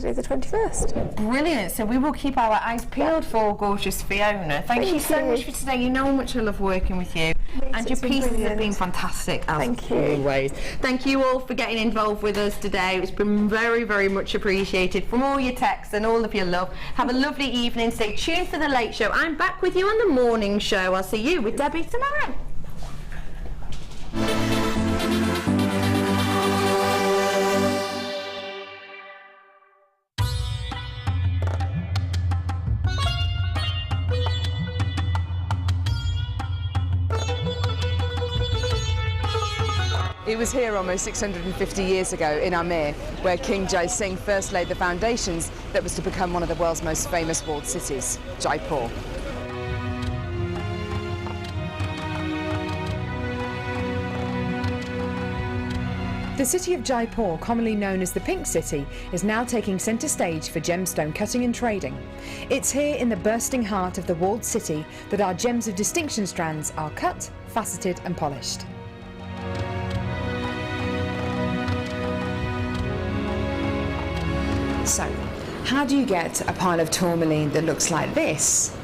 Saturday the 21st. Brilliant. So we will keep our eyes peeled for gorgeous Fiona. Thank you so much for today. You know how much I love working with you. And your pieces have been fantastic, as always. Thank you all for getting involved with us today. It's been very, very much appreciated from all your texts and all of your love. Have a lovely evening. Stay tuned for the late show. I'm back with you on the morning show. I'll see you with Debbie tomorrow. It was here almost 650 years ago in Amir where King Jai Singh first laid the foundations that was to become one of the world's most famous walled cities, Jaipur. The city of Jaipur, commonly known as the Pink City, is now taking centre stage for gemstone cutting and trading. It's here in the bursting heart of the walled city that our gems of distinction strands are cut, faceted and polished. So, how do you get a pile of tourmaline that looks like this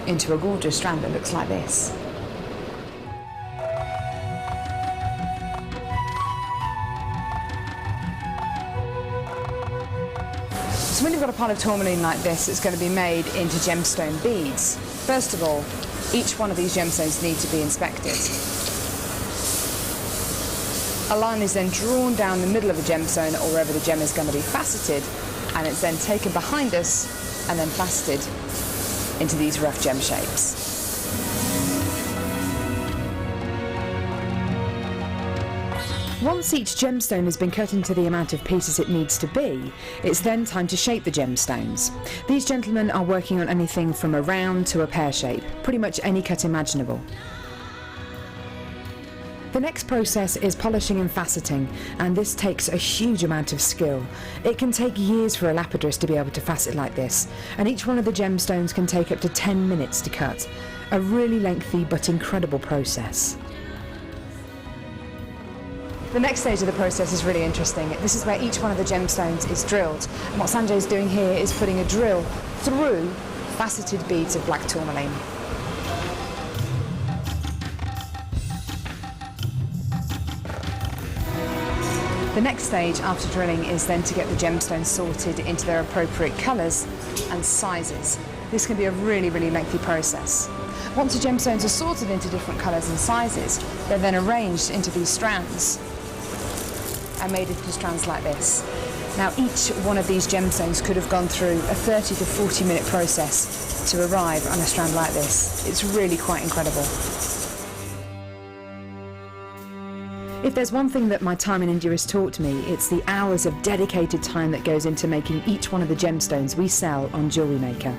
into a gorgeous strand that looks like this? So when you've got a pile of tourmaline like this, it's going to be made into gemstone beads. First of all, each one of these gemstones need to be inspected. A line is then drawn down the middle of the gemstone or wherever the gem is going to be faceted, and it's then taken behind us and then faceted into these rough gem shapes. Once each gemstone has been cut into the amount of pieces it needs to be, it's then time to shape the gemstones. These gentlemen are working on anything from a round to a pear shape, pretty much any cut imaginable. The next process is polishing and faceting, and this takes a huge amount of skill. It can take years for a lapidrist to be able to facet like this, and each one of the gemstones can take up to 10 minutes to cut. A really lengthy but incredible process. The next stage of the process is really interesting. This is where each one of the gemstones is drilled, and what Sanjay's doing here is putting a drill through faceted beads of black tourmaline. The next stage after drilling is then to get the gemstones sorted into their appropriate colours and sizes. This can be a really, really lengthy process. Once the gemstones are sorted into different colours and sizes, they're then arranged into these strands and made into strands like this. Now each one of these gemstones could have gone through a 30 to 40 minute process to arrive on a strand like this. It's really quite incredible. If there's one thing that my time in India has taught me, it's the hours of dedicated time that goes into making each one of the gemstones we sell on JewelleryMaker.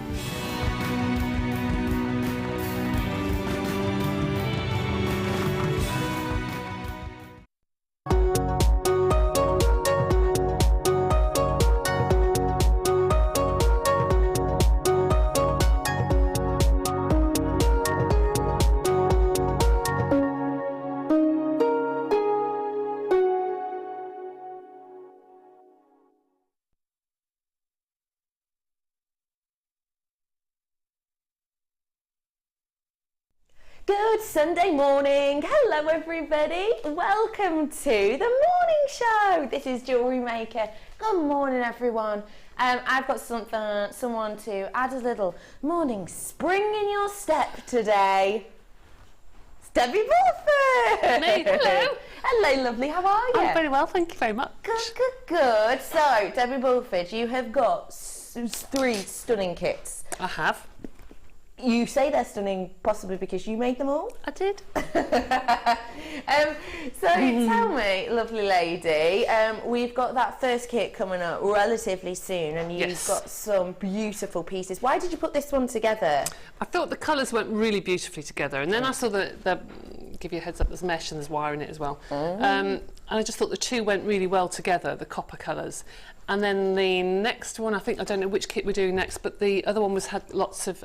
Good Sunday morning. Hello everybody. Welcome to the morning show. This is JewelleryMaker. Good morning everyone. I've got someone to add a little morning spring in your step today. It's Debbie Bluford. Me, hello. Hello lovely, how are you? I'm very well, thank you very much. Good. So Debbie Bluford, you have got 3 stunning kits. I have. You say they're stunning possibly because you made them all? I did. So tell me, lovely lady, we've got that first kit coming up relatively soon and you've got some beautiful pieces. Why did you put this one together? I thought the colours went really beautifully together, and then I saw the give you a heads up, there's mesh and there's wire in it as well. And I just thought the two went really well together, the copper colours. And then the next one, I don't know which kit we're doing next, but the other one had lots of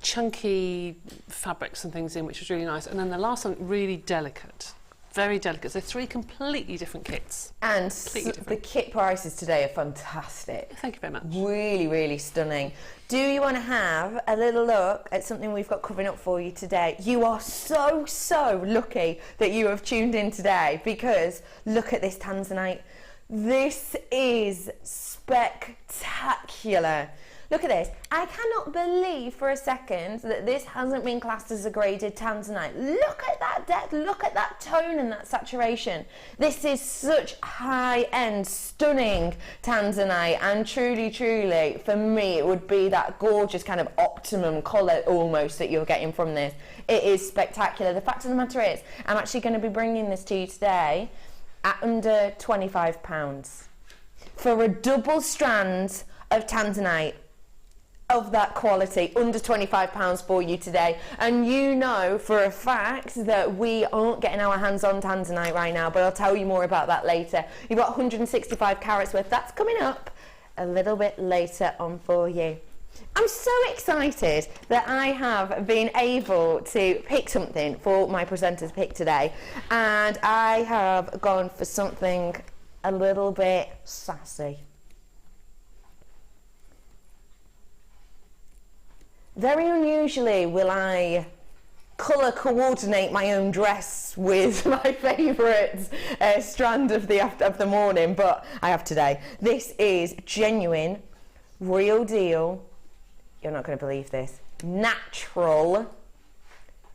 chunky fabrics and things in, which was really nice. And then the last one, really delicate. very delicate. So 3 completely different kits. And different. the kit prices today are fantastic. Thank you very much. Really, really stunning. Do you want to have a little look at something we've got coming up for you today? You are so, so lucky that you have tuned in today, because look at this Tanzanite. This is spectacular. Look at this. I cannot believe for a second that this hasn't been classed as a graded Tanzanite. Look at that depth, look at that tone and that saturation. This is such high-end, stunning Tanzanite, and truly, truly, for me, it would be that gorgeous kind of optimum colour almost that you're getting from this. It is spectacular. The fact of the matter is, I'm actually going to be bringing this to you today at under £25 for a double strand of Tanzanite of that quality, under £25 for you today. And you know for a fact that we aren't getting our hands on Tanzanite right now, but I'll tell you more about that later. You've got 165 carats worth. That's coming up a little bit later on for you. I'm so excited that I have been able to pick something for my presenter's pick today, and I have gone for something a little bit sassy. Very unusually will I colour coordinate my own dress with my favourite strand of the morning, but I have today. This is genuine, real deal, you're not going to believe this, natural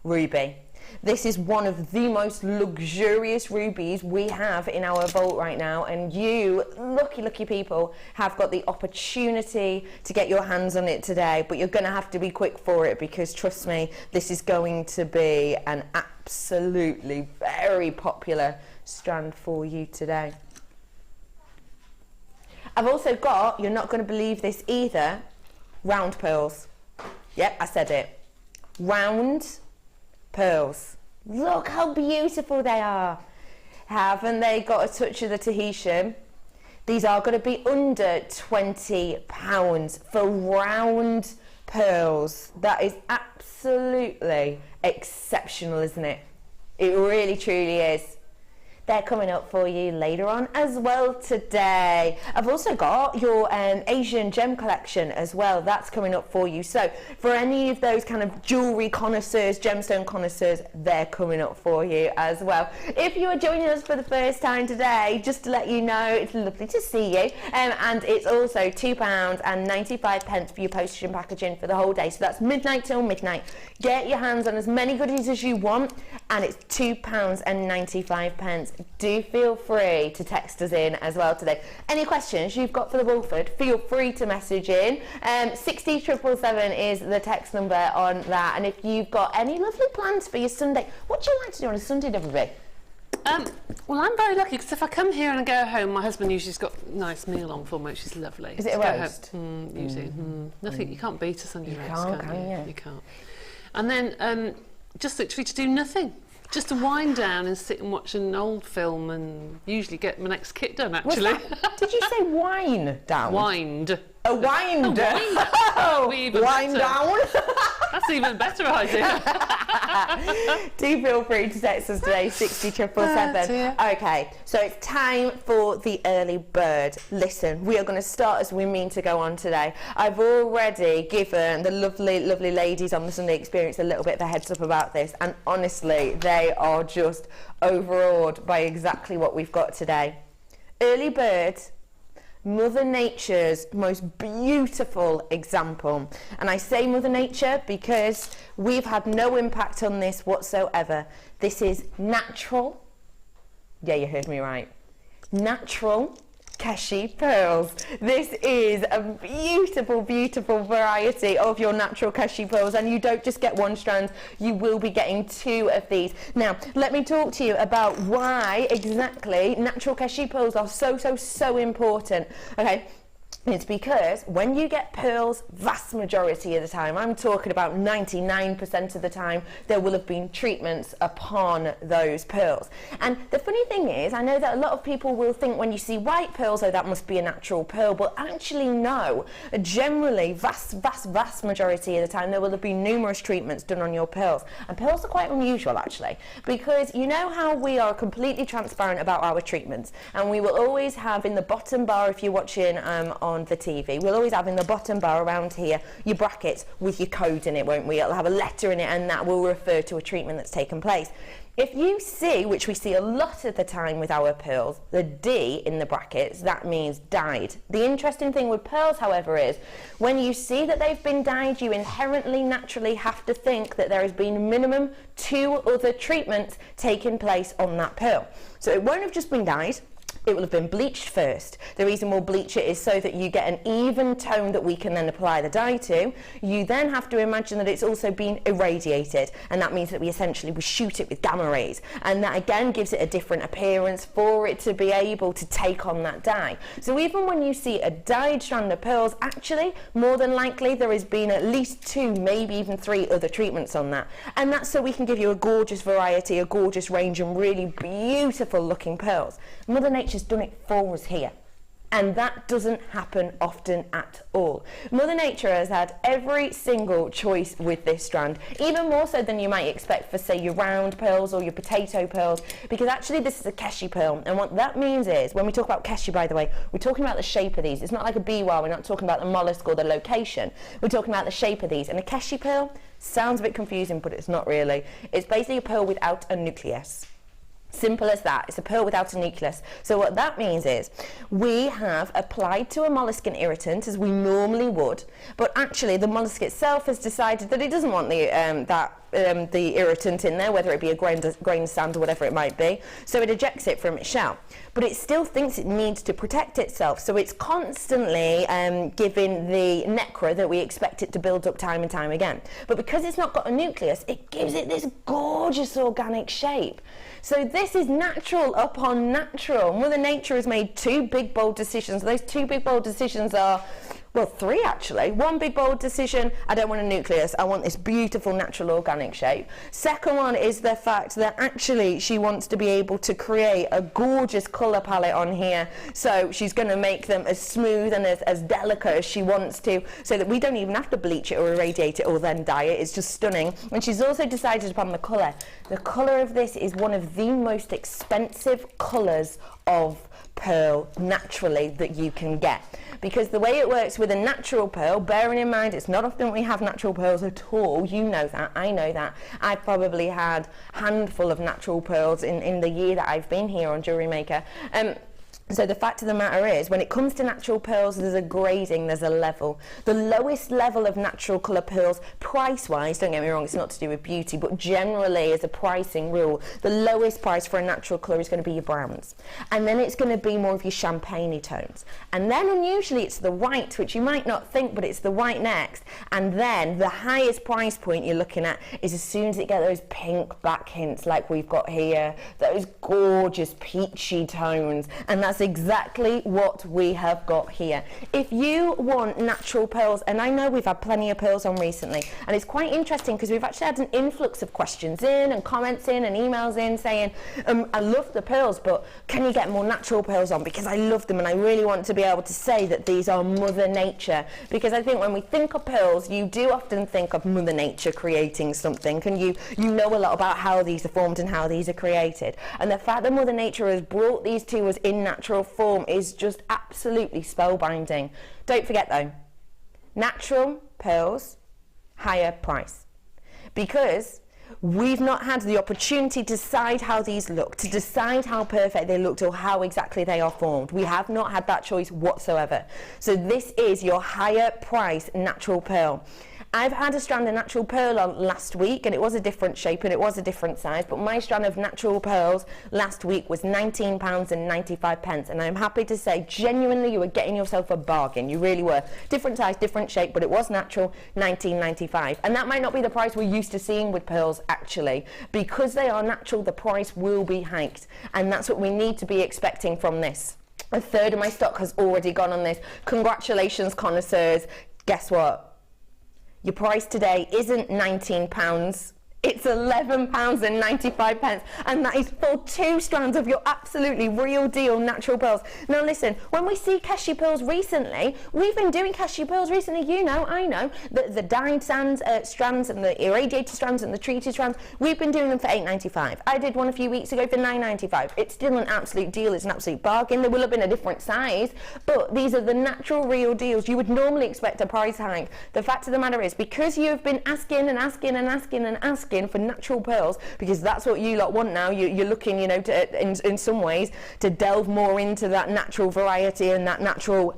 ruby. This is one of the most luxurious rubies we have in our vault right now, and you lucky, lucky people have got the opportunity to get your hands on it today, but you're going to have to be quick for it, because trust me, this is going to be an absolutely very popular strand for you today. I've also got, you're not going to believe this either, round pearls. Yep, I said it. Round pearls. Look how beautiful they are. Haven't they got a touch of the Tahitian? These are going to be under £20 for round pearls. That is absolutely exceptional, isn't it? It really, truly is. They're coming up for you later on as well today. I've also got your Asian gem collection as well. That's coming up for you. So for any of those kind of jewellery connoisseurs, gemstone connoisseurs, they're coming up for you as well. If you are joining us for the first time today, just to let you know, it's lovely to see you. And it's also £2.95 for your postage and packaging for the whole day. So that's midnight till midnight. Get your hands on as many goodies as you want, and it's £2.95. Do feel free to text us in as well today. Any questions you've got for the Bluford, feel free to message in. 60777 is the text number on that. And if you've got any lovely plans for your Sunday, what do you like to do on a Sunday, Deborah? Well, I'm very lucky, because if I come here and I go home, my husband usually's got a nice meal on for me, which is lovely. Is it a roast? Usually. Nothing. You can't beat a Sunday roast, can't, can you? You can't. And then just literally to do nothing. Just to wind down and sit and watch an old film, and usually get my next kit done, actually. Did you say wine down? Wind. A wind. Oh, wind down. That's even a better idea. Do feel free to text us today, 60777. Okay, so it's time for the early bird. Listen, we are going to start as we mean to go on today. I've already given the lovely, lovely ladies on the Sunday Experience a little bit of a heads up about this, and honestly, they are just overawed by exactly what we've got today. Early bird, Mother Nature's most beautiful example. And I say Mother Nature because we've had no impact on this whatsoever. This is natural. Yeah, you heard me right. Natural Keshi pearls. This is a beautiful, beautiful variety of your natural Keshi pearls, and you don't just get one strand, you will be getting 2 of these. Now, let me talk to you about why exactly natural Keshi pearls are so important. Okay, It's because when you get pearls, vast majority of the time, I'm talking about 99% of the time, there will have been treatments upon those pearls. And the funny thing is, I know that a lot of people will think when you see white pearls, oh, that must be a natural pearl, but actually no. Generally, vast majority of the time, there will have been numerous treatments done on your pearls. And pearls are quite unusual, actually, because you know how we are completely transparent about our treatments, and we will always have in the bottom bar, if you're watching on the TV, we'll always have in the bottom bar around here your brackets with your code in it, won't we? It'll have a letter in it, and that will refer to a treatment that's taken place. If you see, which we see a lot of the time with our pearls, the D in the brackets, that means dyed. The interesting thing with pearls, however, is when you see that they've been dyed, you inherently, naturally have to think that there has been minimum 2 other treatments taking place on that pearl. So it won't have just been dyed. It will have been bleached first. The reason we'll bleach it is so that you get an even tone that we can then apply the dye to. You then have to imagine that it's also been irradiated, and that means that we shoot it with gamma rays, and that again gives it a different appearance for it to be able to take on that dye. So even when you see a dyed strand of pearls, actually more than likely there has been at least 2, maybe even 3 other treatments on that, and that's so we can give you a gorgeous variety, a gorgeous range, and really beautiful looking pearls. Mother Nature's done it for us here, and that doesn't happen often at all. Mother Nature has had every single choice with this strand, even more so than you might expect for, say, your round pearls or your potato pearls, because actually this is a keshi pearl, and what that means is, when we talk about keshi, by the way, we're talking about the shape of these. It's not like a biwa, we're not talking about the mollusk or the location, we're talking about the shape of these. And a keshi pearl sounds a bit confusing, but it's not really. It's basically a pearl without a nucleus. Simple as that. It's a pearl without a nucleus. So what that means is we have applied to a molluscan irritant as we normally would, but actually the mollusk itself has decided that it doesn't want the irritant in there, whether it be a grain of sand or whatever it might be, so it ejects it from its shell. But it still thinks it needs to protect itself, so it's constantly giving the necra that we expect it to build up time and time again. But because it's not got a nucleus, it gives it this gorgeous organic shape. So this is natural upon natural. Mother Nature has made 2 big bold decisions. Those 2 big bold decisions are, well, 3 actually. One big bold decision, I don't want a nucleus, I want this beautiful natural organic shape. Second one is the fact that actually she wants to be able to create a gorgeous colour palette on here, so she's going to make them as smooth and as delicate as she wants to, so that we don't even have to bleach it or irradiate it or then dye it. It's just stunning. And she's also decided upon the colour. The colour of this is one of the most expensive colours of pearl naturally that you can get, because the way it works with a natural pearl, bearing in mind it's not often we have natural pearls at all, you know that, I know that, I've probably had a handful of natural pearls in the year that I've been here on JewelleryMaker. So the fact of the matter is, when it comes to natural pearls, there's a grading, there's a level. The lowest level of natural colour pearls, price-wise, don't get me wrong, it's not to do with beauty, but generally as a pricing rule, the lowest price for a natural colour is going to be your browns. And then it's going to be more of your champagne-y tones. And then unusually it's the white, which you might not think, but it's the white next. And then the highest price point you're looking at is as soon as it gets those pink back hints like we've got here, those gorgeous peachy tones, and that's exactly what we have got here. If you want natural pearls, and I know we've had plenty of pearls on recently, and it's quite interesting because we've actually had an influx of questions in and comments in and emails in saying, I love the pearls, but can you get more natural pearls on, because I love them and I really want to be able to say that these are Mother Nature, because I think when we think of pearls, you do often think of Mother Nature creating something, and you know a lot about how these are formed and how these are created, and the fact that Mother Nature has brought these to us in natural form is just absolutely spellbinding. Don't forget though, natural pearls, higher price, because we've not had the opportunity to decide how these look, to decide how perfect they looked or how exactly they are formed. We have not had that choice whatsoever. So this is your higher price natural pearl. I've had a strand of natural pearl on last week, and it was a different shape and it was a different size, but my strand of natural pearls last week was £19.95, and I'm happy to say genuinely you were getting yourself a bargain. You really were. Different size, different shape, but it was natural, £19.95. And that might not be the price we're used to seeing with pearls actually. Because they are natural, the price will be hiked, and that's what we need to be expecting from this. A third of my stock has already gone on this. Congratulations, connoisseurs. Guess what? Your price today isn't £19. It's £11.95, and that is for 2 strands of your absolutely real deal natural pearls. Now listen, when we see cashew pearls recently, we've been doing cashew pearls recently, you know, I know, the dyed strands and the irradiated strands and the treated strands, we've been doing them for £8.95. I did one a few weeks ago for £9.95. It's still an absolute deal, it's an absolute bargain. There will have been a different size, but these are the natural real deals. You would normally expect a price hike. The fact of the matter is, because you've been asking and asking and asking and asking for natural pearls, because that's what you lot want now, you're looking, you know, to, in some ways, to delve more into that natural variety and that natural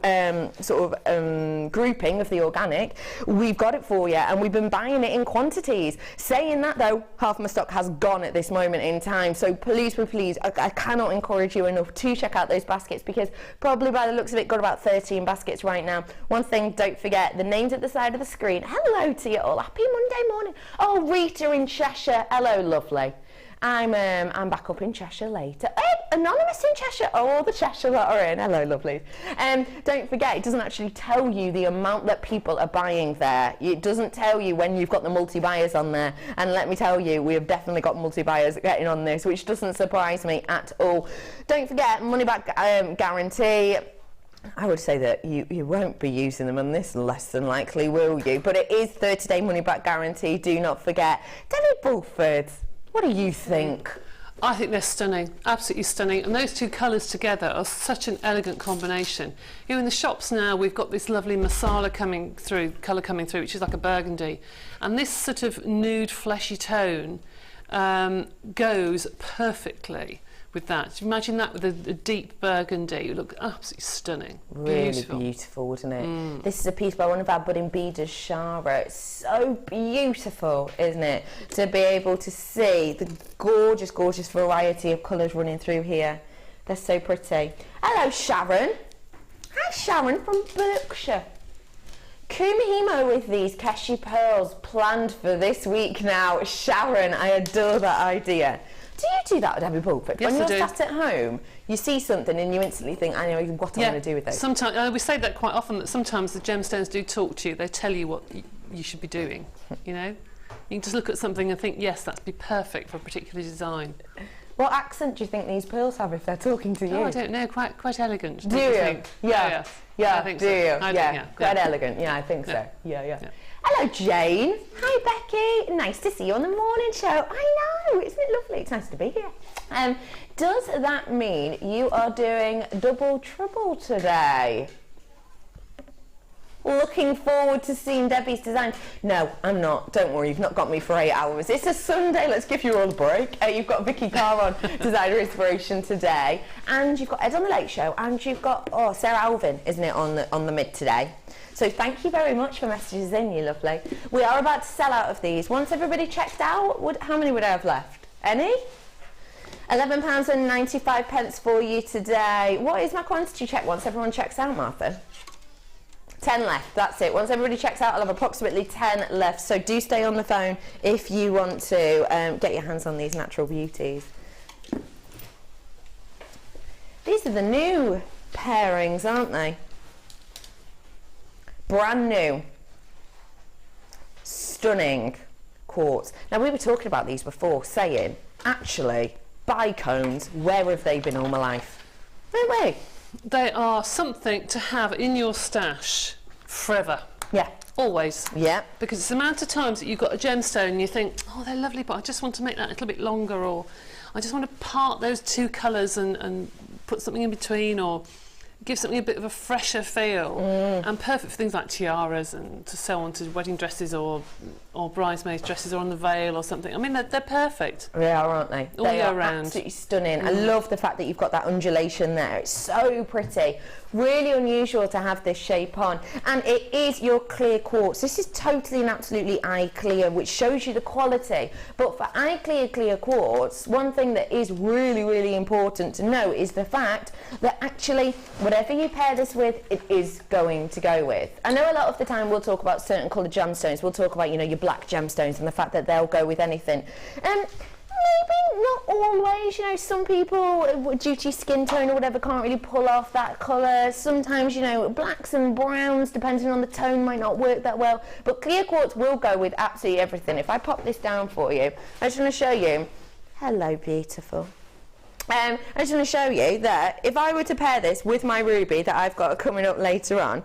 grouping of the organic. We've got it for you, and we've been buying it in quantities. Saying that though, half my stock has gone at this moment in time, so please, I cannot encourage you enough to check out those baskets, because probably by the looks of it, got about 13 baskets right now. One thing, don't forget, the names at the side of the screen. Hello to you all, happy Monday morning. Oh, Rita in Cheshire, hello lovely. I'm back up in Cheshire later. Oh, Anonymous in Cheshire. Oh, all the Cheshire that are in. Hello, lovely. Don't forget, it doesn't actually tell you the amount that people are buying there. It doesn't tell you when you've got the multi-buyers on there. And let me tell you, we have definitely got multi-buyers getting on this, which doesn't surprise me at all. Don't forget, money back guarantee. I would say that you won't be using them on this, less than likely, will you? But it is 30-day money-back guarantee, do not forget. David Bluford, what do you think? I think they're stunning, absolutely stunning, and those 2 colours together are such an elegant combination. You know, in the shops now, we've got this lovely masala colour coming through, which is like a burgundy, and this sort of nude, fleshy tone goes perfectly with that. Imagine that with a deep burgundy. It would look absolutely stunning. Really beautiful, wouldn't it? This is a piece by one of our budding beaders, Shara. It's so beautiful, isn't it? To be able to see the gorgeous, gorgeous variety of colours running through here. They're so pretty. Hello, Sharon. Hi, Sharon from Berkshire. Kumihimo with these cashew pearls planned for this week now. Sharon, I adore that idea. Do you do that, Debbie Pulpit? Yes, when you're I do. sat at home, you see something and you instantly think, I know what I'm going to do with it. Sometimes we say that quite often, that sometimes the gemstones do talk to you. They tell you what you should be doing. You know, you can just look at something and think, yes, that'd be perfect for a particular design. What accent do you think these pearls have if they're talking to you? Oh, I don't know. Quite elegant. Do you? Think? Yeah. Yeah, I think do so. you? Yeah, quite elegant. Yeah, I think so. Yeah. Yeah. Hello, Jane. Hi, Becky. Nice to see you on the morning show. I know, isn't it lovely? It's nice to be here. Does that mean you are doing double trouble today? Looking forward to seeing Debbie's design. No, I'm not. Don't worry, you've not got me for 8 hours. It's a Sunday. Let's give you all a break. You've got Vicky Carr on Designer Inspiration today, and you've got Ed on the Late Show, and you've got Sarah Alvin, isn't it, on the mid today? So thank you very much for messages in, you lovely. We are about to sell out of these. Once everybody checked out, how many would I have left? Any? £11.95 for you today. What is my quantity check once everyone checks out, Martha? 10 left, that's it. Once everybody checks out, I'll have approximately 10 left. So do stay on the phone if you want to get your hands on these natural beauties. These are the new pairings, aren't they? Brand new. Stunning quartz. Now, we were talking about these before, saying, actually, bicones, where have they been all my life? Weren't we? They are something to have in your stash forever. Yeah. Always. Yeah. Because it's the amount of times that you've got a gemstone and you think, oh, they're lovely, but I just want to make that a little bit longer, or I just want to part those 2 colours and put something in between, or give something a bit of a fresher feel. And perfect for things like tiaras and to sew onto wedding dresses or bridesmaids dresses, or on the veil or something. I mean, they're perfect. They are, aren't they? All They year are round. absolutely stunning. I love the fact that you've got that undulation there. It's so pretty. Really unusual to have this shape on. And it is your clear quartz. This is totally and absolutely eye clear, which shows you the quality. But for eye clear quartz, one thing that is really, really important to know is the fact that actually, whatever you pair this with, it is going to go with. I know a lot of the time we'll talk about certain coloured gemstones. We'll talk about, you know, your black gemstones and the fact that they'll go with anything. maybe not always. You know, some people, due to skin tone or whatever, can't really pull off that colour. Sometimes, you know, blacks and browns, depending on the tone, might not work that well. But clear quartz will go with absolutely everything. If I pop this down for you, I just want to show you. Hello, beautiful. I just want to show you that if I were to pair this with my ruby that I've got coming up later on,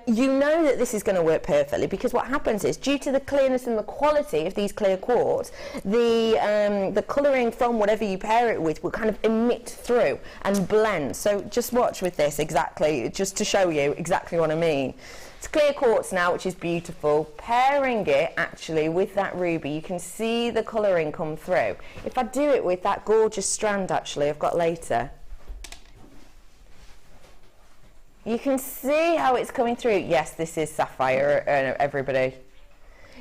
you know that this is going to work perfectly, because what happens is, due to the clearness and the quality of these clear quartz, the colouring from whatever you pair it with will kind of emit through and blend. So just watch with this exactly, just to show you exactly what I mean. It's clear quartz now, which is beautiful. Pairing it actually with that ruby, you can see the colouring come through. If I do it with that gorgeous strand actually I've got later, you can see how it's coming through. Yes, this is sapphire, everybody.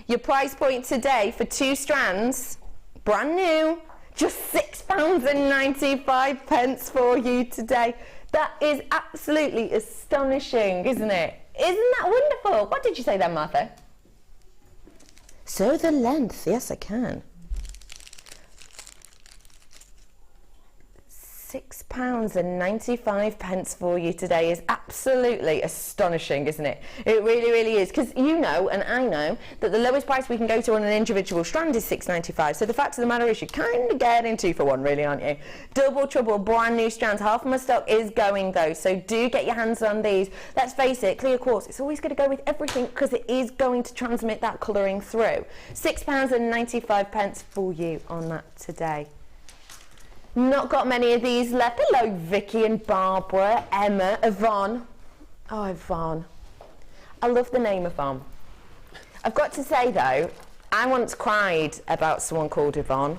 Your price point today for 2 strands, brand new, just £6.95 for you today. That is absolutely astonishing, isn't it? Isn't that wonderful? What did you say then, Martha? So the length, yes I can. £6.95 for you today is absolutely astonishing, isn't it? It really, really is, because you know, and I know, that the lowest price we can go to on an individual strand is £6.95. So the fact of the matter is, you're kind of getting 2 for 1, really, aren't you? Double trouble, brand new strands. Half of my stock is going though, so do get your hands on these. Let's face it, clear quartz, it's always going to go with everything, because it is going to transmit that colouring through. £6.95 for you on that today. Not got many of these left. Hello, Vicky and Barbara, Emma, Yvonne. Oh, Yvonne. I love the name Yvonne. I've got to say, though, I once cried about someone called Yvonne,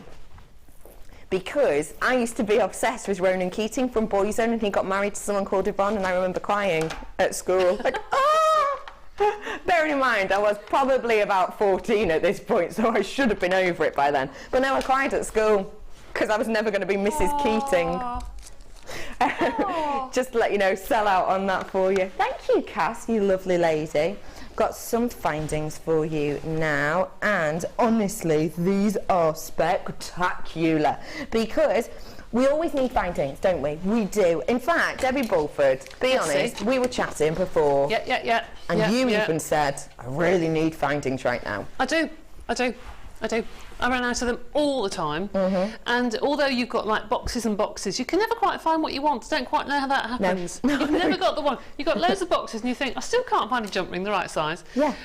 because I used to be obsessed with Ronan Keating from Boyzone, and he got married to someone called Yvonne, and I remember crying at school. Like, oh! Bearing in mind, I was probably about 14 at this point, so I should have been over it by then. But no, I cried at school, because I was never going to be Mrs. Keating. Just to let you know, sell out on that for you. Thank you, Cass, you lovely lady. Got some findings for you now, and honestly, these are spectacular, because we always need findings, don't we? We do. In fact, Debbie Bluford, be honest, we were chatting before. Yeah. And you even said, I really need findings right now. I do. I run out of them all the time, and although you've got like boxes and boxes, you can never quite find what you want. I don't quite know how that happens. No. You've never got the one. You've got loads of boxes and you think, I still can't find a jump ring the right size,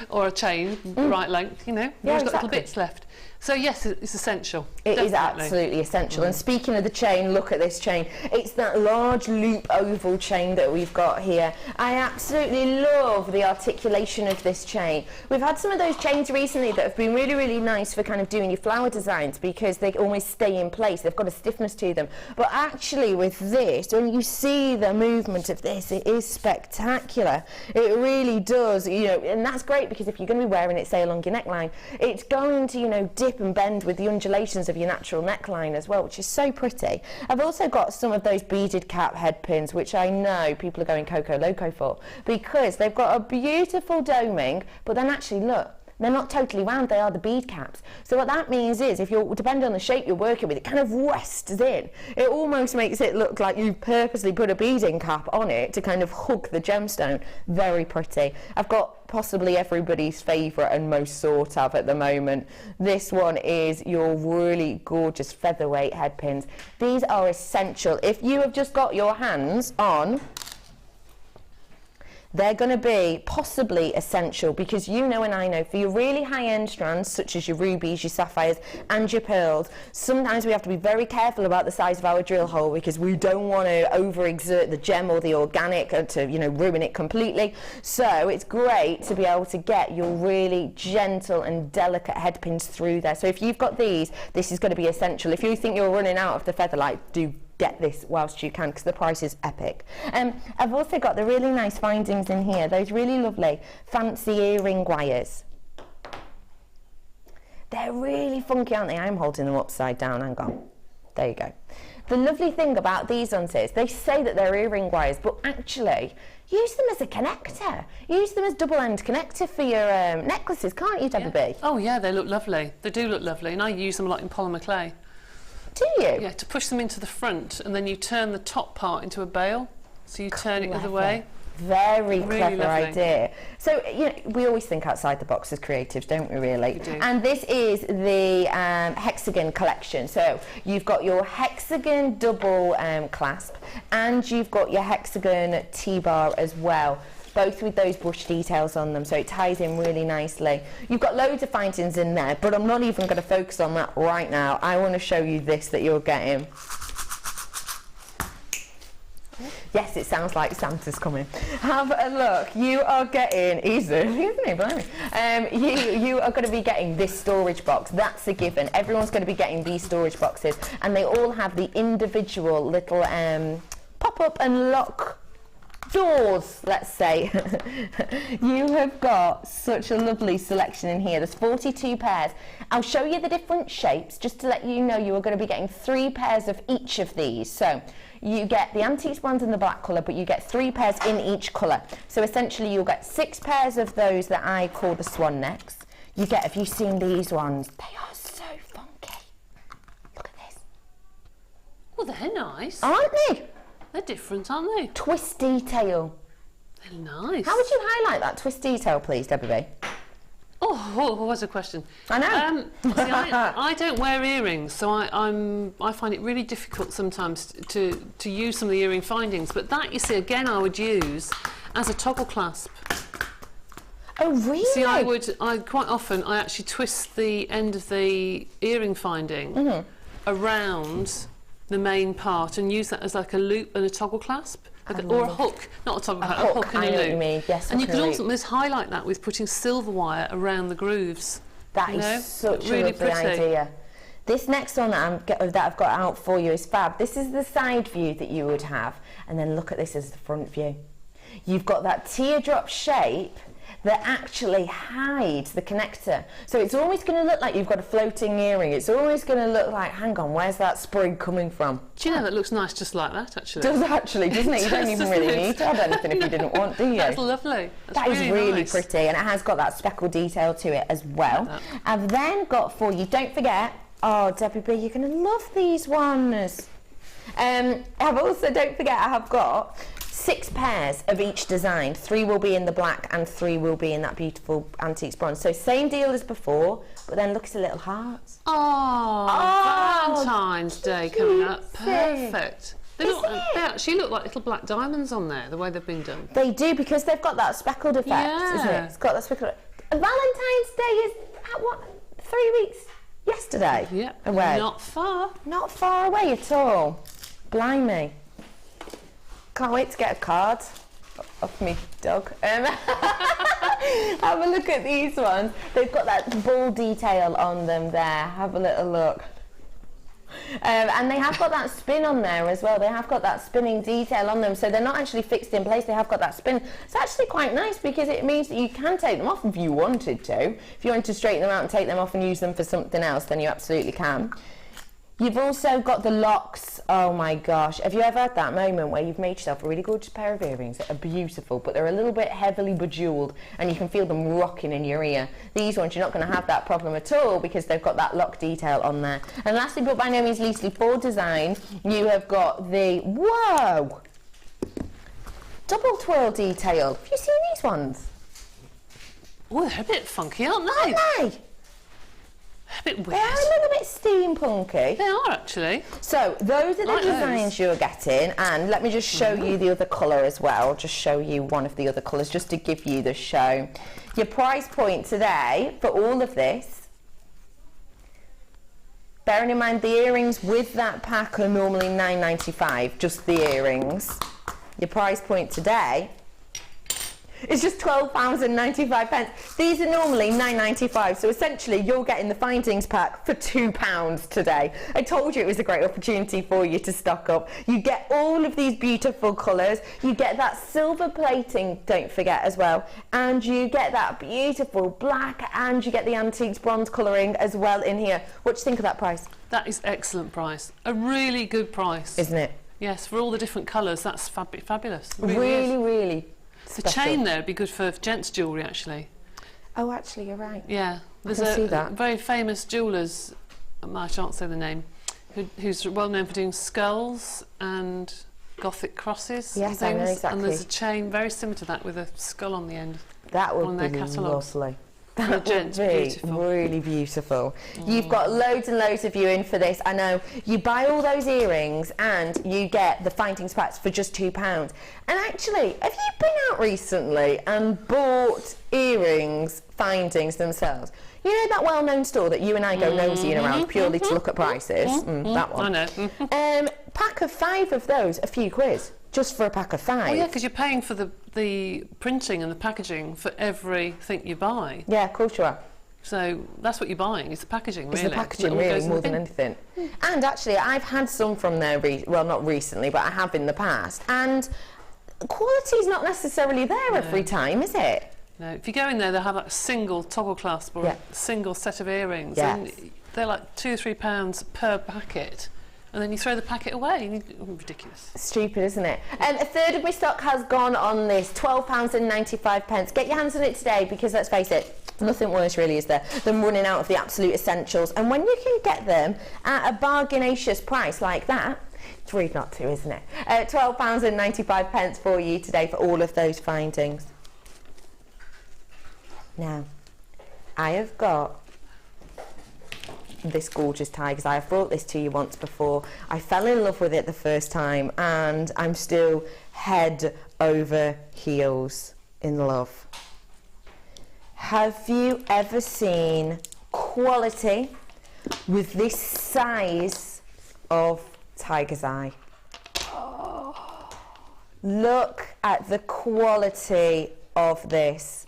or a chain the right length, you know, you've got little bits left. So yes, it's essential. It is absolutely essential. And speaking of the chain, look at this chain. It's that large loop oval chain that we've got here. I absolutely love the articulation of this chain. We've had some of those chains recently that have been really, really nice for kind of doing your flower designs, because they always stay in place. They've got a stiffness to them. But actually with this, when you see the movement of this, it is spectacular. It really does, you know, and that's great, because if you're going to be wearing it, say, along your neckline, it's going to, you know, dip and bend with the undulations of your natural neckline as well, which is so pretty. I've also got some of those beaded cap head pins, which I know people are going Coco Loco for, because they've got a beautiful doming, but then actually, look, they're not totally round, they are the bead caps. So what that means is, if you're, depending on the shape you're working with, it kind of rests in. It almost makes it look like you've purposely put a beading cap on it to kind of hug the gemstone. Very pretty. I've got possibly everybody's favourite and most sought of at the moment. This one is your really gorgeous featherweight head pins. These are essential. If you have just got your hands on, they're going to be possibly essential, because you know and I know, for your really high-end strands, such as your rubies, your sapphires and your pearls, sometimes we have to be very careful about the size of our drill hole, because we don't want to overexert the gem or the organic to, you know, ruin it completely. So it's great to be able to get your really gentle and delicate head pins through there. So if you've got these, this is going to be essential. If you think you're running out of the featherlight, do get this whilst you can, because the price is epic. I've also got the really nice findings in here, those really lovely fancy earring wires. They're really funky, aren't they? I'm holding them upside down. Hang on. There you go. The lovely thing about these ones is they say that they're earring wires, but actually use them as a connector. Use them as double-end connector for your necklaces, can't you, Debbie B? Oh yeah, they look lovely. They do look lovely, and I use them a lot in polymer clay. Do you? Yeah, to push them into the front, and then you turn the top part into a bail. So you turn it the other way. Very Really clever lovely. idea. So, you know, we always think outside the box as creatives, don't we, really? We do. And this is the hexagon collection. So you've got your hexagon double clasp, and you've got your hexagon T-bar as well, both with those bush details on them, so it ties in really nicely. You've got loads of findings in there, but I'm not even going to focus on that right now. I want to show you this that you're getting. Yes, it sounds like Santa's coming. Have a look. You are getting, easy, isn't he? Blimey. You are going to be getting this storage box. That's a given. Everyone's going to be getting these storage boxes, and they all have the individual little pop-up and lock doors, let's say. You have got such a lovely selection in here. There's 42 pairs. I'll show you the different shapes just to let you know you are going to be getting 3 pairs of each of these. So you get the antique ones in the black colour, but you get 3 pairs in each colour. So essentially you'll get 6 pairs of those that I call the swan necks. You get, have you seen these ones? They are so funky. Look at this. Well, they're nice. Aren't they? They're different, aren't they? Twist detail. They're nice. How would you highlight that twist detail, please, Debbie B? Oh, what was a question? I know. See, I don't wear earrings, so I find it really difficult sometimes to use some of the earring findings. But that, you see, again, I would use as a toggle clasp. Oh, really? See, I quite often I actually twist the end of the earring finding around the main part and use that as like a loop and a toggle clasp. Or a hook, not a toggle clasp, a hook and a loop. I know what you mean. Yes, and you can also just highlight that with putting silver wire around the grooves. That is such really a lovely idea. This next one that I've got out for you is fab. This is the side view that you would have, and then look at this as the front view. You've got that teardrop shape that actually hides the connector. So it's always going to look like you've got a floating earring. It's always going to look like, hang on, where's that sprig coming from? Do you know, that looks nice just like that, actually. Does actually, doesn't it? You don't even really need to have anything if you didn't want, do you? That's lovely. That is really pretty, and it has got that speckled detail to it as well. Like I've then got for you, don't forget, oh, Debbie B, you're going to love these ones. I've also, don't forget, I have got 6 pairs of each design. 3 will be in the black and 3 will be in that beautiful antique bronze. So same deal as before, but then look at the little hearts. Oh, Valentine's Day coming up. Perfect. They actually look like little black diamonds on there, the way they've been done. They do, because they've got that speckled effect, isn't it? It's got that speckled. Valentine's Day is at what, 3 weeks yesterday? Yep. Away. Not far. Not far away at all. Blimey. Can't wait to get a card off me dog. Have a look at these ones. They've got that ball detail on them there. Have a little look. And they have got that spin on there as well. They have got that spinning detail on them, so they're not actually fixed in place. They have got that spin. It's actually quite nice because it means that you can take them off if you wanted to. If you wanted to straighten them out and take them off and use them for something else, then you absolutely can. You've also got the locks. Oh my gosh, have you ever had that moment where you've made yourself a really gorgeous pair of earrings that are beautiful, but they're a little bit heavily bejewelled and you can feel them rocking in your ear? These ones, you're not going to have that problem at all because they've got that lock detail on there. And lastly, but by no means leastly, for design, you have got the, whoa, double twirl detail. Have you seen these ones? Oh, they're a bit funky, aren't they? Aren't they? A bit weird. They're a little bit steampunky. They are, actually. So those are the designs you're getting, and let me just show you the other colour as well. Just show you one of the other colours just to give you the show. Your price point today for all of this, bearing in mind the earrings with that pack are normally £9.95, just the earrings. Your price point today it's just £12.95. These are normally £9.95, so essentially you're getting the findings pack for £2 today. I told you it was a great opportunity for you to stock up. You get all of these beautiful colours, you get that silver plating, don't forget as well, and you get that beautiful black, and you get the antiques bronze colouring as well in here. What do you think of that price? That is excellent price. A really good price. Isn't it? Yes, for all the different colours, that's fabulous. Really The special. chain there would be good for gents' jewellery, actually. Oh, actually, you're right. Yeah. There's I can see a that. very famous jewellers, I shan't say the name, who's well known for doing skulls and Gothic crosses. Yes, and I know things. exactly. And there's a chain very similar to that with a skull on the end. That would on be their catalogues. lovely. For a That would gent, be beautiful. really beautiful. You've got loads and loads of you in for this. I know you buy all those earrings and you get the findings packs for just £2. And actually, have you been out recently and bought earrings findings themselves? You know that well-known store that you and I go nosying around purely to look at prices? That one. I know. Pack of 5 of those, a few quid, just for a pack of 5. Oh yeah, because you're paying for the printing and the packaging for everything you buy. Yeah, of course you are. So that's what you're buying, is the packaging, really. It's the packaging, That all really, goes in the more than bin. anything. And actually, I've had some from there, well, not recently, but I have in the past. And quality's not necessarily there every time, is it? No, if you go in there, they'll have like a single toggle clasp or Yeah. a single set of earrings. Yes. And they're like £2 or £3 per packet. And then you throw the packet away. And ridiculous. Stupid, isn't it? A third of my stock has gone on this, £12.95. Get your hands on it today, because let's face it, nothing worse really is there than running out of the absolute essentials. And when you can get them at a bargainacious price like that, it's rude not to, isn't it? £12.95 for you today for all of those findings. Now, I have got this gorgeous tiger's eye. I've brought this to you once before. I fell in love with it the first time and I'm still head over heels in love. Have you ever seen quality with this size of tiger's eye? Look at the quality of this.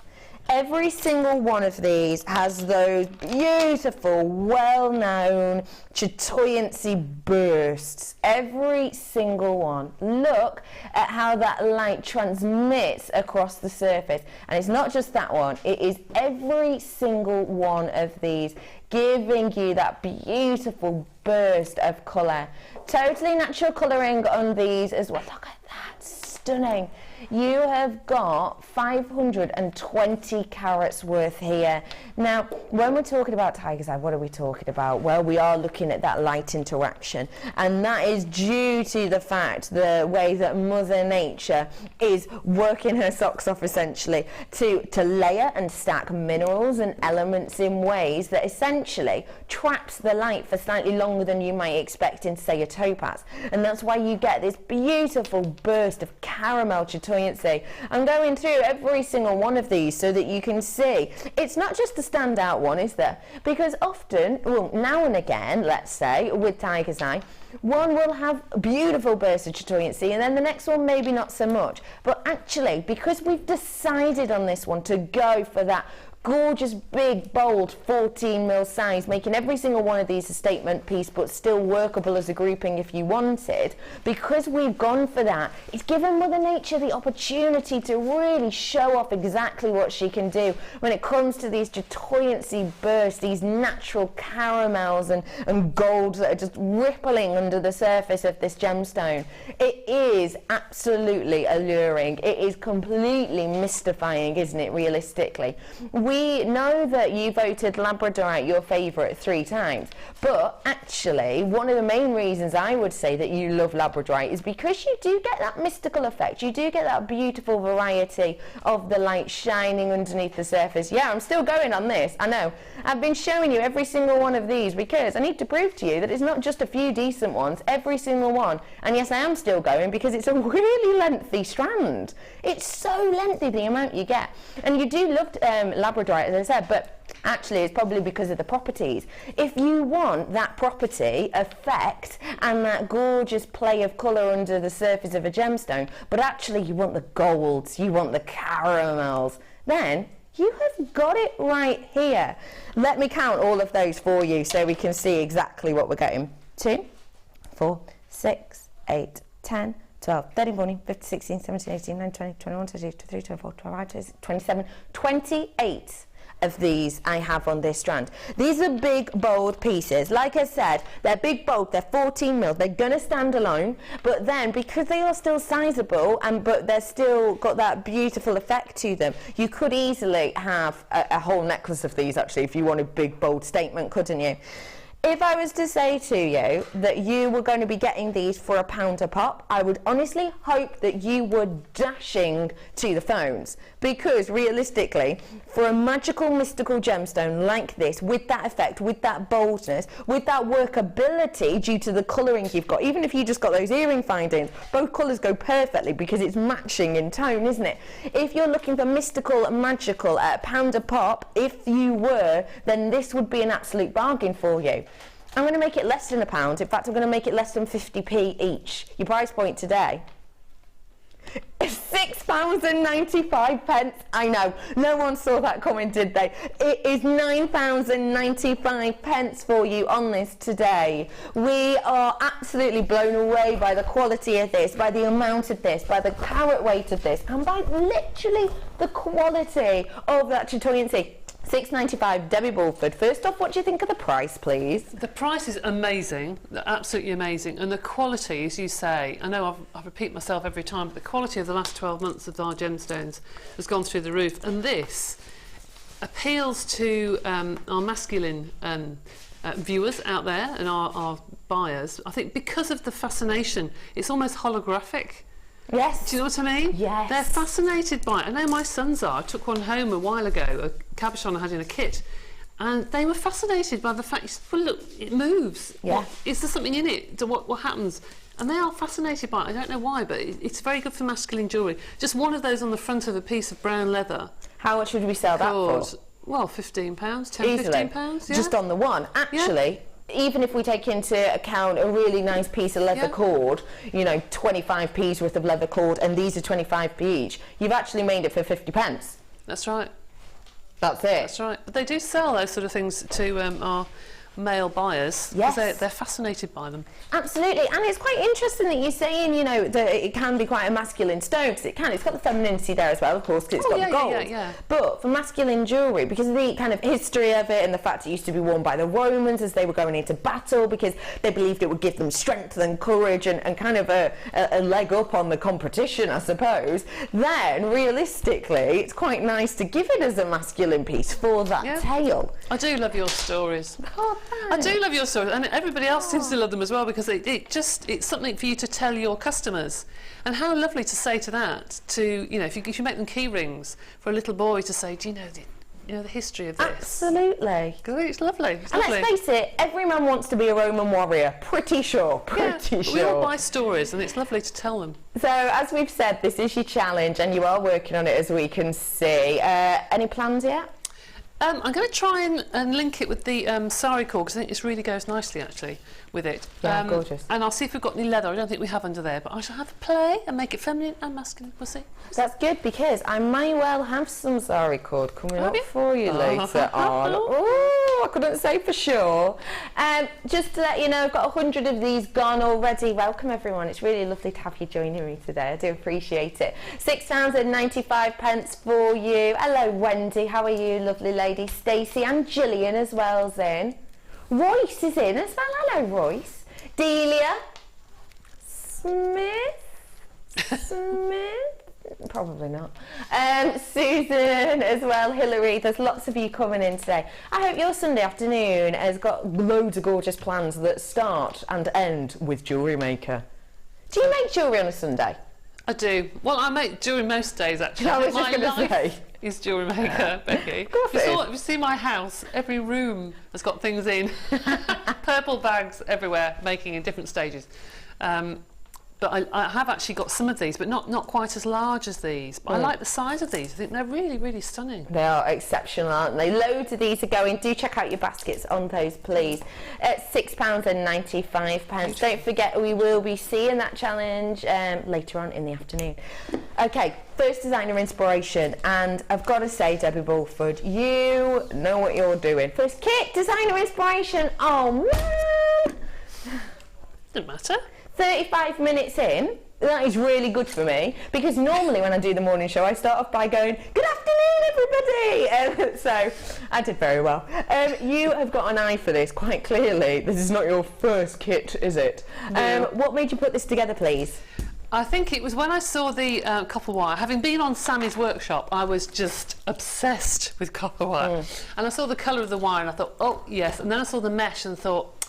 Every single one of these has those beautiful, well-known chatoyancy bursts. Every single one. Look at how that light transmits across the surface. And it's not just that one, it is every single one of these giving you that beautiful burst of colour. Totally natural colouring on these as well. Look at that, stunning. You have got 520 carats worth here. Now, when we're talking about tiger's eye, what are we talking about? Well, we are looking at that light interaction, and that is due to the fact, the way that Mother Nature is working her socks off essentially to layer and stack minerals and elements in ways that essentially traps the light for slightly longer than you might expect in, say, a topaz. And that's why you get this beautiful burst of caramel chatoyancy. I'm going through every single one of these so that you can see it's not just the standout one, is there? Because often, well, now and again, let's say, with tiger's eye, one will have a beautiful burst of chatoyancy and then the next one maybe not so much. But actually, because we've decided on this one to go for that gorgeous, big, bold 14mm size, making every single one of these a statement piece but still workable as a grouping if you wanted. Because we've gone for that, it's given Mother Nature the opportunity to really show off exactly what she can do when it comes to these chatoyancy bursts, these natural caramels and golds that are just rippling under the surface of this gemstone. It is absolutely alluring. It is completely mystifying, isn't it, realistically? We know that you voted Labradorite your favourite 3 times, but actually one of the main reasons I would say that you love Labradorite is because you do get that mystical effect. You do get that beautiful variety of the light shining underneath the surface. Yeah, I'm still going on this, I know. I've been showing you every single one of these because I need to prove to you that it's not just a few decent ones, every single one. And yes, I am still going because it's a really lengthy strand. It's so lengthy, the amount you get. And you do love Labradorite, as I said, but actually it's probably because of the properties. If you want that property effect and that gorgeous play of colour under the surface of a gemstone, but actually you want the golds, you want the caramels, then you have got it right here. Let me count all of those for you so we can see exactly what we're getting. 2, 4, 6, 8, 10, 12, 13, 14, 15, 16, 17, 18, 19, 20, 21, 22, 23, 24, 25, 27, 28 of these I have on this strand. These are big, bold pieces. Like I said, they're big, bold, they're 14mm, they're gonna stand alone, but then because they are still sizable but they're still got that beautiful effect to them, you could easily have a whole necklace of these actually if you wanted big, bold statement, couldn't you? If I was to say to you that you were going to be getting these for £1 a pop, I would honestly hope that you were dashing to the phones, because realistically, for a magical, mystical gemstone like this, with that effect, with that boldness, with that workability due to the colouring you've got, even if you just got those earring findings, both colours go perfectly because it's matching in tone, isn't it? If you're looking for mystical and magical at £1 a pop, if you were, then this would be an absolute bargain for you. I'm going to make it less than £1. In fact, I'm going to make it less than 50p each. Your price point today is £6.95. I know, no one saw that coming, did they? It is £9.95 for you on this today. We are absolutely blown away by the quality of this, by the amount of this, by the carat weight of this, and by literally the quality of that chatoyancy. £6.95, Debbie Bluford. First off, what do you think of the price, please? The price is amazing, absolutely amazing, and the quality, as you say, I know I repeat myself every time, but the quality of the last 12 months of our gemstones has gone through the roof, and this appeals to our masculine viewers out there and our buyers. I think because of the fascination, it's almost holographic. Yes. Do you know what I mean? Yes. They're fascinated by it. I know my sons are. I took one home a while ago, a cabochon I had in a kit, and they were fascinated by the fact, well, look, it moves. Yeah. Is there something in it? What happens? And they are fascinated by it. I don't know why, but it's very good for masculine jewellery. Just one of those on the front of a piece of brown leather. How much would we sell that for? Well, £15, £10, Easily. £15, yeah. Just on the one. Actually, even if we take into account a really nice piece of leather cord, you know, 25p's worth of leather cord, and these are 25p each, you've actually made it for 50p. That's right. That's it. That's right. But they do sell those sort of things to our male buyers, yes, because they're fascinated by them. Absolutely, and it's quite interesting that you're saying, you know, that it can be quite a masculine stone, because it can. It's got the femininity there as well, of course, because it's got the gold. But for masculine jewellery, because of the kind of history of it and the fact it used to be worn by the Romans as they were going into battle, because they believed it would give them strength and courage and kind of a leg up on the competition, I suppose, then realistically it's quite nice to give it as a masculine piece for that tail. I do love your stories. Oh, I do love your stories, and everybody else seems to love them as well, because it's something for you to tell your customers. And how lovely to say to that, to, you know, if you make them key rings for a little boy to say, do you know the history of this? Absolutely. It's lovely. It's and lovely. Let's face it, every man wants to be a Roman warrior. Pretty sure. We all buy stories, and it's lovely to tell them. So, as we've said, this is your challenge, and you are working on it, as we can see. Any plans yet? I'm going to try and link it with the sari cord, because I think this really goes nicely actually with it. Yeah, gorgeous. And I'll see if we've got any leather. I don't think we have under there, but I shall have a play and make it feminine and masculine. We'll see. That's good, because I may well have some sari cord coming up for you later on. Oh, I couldn't say for sure. Just to let you know, I've got 100 of these gone already. Welcome everyone. It's really lovely to have you joining me today. I do appreciate it. £6.95 for you. Hello Wendy, how are you, lovely lady? Stacey and Gillian as well's in. Royce is in as well. Hello Royce. Delia. Smith. Probably not. Susan as well, Hilary. There's lots of you coming in today. I hope your Sunday afternoon has got loads of gorgeous plans that start and end with JewelleryMaker. Do you make jewellery on a Sunday? I do. Well, I make jewellery most days actually. I was just going to say. Is JewelleryMaker, Becky. If you see my house, every room has got things in. Purple bags everywhere, making in different stages. But I have actually got some of these, but not quite as large as these. But I like the size of these. I think they're really, really stunning. They are exceptional, aren't they? Loads of these are going. Do check out your baskets on those, please. At £6.95. Don't forget, we will be seeing that challenge later on in the afternoon. Okay, first designer inspiration, and I've got to say, Debbie Bluford, you know what you're doing. First kit, designer inspiration. Oh man! Doesn't matter. 35 minutes in, that is really good for me, because normally when I do the morning show I start off by going, good afternoon everybody, so I did very well. You have got an eye for this, quite clearly. This is not your first kit, is it? No. What made you put this together, please? I think it was when I saw the copper wire. Having been on Sammy's workshop, I was just obsessed with copper wire. And I saw the colour of the wire and I thought, oh yes, and then I saw the mesh and thought,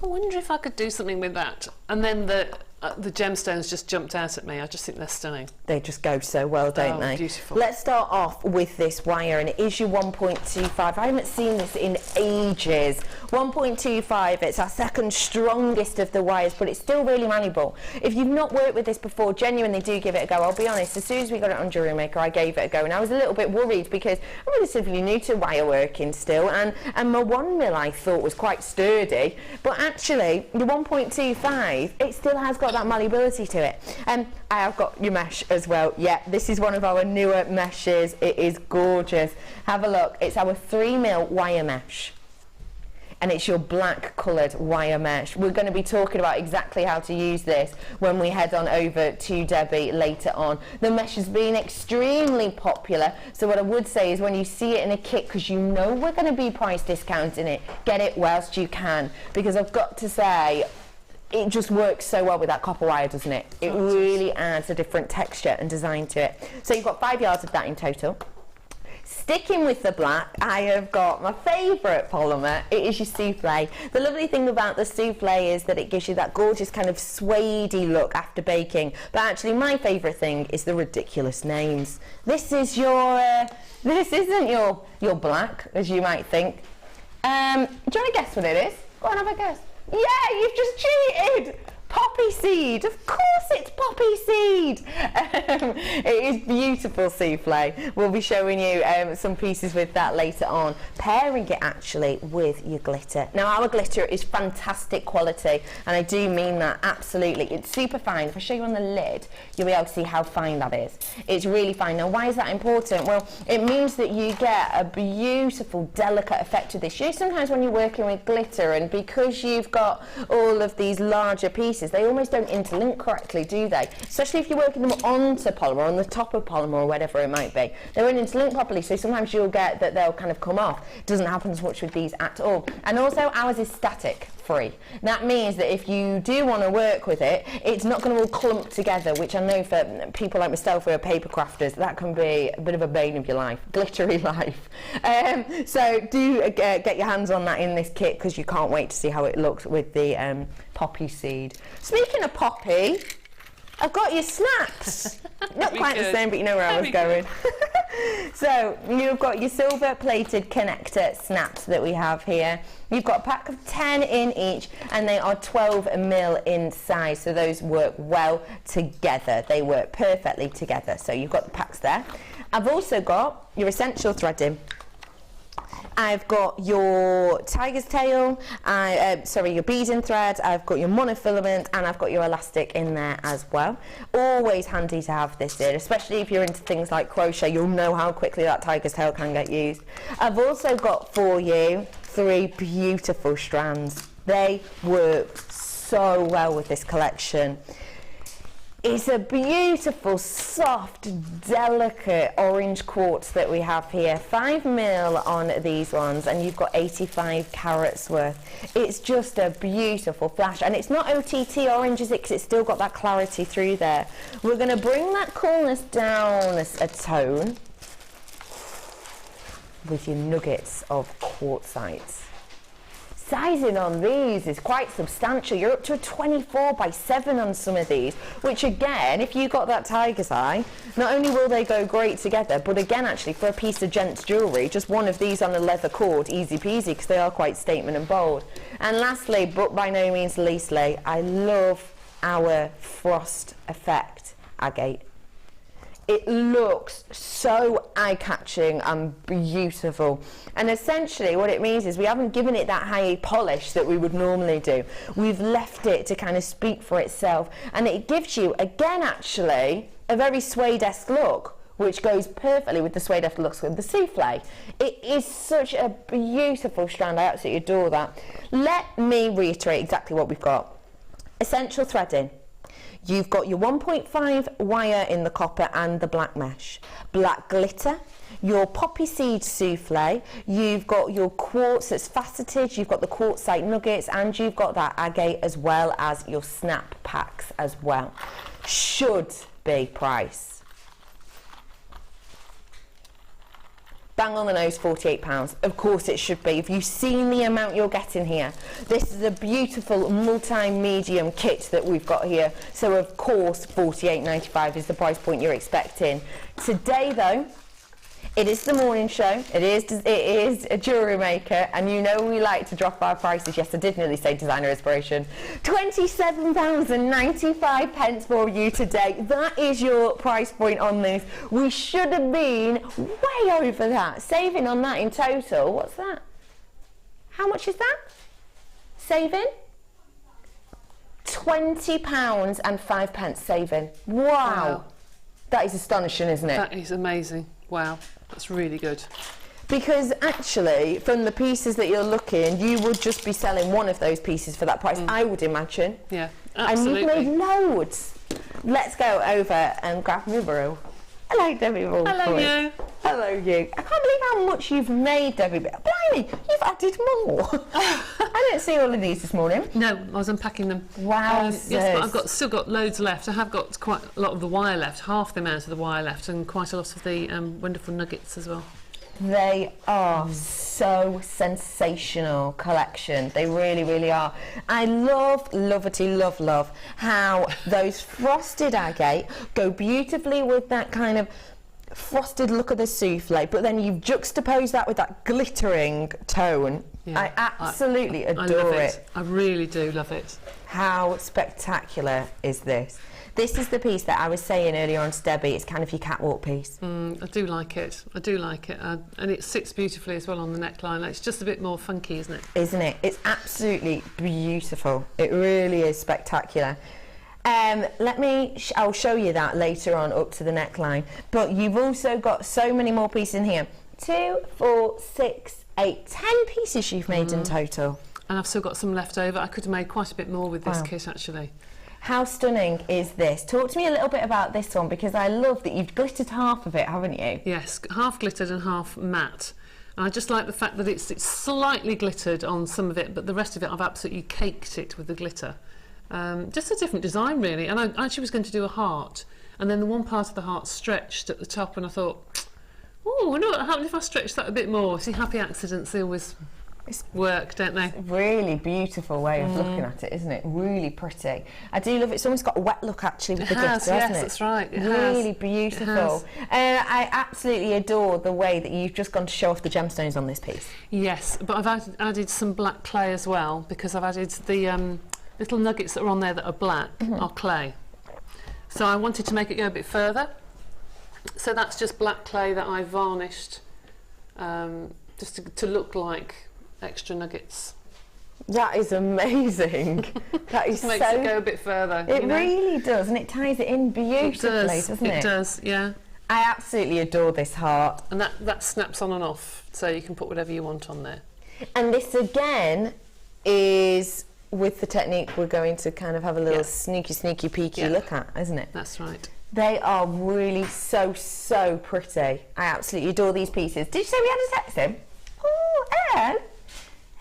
I wonder if I could do something with that. And then the gemstones just jumped out at me. I just think they're stunning. They just go so well, don't they? Beautiful. Let's start off with this wire, and it is your 1.25. I haven't seen this in ages. 1.25, it's our second strongest of the wires, but it's still really malleable. If you've not worked with this before, genuinely do give it a go. I'll be honest, as soon as we got it on JewelleryMaker, I gave it a go, and I was a little bit worried because I'm relatively new to wire working still, and my 1 mil I thought was quite sturdy, but actually the 1.25, it still has got that malleability to it. I have got your mesh as well. Yeah, this is one of our newer meshes. It is gorgeous. Have a look. It's our 3 mil wire mesh, and it's your black coloured wire mesh. We're going to be talking about exactly how to use this when we head on over to Debbie later on. The mesh has been extremely popular, so what I would say is when you see it in a kit, because you know we're going to be price discounting it, get it whilst you can, because I've got to say, it just works so well with that copper wire, doesn't it? It really adds a different texture and design to it. So you've got 5 yards of that in total. Sticking with the black, I have got my favourite polymer. It is your souffle. The lovely thing about the souffle is that it gives you that gorgeous kind of suede-y look after baking. But actually, my favourite thing is the ridiculous names. This is your, this isn't your black, as you might think. Do you want to guess what it is? Go on, have a guess. Yeah, you've just cheated! Poppy seed! Of course it's poppy seed! It is beautiful souffle. We'll be showing you some pieces with that later on. Pairing it actually with your glitter. Now our glitter is fantastic quality, and I do mean that absolutely. It's super fine. If I show you on the lid, you'll be able to see how fine that is. It's really fine. Now why is that important? Well, it means that you get a beautiful, delicate effect with this. You know, sometimes when you're working with glitter, and because you've got all of these larger pieces, they almost don't interlink correctly, do they? Especially if you're working them onto polymer, on the top of polymer or whatever it might be. They won't interlink properly, so sometimes you'll get that they'll kind of come off. It doesn't happen as much with these at all. And also ours is static free. That means that if you do want to work with it, it's not going to all clump together, which I know for people like myself who are paper crafters, that can be a bit of a bane of your life, glittery life. So do get your hands on that in this kit, because you can't wait to see how it looks with the poppy seed. Speaking of poppy, I've got your snaps. Not quite the same, but you know where I was going. So you've got your silver plated connector snaps that we have here. You've got a pack of 10 in each, and they are 12 mil in size, so those work well together. They work perfectly together. So you've got the packs there. I've also got your essential threading. I've got your tiger's tail, your beading thread, I've got your monofilament, and I've got your elastic in there as well. Always handy to have this in, especially if you're into things like crochet. You'll know how quickly that tiger's tail can get used. I've also got for you 3 beautiful strands. They work so well with this collection. It's a beautiful, soft, delicate orange quartz that we have here. 5 mil on these ones, and you've got 85 carats worth. It's just a beautiful flash, and it's not OTT orange, is it? Because it's still got that clarity through there. We're going to bring that coolness down a tone with your nuggets of quartzite. Sizing on these is quite substantial. You're up to a 24 by 7 on some of these, which again, if you got that tiger's eye, not only will they go great together, but again, actually, for a piece of gents jewellery, just one of these on a leather cord, easy peasy, because they are quite statement and bold. And lastly, but by no means leastly, I love our frost effect agate. It looks so eye-catching and beautiful, and essentially what it means is we haven't given it that high polish that we would normally do. We've left it to kind of speak for itself, and it gives you, again actually, a very suede-esque look, which goes perfectly with the suede-esque looks with the souffle. It is such a beautiful strand. I absolutely adore that. Let me reiterate exactly what we've got. Essential threading. You've got your 1.5 wire in the copper and the black mesh. Black glitter, your poppy seed souffle, you've got your quartz that's faceted, you've got the quartzite nuggets, and you've got that agate, as well as your snap packs as well. Should be price Bang on the nose, £48. Of course it should be. If you've seen the amount you're getting here, this is a beautiful multi-medium kit that we've got here. So of course, £48.95 is the price point you're expecting. Today though, it is the morning show, it is a jewellery maker, and you know we like to drop our prices. Yes, I did nearly say designer inspiration. £27.95 for you today. That is your price point on this. We should have been way over that. Saving on that in total, what's that? How much is that? Saving? £20.05 saving. Wow. That is astonishing, isn't it? That is amazing. Wow. That's really good. Because actually, from the pieces that you're looking, you would just be selling one of those pieces for that price, I would imagine. Yeah, absolutely. And you've made loads. Let's go over and grab my brew. Hello, Debbie. Hello, you. Hello, you. I can't believe how much you've made, Debbie. Blimey, you've added more. I didn't see all of these this morning. No, I was unpacking them. Wow. Yes, but I've still got loads left. I have got quite a lot of the wire left, half the amount of the wire left, and quite a lot of the wonderful nuggets as well. They are so sensational collection. They really, really are. I love how those frosted agate go beautifully with that kind of frosted look of the souffle, but then you've juxtaposed that with that glittering tone. Yeah, I absolutely adore it. I really do love it. How spectacular is this? This is the piece that I was saying earlier on to Debbie. It's kind of your catwalk piece. I do like it. I do like it. And it sits beautifully as well on the neckline. It's just a bit more funky, isn't it? Isn't it? It's absolutely beautiful. It really is spectacular. I'll show you that later on up to the neckline. But you've also got so many more pieces in here. 2, 4, 6, 8, 10 pieces you've made in total. And I've still got some left over. I could have made quite a bit more with this kit, actually. How stunning is this? Talk to me a little bit about this one, because I love that you've glittered half of it, haven't you? Yes, half glittered and half matte. And I just like the fact that it's slightly glittered on some of it, but the rest of it I've absolutely caked it with the glitter. Just a different design, really. And I actually was going to do a heart, and then the one part of the heart stretched at the top, and I thought, oh, I wonder what happened if I stretched that a bit more. See, happy accidents, they always work, don't they? It's a really beautiful way of looking at it, isn't it? Really pretty. I do love it. It's almost got a wet look, actually, with the glitter, hasn't it? Yes, that's right. Really beautiful. I absolutely adore the way that you've just gone to show off the gemstones on this piece. Yes, but I've added some black clay as well, because I've added the little nuggets that are on there that are black are clay. So I wanted to make it go a bit further. So that's just black clay that I varnished just to look like extra nuggets. That is amazing. That is makes it go a bit further. It really does, and it ties it in beautifully, doesn't it? It does, yeah. I absolutely adore this heart. And that snaps on and off, so you can put whatever you want on there. And this again is with the technique we're going to kind of have a little sneaky peeky look at, isn't it? That's right. They are really so pretty. I absolutely adore these pieces. Did you say we had a text in? Oh, hello.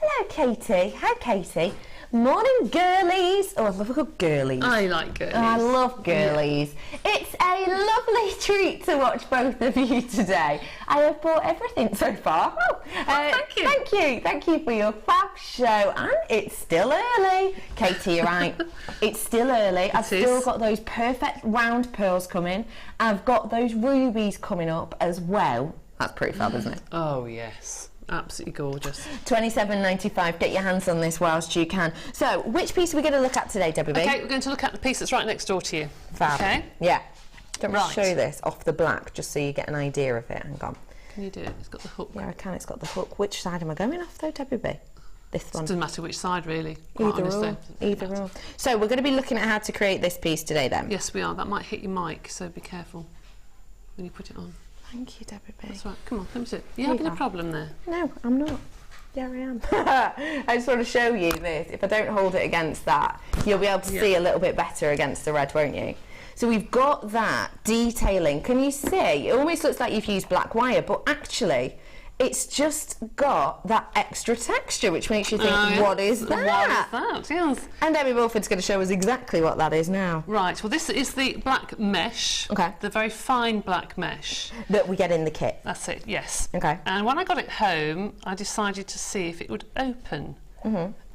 Hello, Katie. Hi, Katie. Morning, girlies. Oh, I love a good girlies. I like girlies. I love girlies. Yeah. It's a lovely treat to watch both of you today. I have bought everything so far. Thank you. Thank you for your fab show. And it's still early. Katie, you're right. It's still early. I've still got those perfect round pearls coming. I've got those rubies coming up as well. That's pretty fab, isn't it? Oh, yes. Absolutely gorgeous. £27.95. Get your hands on this whilst you can. So, which piece are we going to look at today, Debbie? Okay, we're going to look at the piece that's right next door to you. Fab. Okay. Yeah. Don't show this off the black, just so you get an idea of it. Hang on. Can you do it? It's got the hook. Yeah, I can. It's got the hook. Which side am I going off, though, Debbie? This one. It doesn't matter which side, really. Either or. So, we're going to be looking at how to create this piece today, then. Yes, we are. That might hit your mic, so be careful when you put it on. Thank you, Debbie. That's right. Come on, let me see. Are you having a problem there? No, I'm not. Yeah, I am. I just want to show you this. If I don't hold it against that, you'll be able to see a little bit better against the red, won't you? So we've got that detailing. Can you see? It almost looks like you've used black wire, but actually it's just got that extra texture, which makes you think, what is that? What is that? Yes. And Debbie Bluford's going to show us exactly what that is now. Right, well this is the black mesh, Okay. the very fine black mesh. That we get in the kit. That's it, yes. Okay. And when I got it home, I decided to see if it would open.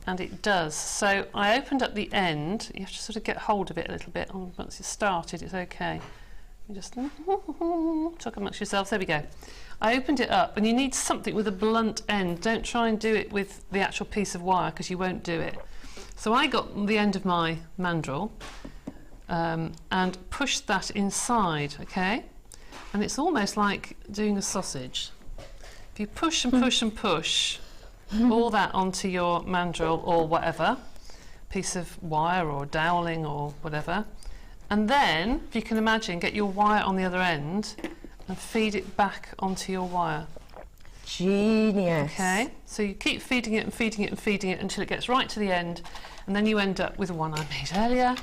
And it does. So I opened up the end. You have to sort of get hold of it a little bit. Once it's started, it's okay. You just talk amongst yourselves. There we go. I opened it up, and you need something with a blunt end. Don't try and do it with the actual piece of wire, because you won't do it. So I got the end of my mandrel and pushed that inside, okay? And it's almost like doing a sausage. If you push and push and push all that onto your mandrel or whatever, piece of wire or doweling or whatever, and then, if you can imagine, get your wire on the other end and feed it back onto your wire. Genius. Okay, so you keep feeding it and feeding it and feeding it until it gets right to the end, and then you end up with the one I made earlier,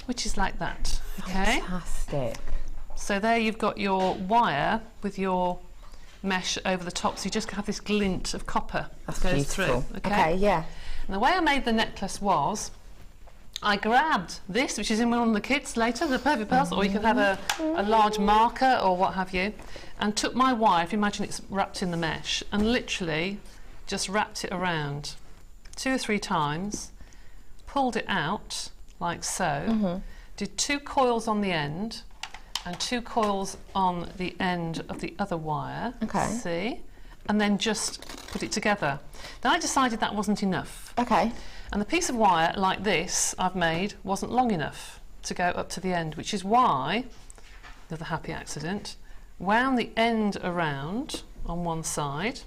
which is like that. Okay. Fantastic. So there you've got your wire with your mesh over the top, so you just have this glint of copper that goes Beautiful. through. Okay, yeah. And the way I made the necklace was, I grabbed this, which is in one of the kits later, the perfect pearls, or you can have a large marker or what have you, and took my wire, if you imagine it's wrapped in the mesh, and literally just wrapped it around 2 or 3 times, pulled it out like so, did 2 coils on the end and 2 coils on the end of the other wire, see, and then just put it together. Then I decided that wasn't enough. Okay. And the piece of wire like this I've made wasn't long enough to go up to the end, which is why, the other happy accident, wound the end around on one side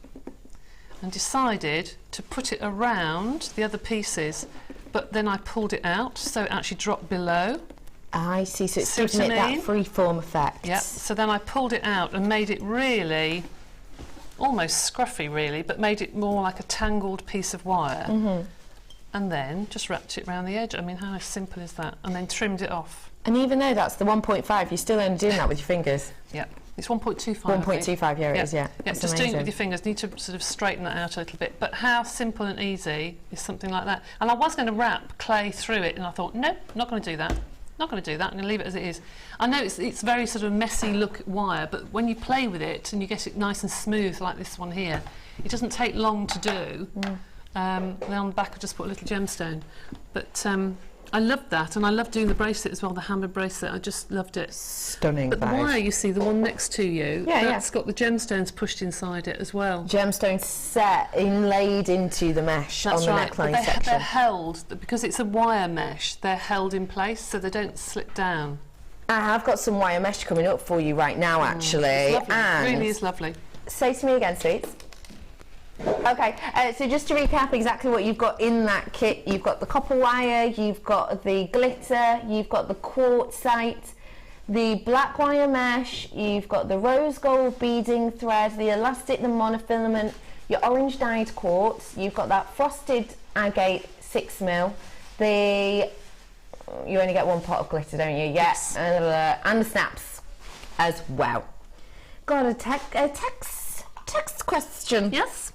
and decided to put it around the other pieces, but then I pulled it out so it actually dropped below. I see, so it's See what giving it I that mean? free-form effect. Yep, so then I pulled it out and made it really, almost scruffy really, but made it more like a tangled piece of wire. And then just wrapped it around the edge. I mean, how simple is that? And then trimmed it off. And even though that's the 1.5, you're still only doing that with your fingers. Yep, it's 1.25. 1.25, yeah, it is, yeah. Yeah, That's just doing it amazing. with your fingers. Need to sort of straighten that out a little bit. But how simple and easy is something like that? And I was going to wrap clay through it, and I thought, no, not going to do that. Not going to do that. I'm going to leave it as it is. I know it's very sort of messy look wire, but when you play with it and you get it nice and smooth like this one here, it doesn't take long to do. Then on the back I just put a little gemstone, but I loved that, and I loved doing the bracelet as well, the hammered bracelet. I just loved it. Stunning. But the wire, you see, the one next to you, Yeah, that's got the gemstones pushed inside it as well. Gemstone set, inlaid into the mesh That's on the right. neckline But section. they're held, because it's a wire mesh, they're held in place so they don't slip down. I have got some wire mesh coming up for you right now, actually. It's lovely. And It really is lovely. say to me again, sweets. Okay, so just to recap exactly what you've got in that kit, you've got the copper wire, you've got the glitter, you've got the quartzite, the black wire mesh, you've got the rose gold beading thread, the elastic, the monofilament, your orange dyed quartz, you've got that frosted agate 6mm, you only get 1 pot of glitter, don't you? Yes. And the snaps as well. Got a text question. Yes?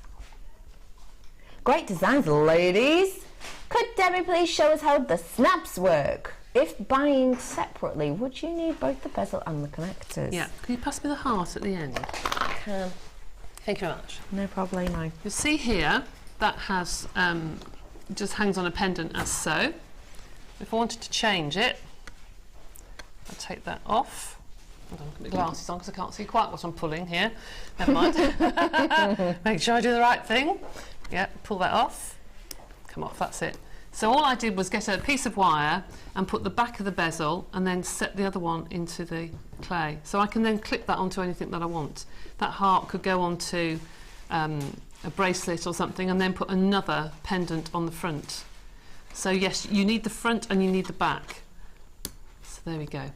Great designs, ladies. Could Debbie please show us how the snaps work? If buying separately, would you need both the bezel and the connectors? Yeah. Can you pass me the heart at the end? Can. Thank you very much. No problemo. You see here, that has, just hangs on a pendant as so. If I wanted to change it, I'll take that off. Hold on, put my glasses on because I can't see quite what I'm pulling here. Never mind. Make sure I do the right thing. Yeah, pull that off. Come off, that's it. So all I did was get a piece of wire and put the back of the bezel and then set the other one into the clay. So I can then clip that onto anything that I want. That heart could go onto a bracelet or something, and then put another pendant on the front. So yes, you need the front and you need the back. So there we go.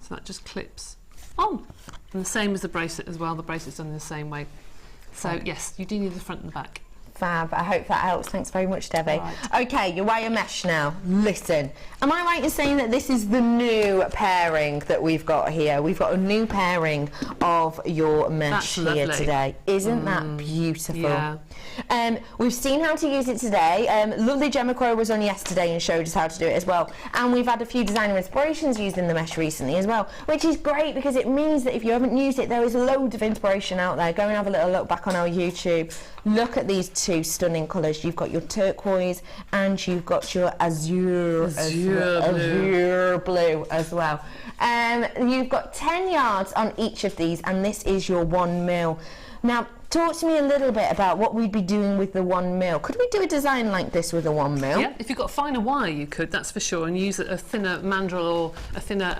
So that just clips on. And the same as the bracelet as well. The bracelet's done in the same way. So yes, you do need the front and the back. Fab. I hope that helps. Thanks very much, Debbie. Right. Okay, your wire mesh now. Listen, am I right in saying that this is the new pairing that we've got here? We've got a new pairing of your mesh here today. Isn't that beautiful? Yeah. We've seen how to use it today. Lovely Gemma Crow was on yesterday and showed us how to do it as well. And we've had a few designer inspirations using the mesh recently as well, which is great because it means that if you haven't used it, there is loads of inspiration out there. Go and have a little look back on our YouTube. Look at these two stunning colours. You've got your turquoise and you've got your azure blue as well. You've got 10 yards on each of these, and this is your 1 mil. Now, talk to me a little bit about what we'd be doing with the 1 mil. Could we do a design like this with a 1 mil? Yeah, if you've got finer wire, you could, that's for sure, and use a thinner mandrel or a thinner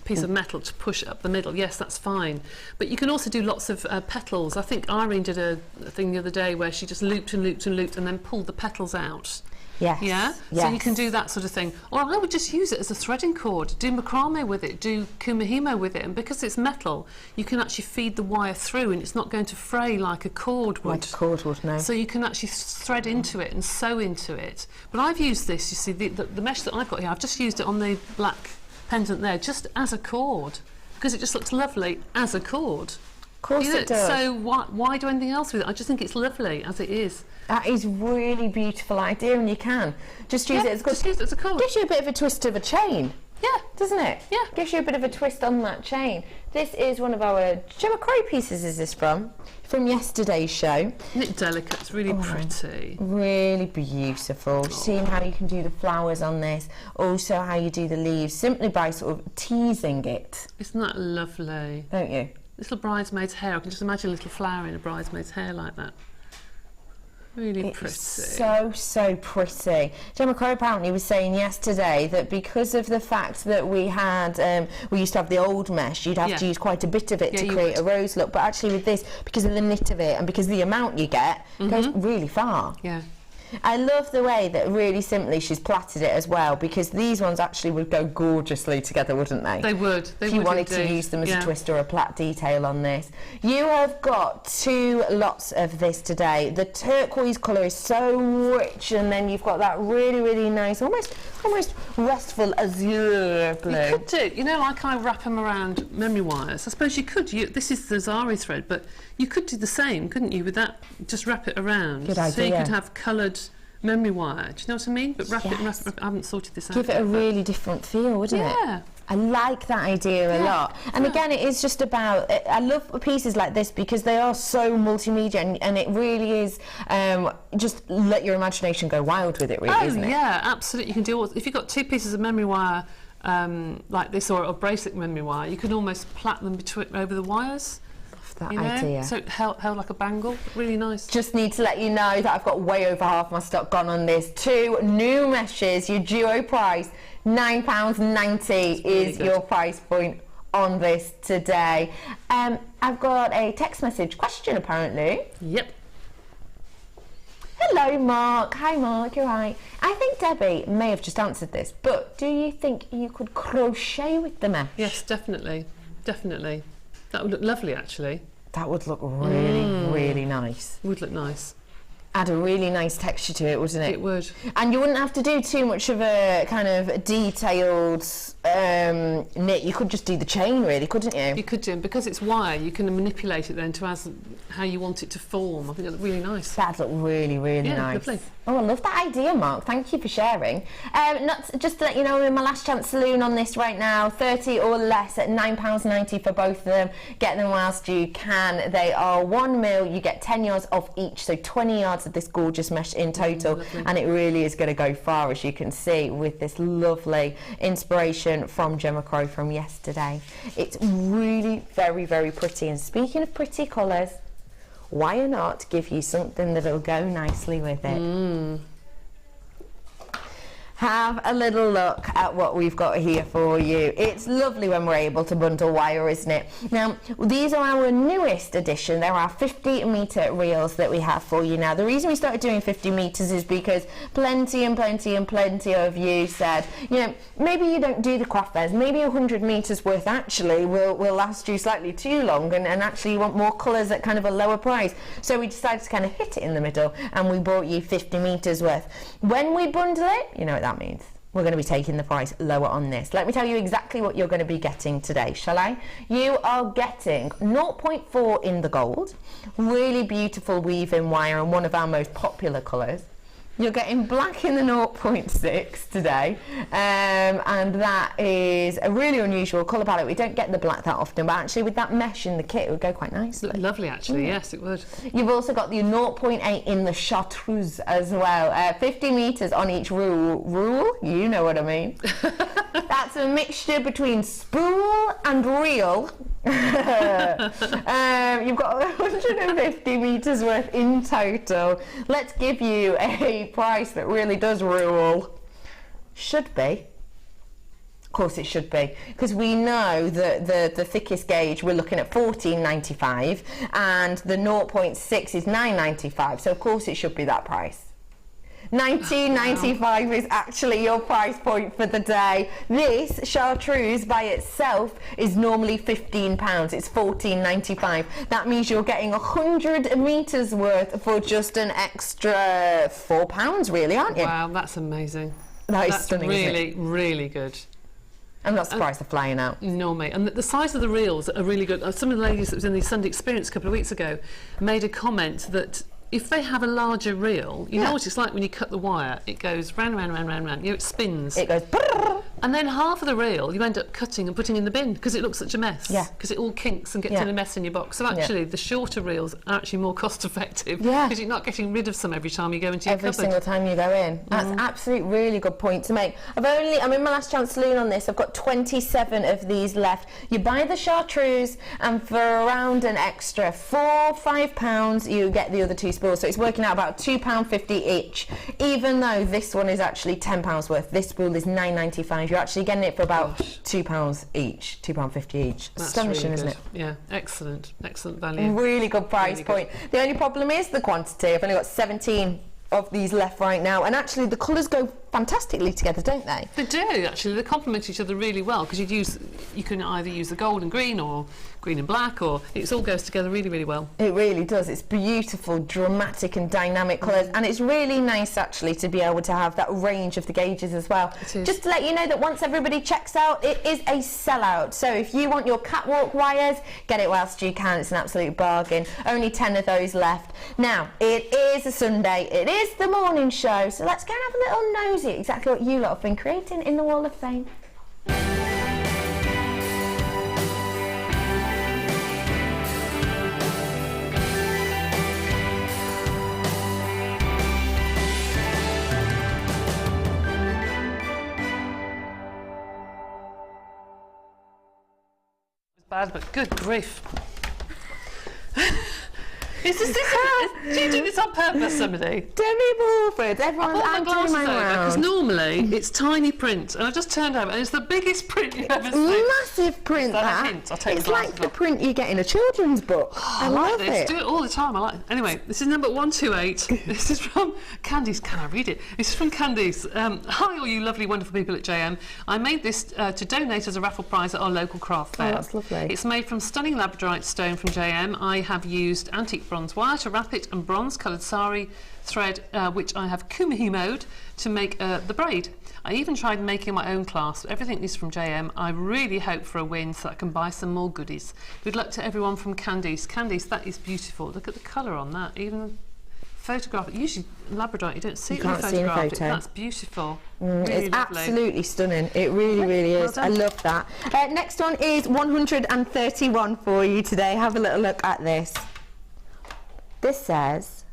piece of metal to push up the middle. Yes, that's fine. But you can also do lots of petals. I think Irene did a thing the other day where she just looped and looped and looped and then pulled the petals out. Yes. Yeah? Yes. So you can do that sort of thing. Or I would just use it as a threading cord. Do macrame with it, do kumihimo with it, and because it's metal, you can actually feed the wire through and it's not going to fray like a cord would. Like a cord would, no. So you can actually thread into it and sew into it. But I've used this, you see, the mesh that I've got here, I've just used it on the black pendant there, just as a cord, because it just looks lovely as a cord. Of course it does. So why do anything else with it? I just think it's lovely as it is. That is really beautiful idea, and you can just use it as a cord. Just use it as a cord. Gives you a bit of a twist of a chain. Yeah. Doesn't it? Yeah. Gives you a bit of a twist on that chain. This is one of our Gemma Crow pieces, is this from yesterday's show. Isn't it delicate? It's really pretty. Really beautiful. Seeing how you can do the flowers on this, also how you do the leaves, simply by sort of teasing it. Isn't that lovely? Don't you? Little bridesmaid's hair. I can just imagine a little flower in a bridesmaid's hair like that. Really pretty. So pretty. Gemma Crow apparently was saying yesterday that because of the fact that we had, we used to have the old mesh, you'd have to use quite a bit of it to create a rose look. But actually with this, because of the knit of it and because the amount you get, goes really far. Yeah. I love the way that really simply she's plaited it as well, because these ones actually would go gorgeously together, wouldn't they? They would. If you wanted to use them as a twist or a plait detail on this. You have got 2 lots of this today. The turquoise colour is so rich, and then you've got that really, really nice, almost restful azure blue. You could do, you know, like I wrap them around memory wires. I suppose you could. This is the Zari thread, but you could do the same, couldn't you, with that? Just wrap it around. Good idea. So you could have coloured memory wire. Do you know what I mean? But wrap it and wrap it. I haven't sorted this out. Give it a really different feel, wouldn't it? Yeah. I like that idea a lot. And again, it is just about, I love pieces like this because they are so multimedia, and it really is, just let your imagination go wild with it, really, isn't it? Yeah, absolutely. You can do if you've got 2 pieces of memory wire like this, or bracelet memory wire, you can almost plait them over the wires. That idea. So it held like a bangle. Really nice. Just need to let you know that I've got way over half my stock gone on this. 2 new meshes, your duo price, £9.90 is your price point on this today. I've got a text message question apparently. Yep. Hello Mark. Hi Mark, you're right. I think Debbie may have just answered this, but do you think you could crochet with the mesh? Yes, definitely. Definitely. That would look lovely actually. That would look really, really nice. It would look nice. Add a really nice texture to it, wouldn't it? It would. And you wouldn't have to do too much of a kind of detailed knit. You could just do the chain, really, couldn't you? You could do, and because it's wire, you can manipulate it then to how you want it to form. I think it looked really nice. That'd look really, really nice. Lovely. Oh, I love that idea, Mark. Thank you for sharing. Just to let you know, I'm in my last chance saloon on this right now. 30 or less at £9.90 for both of them. Get them whilst you can. They are 1 mil. You get 10 yards off each, so 20 yards of this gorgeous mesh in total. And it really is going to go far, as you can see, with this lovely inspiration from Gemma Crow from yesterday. It's really very, very pretty. And speaking of pretty colours, why not give you something that'll go nicely with it? have a little look at what we've got here for you. It's lovely when we're able to bundle wire, isn't it? Now, these are our newest edition. There are 50 metre reels that we have for you now. The reason we started doing 50 metres is because plenty of you said, you know, maybe you don't do the craft fairs, maybe 100 metres worth actually will last you slightly too long, and actually you want more colours at kind of a lower price. So we decided to kind of hit it in the middle, and we brought you 50 metres worth. When we bundle it, you know what that means. We're going to be taking the price lower on this. Let me tell you exactly what you're going to be getting today, shall I? You are getting 0.4 in the gold, really beautiful weave-in wire and one of our most popular colours. You're getting black in the 0.6 today, and that is a really unusual colour palette. We don't get the black that often, but actually with that mesh in the kit it would go quite nicely. Lovely actually, yes it would. You've also got the 0.8 in the chartreuse as well. 50 metres on each rule, you know what I mean. That's a mixture between spool and reel. You've got 150 metres worth in total. Let's give you a price that really does rule. Should be. Of course it should be, because we know that the thickest gauge we're looking at $14.95 and the 0.6 is $9.95, so of course it should be that price. $19.95 is actually your price point for the day. This chartreuse by itself is normally £15. It's $14.95. That means you're getting 100 metres worth for just an extra £4, really, aren't you? Wow, that's amazing. That's stunning, really, really good. I'm not surprised they're flying out. No, mate. And the size of the reels are really good. Some of the ladies that was in the Sunday Experience a couple of weeks ago made a comment that if they have a larger reel, you know what it's like when you cut the wire, it goes round, round, round, round, round. You know, it spins. It goes brrr. And then half of the reel you end up cutting and putting in the bin because it looks such a mess. Yeah. Because it all kinks and gets in a mess in your box. So actually, the shorter reels are actually more cost effective. Yeah. Because you're not getting rid of some every time you go into your cupboard. Every single time you go in. That's absolutely really good point to make. I'm in my last chance saloon on this. I've got 27 of these left. You buy the chartreuse, and for around an extra £4-5, you get the other two spools. So it's working out about £2.50 each. Even though this one is actually £10 worth, this spool is $9.95. You're actually getting it for about £2 each, £2.50 each. That's Astonishing, really isn't good. it? Yeah, excellent value. Really good price Really point. The only problem is the quantity. I've only got 17 of these left right now, and actually the colours go fantastically together, don't they? They do actually. They complement each other really well because you can either use the gold and green or green and black, or it all goes together really, really well. It really does. It's beautiful, dramatic and dynamic colours, and it's really nice actually to be able to have that range of the gauges as well. It is. Just to let you know that once everybody checks out, it is a sellout. So if you want your catwalk wires, get it whilst you can. It's an absolute bargain. Only 10 of those left. Now, it is a Sunday. It is the morning show, so let's go and have a little nosy at exactly what you lot have been creating in the Wall of Fame. Bad, but good grief. Do you do this on purpose, somebody? Demi Bluford, everyone's Because answering my round. normally it's tiny print, and I just turned over and it's the biggest print you've ever seen. Massive print, Is that a that. hint? I'll take It's the like glasses the off. print you get in a children's book. I love this. it. Do it all the time. I like it. Anyway, this is number 128. This is from Candice. Can I read it? This is from Candice. Hi, all you lovely, wonderful people at JM. I made this to donate as a raffle prize at our local craft fair. Oh, that's lovely. It's made from stunning labradorite stone from JM. I have used antique bronze wire to wrap it and bronze coloured sari thread, which I have kumihimoed to make the braid. I even tried making my own clasp. Everything is from JM. I really hope for a win so I can buy some more goodies. Good luck to everyone from Candice. Candice, that is beautiful. Look at the colour on that. Even photograph it. Usually labradorite, you don't see it when can't see in a photographed. photo. That's beautiful. Really It's lovely. absolutely stunning. It really, really is. Well I done. love that. Next one is 131 for you today. Have a little look at this. This says,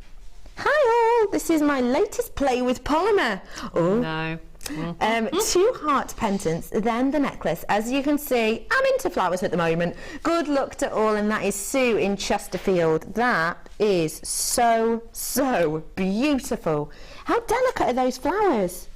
"Hi all, this is my latest play with Polymer." Oh. No. 2 heart pendants, then the necklace. As you can see, I'm into flowers at the moment. Good luck to all, and that is Sue in Chesterfield. That is so, so beautiful. How delicate are those flowers?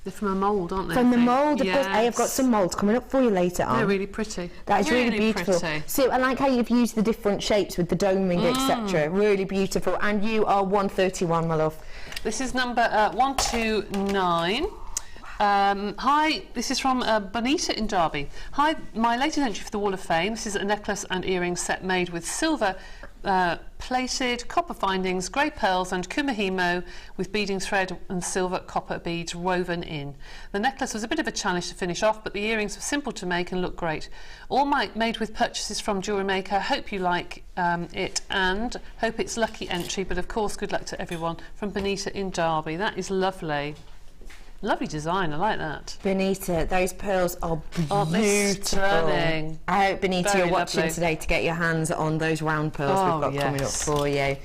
They're from a mould, aren't they? From the mould, of course. Yes. I have got some moulds coming up for you later on. They're really pretty. That is really beautiful. Pretty. So I like how you've used the different shapes with the doming, etc. Really beautiful. And you are 131, my love. This is number 129. Hi, this is from Bonita in Derby. Hi, my latest entry for the Wall of Fame. This is a necklace and earring set made with silver plated copper findings, grey pearls and kumihimo with beading thread and silver copper beads woven in. The necklace was a bit of a challenge to finish off, but the earrings were simple to make and look great. All made with purchases from JewelleryMaker. Hope you like it and hope it's lucky entry, but of course good luck to everyone. From Bonita in Derby. That is lovely. Lovely design, I like that. Bonita, those pearls are beautiful. Stunning. I hope, Bonita, Very you're watching lovely. today to get your hands on those round pearls Oh, we've got coming up yes. for you.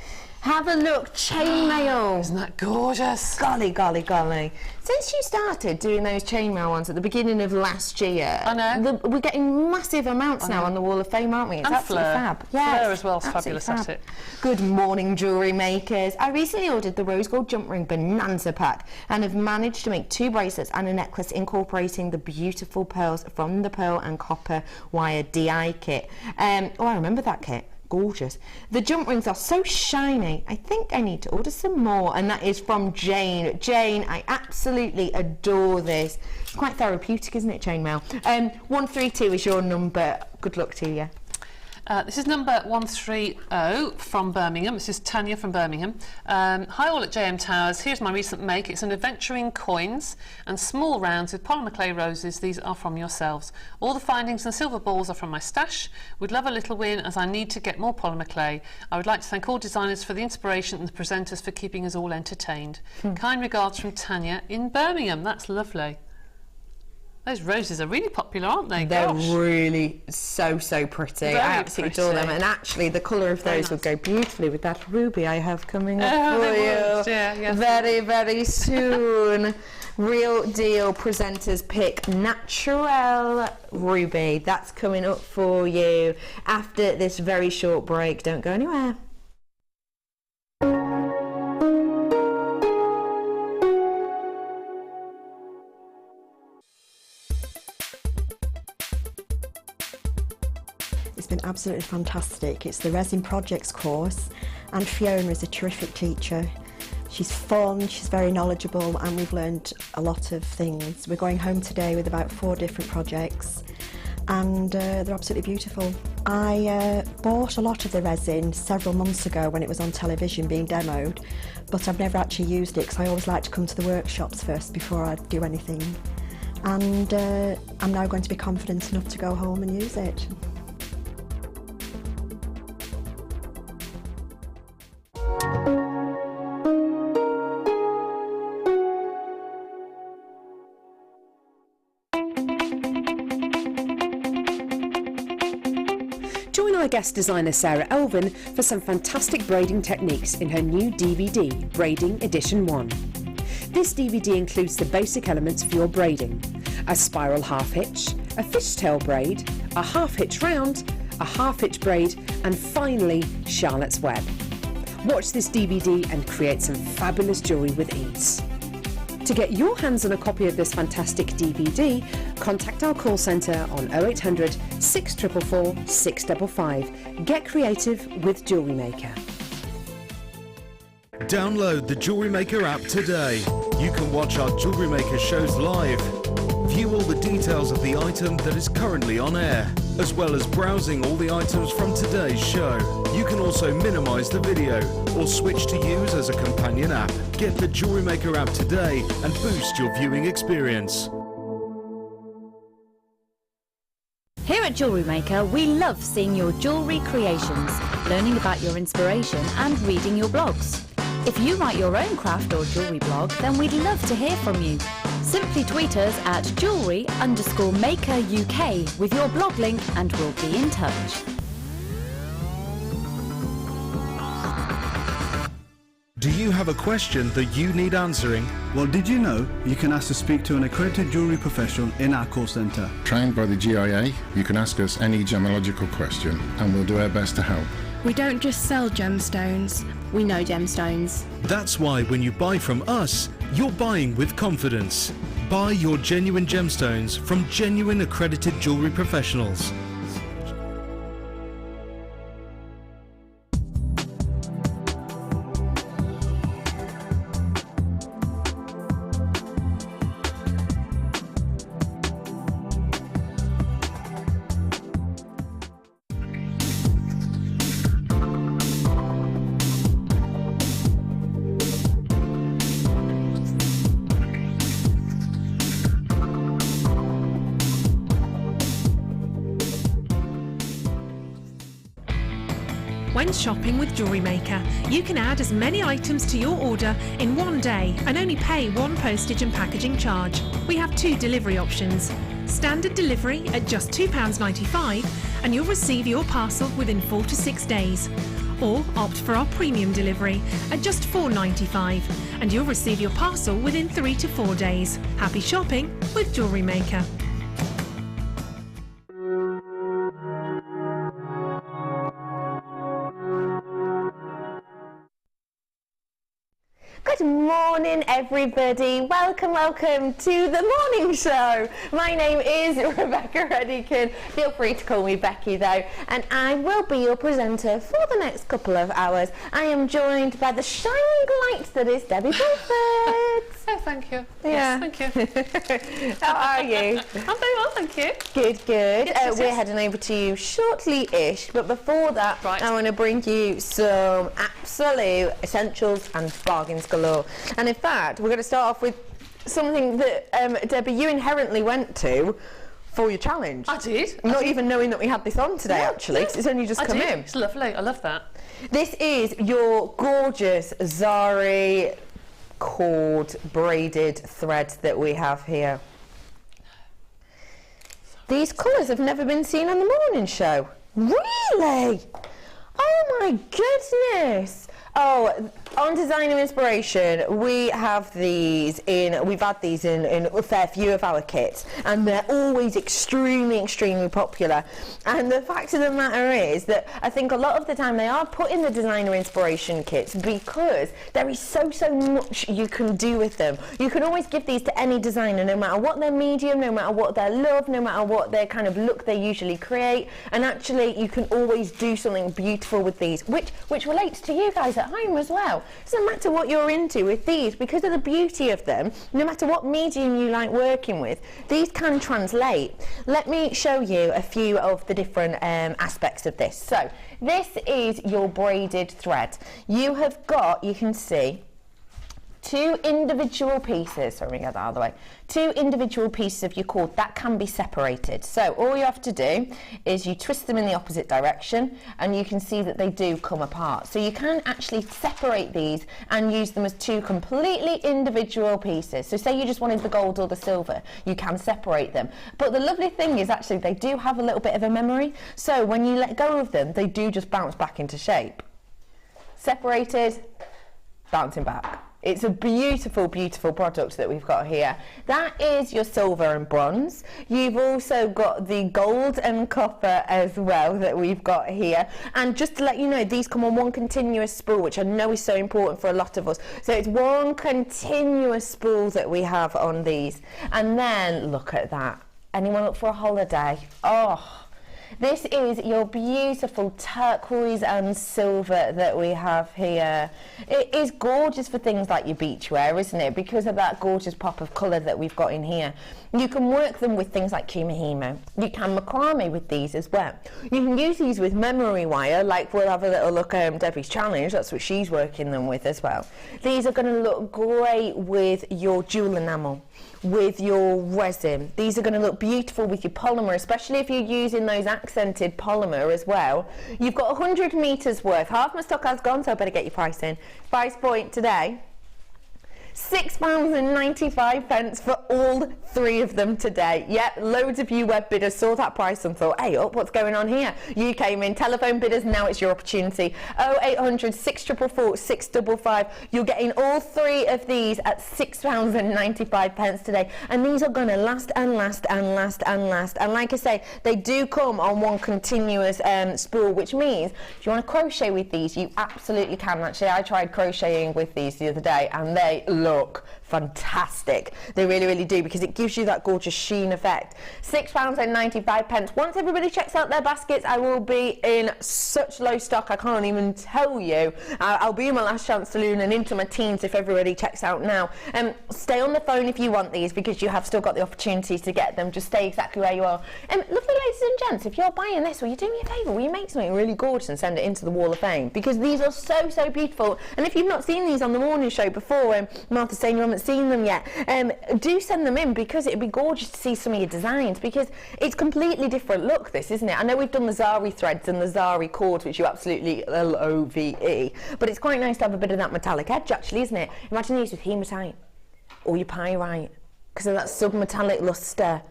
Have a look, chainmail. Isn't that gorgeous? Golly, golly, golly. Since you started doing those chainmail ones at the beginning of last year, I know. we're getting massive amounts now on the Wall of Fame, aren't we? It's And absolutely Fleur. fab. Fleur as well is absolutely fabulous at fab. it. Good morning, jewellery makers. I recently ordered the rose gold jump ring bonanza pack and have managed to make 2 bracelets and a necklace incorporating the beautiful pearls from the pearl and copper wire DI kit. Oh, I remember that kit. Gorgeous. The jump rings are so shiny. I think I need to order some more. And that is from Jane. Jane, I absolutely adore this. It's quite therapeutic, isn't it, chainmail? 132 is your number. Good luck to you. This is number 130 from Birmingham. This is Tanya from Birmingham. Hi all at JM Towers. Here's my recent make. It's an adventuring coins and small rounds with polymer clay roses. These are from yourselves. All the findings and silver balls are from my stash. Would love a little win as I need to get more polymer clay. I would like to thank all designers for the inspiration and the presenters for keeping us all entertained. Kind regards from Tanya in Birmingham. That's lovely. Those roses are really popular, aren't they? They're Gosh. really so pretty. Very I absolutely adore them. pretty. And actually, the colour of Very those would go beautifully with that ruby I have coming up Oh, for they you. would, yeah, yes. Very soon. Real deal presenters pick Natural Ruby. That's coming up for you after this very short break. Don't go anywhere. It's been absolutely fantastic. It's the Resin Projects course and Fiona is a terrific teacher. She's fun, she's very knowledgeable and we've learned a lot of things. We're going home today with about 4 different projects and they're absolutely beautiful. I bought a lot of the resin several months ago when it was on television being demoed, but I've never actually used it because I always like to come to the workshops first before I do anything. And I'm now going to be confident enough to go home and use it. Join our guest designer Sarah Elvin for some fantastic braiding techniques in her new DVD, Braiding Edition 1. This DVD includes the basic elements for your braiding: a spiral half hitch, a fishtail braid, a half hitch round, a half hitch braid, and finally Charlotte's Web. Watch this DVD and create some fabulous jewellery with ease. To get your hands on a copy of this fantastic DVD, contact our call centre on 0800 644 655. Get creative with JewelleryMaker. Download the JewelleryMaker app today. You can watch our JewelleryMaker shows live, view all the details of the item that is currently on air, as well as browsing all the items from today's show. You can also minimise the video or switch to use as a companion app. Get the JewelleryMaker app today and boost your viewing experience. Here at JewelleryMaker, we love seeing your jewellery creations, learning about your inspiration and reading your blogs. If you write your own craft or jewellery blog, then we'd love to hear from you. Simply tweet us at jewellery_maker UK with your blog link and we'll be in touch. Do you have a question that you need answering? Well, did you know you can ask to speak to an accredited jewellery professional in our call centre? Trained by the GIA, you can ask us any gemological question and we'll do our best to help. We don't just sell gemstones, we know gemstones. That's why when you buy from us, you're buying with confidence. Buy your genuine gemstones from genuine accredited jewellery professionals. When shopping with JewelleryMaker, you can add as many items to your order in one day and only pay one postage and packaging charge. We have 2 delivery options. Standard delivery at just £2.95 and you'll receive your parcel within 4 to 6 days. Or opt for our premium delivery at just £4.95 and you'll receive your parcel within 3 to 4 days. Happy shopping with JewelleryMaker. Good morning, everybody. Welcome to the morning show. My name is Rebecca Redican. Feel free to call me Becky though, and I will be your presenter for the next couple of hours. I am joined by the shining light that is Debbie Bluford. Oh, thank you. Yeah. Yes, thank you. How are you? I'm very well, thank you. Good, good. Yes, we're heading over to you shortly-ish, but before that, I want to bring you some absolute essentials and bargains galore. And in fact, we're going to start off with something that, Debbie, you inherently went to for your challenge. I did. Not even knowing that we had this on today, actually, 'cause it's only just come in. It's lovely. I love that. This is your gorgeous Zari cord braided thread that we have here. These colours have never been seen on the morning show. Really? Oh my goodness. Oh, on Designer Inspiration, we have these in, we've had these in a fair few of our kits, and they're always extremely, extremely popular. And the fact of the matter is that I think a lot of the time they are put in the Designer Inspiration kits because there is so much you can do with them. You can always give these to any designer, no matter what their medium, no matter what their love, no matter what their kind of look they usually create, and actually you can always do something beautiful with these, which relates to you guys at home as well. Doesn't matter what you're into with these, because of the beauty of them, no matter what medium you like working with, these can translate. Let me show you a few of the different aspects of this. So this is your braided thread. You have got, you can see, 2 individual pieces, so let me get that out of the way, 2 individual pieces of your cord that can be separated. So all you have to do is you twist them in the opposite direction and you can see that they do come apart. So you can actually separate these and use them as 2 completely individual pieces. So say you just wanted the gold or the silver, you can separate them. But the lovely thing is actually they do have a little bit of a memory. So when you let go of them, they do just bounce back into shape. Separated, bouncing back. It's a beautiful, beautiful product that we've got here. That is your silver and bronze. You've also got the gold and copper as well that we've got here. And just to let you know, these come on one continuous spool, which I know is so important for a lot of us. So it's one continuous spool that we have on these. And then, look at that. Anyone up for a holiday? Oh. This is your beautiful turquoise and silver that we have here. It is gorgeous for things like your beachwear, isn't it? Because of that gorgeous pop of colour that we've got in here. You can work them with things like kumihimo. You can macrame with these as well. You can use these with memory wire, like we'll have a little look at Debbie's challenge. That's what she's working them with as well. These are going to look great with your jewel enamel, with your resin. These are going to look beautiful with your polymer, especially if you're using those accented polymer as well. You've got 100 metres worth. Half my stock has gone, so I better get your price in. Price point today, £6.95 for all 3 of them today. Yep, loads of you web bidders saw that price and thought, hey up, what's going on here? You came in, telephone bidders, now it's your opportunity. 0800 644 655. You're getting all 3 of these at £6.95 today. And these are going to last and last and last and last. And like I say, they do come on one continuous spool, which means if you want to crochet with these, you absolutely can. Actually, I tried crocheting with these the other day and they look fantastic. They really, really do, because it gives you that gorgeous sheen effect. £6.95. Once everybody checks out their baskets, I will be in such low stock, I can't even tell you. I'll be in my last chance saloon and into my teens if everybody checks out now. Stay on the phone if you want these, because you have still got the opportunity to get them. Just stay exactly where you are. Lovely ladies and gents, if you're buying this, will you do me a favour? Will you make something really gorgeous and send it into the Wall of Fame? Because these are so, so beautiful. And if you've not seen these on the morning show before, Martha's saying you haven't seen them yet, do send them in, because it'd be gorgeous to see some of your designs, because it's completely different look, this, isn't it? I know we've done the Zari threads and the Zari cords, which you absolutely love, but it's quite nice to have a bit of that metallic edge, actually, isn't it? Imagine these with hematite or your pyrite, because of that sub-metallic lustre.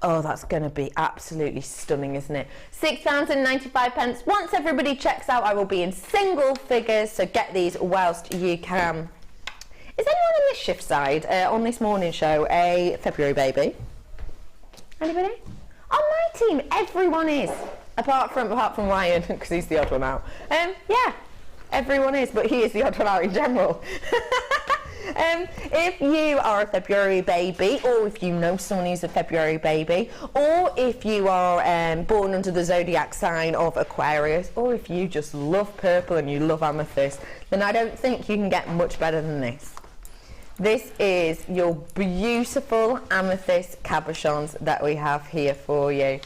Oh, that's going to be absolutely stunning, isn't it? £6.95. Once everybody checks out, I will be in single figures, so get these whilst you can. Is anyone on this shift side, on this morning show, a February baby? Anybody? On my team, everyone is. Apart from Ryan, because he's the odd one out. Yeah, everyone is, but he is the odd one out in general. If you are a February baby, or if you know someone who's a February baby, or if you are born under the zodiac sign of Aquarius, or if you just love purple and you love amethyst, then I don't think you can get much better than this. This is your beautiful amethyst cabochons that we have here for you.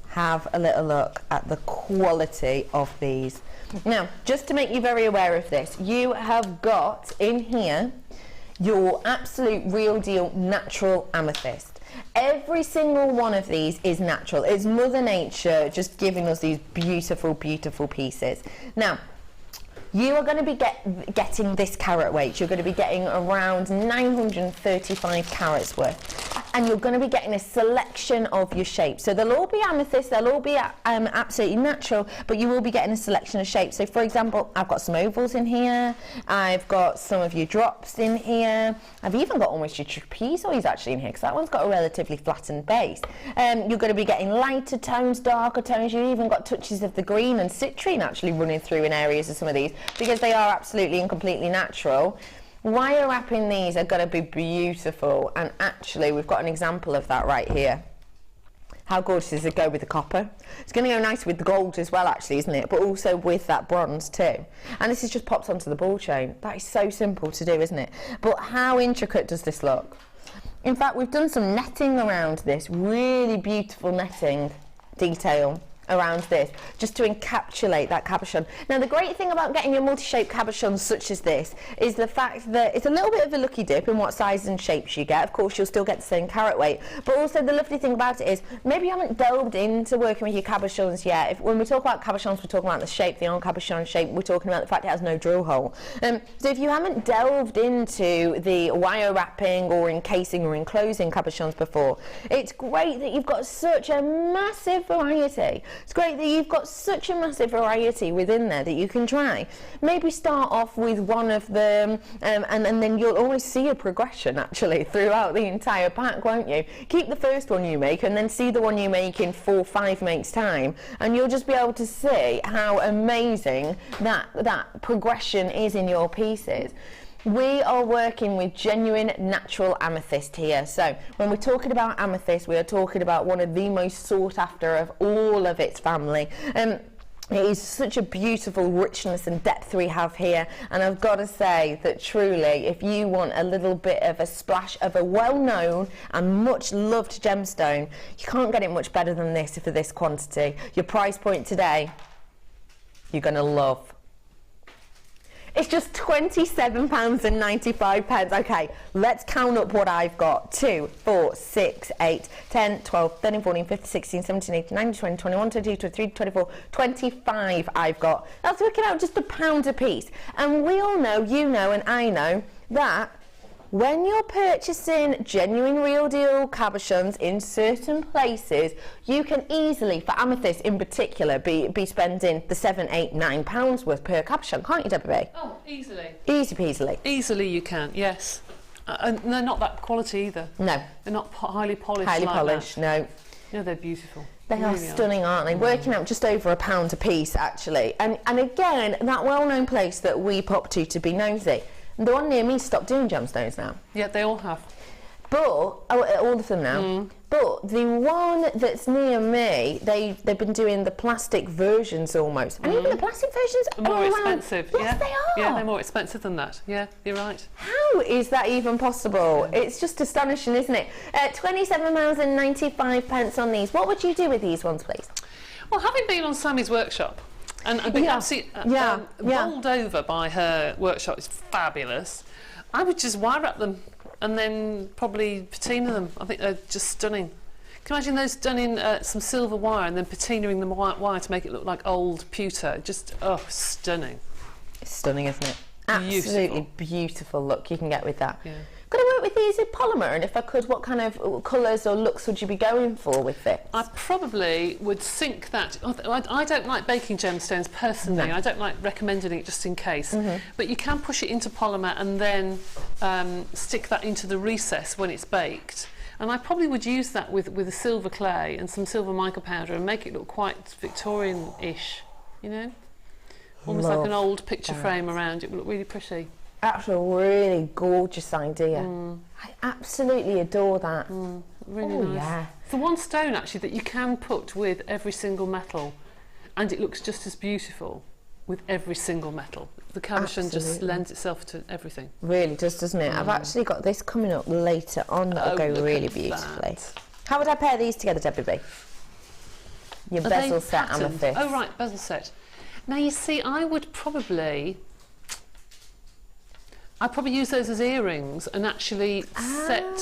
Have a little look at the quality of these. Now, just to make you very aware of this, you have got in here your absolute real deal natural amethyst. Every single one of these is natural. It's Mother Nature just giving us these beautiful, beautiful pieces. Now, you are going to be getting this carat weight. You're going to be getting around 935 carats worth. And you're going to be getting a selection of your shapes. So they'll all be amethyst, they'll all be absolutely natural, but you will be getting a selection of shapes. So for example, I've got some ovals in here, I've got some of your drops in here, I've even got almost your trapezoids actually in here, because that one's got a relatively flattened base. You're going to be getting lighter tones, darker tones, you've even got touches of the green and citrine actually running through in areas of some of these, because they are absolutely and completely natural. Wire wrapping these are going to be beautiful, and actually we've got an example of that right here. How gorgeous does it go with the copper? It's going to go nice with the gold as well actually, isn't it? But also with that bronze too. And this is just popped onto the ball chain. That is so simple to do, isn't it? But how intricate does this look? In fact, we've done some netting around this, really beautiful netting detail around this, just to encapsulate that cabochon. Now the great thing about getting your multi-shaped cabochons such as this is the fact that it's a little bit of a lucky dip in what sizes and shapes you get. Of course you'll still get the same carat weight, but also the lovely thing about it is maybe you haven't delved into working with your cabochons yet. When we talk about cabochons, we're talking about the shape, the on-cabochon shape, we're talking about the fact it has no drill hole. So if you haven't delved into the wire wrapping or encasing or enclosing cabochons before, it's great that you've got such a massive variety. It's great that you've got such a massive variety within there that you can try. Maybe start off with one of them and then you'll always see a progression actually throughout the entire pack, won't you? Keep the first one you make and then see the one you make in 4-5 makes time, and you'll just be able to see how amazing that progression is in your pieces. We are working with genuine natural amethyst here. So when we're talking about amethyst, we are talking about one of the most sought after of all of its family. It is such a beautiful richness and depth we have here, and I've got to say that truly, if you want a little bit of a splash of a well-known and much loved gemstone, you can't get it much better than this for this quantity. Your price point today, you're going to love. It's just £27.95. Okay, let's count up what I've got. 2, 4, 6, 8, 10, 12, 13, 14, 15, 16, 17, 18, 19, 20, 21, 22, 23, 24, 25 I've got. That's working out just £1 a piece. And we all know, you know, and I know that when you're purchasing genuine real deal cabochons in certain places, you can easily, for amethyst in particular, be spending the £7, £8, £9 worth per cabochon, can't you, Debbie? Oh, easily. Easy peasily. Easily you can, yes. And they're not that quality either. No. They're not highly polished. Highly like polished, that. no. Yeah, they're beautiful. They are stunning, aren't they? Working out just over £1 a piece, actually. And again, that well-known place that we pop to be nosy. The one near me stopped doing gemstones now. Yeah, they all have. But all of them now. But the one that's near me, they've been doing the plastic versions almost, and even the plastic versions are more expensive. Yes, they are. Yeah, they're more expensive than that. Yeah, you're right. How is that even possible? It's just astonishing, isn't it? £27.95 on these. What would you do with these ones, please? Well, having been on Sammy's workshop and being absolutely bowled over by her workshop, is fabulous. I would just wire wrap them and then probably patina them. I think they're just stunning. Can you imagine those done in some silver wire and then patinaing the wire to make it look like old pewter? Just, stunning. It's stunning, isn't it? Absolutely beautiful look you can get with that. Yeah. Could I work with these in polymer? And if I could, what kind of colours or looks would you be going for with it? I probably would sink that. I don't like baking gemstones personally. No. I don't like recommending it just in case. But you can push it into polymer and then stick that into the recess when it's baked. And I probably would use that with a silver clay and some silver mica powder and make it look quite Victorian-ish, you know? Almost like an old picture frame around it would look really pretty. That's a really gorgeous idea. I absolutely adore that. Really nice. Yeah. It's the one stone actually that you can put with every single metal, and it looks just as beautiful with every single metal. The cabochon just lends itself to everything. Really does, doesn't it? I've actually got this coming up later on that'll go really beautifully. How would I pair these together, Debbie B? Your bezel set amethyst. Oh right, bezel set. Now you see, I'd probably use those as earrings and actually set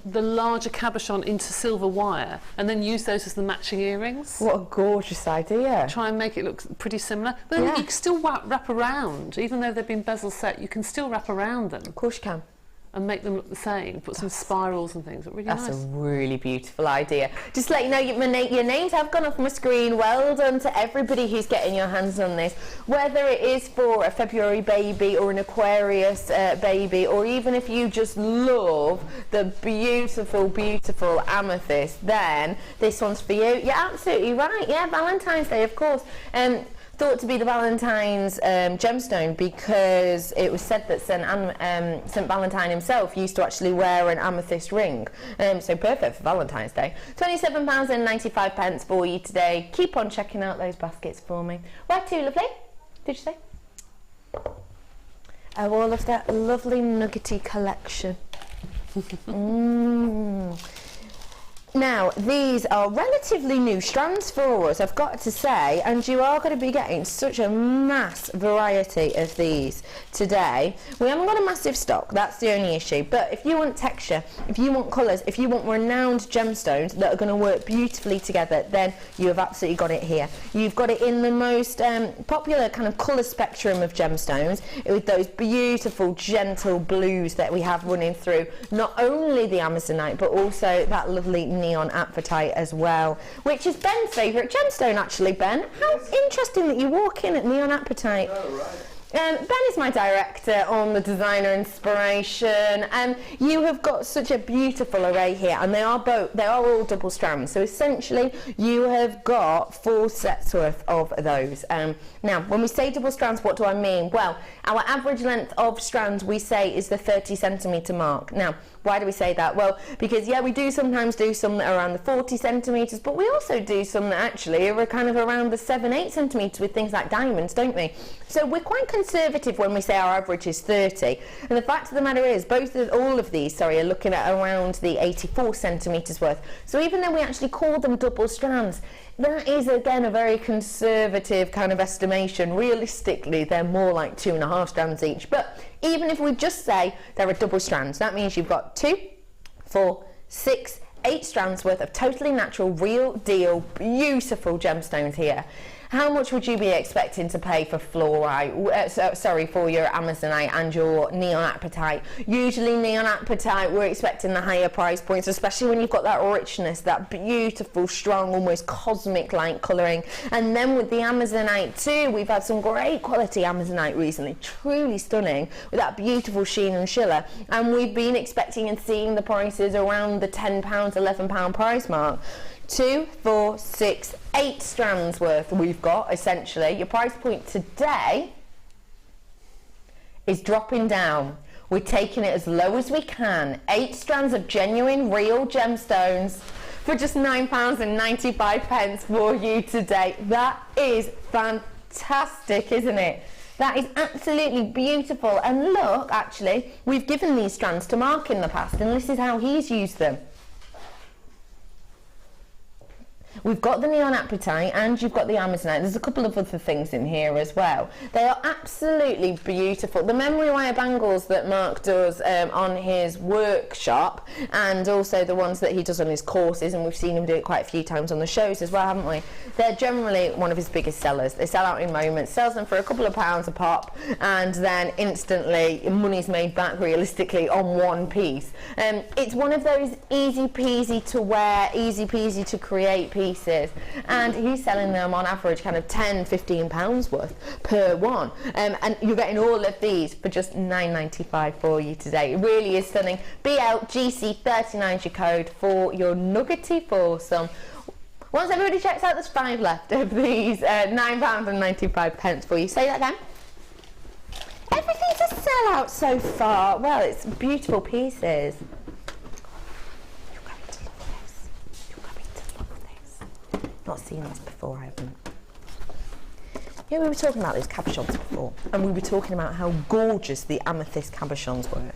the larger cabochon into silver wire and then use those as the matching earrings. What a gorgeous idea. Try and make it look pretty similar. But then you can still wrap around. Even though they've been bezel set, you can still wrap around them. Of course you can. And make them look the same. Put some spirals and things. Really nice. That's a really beautiful idea. Just to let you know, your names have gone off my screen. Well done to everybody who's getting your hands on this. Whether it is for a February baby or an Aquarius baby, or even if you just love the beautiful, beautiful amethyst, then this one's for you. You're absolutely right. Yeah, Valentine's Day, of course. Thought to be the Valentine's gemstone because it was said that St Valentine himself used to actually wear an amethyst ring, so perfect for Valentine's Day. £27.95 for you today. Keep on checking out those baskets for me. Where to, lovely? Did you say? Oh, all of that lovely nuggety collection. Now, these are relatively new strands for us, I've got to say, and you are going to be getting such a mass variety of these today. We haven't got a massive stock, that's the only issue, but if you want texture, if you want colours, if you want renowned gemstones that are going to work beautifully together, then you have absolutely got it here. You've got it in the most popular kind of colour spectrum of gemstones, with those beautiful, gentle blues that we have running through, not only the Amazonite, but also that lovely neon apatite as well, which is Ben's favourite gemstone actually, Ben. How interesting that you walk in at neon apatite. Oh, right. Ben is my director on the designer inspiration, and you have got such a beautiful array here, and they are all double strands, so essentially you have got 4 sets worth of those. Now when we say double strands, what do I mean? Well, our average length of strands we say is the 30cm mark. Now why do we say that? Well, because we do sometimes do some that are around the 40 centimetres, but we also do some that actually are kind of around the 7-8 centimetres with things like diamonds, don't we? So we're quite conservative when we say our average is 30. And the fact of the matter is, all of these are looking at around the 84 centimetres worth. So even though we actually call them double strands, that is again a very conservative kind of estimation. Realistically, they're more like 2.5 strands each. But even if we just say there are double strands, that means you've got 2, 4, 6, 8 strands worth of totally natural, real deal, beautiful gemstones here. How much would you be expecting to pay for fluorite? For your Amazonite and your neon apatite? Usually neon apatite, we're expecting the higher price points, especially when you've got that richness, that beautiful, strong, almost cosmic light colouring. And then with the Amazonite too, we've had some great quality Amazonite recently, truly stunning, with that beautiful sheen and schiller. And we've been expecting and seeing the prices around the £10, £11 price mark. 2, 4, 6, 8 strands worth we've got, essentially. Your price point today is dropping down. We're taking it as low as we can. 8 strands of genuine, real gemstones for just £9.95 for you today. That is fantastic, isn't it? That is absolutely beautiful. And look, actually, we've given these strands to Mark in the past, and this is how he's used them. We've got the neon apatite and you've got the amazonite. There's a couple of other things in here as well. They are absolutely beautiful. The memory wire bangles that Mark does on his workshop, and also the ones that he does on his courses, and we've seen him do it quite a few times on the shows as well, haven't we? They're generally one of his biggest sellers. They sell out in moments, sells them for a couple of pounds a pop, and then instantly money's made back realistically on one piece. It's one of those easy peasy to wear, easy peasy to create pieces, and he's selling them on average kind of £10-15 worth per one, and you're getting all of these for just £9.95 for you today. It really is stunning. BLGC39 is your code for your nuggety foursome. Once everybody checks out, there's 5 left of these £9.95 for you. Say that again. Everything's a sellout so far. Well, it's beautiful pieces. Not seen this before, I haven't. Yeah, we were talking about those cabochons before, and we were talking about how gorgeous the amethyst cabochons were.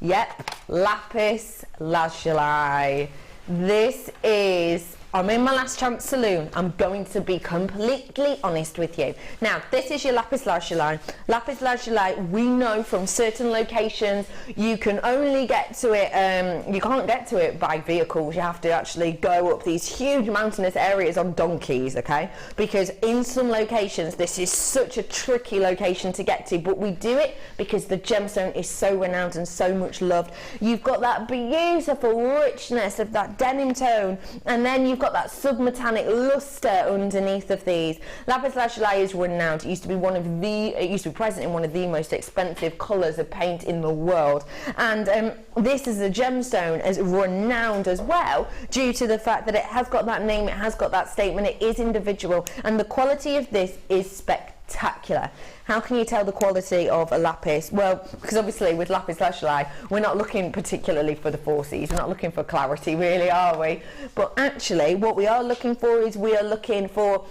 Yep, lapis lazuli. This is, I'm in my last chance saloon. I'm going to be completely honest with you. Now, this is your lapis lazuli. Lapis lazuli, we know from certain locations, you can only get to it, you can't get to it by vehicles. You have to actually go up these huge mountainous areas on donkeys, okay? Because in some locations, this is such a tricky location to get to, but we do it because the gemstone is so renowned and so much loved. You've got that beautiful richness of that denim tone, and then you've got that submetallic luster underneath of these. Lapis lazuli is renowned. It used to be present in one of the most expensive colours of paint in the world, and this is a gemstone as renowned as well due to the fact that it has got that name, it has got that statement, it is individual, and the quality of this is spectacular. How can you tell the quality of a lapis? Well, because obviously with lapis lazuli, we're not looking particularly for the 4Cs, we're not looking for clarity really, are we? But actually what we are looking for is we are looking for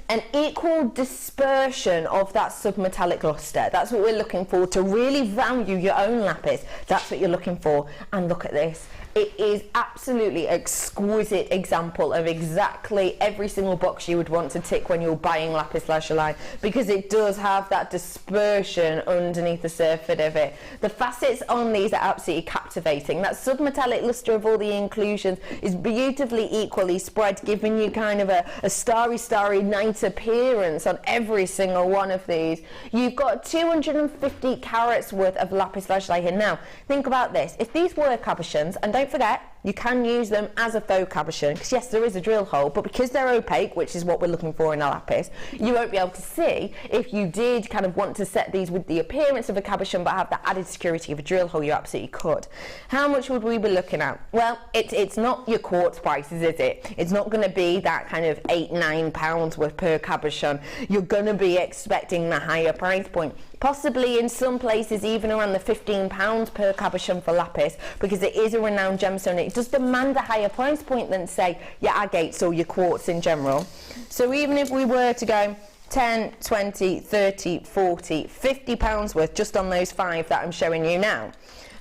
an equal dispersion of that submetallic luster. That's what we're looking for to really value your own lapis. That's what you're looking for. And look at this. It is absolutely exquisite example of exactly every single box you would want to tick when you're buying lapis lazuli, because it does have that dispersion underneath the surface of it. The facets on these are absolutely captivating. That submetallic luster of all the inclusions is beautifully equally spread, giving you kind of a starry night appearance on every single one of these. You've got 250 carats worth of lapis lazuli here. Now, think about this. If these were cabochons, and don't forget, you can use them as a faux cabochon, because yes, there is a drill hole, but because they're opaque, which is what we're looking for in a lapis, you won't be able to see. If you did kind of want to set these with the appearance of a cabochon but have the added security of a drill hole, you absolutely could. How much would we be looking at? Well, it's not your quartz prices, is it? It's not going to be that kind of £8-9 worth per cabochon. You're going to be expecting the higher price point. Possibly in some places even around the £15 per cabochon for lapis, because it is a renowned gemstone. It does demand a higher price point than, say, your agates or your quartz in general. So even if we were to go 10, 20, 30, 40, £50 worth just on those 5 that I'm showing you now,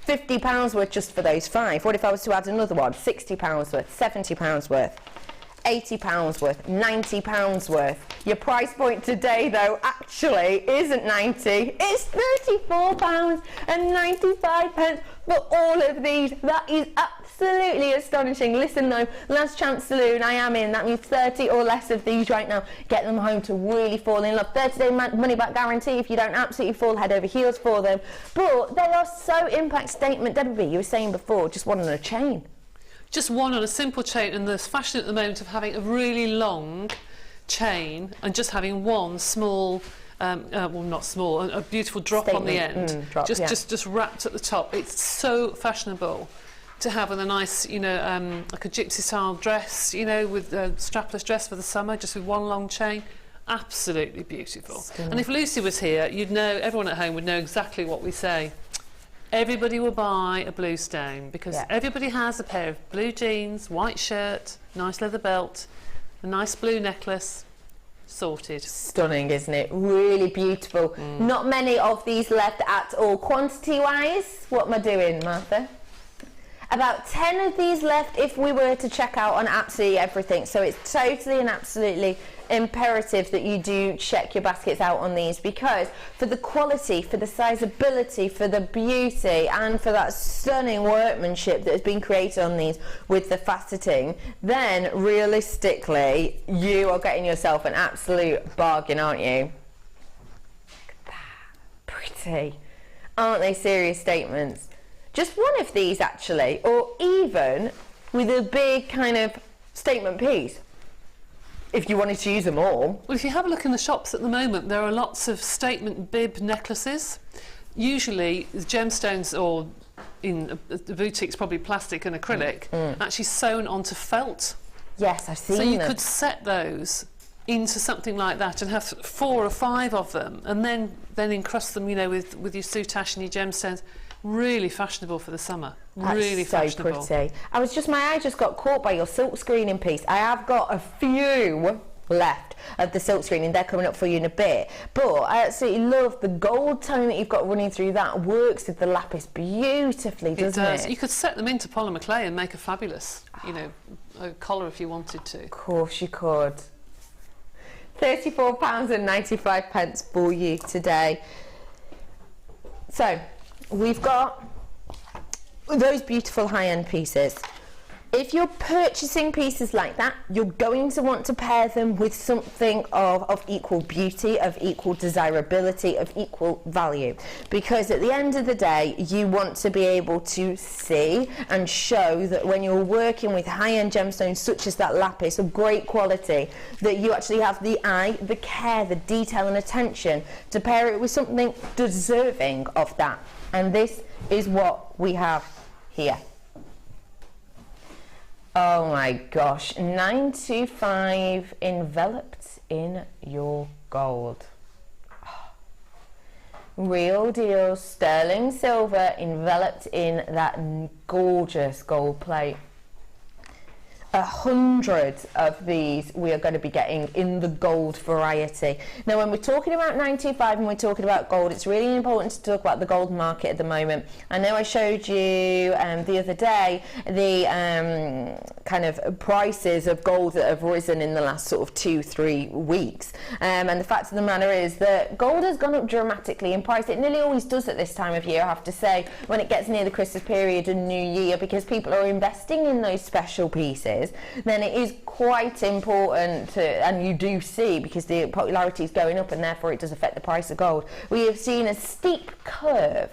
£50 worth just for those 5. What if I was to add another one? £60 worth, £70 worth, £80 worth, £90 worth. Your price point today though actually isn't 90, it's £34.95 for all of these. That is absolutely astonishing. Listen though, last chance saloon I am in, that means 30 or less of these right now. Get them home to really fall in love. 30-day money back guarantee if you don't absolutely fall head over heels for them. But they are so impact statement. Debbie, you were saying before, just one on a chain. Just one on a simple chain, and there's fashion at the moment of having a really long chain and just having one small, well not small, a beautiful drop on the end, just wrapped at the top. It's so fashionable to have with a nice, you know, like a gypsy style dress, you know, with a strapless dress for the summer, just with one long chain. Absolutely beautiful. And if Lucy was here, you'd know, everyone at home would know exactly what we say. Everybody will buy a blue stone because everybody has a pair of blue jeans, white shirt, nice leather belt, a nice blue necklace. Sorted. Stunning, isn't it? Really beautiful. Not many of these left at all. Quantity wise, what am I doing, Martha? About 10 of these left if we were to check out on absolutely everything. So it's totally and absolutely imperative that you do check your baskets out on these, because for the quality, for the sizeability, for the beauty, and for that stunning workmanship that has been created on these with the faceting, then realistically you are getting yourself an absolute bargain, aren't you? Look at that. Pretty. Aren't they serious statements? Just one of these actually, or even with a big kind of statement piece, if you wanted to use them all. Well, if you have a look in the shops at the moment, there are lots of statement bib necklaces. Usually gemstones, or in the boutiques probably plastic and acrylic, actually sewn onto felt. Yes, I've seen them. So you could set those into something like that and have 4 or 5 of them, and then encrust them, you know, with your soutache and your gemstones. Really fashionable for the summer. That's really so fashionable. Pretty. My eye just got caught by your silk screening piece. I have got a few left of the silk screening. They're coming up for you in a bit. But I absolutely love the gold tone that you've got running through. That works with the lapis beautifully, doesn't it? You could set them into polymer clay and make a fabulous, you know, a collar if you wanted to. Of course you could. £34.95 for you today. So we've got those beautiful high-end pieces. If you're purchasing pieces like that, you're going to want to pair them with something of equal beauty, of equal desirability, of equal value. Because at the end of the day, you want to be able to see and show that when you're working with high-end gemstones such as that lapis of great quality, that you actually have the eye, the care, the detail and attention to pair it with something deserving of that. And this is what we have here. Oh my gosh, 925 enveloped in your gold. Oh. Real deal sterling silver enveloped in that gorgeous gold plate. 100 of these we are going to be getting in the gold variety. Now when we're talking about 925 and we're talking about gold, it's really important to talk about the gold market at the moment. I know I showed you the other day the kind of prices of gold that have risen in the last sort of 2-3 weeks, and the fact of the matter is that gold has gone up dramatically in price. It nearly always does at this time of year, I have to say, when it gets near the Christmas period and New Year, because people are investing in those special pieces. Then it is quite important to, and you do see, because the popularity is going up and therefore it does affect the price of gold, we have seen a steep curve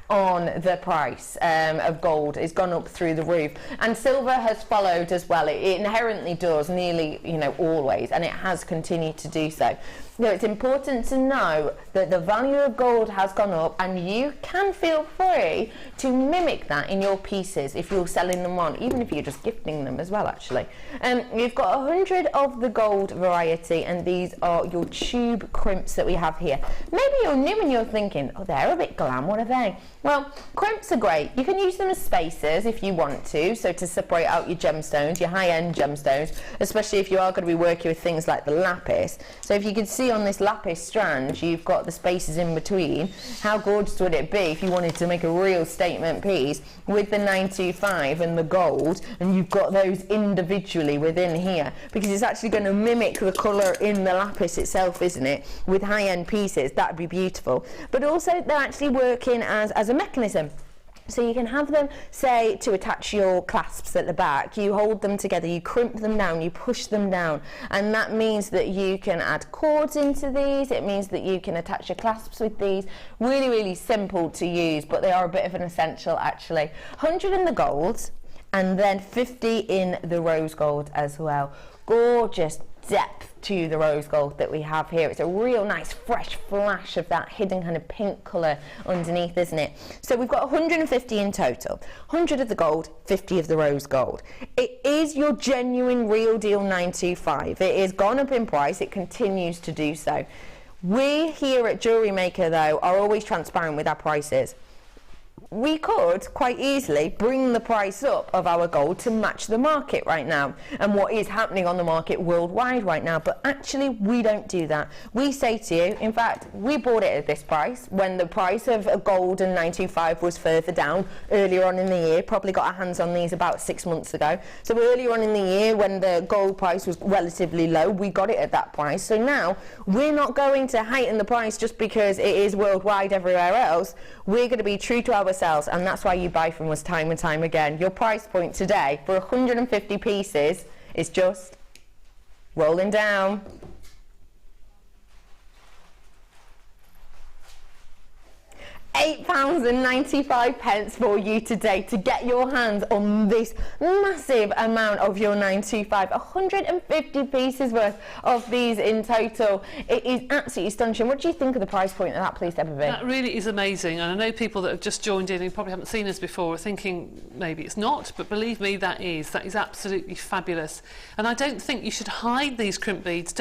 on the price of gold. It's gone up through the roof, and silver has followed as well. It inherently does, nearly, you know, always, and it has continued to do so. So it's important to know that the value of gold has gone up, and you can feel free to mimic that in your pieces if you're selling them on, even if you're just gifting them as well, actually. You've got 100 of the gold variety, and these are your tube crimps that we have here. Maybe you're new and you're thinking, oh, they're a bit glam, what are they? Well, crimps are great. You can use them as spacers if you want to, so to separate out your gemstones, your high-end gemstones, especially if you are going to be working with things like the lapis. So if you can see on this lapis strand, you've got the spaces in between. How gorgeous would it be if you wanted to make a real statement piece with the 925 and the gold, and you've got those individually within here, because it's actually going to mimic the colour in the lapis itself, isn't it? With high-end pieces, that'd be beautiful. But also they're actually working as a mechanism. So you can have them, say, to attach your clasps at the back. You hold them together, you crimp them down, you push them down, and that means that you can add cords into these. It means that you can attach your clasps with these. Really, really simple to use, but they are a bit of an essential, actually. 100 in the gold, and then 50 in the rose gold as well. Gorgeous, depth to the rose gold that we have here. It's a real nice fresh flash of that hidden kind of pink colour underneath, isn't it? So we've got 150 in total, 100 of the gold, 50 of the rose gold. It is your genuine real deal 925. It has gone up in price, it continues to do so. We here at Jewellery Maker though are always transparent with our prices. We could quite easily bring the price up of our gold to match the market right now and what is happening on the market worldwide right now, but actually we don't do that. We say to you, in fact, we bought it at this price when the price of a gold and 925 was further down earlier on in the year. Probably got our hands on these about 6 months ago. So earlier on in the year when the gold price was relatively low, we got it at that price. So now we're not going to heighten the price just because it is worldwide everywhere else. We're going to be true to ourselves, and that's why you buy from us time and time again. Your price point today for 150 pieces is just rolling down. £8.95 for you today to get your hands on this massive amount of your 925. 150 pieces worth of these in total. It is absolutely astonishing. What do you think of the price point of that, please, Debbie? That really is amazing, and I know people that have just joined in who probably haven't seen us before are thinking maybe it's not, but believe me, that is absolutely fabulous. And I don't think you should hide these crimp beads.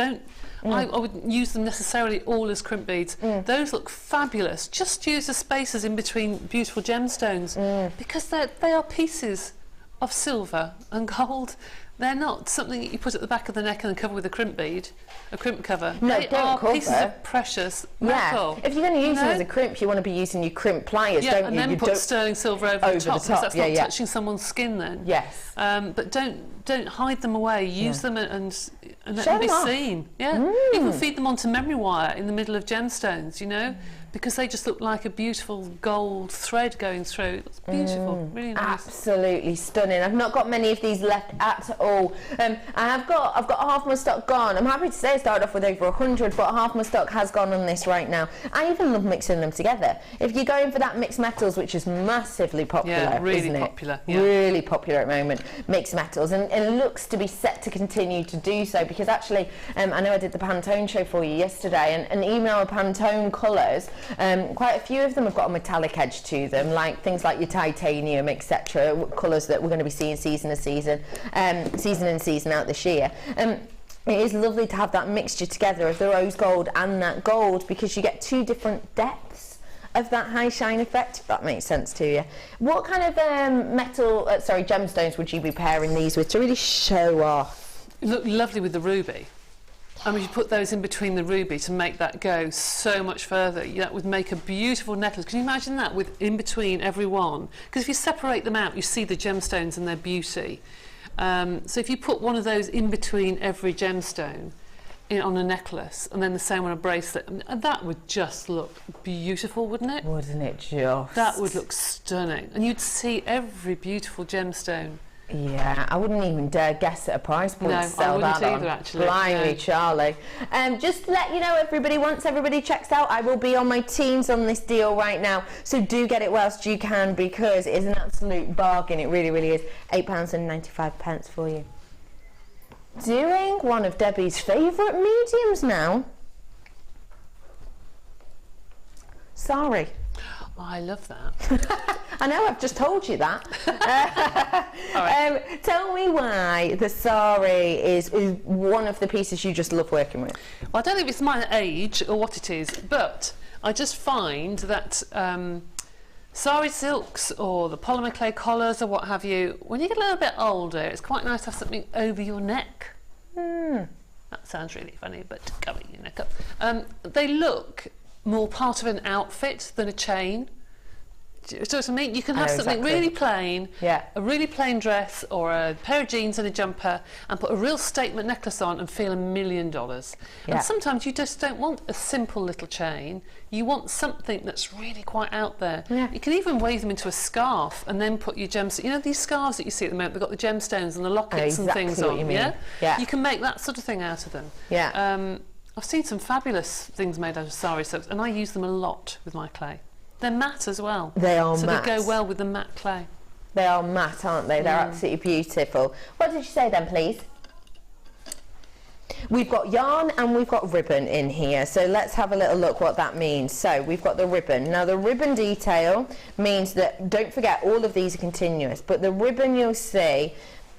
I wouldn't use them necessarily all as crimp beads. Those look fabulous. Just use the spaces in between beautiful gemstones because they are pieces of silver and gold. They're not something that you put at the back of the neck and cover with a crimp bead, a crimp cover. No, they are pieces of precious metal. If you're going to use them as a crimp, you want to be using your crimp pliers, don't you? And then put sterling silver over the top, because that's not touching someone's skin then. Yes. But don't hide them away. Use them and let them be seen. Yeah. You can feed them onto memory wire in the middle of gemstones, you know, because they just look like a beautiful gold thread going through. It's beautiful, really nice. Absolutely stunning. I've not got many of these left at all. I've got half my stock gone. I'm happy to say I started off with over 100, but half my stock has gone on this right now. I even love mixing them together. If you're going for that mixed metals, which is massively popular, really isn't it? popular. Really popular at the moment, mixed metals, and it looks to be set to continue to do so, because actually, I know I did the Pantone show for you yesterday, and even our Pantone colours, quite a few of them have got a metallic edge to them, like things like your titanium, etc., colours that we're going to be seeing season in, season out this year. It is lovely to have that mixture together of the rose gold and that gold, because you get two different depths of that high shine effect, if that makes sense to you. What kind of gemstones would you be pairing these with to really show off? Look lovely with the ruby. I mean, you put those in between the ruby to make that go so much further. That would make a beautiful necklace. Can you imagine that with in between every one? Because if you separate them out, you see the gemstones and their beauty. So if you put one of those in between every gemstone on a necklace, and then the same on a bracelet, that would just look beautiful, wouldn't it? Wouldn't it just? That would look stunning. And you'd see every beautiful gemstone. Yeah, I wouldn't even dare guess at a price point to sell that on. No, I wouldn't either, actually. Blimey, Charlie. Just to let you know, everybody, once everybody checks out, I will be on my teams on this deal right now. So do get it whilst you can, because it is an absolute bargain. It really, really is. £8.95 for you. Doing one of Debbie's favourite mediums now. Sorry. I love that. I know, I've just told you that. Tell me why the sari is one of the pieces you just love working with. Well, I don't know if it's my age or what it is, but I just find that sari silks or the polymer clay collars or what have you, when you get a little bit older, it's quite nice to have something over your neck. That sounds really funny, but covering your neck up. They look more part of an outfit than a chain. Do you know what I mean? You can have something really plain, a really plain dress or a pair of jeans and a jumper, and put a real statement necklace on and feel $1 million. And sometimes you just don't want a simple little chain. You want something that's really quite out there. You can even weave them into a scarf and then put your gemstones. You know these scarves that you see at the moment, they've got the gemstones and the lockets and things on. You can make that sort of thing out of them. I've seen some fabulous things made out of sari silks, and I use them a lot with my clay. They're matte as well. They are matte. So they go well with the matte clay. They are matte, aren't they? They're absolutely beautiful. What did you say then, please? we've got yarn and we've got ribbon in here, so let's have a little look what that means. So we've got the ribbon. Now the ribbon detail means that, don't forget, all of these are continuous, but the ribbon you'll see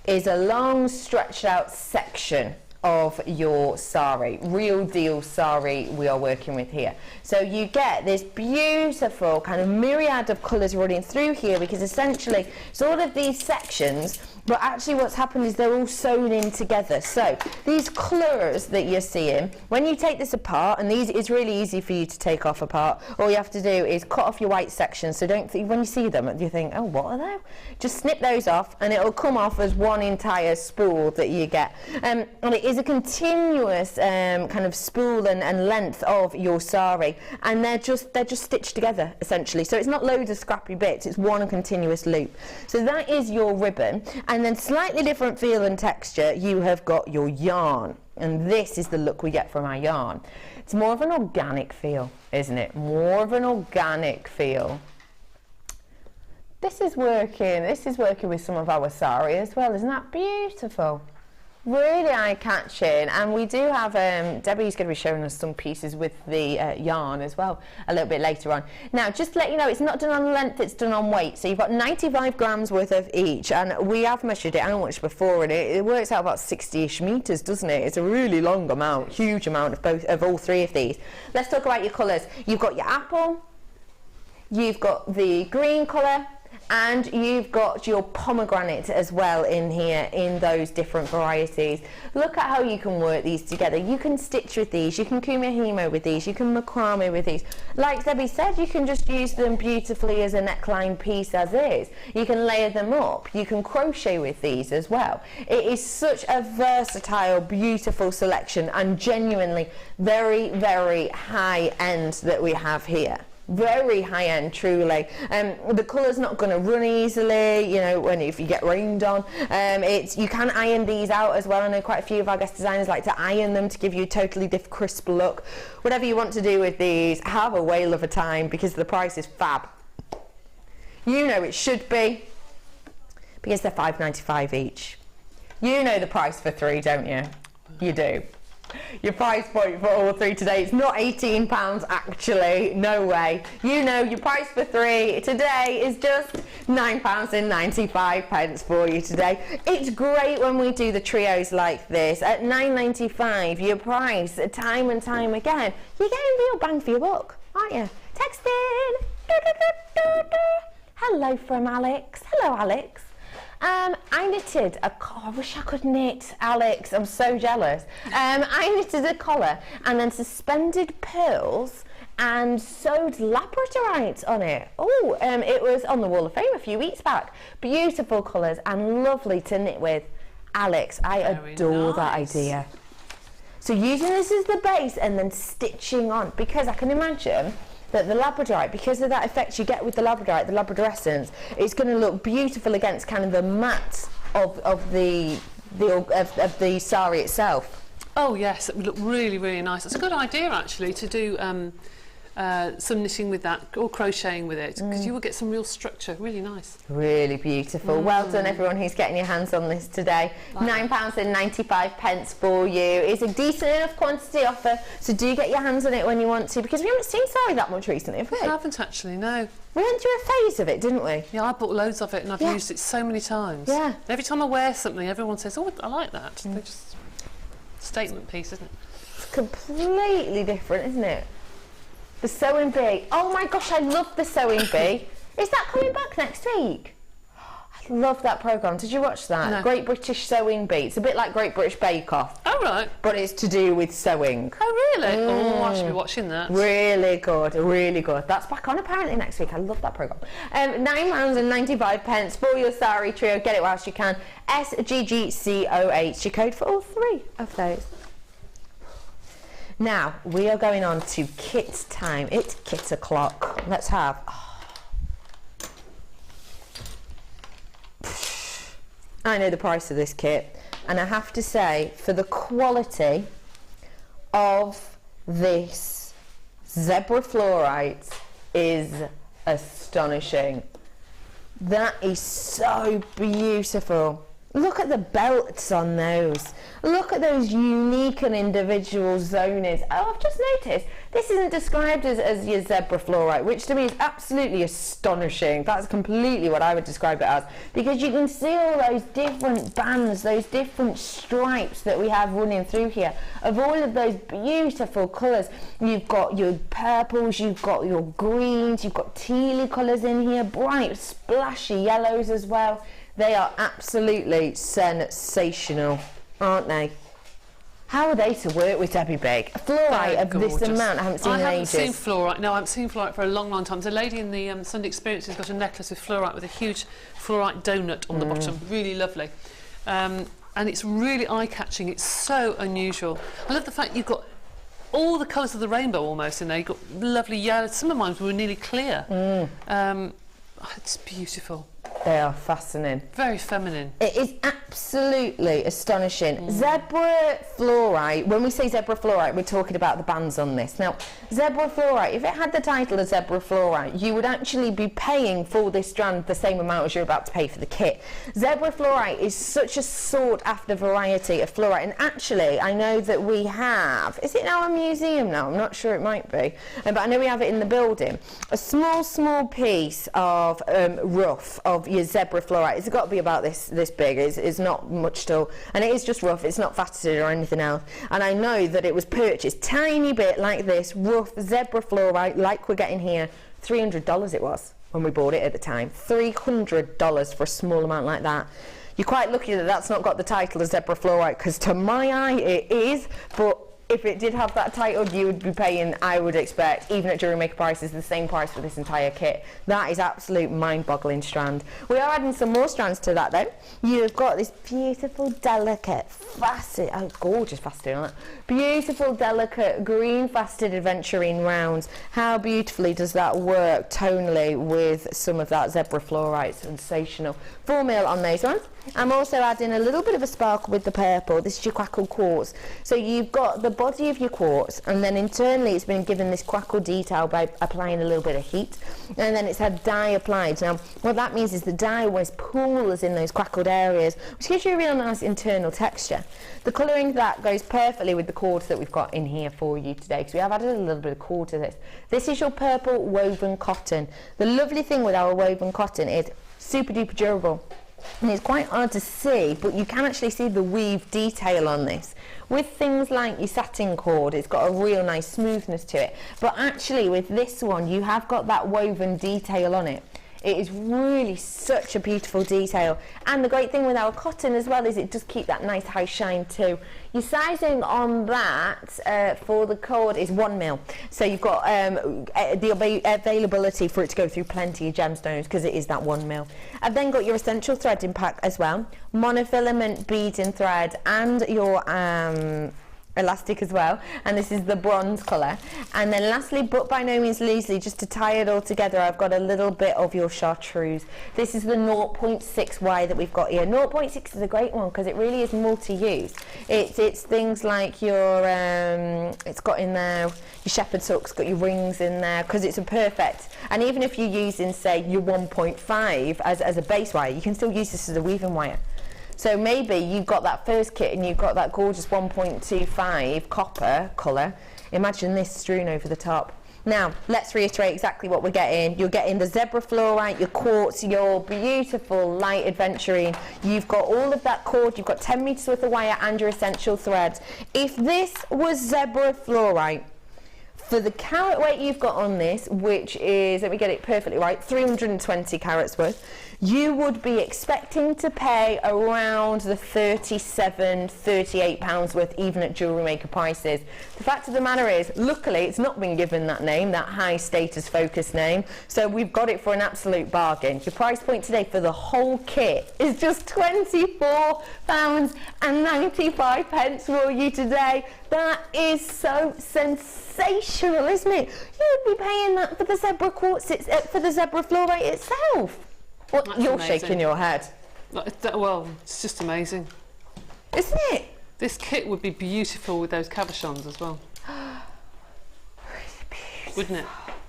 is a long stretched out section of your sari, real deal sari we are working with here. So you get this beautiful kind of myriad of colours running through here, because essentially it's all of these sections, but actually what's happened is they're all sewn in together. So these colours that you're seeing, when you take this apart, and these, it's really easy for you to take off apart, all you have to do is cut off your white sections, so don't when you see them you think, oh, what are they? Just snip those off and it'll come off as one entire spool that you get. And it is a continuous kind of spool and length of your sari, and they're just stitched together essentially, so it's not loads of scrappy bits, it's one continuous loop. So that is your ribbon. And then slightly different feel and texture, you have got your yarn. And this is the look we get from our yarn. It's more of an organic feel, isn't it? More of an organic feel. This is working with some of our sari as well. Isn't that beautiful? Really eye-catching. And we do have, Debbie's going to be showing us some pieces with the yarn as well a little bit later on. Now, just to let you know, it's not done on length, it's done on weight. So you've got 95 grams worth of each, and we have measured it out much before, and it works out about 60-ish metres, doesn't it? It's a really long amount, huge amount of all three of these. Let's talk about your colours. You've got your apple, you've got the green colour, and you've got your pomegranate as well in here in those different varieties. Look at how you can work these together. You can stitch with these, you can kumihimo with these, you can macrame with these. Like Debbie said, you can just use them beautifully as a neckline piece as is. You can layer them up, you can crochet with these as well. It is such a versatile, beautiful selection, and genuinely very, very high end that we have here. Very high end, truly. The colour's not going to run easily, you know, if you get rained on. You can iron these out as well. I know quite a few of our guest designers like to iron them to give you a totally crisp look. Whatever you want to do with these, have a whale of a time, because the price is fab. You know it should be, because they're $5.95 each. You know the price for three, don't you? You do. Your price point for all three today, it's not £18 actually, no way. You know your price for three today is just £9.95 for you today. It's great when we do the trios like this. At £9.95, your price, time and time again, you're getting real bang for your buck, aren't you? Texting! Hello from Alex. Hello, Alex. I knitted a collar. I wish I could knit, Alex. I'm so jealous. I knitted a collar and then suspended pearls and sewed labradorite on it. Oh, it was on the Wall of Fame a few weeks back. Beautiful colours and lovely to knit with. Alex, I adore that idea. So using this as the base and then stitching on, because I can imagine that the labradorite, because of that effect you get with the labradorite, the labradorescence, it's going to look beautiful against kind of the matte of the sari itself. Oh yes, it would look really, really nice. It's a good idea actually to do some knitting with that, or crocheting with it, because you will get some real structure. Really nice. Really beautiful. Well done everyone who's getting your hands on this today. £9.95 for you. It's a decent enough quantity offer, so do get your hands on it when you want to, because we haven't seen sari that much recently, have we? We haven't actually, no. We went through a phase of it, didn't we? Yeah, I bought loads of it and I've used it so many times. Yeah. Every time I wear something, everyone says, oh, I like that. They're just a statement piece, isn't it? It's completely different, isn't it? The Sewing Bee. Oh my gosh, I love the Sewing Bee. Is that coming back next week? I love that programme. Did you watch that? No. Great British Sewing Bee. It's a bit like Great British Bake Off. Oh, right. But it's to do with sewing. Oh, really? Oh, I should be watching that. Really good, really good. That's back on apparently next week. I love that programme. £9.95 for your sari trio. Get it whilst you can. SGGCOH. Your code for all three of those. Now, we are going on to kit time. It's kit o'clock. Let's have... I know the price of this kit, and I have to say, for the quality of this zebra fluorite is astonishing. That is so beautiful. Look at the belts on those. Look at those unique and individual zonies. Oh, I've just noticed this isn't described as your zebra fluorite, which to me is absolutely astonishing. That's completely what I would describe it as, because you can see all those different bands, those different stripes that we have running through here of all of those beautiful colours. You've got your purples, you've got your greens, you've got tealy colours in here, bright splashy yellows as well. They are absolutely sensational, aren't they? How are they to work with, Debbie Big? Fluorite of this amount I haven't seen in ages. I haven't seen fluorite. No, I haven't seen fluorite for a long, long time. There's a lady in the Sunday Experience who's got a necklace with fluorite with a huge fluorite donut on the bottom. Really lovely. And it's really eye-catching. It's so unusual. I love the fact you've got all the colours of the rainbow almost in there. You've got lovely yellow. Some of mine were nearly clear. It's beautiful. They are fascinating. Very feminine. It is absolutely astonishing. Zebra fluorite, when we say zebra fluorite, we're talking about the bands on this. Now, zebra fluorite, if it had the title of zebra fluorite, you would actually be paying for this strand the same amount as you're about to pay for the kit. Zebra fluorite is such a sought after variety of fluorite, and actually, I know that we have, is it in our museum now? I'm not sure, it might be, but I know we have it in the building. A small piece of rough of your zebra fluorite. It's got to be about this big. It's not much at all, and it is just rough. It's not faceted or anything else. And I know that it was purchased tiny bit like this rough zebra fluorite, like we're getting here. $300 it was when we bought it at the time. $300 for a small amount like that. You're quite lucky that that's not got the title of zebra fluorite, because to my eye it is, but if it did have that title, you would be paying, I would expect, even at JewelleryMaker prices, the same price for this entire kit. That is absolute mind-boggling strand. We are adding some more strands to that though. You've got this beautiful, delicate, faceted, oh gorgeous faceted on that. Beautiful, delicate, green faceted aventurine rounds. How beautifully does that work tonally with some of that zebra fluorite? Sensational. 4 mil on those ones. I'm also adding a little bit of a sparkle with the purple. This is your quackled quartz. So you've got the body of your quartz, and then internally it's been given this quackled detail by applying a little bit of heat, and then it's had dye applied. Now what that means is the dye always pools in those quackled areas, which gives you a real nice internal texture. The colouring of that goes perfectly with the cords that we've got in here for you today, because we have added a little bit of cord to this. This is your purple woven cotton. The lovely thing with our woven cotton is super duper durable. And it's quite hard to see, but you can actually see the weave detail on this. With things like your satin cord, it's got a real nice smoothness to it. But actually with this one, you have got that woven detail on it. It is really such a beautiful detail. And the great thing with our cotton as well is it does keep that nice high shine too. Your sizing on that for the cord is 1 mil. So you've got the availability for it to go through plenty of gemstones, because it is that 1 mil. I've then got your essential threading pack as well, monofilament beading thread, and your elastic as well, and this is the bronze colour. And then lastly, but by no means leastly, just to tie it all together, I've got a little bit of your chartreuse. This is the 0.6Y that we've got here. 0.6 is a great one because it really is multi-use. It's things like your it's got in there your shepherd's hook's got your rings in there, because it's a perfect, and even if you're using say your 1.5 as a base wire, you can still use this as a weaving wire. So maybe you've got that first kit and you've got that gorgeous 1.25 copper colour. Imagine this strewn over the top. Now, let's reiterate exactly what we're getting. You're getting the zebra fluorite, your quartz, your beautiful light aventurine. You've got all of that cord, you've got 10 metres worth of wire and your essential threads. If this was zebra fluorite, for the carat weight you've got on this, which is, let me get it perfectly right, 320 carats worth, you would be expecting to pay around the £37–38 worth, even at JewelleryMaker prices. The fact of the matter is, luckily, it's not been given that name, that high status focus name, so we've got it for an absolute bargain. Your price point today for the whole kit is just £24.95 for you today. That is so sensational, isn't it? You would be paying that for the zebra quartz, for the zebra fluorite itself. What, you're amazing. Shaking your head. Well, it's just amazing. Isn't it? This kit would be beautiful with those cabochons as well. Really beautiful. Wouldn't it?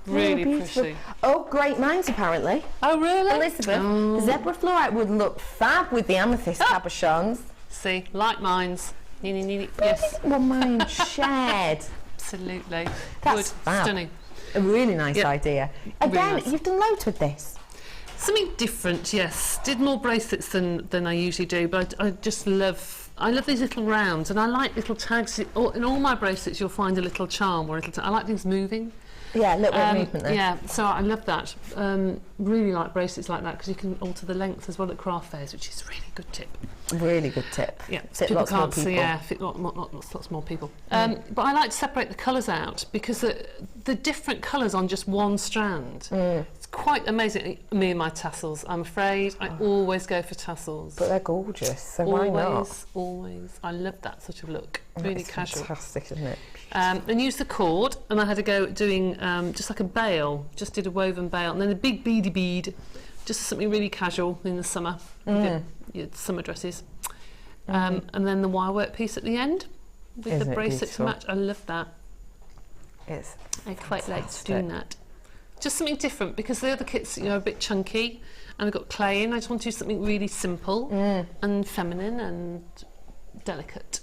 Really beautiful. pretty. Oh, great minds apparently. Oh, really? Elizabeth, zebra fluorite would look fab with the amethyst cabochons. See, like minds. Yes. One mind shared. Absolutely. That's Wood. fab. Stunning. A really nice idea. Again, nice. you've done loads with this. Something different, yes. Did more bracelets than I usually do, but I just love these little rounds, and I like little tags. In all my bracelets, you'll find a little charm or a little. I like things moving. Yeah, a little bit of movement there. Yeah, so I love that. Really like bracelets like that because you can alter the length as well at craft fairs, which is a really good tip. Really good tip. Yeah, fit people lots more can't people. see. Yeah, fit lots more people. But I like to separate the colours out because the different colours on just one strand. It's quite amazing. Me and my tassels, I'm afraid. I always go for tassels. But they're gorgeous, so why not? Always. I love that sort of look. Really casual. Fantastic, isn't it? And use the cord, and I had to go doing just like a bail. Just did a woven bail, and then a big beady bead. Just something really casual in the summer. Your summer dresses. And then the wire work piece at the end with the bracelet to match. I love that. It's I quite like doing that. Just something different because the other kits, are a bit chunky, and I've got clay in. I just want to do something really simple and feminine and delicate.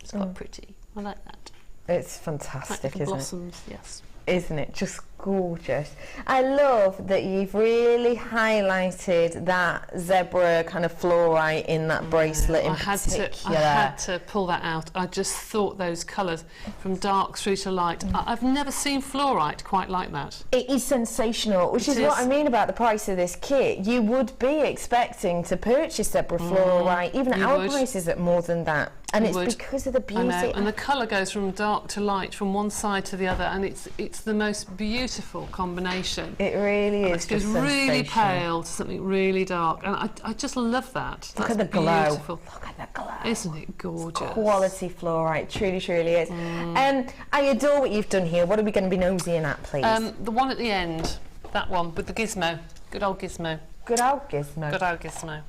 It's quite pretty. I like that. It's fantastic, isn't blossoms, yes. Isn't it? Just gorgeous. I love that you've really highlighted that zebra kind of fluorite in that bracelet in particular. I had to pull that out. I just thought those colours from dark through to light. I've never seen fluorite quite like that. It is sensational, which is what I mean about the price of this kit. You would be expecting to purchase zebra fluorite, even at our prices, at more than that. And it's because of the beauty. I know. And the colour goes from dark to light, from one side to the other, and it's the most beautiful combination. It really is. It goes really pale to something really dark, and I just love that. Look at the glow. Beautiful. Look at the glow. Isn't it gorgeous? It's quality fluorite, truly, truly is. I adore what you've done here. What are we going to be nosying at, please? The one at the end, that one with the gizmo. Good old gizmo. Good old gizmo. Good old gizmo.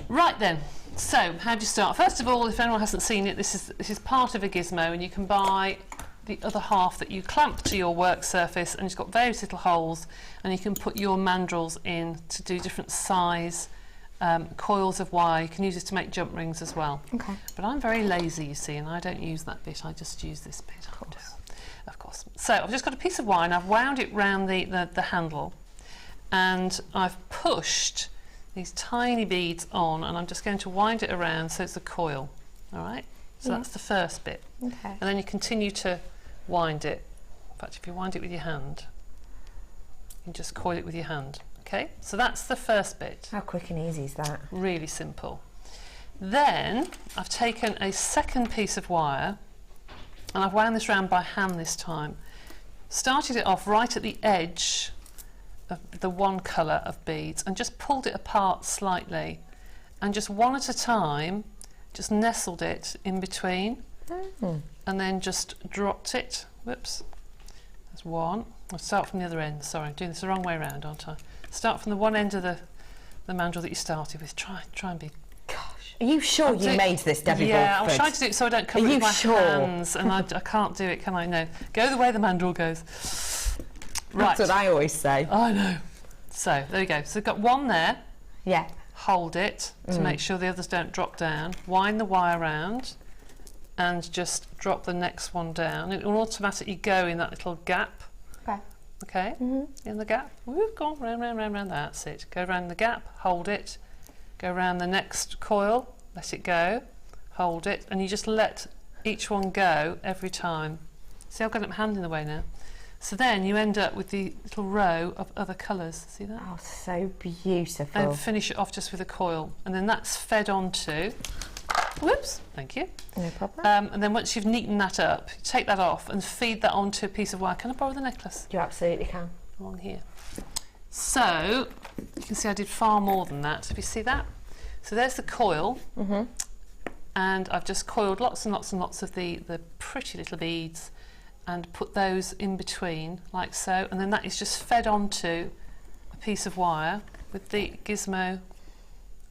Right then. So, how do you start? First of all, if anyone hasn't seen it, this is part of a gizmo, and you can buy the other half that you clamp to your work surface, and it's got various little holes, and you can put your mandrels in to do different size coils of wire. You can use this to make jump rings as well. Okay. But I'm very lazy, you see, and I don't use that bit. I just use this bit. Of course. So I've just got a piece of wire, and I've wound it round the handle, and I've pushed these tiny beads on, and I'm just going to wind it around so it's a coil. All right, so that's the first bit. Okay. And then you continue to wind it. In fact, if you wind it with your hand, you can just coil it with your hand. Okay, so that's the first bit. How quick and easy is that? Really simple. Then I've taken a second piece of wire, and I've wound this round by hand this time. Started it off right at the edge of the one colour of beads, and just pulled it apart slightly, and just one at a time just nestled it in between, and then just dropped it. Whoops, there's one. I'll start from the other end. Sorry, I'm doing this the wrong way around, aren't I? Start from the one end of the mandrel that you started with. Try and be. Gosh, are you sure you made this, Debbie? Yeah, I'm trying to do it so I don't cover it with my hands, and I can't do it, can I? No, go the way the mandrel goes. Right. That's what I always say. I know. So there you go. So we've got one there. Yeah. Hold it to make sure the others don't drop down. Wind the wire around and just drop the next one down. It will automatically go in that little gap. Okay. Okay. In the gap. Woo, go on, round. That's it. Go around the gap. Hold it. Go around the next coil. Let it go. Hold it, and you just let each one go every time. See, I've got my hand in the way now. So then you end up with the little row of other colours. See that? Oh, so beautiful. And finish it off just with a coil. And then that's fed onto... Whoops, thank you. No problem. And then once you've neatened that up, you take that off and feed that onto a piece of wire. Can I borrow the necklace? You absolutely can. On here. So, you can see I did far more than that. If you see that? So there's the coil. And I've just coiled lots and lots and lots of the pretty little beads, and put those in between like so, and then that is just fed onto a piece of wire with the gizmo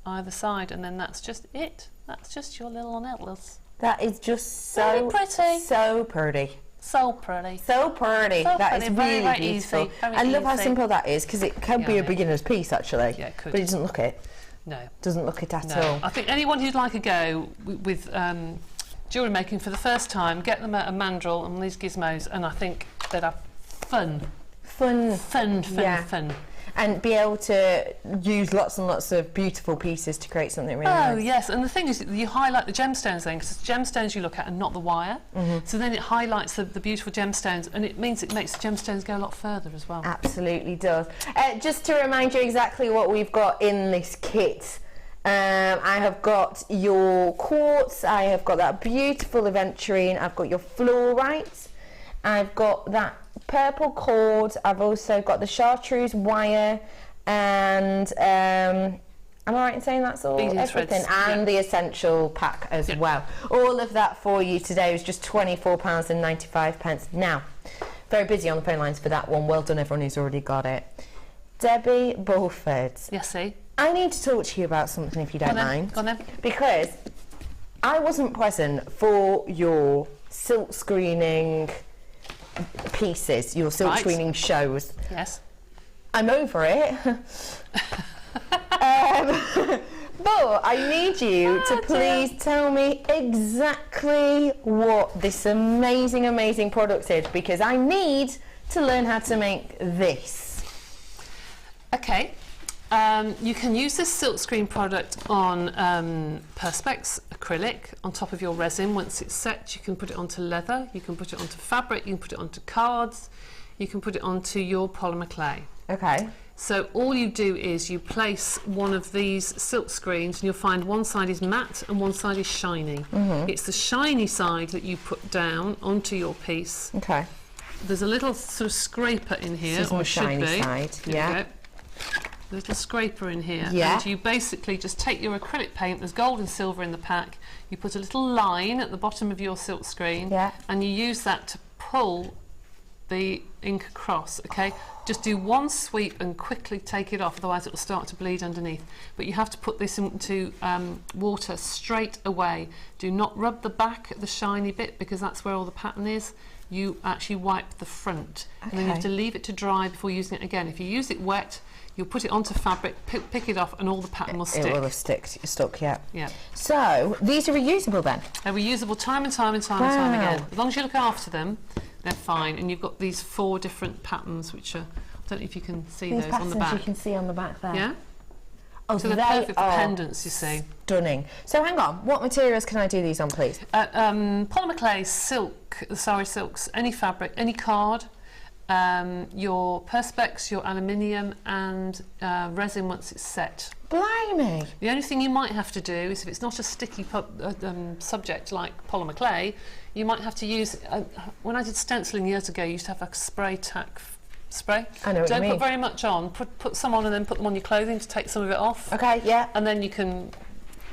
either side, and then that's just it. That's just your little necklace. That is just so pretty. So pretty. So pretty. So pretty. So That pretty. is Very, really very beautiful. easy. Very I love how easy. simple that is, because it can be a beginner's piece actually. Yeah, it could. But it doesn't look it. No. Doesn't look it at No. all. I think anyone who'd like a go with jewellery making for the first time, get them a mandrel and these gizmos, and I think they'd have fun. Fun. Fun. And be able to use lots and lots of beautiful pieces to create something really nice. Oh yes, and the thing is, you highlight the gemstones then, because the gemstones you look at and not the wire. So then it highlights the beautiful gemstones, and it means it makes the gemstones go a lot further as well. Absolutely does. Just to remind you exactly what we've got in this kit. I have got your quartz, I have got that beautiful aventurine, I've got your fluorite, I've got that purple cord, I've also got the chartreuse wire, and am I right in saying that's all? Beading Everything, threads, and the essential pack as well. All of that for you today was just £24.95. Now, very busy on the phone lines for that one. Well done everyone who's already got it. Debbie Bluford. Yes, see? I need to talk to you about something if you don't mind. Go on then. Because I wasn't present for your silk screening pieces, your silk screening shows. Yes. I'm over it. But I need you to please tell me exactly what this amazing, amazing product is, because I need to learn how to make this. Okay. You can use this silkscreen product on perspex acrylic on top of your resin. Once it's set, you can put it onto leather, you can put it onto fabric, you can put it onto cards, you can put it onto your polymer clay. Okay. So all you do is you place one of these silk screens, and you'll find one side is matte and one side is shiny. It's the shiny side that you put down onto your piece. Okay. There's a little sort of scraper in here, This is or my it should shiny be. side, There yeah. we go. Little scraper in here, Yeah. and you basically just take your acrylic paint. There's gold and silver in the pack. You put a little line at the bottom of your silk screen, and you use that to pull the ink across. Okay, just do one sweep and quickly take it off, otherwise it will start to bleed underneath. But you have to put this into water straight away. Do not rub the back, the shiny bit, because that's where all the pattern is. You actually wipe the front, and then you have to leave it to dry before using it again. If you use it wet, you'll put it onto fabric, pick it off, and all the pattern will stick. It will have stuck, yeah. Yeah. So, these are reusable then? They're reusable time and time and time and time again. As long as you look after them, they're fine. And you've got these 4 different patterns, which are, I don't know if you can see These those on the back. you can see on the back there. Yeah? Oh, so they're perfect for pendants, you see. Stunning. So hang on, what materials can I do these on, please? Polymer clay, silk, the sari silks, any fabric, any card, your perspex, your aluminium, and resin once it's set. Blimey! The only thing you might have to do is, if it's not a sticky subject like polymer clay, you might have to use, when I did stenciling years ago, you used to have a spray tack spray. I know what you mean. Don't put very much on, put some on and then put them on your clothing to take some of it off. Okay, yeah. And then you can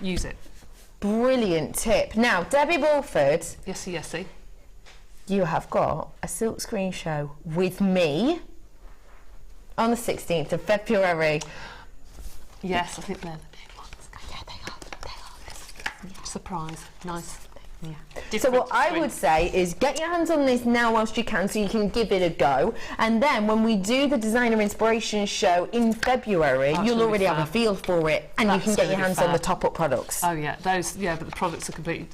use it. Brilliant tip. Now, Debbie Bluford. Yesy, yesy. You have got a silkscreen show with me on the 16th of February. Yes, I think they're the big ones. Yeah, they are. Surprise. Nice. Yeah. So what I would say is get your hands on this now whilst you can, so you can give it a go, and then when we do the designer inspiration show in February, you'll already have a feel for it, and you can get your hands on the top up products. Oh yeah, those, yeah, but the products are completely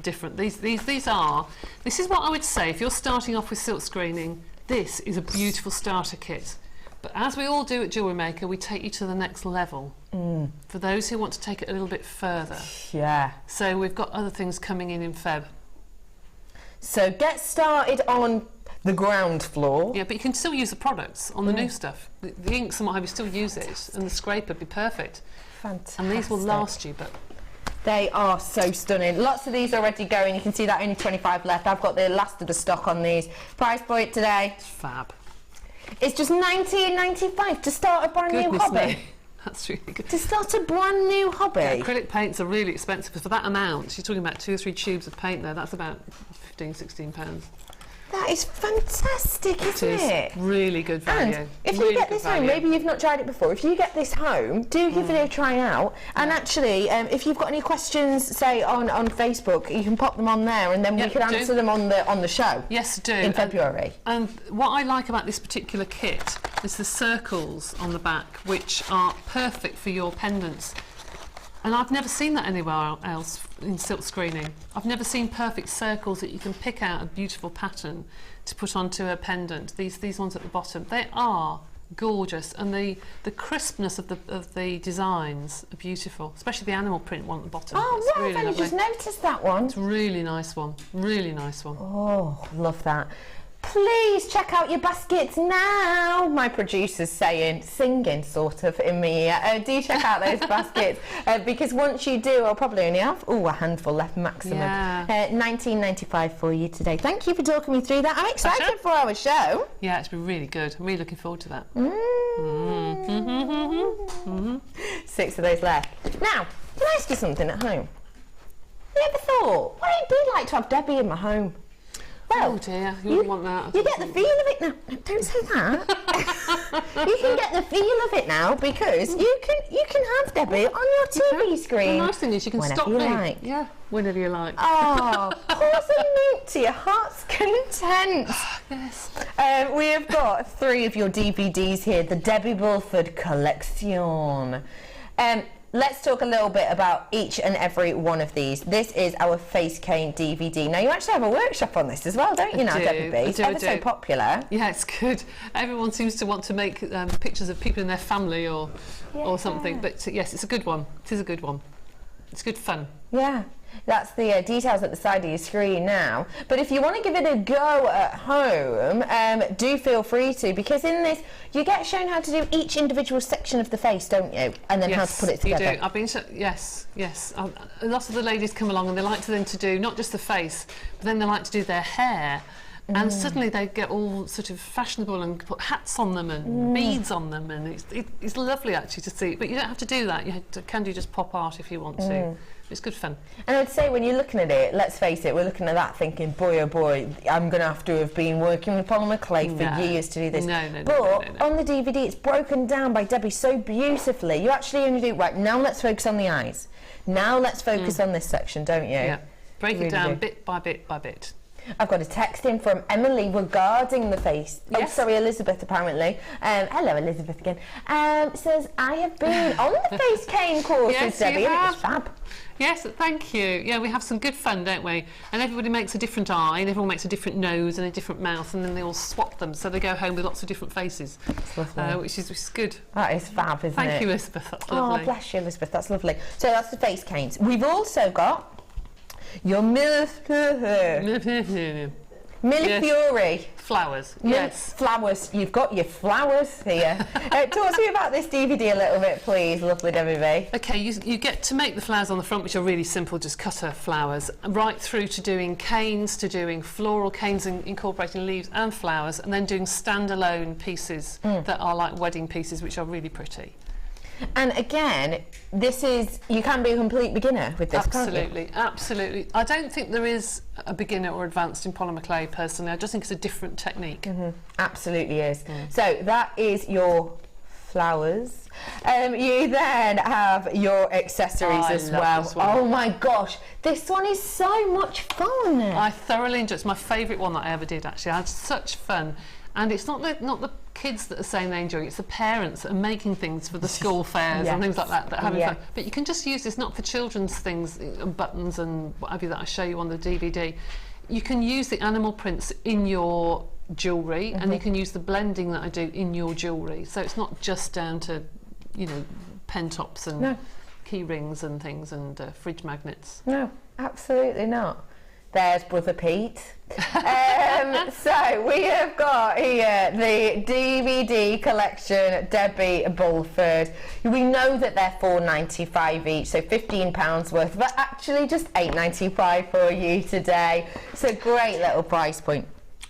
different. This is what I would say if you're starting off with silk screening. This is a beautiful starter kit. But as we all do at Jewellery Maker, we take you to the next level. For those who want to take it a little bit further. Yeah. So we've got other things coming in Feb. So get started on the ground floor. Yeah, but you can still use the products on the new stuff. The inks and what have you, still use it, and the scraper would be perfect. Fantastic. And these will last you, but... They are so stunning. Lots of these already going. You can see that only 25 left. I've got the last of the stock on these. Price point today. It's fab. It's just £19.95 to start a brand new hobby. Me. That's really good. To start a brand new hobby. Yeah, acrylic paints are really expensive, but for that amount, you're talking about 2 or 3 tubes of paint there, that's about £15, £16. that is fantastic, isn't it? Really good value. And if really you get this home, maybe you've not tried it before, if you get this home, do give it a try out. And actually, if you've got any questions, say on Facebook, you can pop them on there, and then we can answer them on the show. Yes, do. In February. And what I like about this particular kit is the circles on the back, which are perfect for your pendants. And I've never seen that anywhere else in silk screening. I've never seen perfect circles that you can pick out a beautiful pattern to put onto a pendant. These ones at the bottom, they are gorgeous, and the crispness of the designs are beautiful, especially the animal print one at the bottom. Oh, wow, really I've only just noticed that one. It's a really nice one, really nice one. Oh, love that. Please check out your baskets now. My producer's singing sort of in my ear. Do check out those baskets because once you do, I'll probably only have a handful left maximum. $19.95 for you today. Thank you for talking me through that. I'm excited for our show. Yeah, it's been really good. I'm really looking forward to that. 6 of those left. Now, can I ask you something at home? You ever thought, what would it be like to have Debbie in my home? Well, oh dear, you wouldn't want that. You get the feel of it now. Don't say that. You can get the feel of it now because you can have Debbie on your TV screen. The nice thing is you can stop me. Like. Yeah, whenever you like. Oh, pause a note to your heart's content. Yes. We have got 3 of your DVDs here, the Debbie Bluford collection. Let's talk a little bit about each and every one of these. This is our face cane DVD. Now, you actually have a workshop on this as well, don't you now, Debbie B? It's ever so popular. Yeah, it's good. Everyone seems to want to make pictures of people in their family or something. But yes, it's a good one. It is a good one. It's good fun. Yeah. That's the details at the side of your screen now. But if you want to give it a go at home, do feel free to, because in this you get shown how to do each individual section of the face, don't you? And then how to put it together. You do. I've been yes. A lot of the ladies come along and they like to do not just the face, but then they like to do their hair. And suddenly they get all sort of fashionable and put hats on them and beads on them, and it's lovely actually to see. But you don't have to do that. You can do just pop art if you want to. It's good fun. And I'd say when you're looking at it, let's face it, we're looking at that thinking, boy oh boy, I'm going to have been working with polymer clay for years to do this. No. But on the DVD, it's broken down by Debbie so beautifully. You actually only do, right, now let's focus on the eyes. Now let's focus on this section, don't you? Yeah. Break it down bit by bit by bit. I've got a text in from Emily regarding the face. Yes. Oh, sorry, Elizabeth, apparently. Hello, Elizabeth again. Says, I have been on the face cane course with Debbie, and it was fab. Yes, thank you. Yeah, we have some good fun, don't we? And everybody makes a different eye, and everyone makes a different nose and a different mouth, and then they all swap them, so they go home with lots of different faces, which is good. That is fab, isn't it? Thank you, Elizabeth. That's lovely. Oh, bless you, Elizabeth. That's lovely. So that's the face canes. We've also got your Millefiori. Flowers. Yes. Flowers. You've got your flowers here. Talk to me about this DVD a little bit, please, lovely Debbie B. Okay, you get to make the flowers on the front, which are really simple, just cutter flowers, right through to doing canes, to doing floral canes and incorporating leaves and flowers, and then doing standalone pieces that are like wedding pieces, which are really pretty. And again, you can be a complete beginner with this, Absolutely, absolutely. I don't think there is a beginner or advanced in polymer clay, personally. I just think it's a different technique. Absolutely is. So that is your flowers. You then have your accessories as well. Oh my gosh, this one is so much fun. I thoroughly enjoyed it. It's my favourite one that I ever did, actually. I had such fun. And it's not the kids that are saying they enjoy it, it's the parents that are making things for the school fairs and things like that are having fun. But you can just use this not for children's things, buttons and what have you that I show you on the DVD. You can use the animal prints in your jewellery and you can use the blending that I do in your jewellery. So it's not just down to, pen tops and key rings and things and fridge magnets. No, absolutely not. There's Brother Pete. So we have got here the DVD collection, Debbie Bluford. We know that they're $4.95 each, so £15 worth, but actually just $8.95 for you today. So great little price point.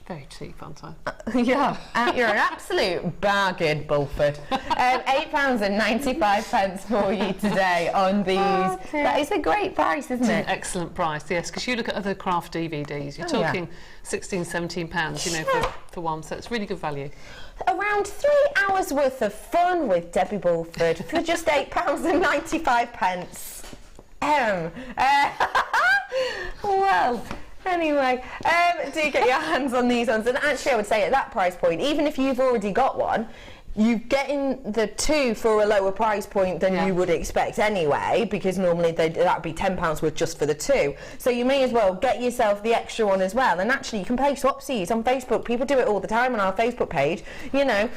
Very cheap, aren't I? Yeah, you're an absolute bargain, Bluford. £8.95 for you today on these. Okay. That is a great price, isn't it? An excellent price, yes, because you look at other craft DVDs, you're talking £16, £17, you know, for one, so it's really good value. Around 3 hours worth of fun with Debbie Bluford for just £8.95. Well, anyway, do get your hands on these ones. And actually, I would say at that price point, even if you've already got one, you're getting the two for a lower price point than you would expect anyway, because normally that would be £10 worth just for the two. So you may as well get yourself the extra one as well. And actually, you can play swapsies on Facebook. People do it all the time on our Facebook page. You know,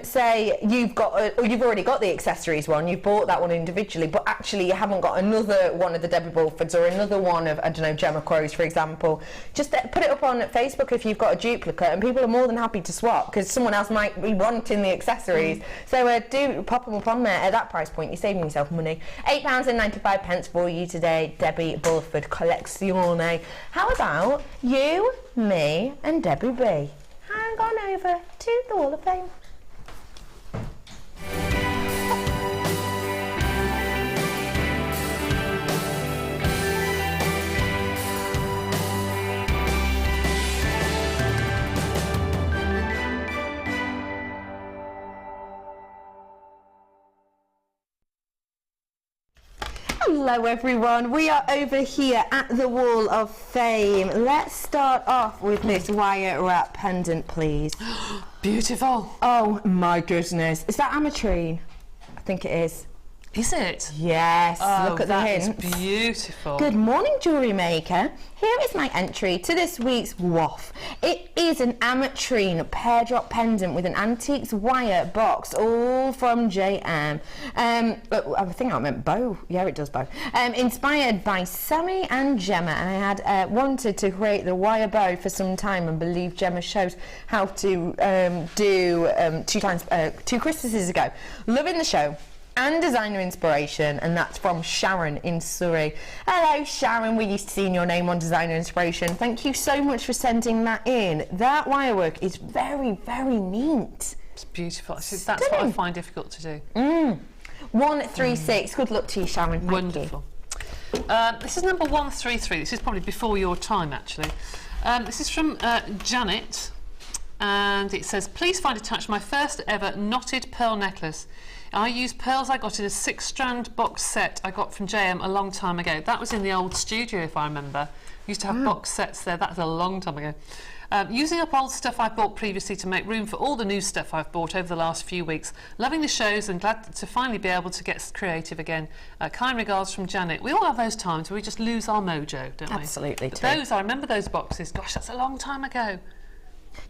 say you've already got the accessories one, you've bought that one individually, but actually you haven't got another one of the Debbie Bluffords or another one of, I don't know, Gemma Crow's, for example. Just put it up on Facebook if you've got a duplicate, and people are more than happy to swap because someone else might be wanting the accessories. So do pop them up on there at that price point. You're saving yourself money. £8.95 for you today, Debbie Bluford Collezione. How about you, me and Debbie B? Hang on over to the Wall of Fame. Hello everyone, we are over here at the Wall of Fame. Let's start off with this wire wrap pendant, please. Beautiful. Oh my goodness. Is that ametrine? I think it is. Is it? Yes, look at the hints. That is beautiful. Good morning, Jewellery Maker. Here is my entry to this week's WOF. It is an ametrine pear drop pendant with an antiques wire box, all from JM. I think I meant bow. Yeah, it does bow. Inspired by Sammy and Gemma, and I had wanted to create the wire bow for some time, and believe Gemma showed how to do two Christmases ago. Loving the show and designer inspiration, and that's from Sharon in Surrey. Hello Sharon, we used to see your name on designer inspiration. Thank you so much for sending that in. That wire work is very, very neat. It's beautiful. That's what I find difficult to do. 136. Good luck to you, Sharon. Thank Wonderful. This is number 133. This is probably before your time, actually. This is from Janet, and it says, please find attached my first ever knotted pearl necklace. I used pearls I got in a 6-strand box set I got from JM a long time ago. That was in the old studio, if I remember. We used to have box sets there. That's a long time ago. Using up old stuff I bought previously to make room for all the new stuff I've bought over the last few weeks. Loving the shows and glad to finally be able to get creative again. Kind regards from Janet. We all have those times where we just lose our mojo, don't we? Absolutely. But those, I remember those boxes. Gosh, that's a long time ago.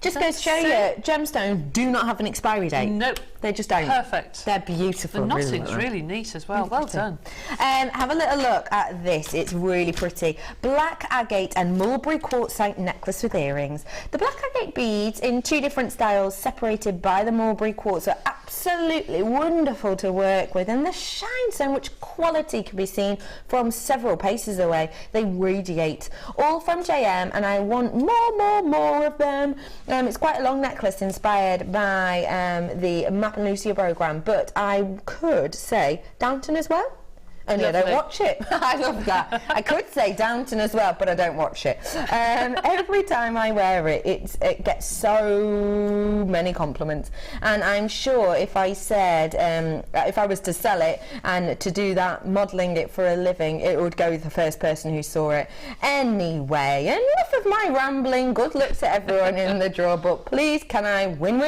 Just goes to show you, gemstones do not have an expiry date. Nope. They just don't. Perfect. They're beautiful. The knotting's really neat as well. Well done. Have a little look at this. It's really pretty. Black agate and mulberry quartzite necklace with earrings. The black agate beads in 2 different styles separated by the mulberry quartz are absolutely wonderful to work with, and the shine, so much quality can be seen from several paces away. They radiate. All from JM, and I want more of them. It's quite a long necklace inspired by the Map and Lucia programme, but I could say Downton as well. Only I don't watch it. I love that. I could say Downton as well, but I don't watch it. Every time I wear it, it gets so many compliments. And I'm sure if I said, if I was to sell it and to do that, modelling it for a living, it would go with the first person who saw it. Anyway, enough of my rambling. Good luck to everyone in the draw, but please can I win?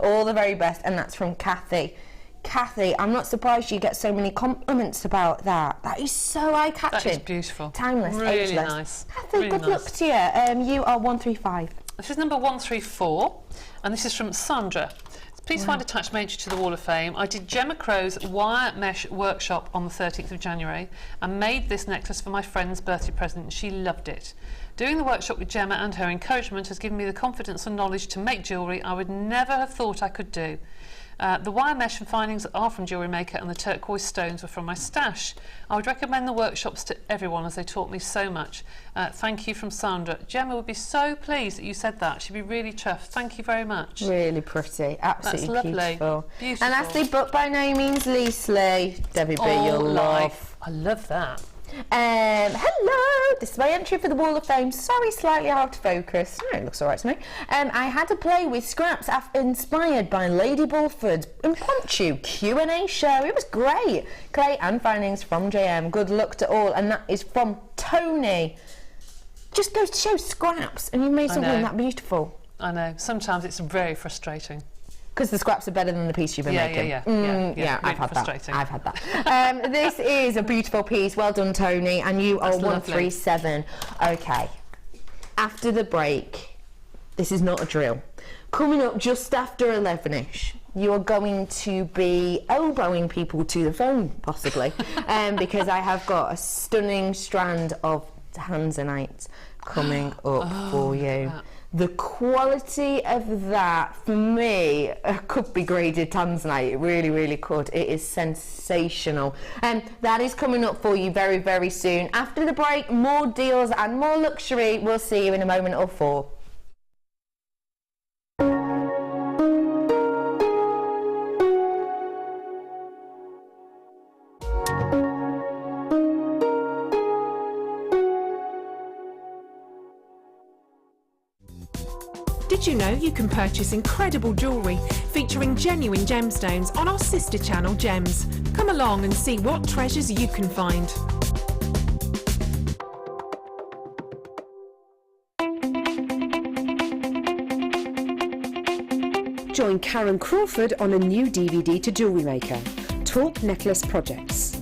All the very best. And that's from Kathy. Kathy, I'm not surprised you get so many compliments about that. That is so eye-catching. That is beautiful. Timeless, really ageless. Nice. Kathy, really good nice. luck to you. You are 135. This is number 134, and this is from Sandra. Please find attached my entry to the Wall of Fame. I did Gemma Crow's wire mesh workshop on the 13th of January and made this necklace for my friend's birthday present, and she loved it. Doing the workshop with Gemma and her encouragement has given me the confidence and knowledge to make jewellery I would never have thought I could do. The wire mesh and findings are from JewelleryMaker and the turquoise stones were from my stash. I would recommend the workshops to everyone as they taught me so much. Thank you from Sandra. Gemma would be so pleased that you said that. She'd be really chuffed. Thank you very much. Really pretty, absolutely That's lovely. beautiful. Beautiful. And that's the book by no means leastly. Debbie B, you'll love. I love that. Hello, this is my entry for the Wall of Fame. Sorry, slightly out of focus. No, it looks alright to me. I had to play with scraps inspired by Lady Bluford. Impromptu Q&A show. It was great. Clay and findings from JM. Good luck to all. And that is from Tony. Just goes to show scraps and you made something that beautiful. I know. Sometimes it's very frustrating. Because the scraps are better than the piece you've been making. Yeah, I've had that. I've had that. This is a beautiful piece. Well done, Tony. And you are 137. Okay. After the break, this is not a drill. Coming up just after 11ish, you are going to be elbowing people to the phone, possibly, because I have got a stunning strand of Tanzanite coming up for you. Wow. The quality of that, for me, could be graded Tanzanite. It really, really could. It is sensational. And that is coming up for you very, very soon. After the break, more deals and more luxury. We'll see you in a moment or four. Did you know you can purchase incredible jewellery featuring genuine gemstones on our sister channel Gems? Come along and see what treasures you can find. Join Karen Crawford on a new DVD to JewelleryMaker, Talk Necklace Projects.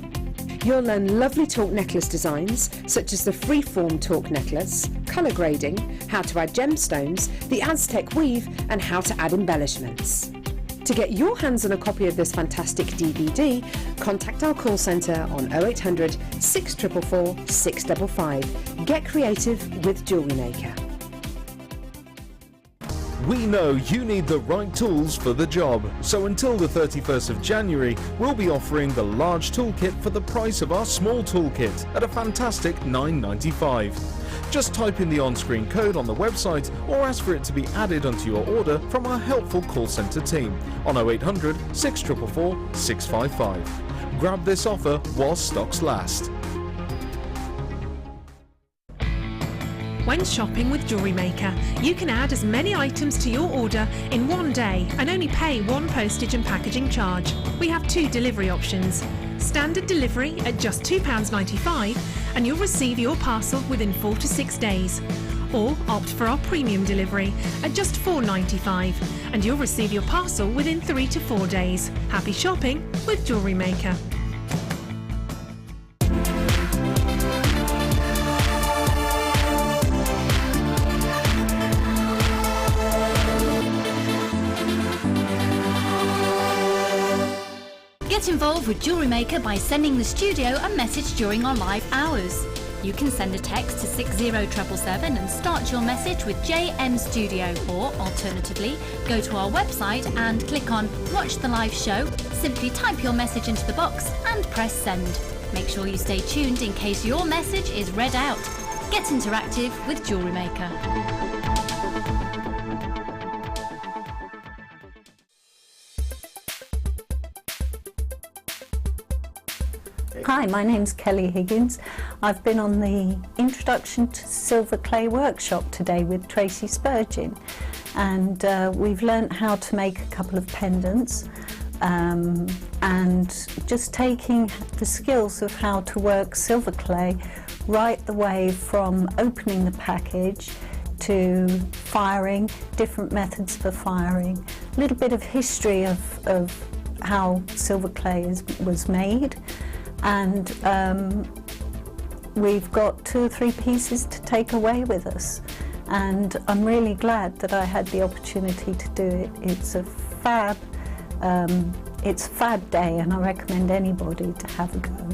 You'll learn lovely talk necklace designs, such as the freeform talk necklace, colour grading, how to add gemstones, the Aztec weave, and how to add embellishments. To get your hands on a copy of this fantastic DVD, contact our call centre on 0800 644 655. Get creative with JewelleryMaker. We know you need the right tools for the job, so until the 31st of January, we'll be offering the large toolkit for the price of our small toolkit at a fantastic $9.95. Just type in the on-screen code on the website or ask for it to be added onto your order from our helpful call centre team on 0800 644 655. Grab this offer while stocks last. When shopping with JewelleryMaker, you can add as many items to your order in one day and only pay one postage and packaging charge. We have two delivery options. Standard delivery at just £2.95 and you'll receive your parcel within 4 to 6 days. Or opt for our premium delivery at just £4.95 and you'll receive your parcel within 3 to 4 days. Happy shopping with JewelleryMaker. Get involved with JewelleryMaker by sending the studio a message during our live hours. You can send a text to 60777 and start your message with JM Studio, or alternatively, go to our website and click on Watch the Live Show, simply type your message into the box and press send. Make sure you stay tuned in case your message is read out. Get interactive with JewelleryMaker. Hi, my name's Kelly Higgins. I've been on the Introduction to Silver Clay workshop today with Tracy Spurgeon, and we've learnt how to make a couple of pendants and just taking the skills of how to work silver clay right the way from opening the package to firing, different methods for firing, a little bit of history of how silver clay was made. And we've got 2 or 3 pieces to take away with us, and I'm really glad that I had the opportunity to do it. It's a fab day, and I recommend anybody to have a go.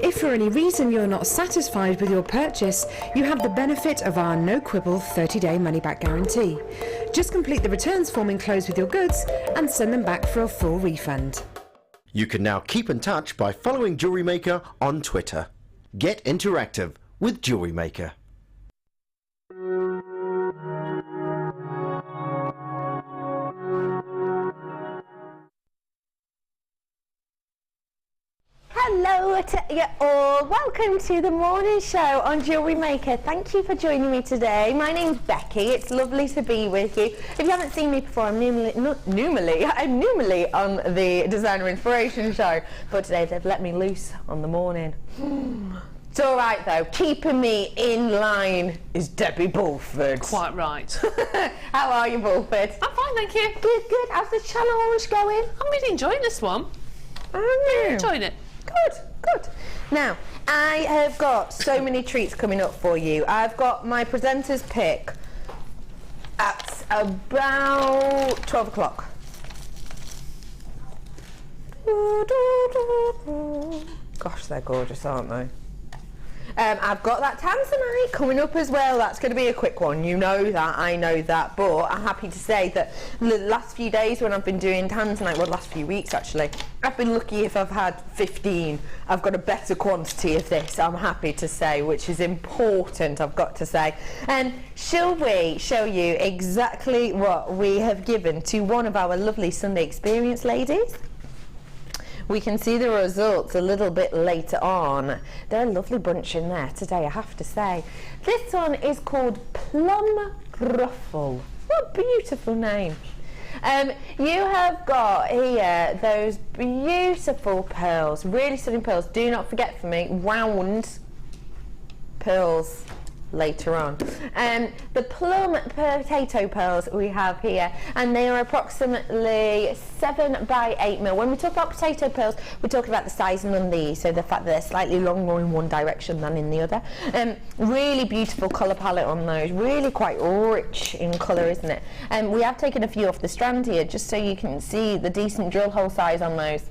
If If for any reason you're not satisfied with your purchase, you have the benefit of our no quibble 30-day money-back guarantee. Just complete the returns form enclosed with your goods and send them back for a full refund. You can now keep in touch by following Jewellery Maker on Twitter. Get interactive with Jewellery Maker. Hello to you all, welcome to the morning show on Jewellery Maker. Thank you for joining me today. My name's Becky, it's lovely to be with you. If you haven't seen me before, I'm normally on the Designer Inspiration show, but today they've let me loose on the morning. It's alright though, keeping me in line is Debbie Bluford. Quite right. How are you, Bluford? I'm fine, thank you. Good, good. How's the challenge going? I'm really enjoying this one. Are you? I'm enjoying it. Good, good. Now, I have got so many treats coming up for you. I've got my presenter's pick at about 12 o'clock. Gosh, they're gorgeous, aren't they? I've got that Tanzanite coming up as well. That's going to be a quick one. You know that, I know that. But I'm happy to say that the last few days when I've been doing Tanzanite, well, the last few weeks actually, I've been lucky if I've had 15. I've got a better quantity of this, I'm happy to say, which is important, I've got to say. And shall we show you exactly what we have given to one of our lovely Sunday Experience ladies? We can see the results a little bit later on. They're a lovely bunch in there today, I have to say. This one is called Plum Ruffle. What a beautiful name. You have got here those beautiful pearls, really stunning pearls. Do not forget for me, round pearls later on. The plum potato pearls we have here, and they are approximately 7 by 8 mil. When we talk about potato pearls, we're talking about the sizing on these, so the fact that they're slightly longer in one direction than in the other. Really beautiful colour palette on those, really quite rich in colour, isn't it? We have taken a few off the strand here just so you can see the decent drill hole size on those.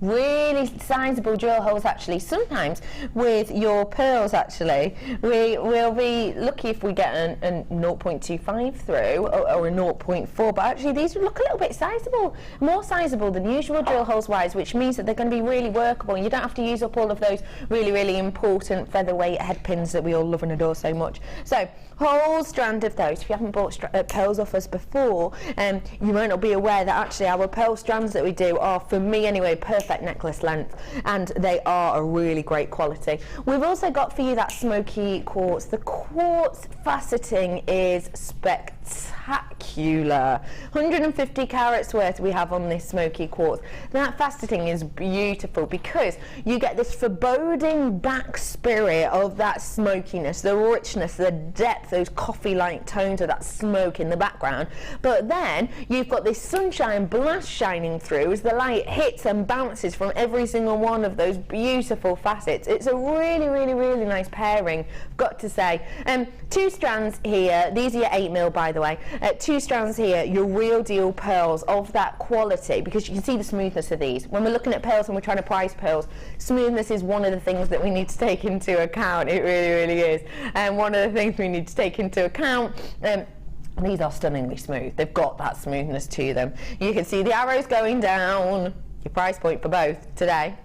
Really sizable drill holes actually. Sometimes with your pearls actually we will be lucky if we get a 0.25 through or a 0.4, but actually these look a little bit sizable, more sizable than usual drill holes wise, which means that they're going to be really workable. You don't have to use up all of those really important featherweight head pins that we all love and adore so much. So whole strand of those. If you haven't bought pearls off us before, you might not be aware that actually our pearl strands that we do are, for me anyway, perfect necklace length, and they are a really great quality. We've also got for you that smoky quartz. The quartz faceting is spectacular. 150 carats worth we have on this smoky quartz. That faceting is beautiful because you get this foreboding back spirit of that smokiness, the richness, the depth, those coffee-like tones of that smoke in the background, but then you've got this sunshine blast shining through as the light hits and bounces from every single one of those beautiful facets. It's a really nice pairing, I've got to say. 2 strands here, these are your 8 mil by the way, 2 strands here, your real deal pearls of that quality, because you can see the smoothness of these. When we're looking at pearls and we're trying to price pearls, smoothness is one of the things that we need to take into account. It really is. And one of the things we need to take into account, these are stunningly smooth. They've got that smoothness to them. You can see the arrows going down. Your price point for both today.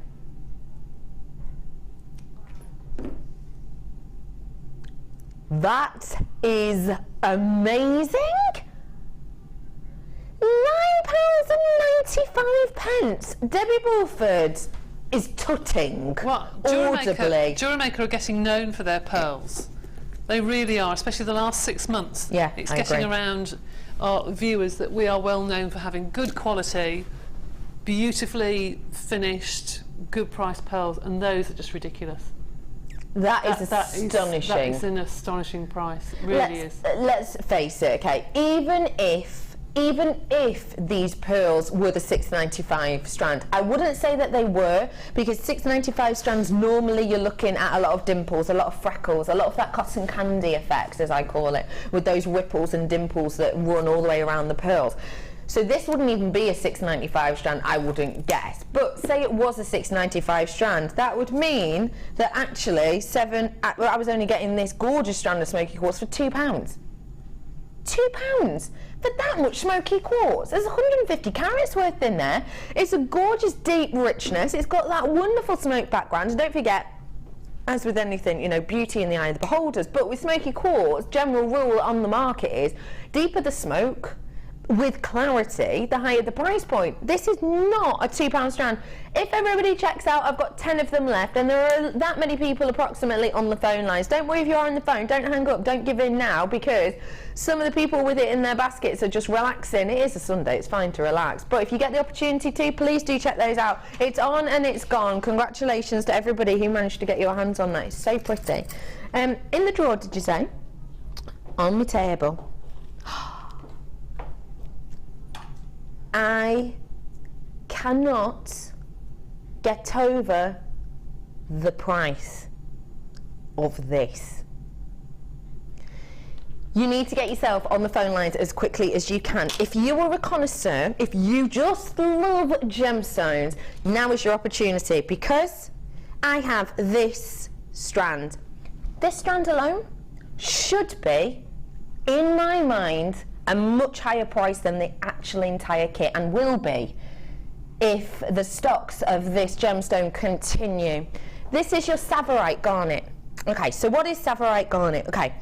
That is amazing. £9.95. Debbie Bluford is tutting audibly. JewelleryMaker are getting known for their pearls. They really are, especially the last 6 months. Yeah, it's I getting agree. around our viewers that we are well known for having good quality, beautifully finished, good priced pearls, and those are just ridiculous. That is astonishing. That is an astonishing price. It really is. Let's face it, okay. Even if these pearls were the $6.95 strand, I wouldn't say that they were, because $6.95 strands normally you're looking at a lot of dimples, a lot of freckles, a lot of that cotton candy effect, as I call it, with those ripples and dimples that run all the way around the pearls. So this wouldn't even be a $6.95 strand, I wouldn't guess. But say it was a $6.95 strand, that would mean that actually I was only getting this gorgeous strand of smoky quartz for £2. £2 for that much smoky quartz. There's 150 carats worth in there. It's a gorgeous deep richness. It's got that wonderful smoke background. And don't forget, as with anything, you know, beauty in the eye of the beholders. But with smoky quartz, general rule on the market is deeper the smoke, with clarity, the higher the price point. This is not a £2 strand. If everybody checks out, I've got 10 of them left, and there are that many people approximately on the phone lines. Don't worry if you are on the phone, don't hang up, don't give in now, because some of the people with it in their baskets are just relaxing. It is a Sunday, it's fine to relax, but if you get the opportunity to, please do check those out. It's on and it's gone. Congratulations to everybody who managed to get your hands on that. It's so pretty. In the drawer, did you say? On my table. I cannot get over the price of this. You need to get yourself on the phone lines as quickly as you can. If you are a connoisseur, if you just love gemstones, now is your opportunity, because I have this strand. This strand alone should be, in my mind, a much higher price than the actual entire kit, and will be if the stocks of this gemstone continue. This is your Tsavorite garnet. Okay, so what is Tsavorite garnet? Okay,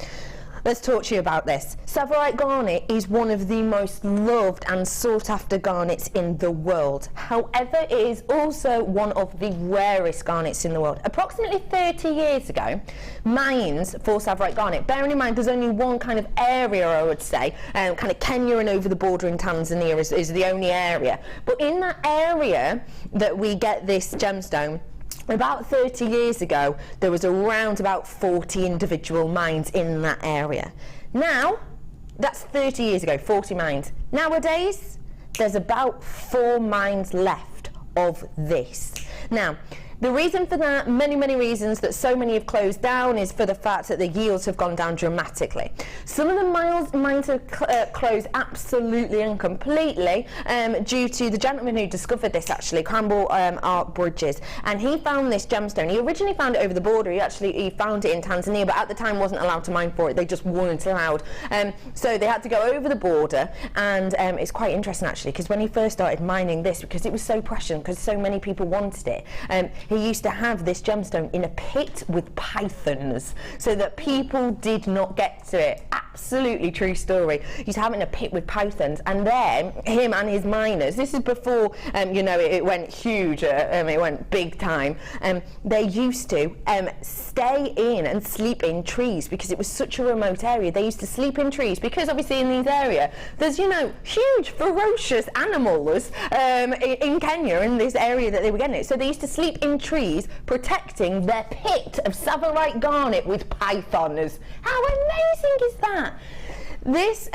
let's talk to you about this. Tsavorite garnet is one of the most loved and sought after garnets in the world. However, it is also one of the rarest garnets in the world. Approximately 30 years ago, mines for Tsavorite garnet, bearing in mind there's only one kind of area, I would say, kind of Kenya and over the border in Tanzania is the only area. But in that area that we get this gemstone, about 30 years ago, there was around about 40 individual mines in that area. Now, that's 30 years ago, 40 mines. Nowadays, there's about 4 mines left of this. Now, the reason for that, many reasons that so many have closed down, is for the fact that the yields have gone down dramatically. Some of the mines have closed absolutely and completely due to the gentleman who discovered this, actually, Campbell Art Bridges, and he found this gemstone. He originally found it over the border. He found it in Tanzania, but at the time wasn't allowed to mine for it. They just weren't allowed. So they had to go over the border, and it's quite interesting, actually, because when he first started mining this, because it was so precious, because so many people wanted it, he used to have this gemstone in a pit with pythons so that people did not get to it. Absolutely true story. He used to have it in a pit with pythons, and then him and his miners, this is before you know, it went huge, it went big time, they used to stay in and sleep in trees because it was such a remote area. They used to sleep in trees because obviously in these areas there's, you know, huge ferocious animals in Kenya, in this area that they were getting it. So they used to sleep in trees protecting their pit of Tsavorite garnet with pythons. How amazing is that? This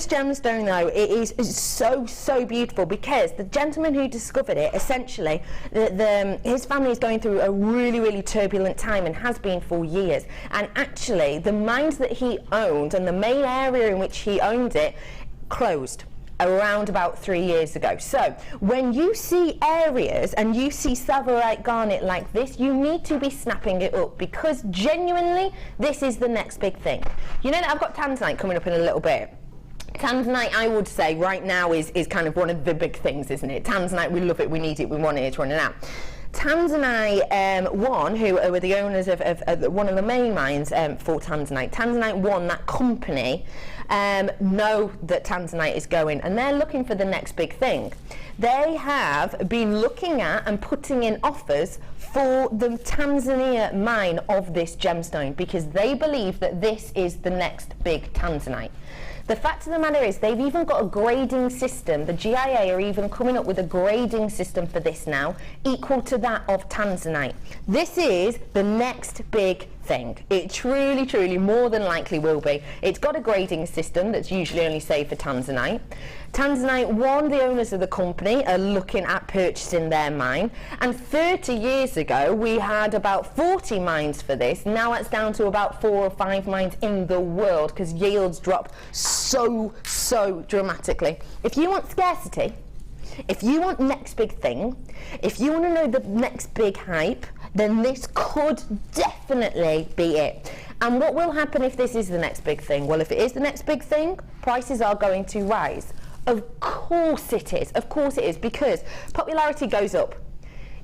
gemstone, though, it is so beautiful because the gentleman who discovered it, essentially, his family is going through a really turbulent time and has been for years. And actually, the mines that he owned and the main area in which he owned it closed around about 3 years ago. So when you see areas and you see Tsavorite garnet like this, you need to be snapping it up, because genuinely this is the next big thing. You know that I've got Tanzanite coming up in a little bit. Tanzanite, I would say, right now is kind of one of the big things, isn't it? Tanzanite, we love it, we need it, we want it, it's running out. Tanzanite who were the owners of one of the main mines for Tanzanite. Tanzanite One, that company, know that Tanzanite is going, and they're looking for the next big thing. They have been looking at and putting in offers for the Tanzania mine of this gemstone, because they believe that this is the next big Tanzanite. The fact of the matter is, they've even got a grading system. The GIA are even coming up with a grading system for this now, equal to that of Tanzanite. This is the next big thing. It truly, more than likely will be. It's got a grading system that's usually only saved for Tanzanite. Tanzanite One, the owners of the company, are looking at purchasing their mine. And 30 years ago, we had about 40 mines for this. Now it's down to about 4 or 5 mines in the world, because yields dropped so dramatically. If you want scarcity, if you want next big thing, if you want to know the next big hype, then this could definitely be it. And what will happen if this is the next big thing? Well, if it is the next big thing, prices are going to rise. Of course it is. Of course it is, because popularity goes up,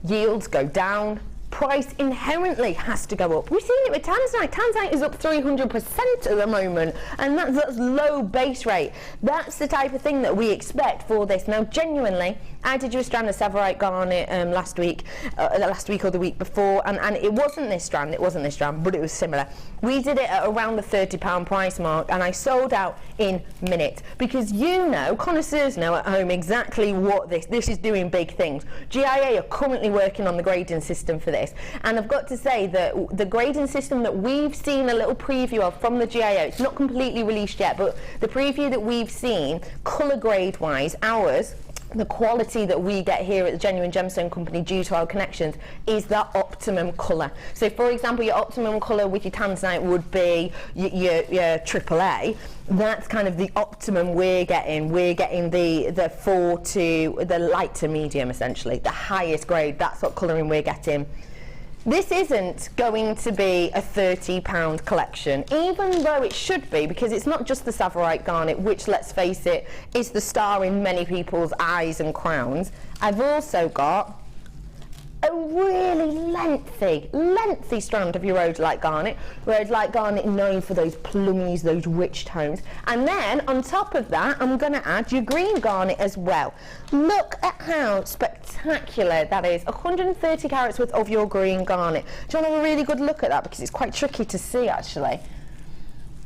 yields go down, price inherently has to go up. We've seen it with Tanzanite. Tanzanite is up 300% at the moment, and that's low base rate. That's the type of thing that we expect for this. Now, genuinely, I did you a strand of Tsavorite garnet last week or the week before, and it wasn't this strand, but it was similar. We did it at around the £30 price mark, and I sold out in minutes, because connoisseurs know at home exactly what this is doing big things. GIA are currently working on the grading system for this, and I've got to say that the grading system that we've seen a little preview of from the GIA, it's not completely released yet, but the preview that we've seen, colour grade wise, ours, the quality that we get here at the Genuine Gemstone Company due to our connections is that optimum colour. So for example, your optimum colour with your Tanzanite would be your AAA. That's kind of the optimum we're getting. We're getting the 4 to the light to medium, essentially, the highest grade. That's what colouring we're getting. This isn't going to be a £30 collection, even though it should be, because it's not just the Tsavorite garnet, which, let's face it, is the star in many people's eyes and crowns. I've also got a really lengthy strand of your rhodolite garnet. Rhodolite garnet known for those plummies, those rich tones. And then on top of that, I'm going to add your green garnet as well. Look at how spectacular that is. 130 carats worth of your green garnet. Do you want to have a really good look at that? Because it's quite tricky to see, actually.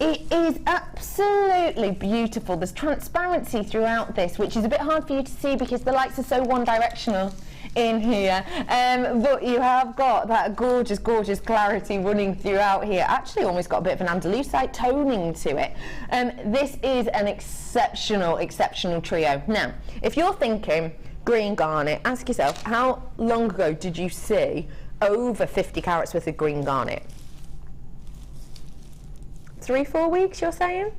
It is absolutely beautiful. There's transparency throughout this, which is a bit hard for you to see because the lights are so one-directional in here, but you have got that gorgeous clarity running throughout here. Actually almost got a bit of an Andalusite toning to it. This is an exceptional trio. Now, if you're thinking green garnet, ask yourself, how long ago did you see over 50 carats worth of green garnet? 3-4 weeks, you're saying?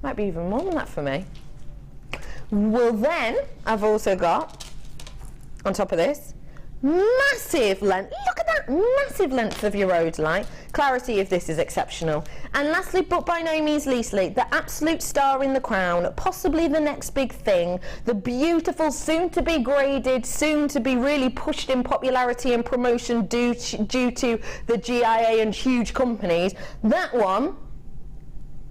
Might be even more than that for me. Well, then I've also got, on top of this, massive length. Look at that massive length of your rhodolite. Clarity of this is exceptional. And lastly, but by no means leastly, the absolute star in the crown, possibly the next big thing, the beautiful, soon to be graded, soon to be really pushed in popularity and promotion due to the GIA and huge companies. That one,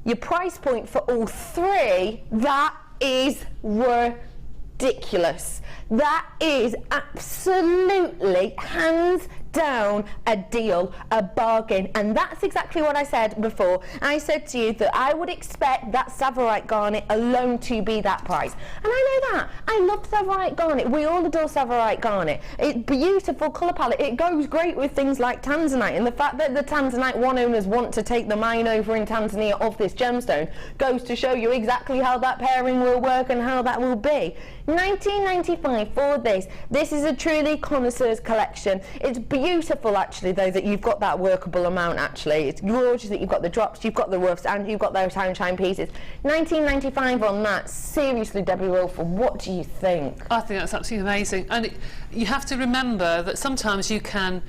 your price point for all three, that is ridiculous. That is absolutely hands down a deal, a bargain, and that's exactly what I said before. I said to you that I would expect that Tsavorite garnet alone to be that price, and I know that. I love Tsavorite garnet. We all adore Tsavorite garnet. It's beautiful colour palette. It goes great with things like Tanzanite, and the fact that the Tanzanite one owners want to take the mine over in Tanzania of this gemstone goes to show you exactly how that pairing will work and how that will be. $19.95 for this. This is a truly connoisseur's collection. It's beautiful, actually, though, that you've got that workable amount. Actually, it's gorgeous that you've got the drops, you've got the roughs, and you've got those time shine pieces. $19.95 on that. Seriously, Debbie Wilford, what do you think? I think that's absolutely amazing, and you have to remember that sometimes you can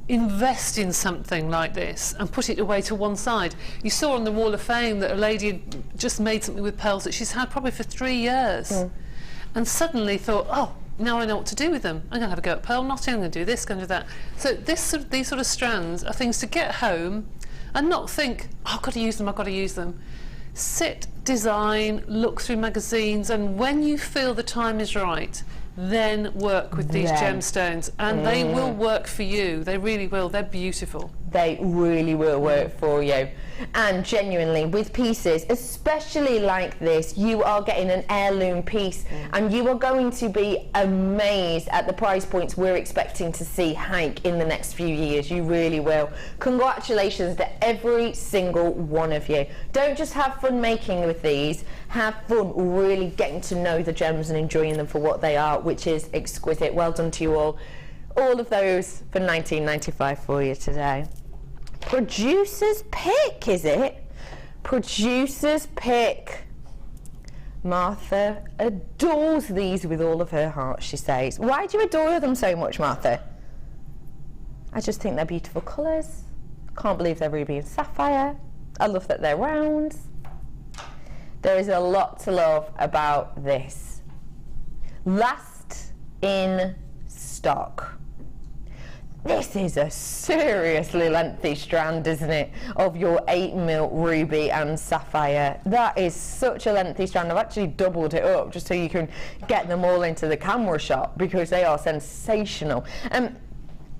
invest in something like this and put it away to one side. You saw on the Wall of Fame that a lady had just made something with pearls that she's had probably for 3 years, and suddenly thought, oh, now I know what to do with them. I'm going to have a go at pearl knotting, I'm going to do this, going to do that. So these sort of strands are things to get home and not think, oh, I've got to use them, I've got to use them. Sit, design, look through magazines, and when you feel the time is right, then work with these gemstones, and they will work for you. They really will. They're beautiful. They really will work for you. And genuinely, with pieces, especially like this, you are getting an heirloom piece, and you are going to be amazed at the price points we're expecting to see hike in the next few years. You really will. Congratulations to every single one of you. Don't just have fun making with these, have fun really getting to know the gems and enjoying them for what they are, which is exquisite. Well done to you all. All of those for $19.95 for you today. Producer's pick, is it? Producer's pick. Martha adores these with all of her heart, she says. Why do you adore them so much, Martha? I just think they're beautiful colours. Can't believe they're ruby and sapphire. I love that they're round. There is a lot to love about this. Last in stock. This is a seriously lengthy strand, isn't it, of your 8mm ruby and sapphire. That is such a lengthy strand. I've actually doubled it up just so you can get them all into the camera shot because they are sensational.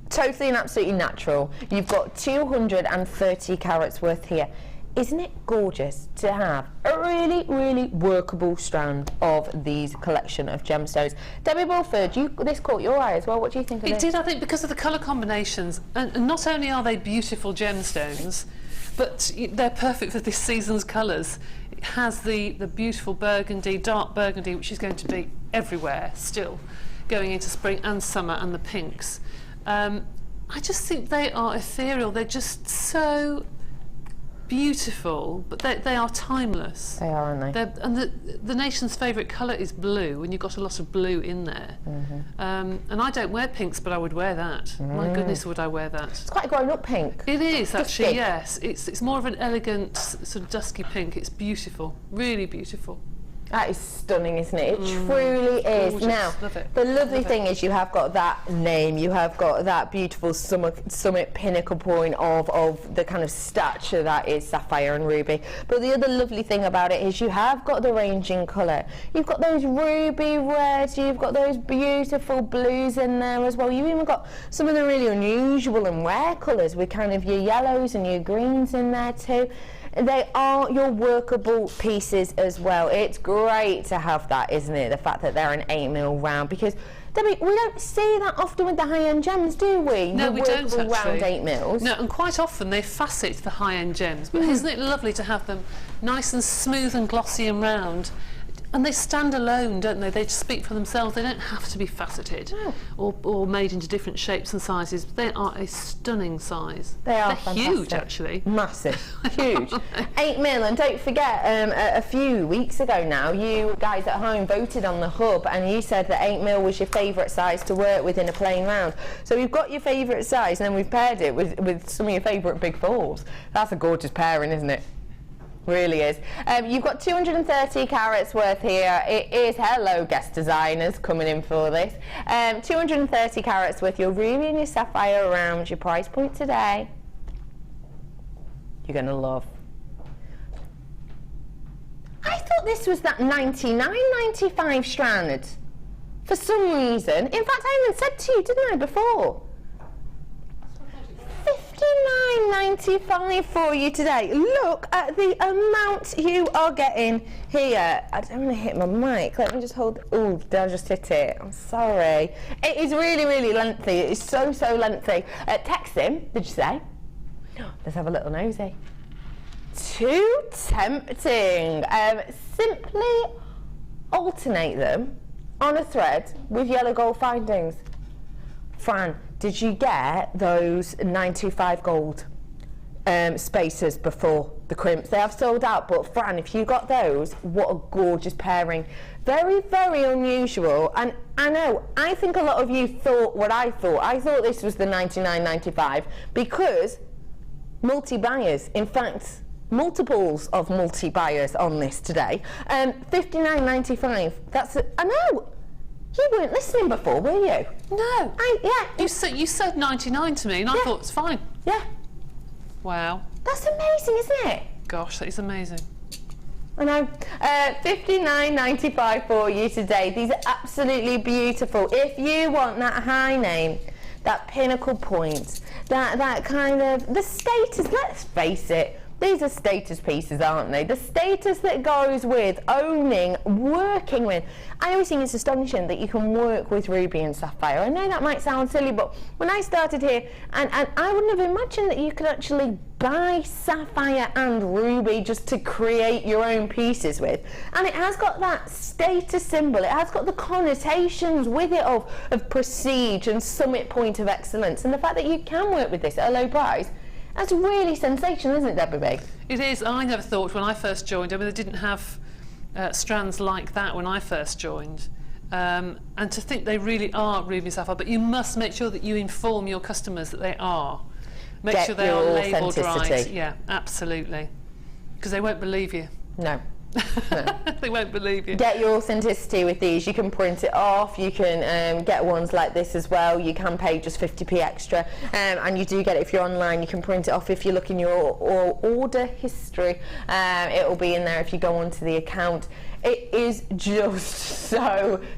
Totally and absolutely natural. You've got 230 carats worth here. Isn't it gorgeous to have a really, really workable strand of these collection of gemstones? Debbie Bluford, this caught your eye as well. What do you think of it? It did, I think, because of the colour combinations. And not only are they beautiful gemstones, but they're perfect for this season's colours. It has the beautiful burgundy, dark burgundy, which is going to be everywhere still, going into spring and summer, and the pinks. I just think they are ethereal. They're just so beautiful, but they are timeless. They are, aren't they? And the nation's favourite colour is blue, and you've got a lot of blue in there. And I don't wear pinks, but I would wear that. My goodness, would I wear that? It's quite a grown-up pink. It is, Dusky. actually, yes. It's more of an elegant, sort of dusky pink. It's beautiful, really beautiful. That is stunning, isn't it? It truly is. Gorgeous. Now, Love it. the lovely thing is you have got that name, you have got that beautiful summit pinnacle point of the kind of stature that is sapphire and ruby. But the other lovely thing about it is you have got the range in colour. You've got those ruby reds, you've got those beautiful blues in there as well. You've even got some of the really unusual and rare colours with kind of your yellows and your greens in there too. They are your workable pieces as well. It's great to have that, isn't it? The fact that they're an 8mm round, because Debbie, we don't see that often with the high-end gems, do we? No, we don't actually. Round 8mm. No, and quite often they facet the high-end gems. But isn't it lovely to have them nice and smooth and glossy and round? And they stand alone, don't they? They just speak for themselves. They don't have to be faceted or made into different shapes and sizes. They are a stunning size. They're huge, actually. Massive. Huge. 8mm. And don't forget, a few weeks ago now, you guys at home voted on the hub and you said that 8mm was your favourite size to work with in a plain round. So we've got your favourite size and then we've paired it with some of your favourite big fours. That's a gorgeous pairing, isn't it? Really is. You've got 230 carats worth here. It is, hello guest designers coming in for this. 230 carats worth your ruby and your sapphire around your price point today. You're going to love. I thought this was that 99.95 strand for some reason. In fact, I even said to you, didn't I, before? $59.95 for you today. Look at the amount you are getting here. I don't want to hit my mic. Let me just hold. Oh, did I just hit it? I'm sorry. It is really, really lengthy. It is so, so lengthy. Text him, did you say? Let's have a little nosy. Too tempting. Simply alternate them on a thread with yellow gold findings. Fran, did you get those 925 gold spacers before the crimps? They have sold out, but Fran, if you got those, what a gorgeous pairing. Very, very unusual. And I know, I think a lot of you thought what I thought. I thought this was the 99.95 because multi-buyers, in fact, multiples of multi-buyers on this today. 59.95, that's, I know. You weren't listening before, were you? No. You said 99 to me, and I thought it's fine. Yeah. Wow. That's amazing, isn't it? Gosh, that is amazing. I know. $59.95 for you today. These are absolutely beautiful. If you want that high name, that pinnacle point, that kind of the status. Let's face it. These are status pieces, aren't they? The status that goes with owning, working with. I always think it's astonishing that you can work with ruby and sapphire. I know that might sound silly, but when I started here, and I wouldn't have imagined that you could actually buy sapphire and ruby just to create your own pieces with. And it has got that status symbol. It has got the connotations with it of prestige and summit point of excellence. And the fact that you can work with this at a low price, That's really sensational, isn't it, Debbie? It is. I never thought when I first joined, I mean, they didn't have strands like that when I first joined. And to think they really are ruby and sapphire, but you must make sure that you inform your customers that they are. Make sure they are labelled right. Yeah, absolutely. Because they won't believe you. No. They won't believe you. Get your authenticity with these. You can print it off, you can get ones like this as well. You can pay just 50p extra, and you do get it if you're online. You can print it off if you look in your order history. It will be in there if you go onto the account. It is just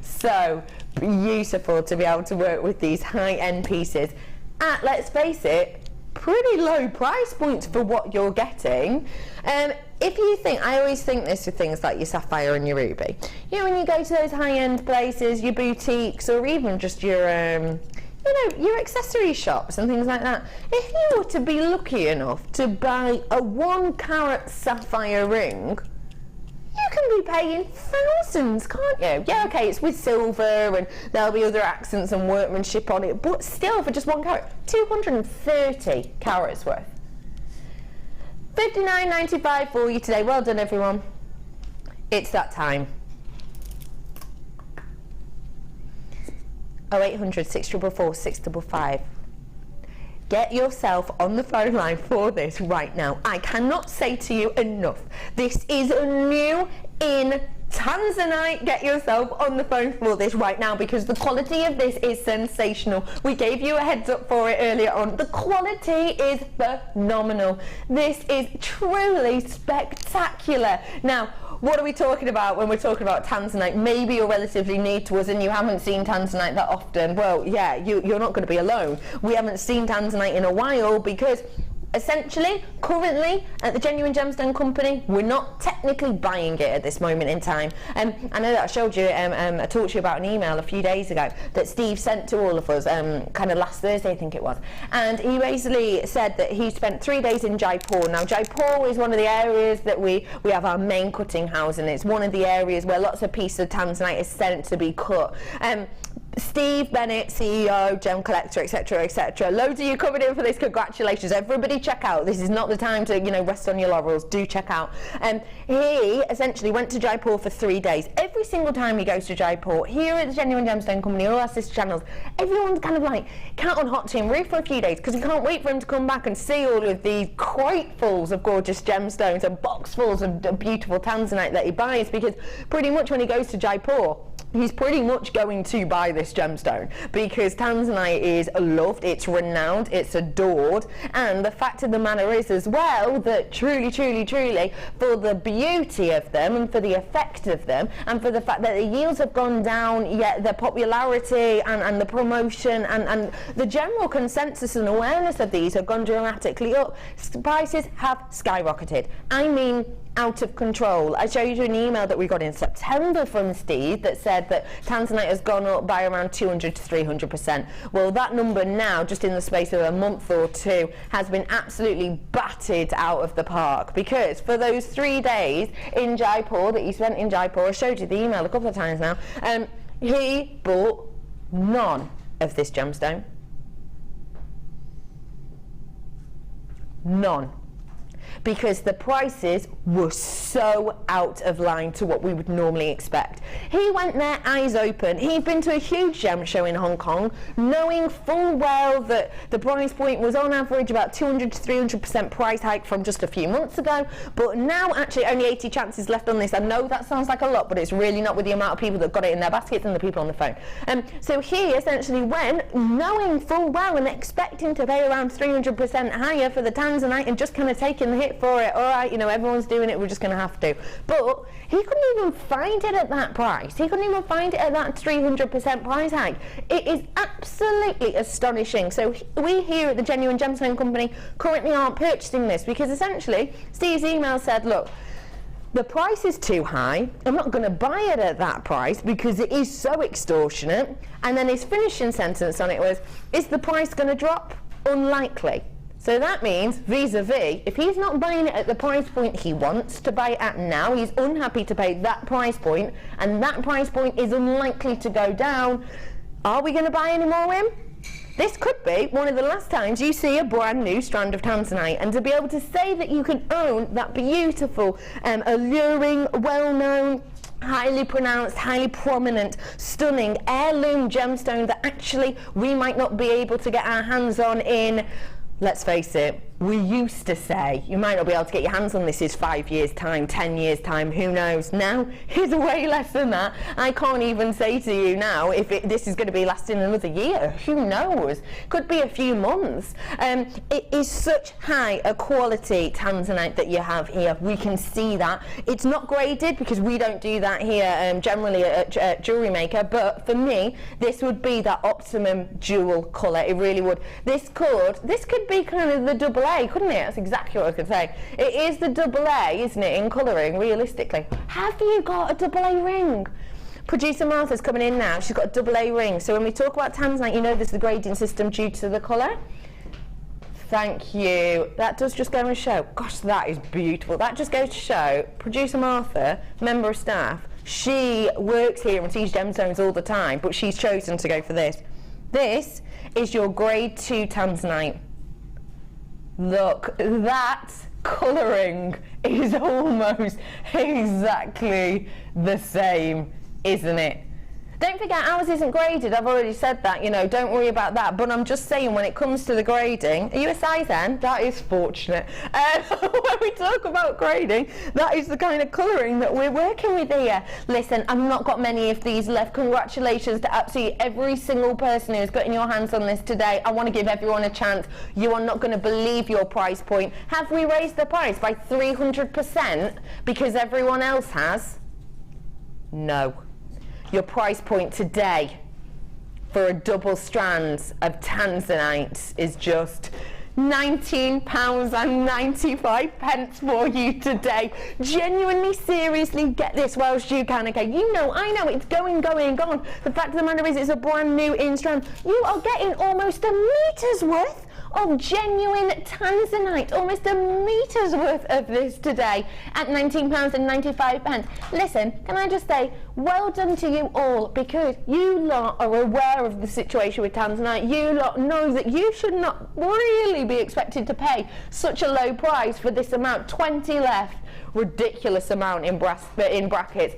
so beautiful to be able to work with these high-end pieces at, let's face it, pretty low price points for what you're getting. If you think, I always think this with things like your sapphire and your ruby, you know, when you go to those high-end places, your boutiques, or even just your you know, your accessory shops and things like that, if you were to be lucky enough to buy a 1 carat sapphire ring, you can be paying thousands, can't you? Yeah, okay, it's with silver and there'll be other accents and workmanship on it, but still, for just 1 carat, 230 carats worth. $59.95 for you today. Well done, everyone. It's that time. 0800 644 655. Get yourself on the phone line for this right now. I cannot say to you enough. This is new in Tanzanite. Get yourself on the phone for this right now, because the quality of this is sensational. We gave you a heads up for it earlier on. The quality is phenomenal. This is truly spectacular. Now, what are we talking about when we're talking about Tanzanite? Maybe you're relatively new to us and you haven't seen Tanzanite that often. Well, yeah, you're not going to be alone. We haven't seen Tanzanite in a while because essentially, currently, at the Genuine Gemstone Company, we're not technically buying it at this moment in time. I know that I showed you, I talked to you about an email a few days ago that Steve sent to all of us, kind of last Thursday, I think it was. And he basically said that he spent 3 days in Jaipur. Now, Jaipur is one of the areas that we have our main cutting house, and it's one of the areas where lots of pieces of Tanzanite is sent to be cut. Steve Bennett, CEO, Gem Collector, etc., etc. Loads of you coming in for this. Congratulations, everybody! Check out. This is not the time to, you know, rest on your laurels. Do check out. He essentially went to Jaipur for 3 days. Every single time he goes to Jaipur, here at the Genuine Gemstone Company, all our sister channels, everyone's kind of like cat on hot tin roof for a few days because he can't wait for him to come back and see all of these cratefuls of gorgeous gemstones and boxfuls of beautiful Tanzanite that he buys, because pretty much when he goes to Jaipur, he's pretty much going to buy this gemstone because Tanzanite is loved, it's renowned, it's adored, and the fact of the matter is as well that truly, for the beauty of them and for the effect of them and for the fact that the yields have gone down, yet the popularity and the promotion and the general consensus and awareness of these have gone dramatically up. Prices have skyrocketed. I mean, out of control. I showed you an email that we got in September from Steve that said that Tanzanite has gone up by around 200 to 300%. Well, that number now, just in the space of a month or two, has been absolutely batted out of the park, because for those 3 days in Jaipur that he spent in Jaipur, I showed you the email a couple of times now, he bought none of this gemstone. None. Because the prices were so out of line to what we would normally expect. He went there eyes open. He'd been to a huge gem show in Hong Kong, knowing full well that the price point was on average about 200 to 300% price hike from just a few months ago, but now actually only 80 chances left on this. I know that sounds like a lot, but it's really not with the amount of people that got it in their baskets and the people on the phone. So he essentially went knowing full well and expecting to pay around 300% higher for the Tanzanite and just kind of taking the hit for it. All right, you know, everyone's doing it, we're just going to have to. But he couldn't even find it at that price. He couldn't even find it at that 300% price hike. It is absolutely astonishing. So we here at the Genuine Gemstone Company currently aren't purchasing this because essentially Steve's email said, look, the price is too high. I'm not going to buy it at that price because it is so extortionate. And then his finishing sentence on it was, is the price going to drop? Unlikely. So that means, vis-a-vis, if he's not buying it at the price point he wants to buy it at now, he's unhappy to pay that price point, and that price point is unlikely to go down, are we going to buy any more of him? this could be one of the last times you see a brand new strand of Tanzanite, and to be able to say that you can own that beautiful, alluring, well-known, highly pronounced, highly prominent, stunning heirloom gemstone that actually we might not be able to get our hands on in, let's face it, we used to say you might not be able to get your hands on this in 5 years time, 10 years time, who knows. Now it's way less than that. I can't even say to you now if this is going to be lasting another year, who knows, could be a few months. It is such high a quality Tanzanite that you have here. We can see that it's not graded because we don't do that here generally at Jewellery Maker, but for me this would be that optimum jewel colour. It really would. This could be kind of the double A, couldn't it? That's exactly what I was going to say. It is the double A, isn't it, in colouring, realistically. Have you got a double A ring? Producer Martha's coming in now. She's got a double A ring. So when we talk about Tanzanite, you know there's the grading system due to the colour. Thank you. That does just go and show. Gosh, that is beautiful. That just goes to show Producer Martha, member of staff, she works here and sees gemstones all the time, but she's chosen to go for this. This is your grade 2 Tanzanite. Look, that colouring is almost exactly the same, isn't it? Don't forget, ours isn't graded. I've already said that, you know, don't worry about that. But I'm just saying, when it comes to the grading, are you a size N? That is fortunate. When we talk about grading, that is the kind of colouring that we're working with here. Listen, I've not got many of these left. Congratulations to absolutely every single person who's gotten your hands on this today. I want to give everyone a chance. You are not going to believe your price point. Have we raised the price by 300% because everyone else has? No. Your price point today for a double strands of Tanzanite is just £19.95 for you today. Genuinely, seriously, get this whilst you can, okay? You know, I know, it's going, gone. The fact of the matter is it's a brand new in strand. You are getting almost a meter's worth of genuine Tanzanite, almost a meter's worth of this today at £19.95. Listen, can I just say, well done to you all, because you lot are aware of the situation with Tanzanite. You lot know that you should not really be expected to pay such a low price for this amount. 20 left. Ridiculous amount in baskets.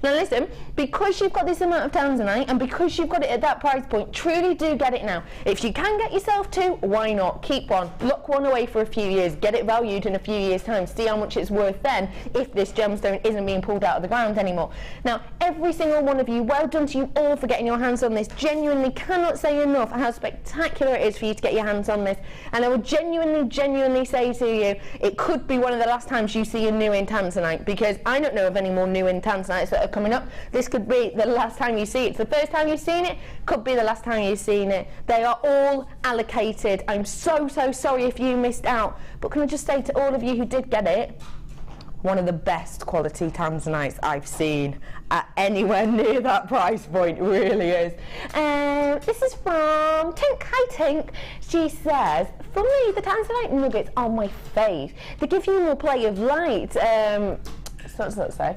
Now listen, because you've got this amount of Tanzanite and because you've got it at that price point, truly do get it now. If you can get yourself two, why not? Keep one, lock one away for a few years, get it valued in a few years time, see how much it's worth then if this gemstone isn't being pulled out of the ground anymore. Now every single one of you, well done to you all for getting your hands on this. Genuinely cannot say enough how spectacular it is for you to get your hands on this, and I would genuinely say to you, it could be one of the last times you see a new in Tanzanite, because I don't know of any more new in Tanzanites that are coming up. This could be the last time you see it. It's the first time you've seen it, could be the last time you've seen it. They are all allocated. I'm so sorry if you missed out, but can I just say to all of you who did get it, one of the best quality Tanzanites I've seen at anywhere near that price point, really is. This is from Tink. Hi Tink. She says, for me, the Tanzanite nuggets are my fave. They give you more play of light. So what does that say?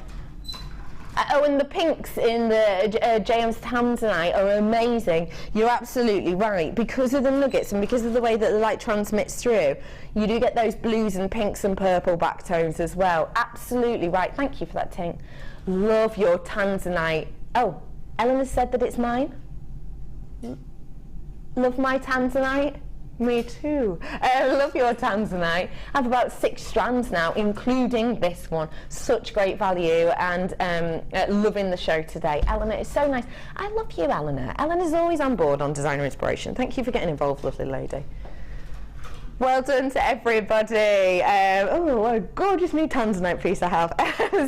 Oh, and the pinks in the JM's Tanzanite are amazing. You're absolutely right. Because of the nuggets and because of the way that the light transmits through, you do get those blues and pinks and purple backtones as well. Absolutely right. Thank you for that, Tink. Love your Tanzanite. Oh, Eleanor said that it's mine. Love my Tanzanite. Me too. Love your Tanzanite. I have about 6 strands now, including this one. Such great value, and loving the show today. Eleanor, it's so nice. I love you, Eleanor. Eleanor's always on board on Designer Inspiration. Thank you for getting involved, lovely lady. Well done to everybody. Oh, what a gorgeous new Tanzanite piece I have.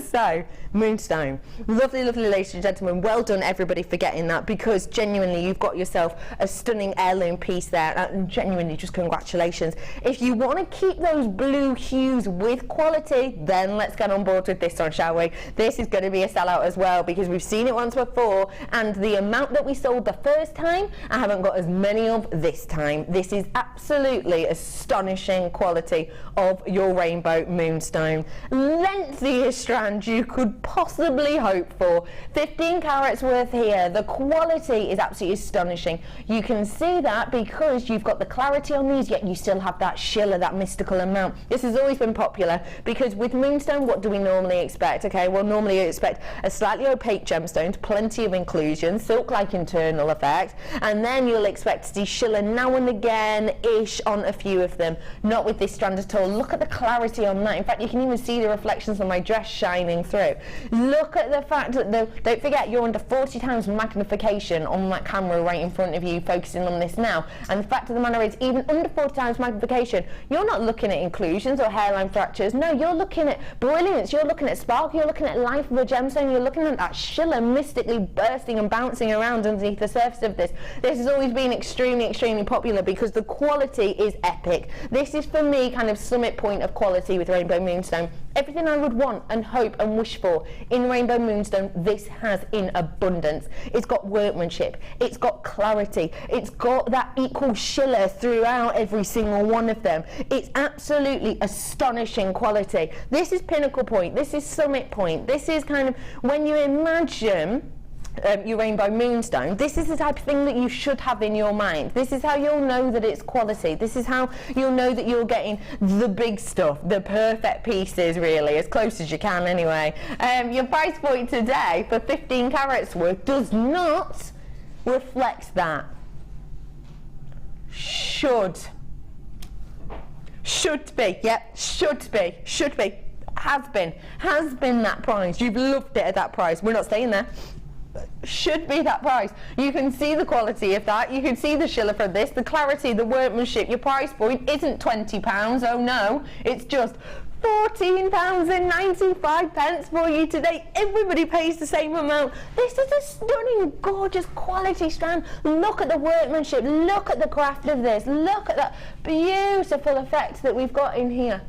So, Moonstone. Lovely, lovely ladies and gentlemen. Well done everybody for getting that, because genuinely you've got yourself a stunning heirloom piece there. And genuinely just congratulations. If you want to keep those blue hues with quality, then let's get on board with this one, shall we? This is going to be a sellout as well, because we've seen it once before, and the amount that we sold the first time, I haven't got as many of this time. This is absolutely a astonishing quality of your rainbow moonstone. Lengthiest strand you could possibly hope for. 15 carats worth here. The quality is absolutely astonishing. You can see that because you've got the clarity on these, yet you still have that shiller, that mystical amount. This has always been popular because with moonstone, what do we normally expect? Okay, well, normally you expect a slightly opaque gemstone, plenty of inclusion, silk-like internal effect, and then you'll expect to see shiller now and again-ish on a few of them. Not with this strand at all. Look at the clarity on that. In fact, you can even see the reflections on my dress shining through. Look at the fact that, don't forget, you're under 40 times magnification on that camera right in front of you, focusing on this now. And the fact of the matter is, even under 40 times magnification, you're not looking at inclusions or hairline fractures. No, you're looking at brilliance. You're looking at spark. You're looking at life of a gemstone. You're looking at that shiller mystically bursting and bouncing around underneath the surface of this. This has always been extremely, extremely popular because the quality is epic. This is, for me, kind of summit point of quality with Rainbow Moonstone. Everything I would want and hope and wish for in Rainbow Moonstone, this has in abundance. It's got workmanship, it's got clarity, it's got that equal shiller throughout every single one of them. It's absolutely astonishing quality. This is pinnacle point, this is summit point, this is kind of when you imagine your Rainbow Moonstone, this is the type of thing that you should have in your mind. This is how you'll know that it's quality. This is how you'll know that you're getting the big stuff, the perfect pieces, really, as close as you can anyway. Your price point today for 15 carats worth does not reflect that. Should be, yep, should be, has been that price. You've loved it at that price. We're not staying there. Should be that price. You can see the quality of that. You can see the shiller from this, the clarity, the workmanship. Your price point isn't £20. Oh no, it's just £14.95 for you today. Everybody pays the same amount. This is a stunning, gorgeous quality strand. Look at the workmanship. Look at the craft of this. Look at that beautiful effect that we've got in here.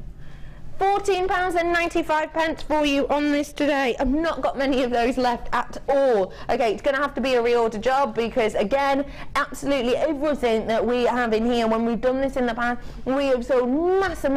£14.95 for you on this today. I've not got many of those left at all. Okay, it's going to have to be a reorder job because, again, absolutely everything that we have in here, when we've done this in the past, we have sold massive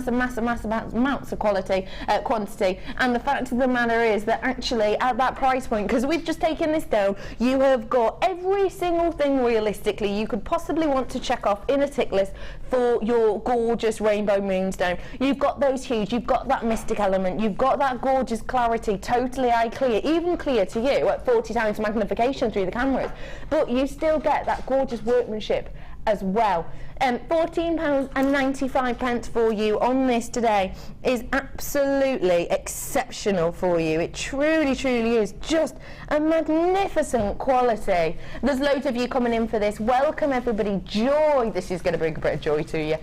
amounts of quantity. And the fact of the matter is that actually at that price point, because we've just taken this down, you have got every single thing realistically you could possibly want to check off in a tick list for your gorgeous Rainbow Moonstone. You've got those hues, you've got that mystic element, you've got that gorgeous clarity, totally eye clear, even clear to you at 40 times magnification through the cameras, but you still get that gorgeous workmanship as well. £14.95 for you on this today is absolutely exceptional for you. It truly is just a magnificent quality. There's loads of you coming in for this. Welcome everybody. Joy, this is going to bring a bit of joy to you.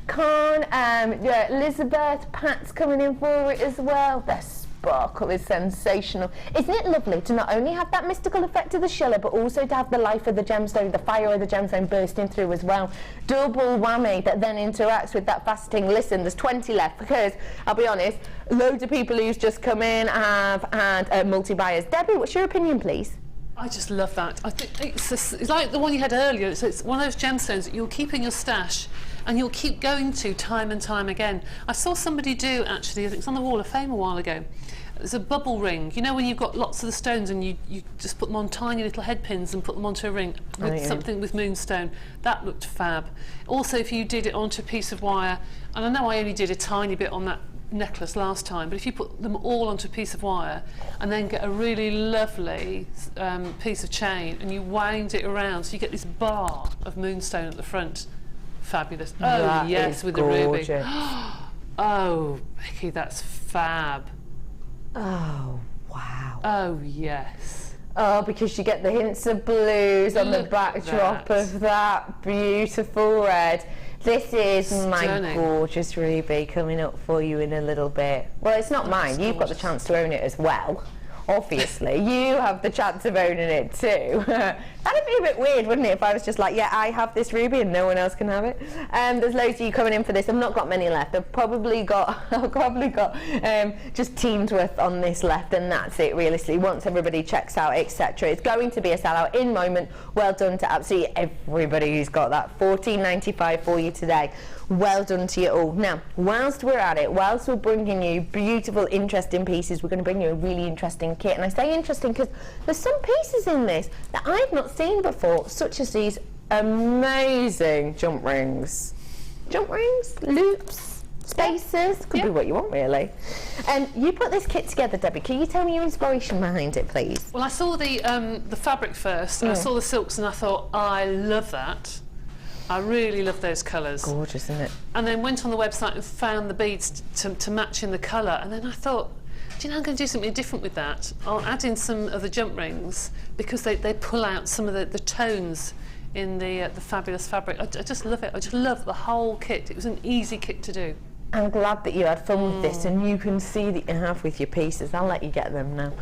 Con, Elizabeth, Pat's coming in for it as well. They're sparkle is sensational. Isn't it lovely to not only have that mystical effect of the shiller, but also to have the life of the gemstone, the fire of the gemstone bursting through as well. Double whammy that then interacts with that faceting. Listen, there's 20 left because, I'll be honest, loads of people who's just come in have had multi-buyers. Debbie, what's your opinion, please? I just love that. I think it's like the one you had earlier. So it's one of those gemstones that you'll keep in your stash and you'll keep going to time and time again. I saw somebody do, actually, I think it's on the Wall of Fame a while ago. There's a bubble ring. You know when you've got lots of the stones and you just put them on tiny little head pins and put them onto a ring with something with moonstone. That looked fab. Also, if you did it onto a piece of wire, and I know I only did a tiny bit on that necklace last time, but if you put them all onto a piece of wire and then get a really lovely piece of chain and you wind it around so you get this bar of moonstone at the front. Fabulous. Oh that yes, with gorgeous. the ruby. Oh Becky, that's fab. Oh wow. Oh yes. Oh, because you get the hints of blues on the backdrop of that beautiful red. This is my gorgeous ruby coming up for you in a little bit. Well, it's not mine. You've got the chance to own it as well. Obviously, you have the chance of owning it too. That'd be a bit weird, wouldn't it, if I was just like, yeah, I have this ruby and no one else can have it. There's loads of you coming in for this. I've not got many left. I've probably got just teams worth on this left, and that's it, realistically, once everybody checks out, etc. It's going to be a sellout in moment. Well done to absolutely everybody who's got that. $14.95 for you today. Well done to you all. Now, whilst we're at it, whilst we're bringing you beautiful, interesting pieces, we're going to bring you a really interesting kit. And I say interesting because there's some pieces in this that I've not seen before, such as these amazing jump rings. Jump rings, loops, spacers, could be what you want really. And you put this kit together, Debbie. Can you tell me your inspiration behind it, please? Well, I saw the fabric first, I saw the silks and I thought, I love that. I really love those colours. Gorgeous, isn't it? And then went on the website and found the beads to match in the colour, and then I thought, do you know, I'm going to do something different with that. I'll add in some of the jump rings because they pull out some of the tones in the fabulous fabric. I just love it. I just love the whole kit. It was an easy kit to do. I'm glad that you had fun with this and you can see that you have with your pieces. I'll let you get them now.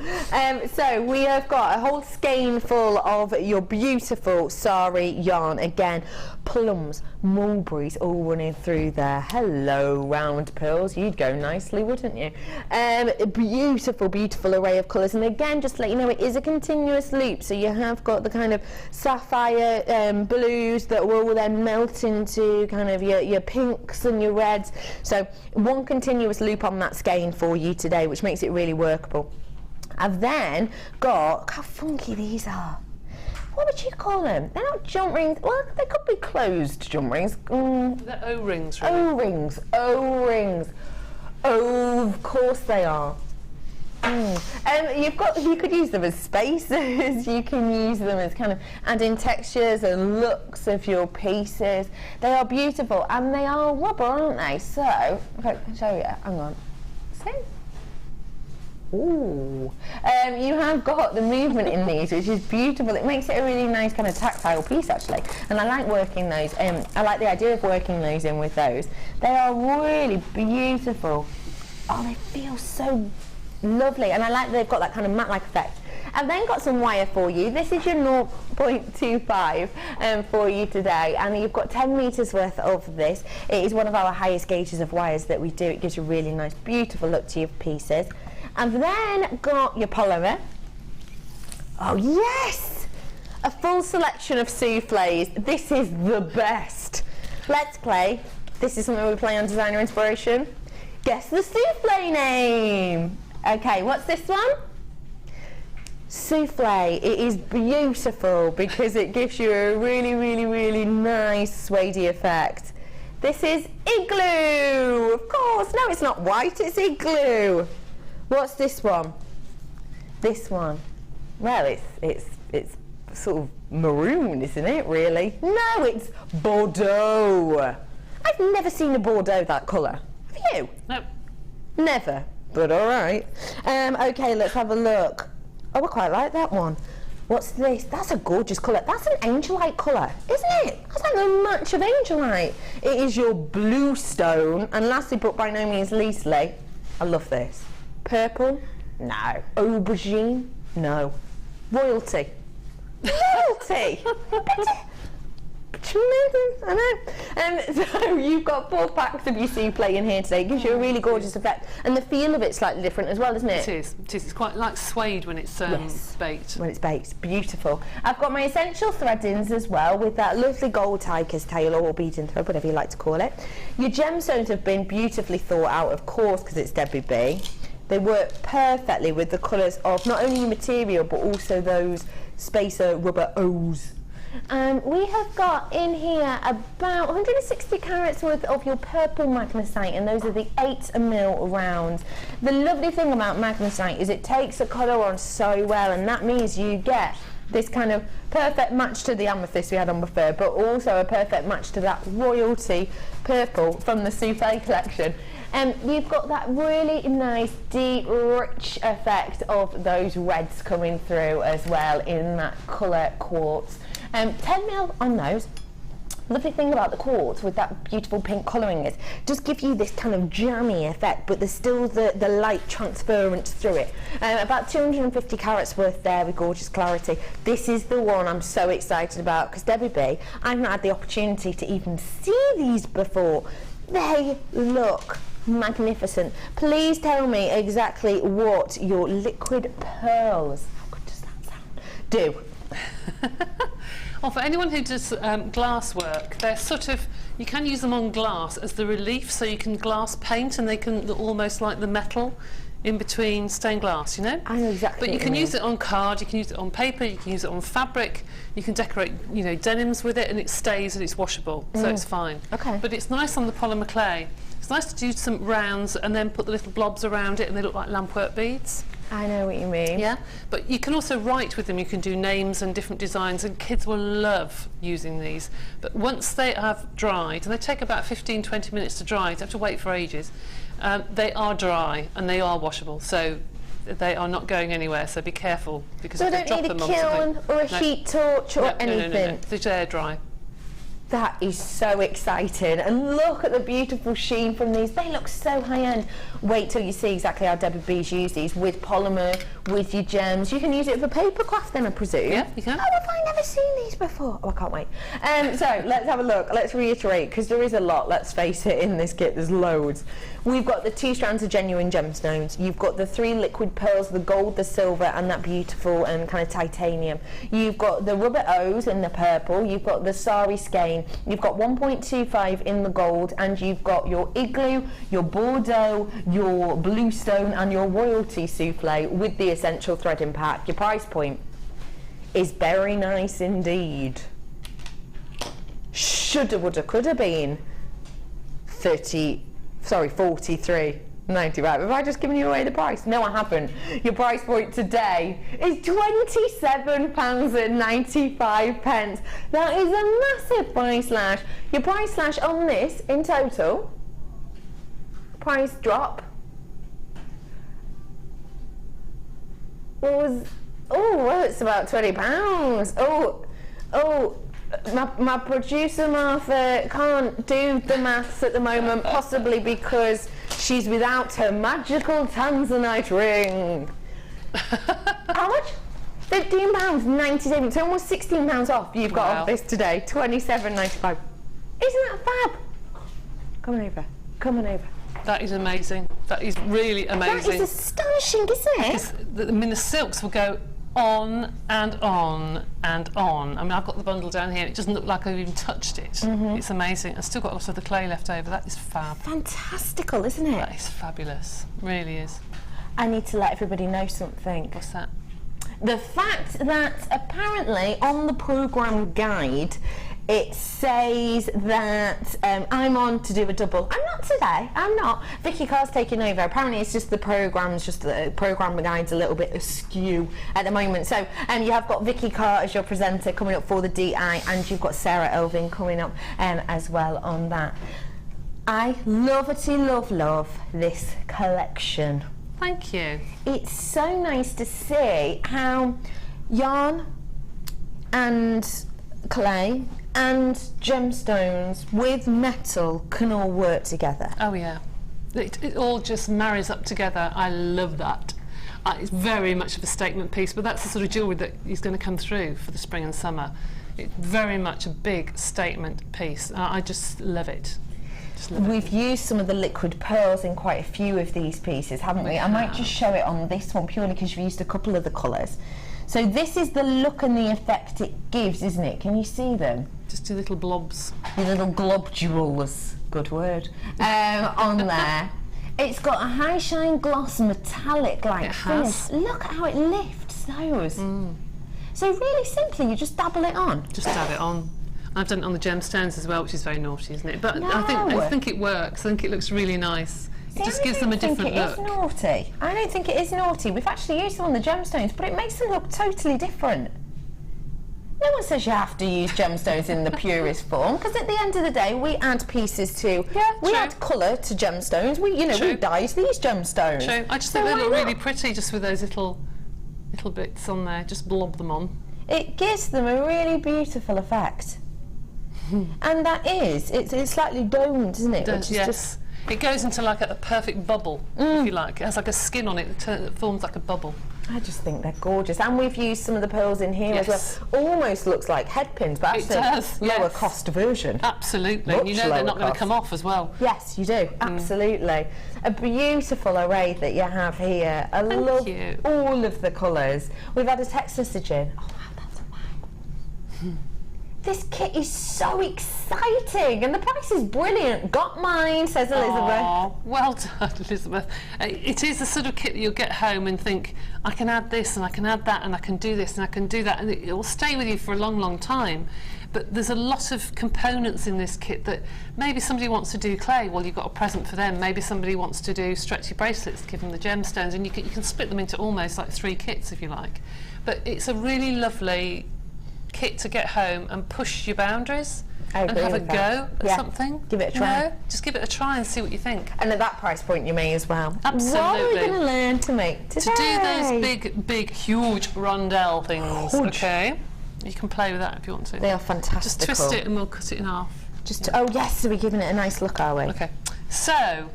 So we have got a whole skein full of your beautiful sari yarn. Again, plums, mulberries all running through there. Hello, round pearls. You'd go nicely, wouldn't you? A beautiful, beautiful array of colours. And again, just to let you know, it is a continuous loop. So you have got the kind of sapphire blues that will then melt into kind of your pinks and your reds. So one continuous loop on that skein for you today, which makes it really workable. I've then got, look how funky these are. What would you call them? They're not jump rings. Well, they could be closed jump rings. They're O-rings, really. O-rings, O-rings. Oh, of course they are. You could use them as spacers. You can use them as kind of adding textures and looks of your pieces. They are beautiful and they are rubber, aren't they? So, okay, I'll show you. Hang on. See? Ooh. You have got the movement in these, which is beautiful. It makes it a really nice kind of tactile piece, actually. And I like working those. I like the idea of working those in with those. They are really beautiful. Oh, they feel so lovely, and I like that they've got that kind of matte-like effect. I've then got some wire for you. This is your 0.25 for you today, and you've got 10 metres worth of this. It is one of our highest gauges of wires that we do. It gives you a really nice, beautiful look to your pieces. I've then got your polymer. Oh yes! A full selection of soufflés. This is the best. Let's play. This is something we play on Designer Inspiration. Guess the soufflé name. Okay, what's this one? Soufflé. It is beautiful because it gives you a really, really, really nice suede effect. This is igloo. Of course. No, it's not white, it's igloo. What's this one? This one. Well, it's sort of maroon, isn't it, really? No, it's Bordeaux. I've never seen a Bordeaux that colour. Have you? No. Never. But all right. Okay, let's have a look. Oh, I quite like that one. What's this? That's a gorgeous colour. That's an angelite colour, isn't it? That's like the match of angelite. It is your blue stone. And lastly, but by no means leastly, I love this. Purple? No. Aubergine? No. Royalty? Royalty? I know. So you've got 4 packs of your soufflé in here today. It gives you a really gorgeous effect, and the feel of it's slightly different as well, isn't it? It is. It is. It's quite like suede when it's baked. When it's baked, beautiful. I've got my essential threadings as well with that lovely gold tiger's tail or beading thread, whatever you like to call it. Your gemstones have been beautifully thought out, of course, because it's Debbie B. They work perfectly with the colours of not only your material but also those spacer rubber O's. We have got in here about 160 carats worth of your purple magnesite, and those are the 8mm rounds. The lovely thing about magnesite is it takes the colour on so well, and that means you get this kind of perfect match to the amethyst we had on before, but also a perfect match to that royalty purple from the soufflé collection. You've got that really nice, deep, rich effect of those reds coming through as well in that colour quartz. 10mm on those. Lovely thing about the quartz with that beautiful pink colouring is just give you this kind of jammy effect, but there's still the light transference through it. About 250 carats worth there with gorgeous clarity. This is the one I'm so excited about because Debbie B, I've not had the opportunity to even see these before. They look magnificent. Please tell me exactly what your liquid pearls, how good does that sound, do. Well, for anyone who does glass work, they're sort of, you can use them on glass as the relief, so you can glass paint and they can look almost like the metal in between stained glass, you know? I know exactly. But you can use it on card, you can use it on paper, you can use it on fabric, you can decorate, you know, denims with it, and it stays and it's washable, so it's fine. Okay. But it's nice on the polymer clay. It's nice to do some rounds and then put the little blobs around it and they look like lampwork beads. I know what you mean. Yeah, but you can also write with them. You can do names and different designs, and kids will love using these. But once they have dried, and they take about 15-20 minutes to dry, you have to wait for ages, they are dry and they are washable, so they are not going anywhere, so be careful, because So if I they don't drop need them a on kiln something. or a heat torch or anything. No. They're air dry. That is so exciting, and look at the beautiful sheen from these. They look so high-end. Wait till you see exactly how Deborah B's used these, with polymer, with your gems. You can use it for paper craft then, I presume. Yeah, you can. Oh, have I never seen these before? Oh, I can't wait. So let's have a look. Let's reiterate, because there is a lot, let's face it, in this kit. There's loads. We've got the 2 strands of genuine gemstones. You've got the 3 liquid pearls, the gold, the silver, and that beautiful kind of titanium. You've got the rubber O's in the purple. You've got the sari skein. You've got 1.25 in the gold, and you've got your igloo, your Bordeaux, your bluestone, and your royalty souffle with the essential threading pack. Your price point is very nice indeed. Shoulda, woulda, coulda been 43.95. Have I just given you away the price? No, I haven't. Your price point today is £27.95. That is a massive price slash. Your price slash on this in total, price drop, was, well, it's about £20. My producer Martha can't do the maths at the moment, possibly because she's without her magical Tanzanite ring. How much? £15.90, so almost £16 off you've got off this today. £27.95. Isn't that fab? Come on over. That is amazing. That is really amazing. That is astonishing, isn't it? I mean, the silks will go on and on and on. I mean, I've got the bundle down here. It doesn't look like I've even touched it. It's amazing. I've still got lots of the clay left over. That is fab. Fantastical, isn't it? That is fabulous. Really is. I need to let everybody know something. What's that? The fact that apparently on the programme guide it says that I'm on to do a double. I'm not today, I'm not. Vicky Carr's taking over. Apparently it's just the programme guide's a little bit askew at the moment. So you have got Vicky Carr as your presenter coming up for the DI, and you've got Sarah Elvin coming up as well on that. I love this collection. Thank you. It's so nice to see how yarn and clay and gemstones with metal can all work together. Oh yeah, it all just marries up together. I love that. It's very much of a statement piece, but that's the sort of jewellery that is going to come through for the spring and summer. It's very much a big statement piece. I just love it. We've used some of the liquid pearls in quite a few of these pieces, haven't we? I might just show it on this one purely because you've used a couple of the colours. So this is the look and the effect it gives, isn't it? Can you see them? Just 2 little blobs. Your little globules, good word, on there. It's got a high shine gloss metallic-like finish. Look at how it lifts those. So really simply, you just dabble it on. Just dab it on. I've done it on the gemstones as well, which is very naughty, isn't it? But no. I think it works. I think it looks really nice. It just gives them a different look. I don't think it is naughty. I don't think it is naughty. We've actually used them on the gemstones, but it makes them look totally different. No one says you have to use gemstones in the purest form, because at the end of the day, we add pieces to. We add colour to gemstones. We dyes these gemstones. True. I just think they look really pretty, just with those little bits on there. Just blob them on. It gives them a really beautiful effect. And that is, it's slightly domed, isn't it? It does, yes. It goes into like a perfect bubble, if you like. It has like a skin on it that forms like a bubble. I just think they're gorgeous. And we've used some of the pearls in here as well. Almost looks like head pins, but it does, lower cost version. Absolutely. And you know they're not going to come off as well. Yes, you do. Absolutely. A beautiful array that you have here. I love all of the colours. We've had a text message in. Oh, wow, that's This kit is so exciting, and the price is brilliant. Got mine, says Elizabeth. Oh, well done, Elizabeth. It is the sort of kit that you'll get home and think, I can add this and I can add that and I can do this and I can do that, and it will stay with you for a long, long time. But there's a lot of components in this kit that maybe somebody wants to do clay, well, you've got a present for them. Maybe somebody wants to do stretchy bracelets, give them the gemstones, and you can split them into almost like 3 kits if you like. But it's a really lovely kit to get home and push your boundaries and have a go at something. Give it a try. No, just give it a try and see what you think. And at that price point you may as well. Absolutely. What are we going to learn to make today? To do those big, huge rondelle things, okay? You can play with that if you want to. They are fantastic. Just twist it and we'll cut it in half. Oh yes, so we're giving it a nice look, are we? Okay. So,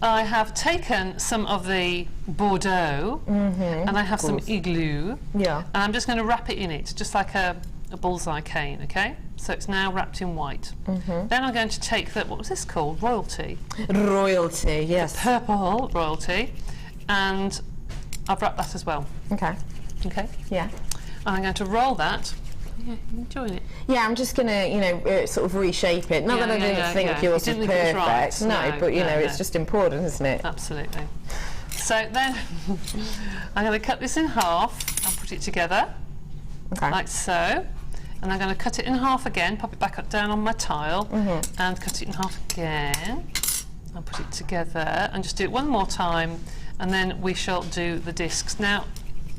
I have taken some of the Bordeaux and I have some Igloo. Yeah. And I'm just going to wrap it in it, just like a bullseye cane, okay? So it's now wrapped in white. Then I'm going to take what was this called? Royalty. Royalty, yes. The purple Royalty. And I've wrapped that as well. Okay. Okay? Yeah. And I'm going to roll that. Yeah, you enjoying it? Yeah, I'm just going to, sort of reshape it. Not that I didn't think yours was perfect. Right. No, but, it's just important, isn't it? Absolutely. So then I'm going to cut this in half and put it together, like so. And I'm going to cut it in half again, pop it back up down on my tile, and cut it in half again, and put it together, and just do it one more time, and then we shall do the discs. Now,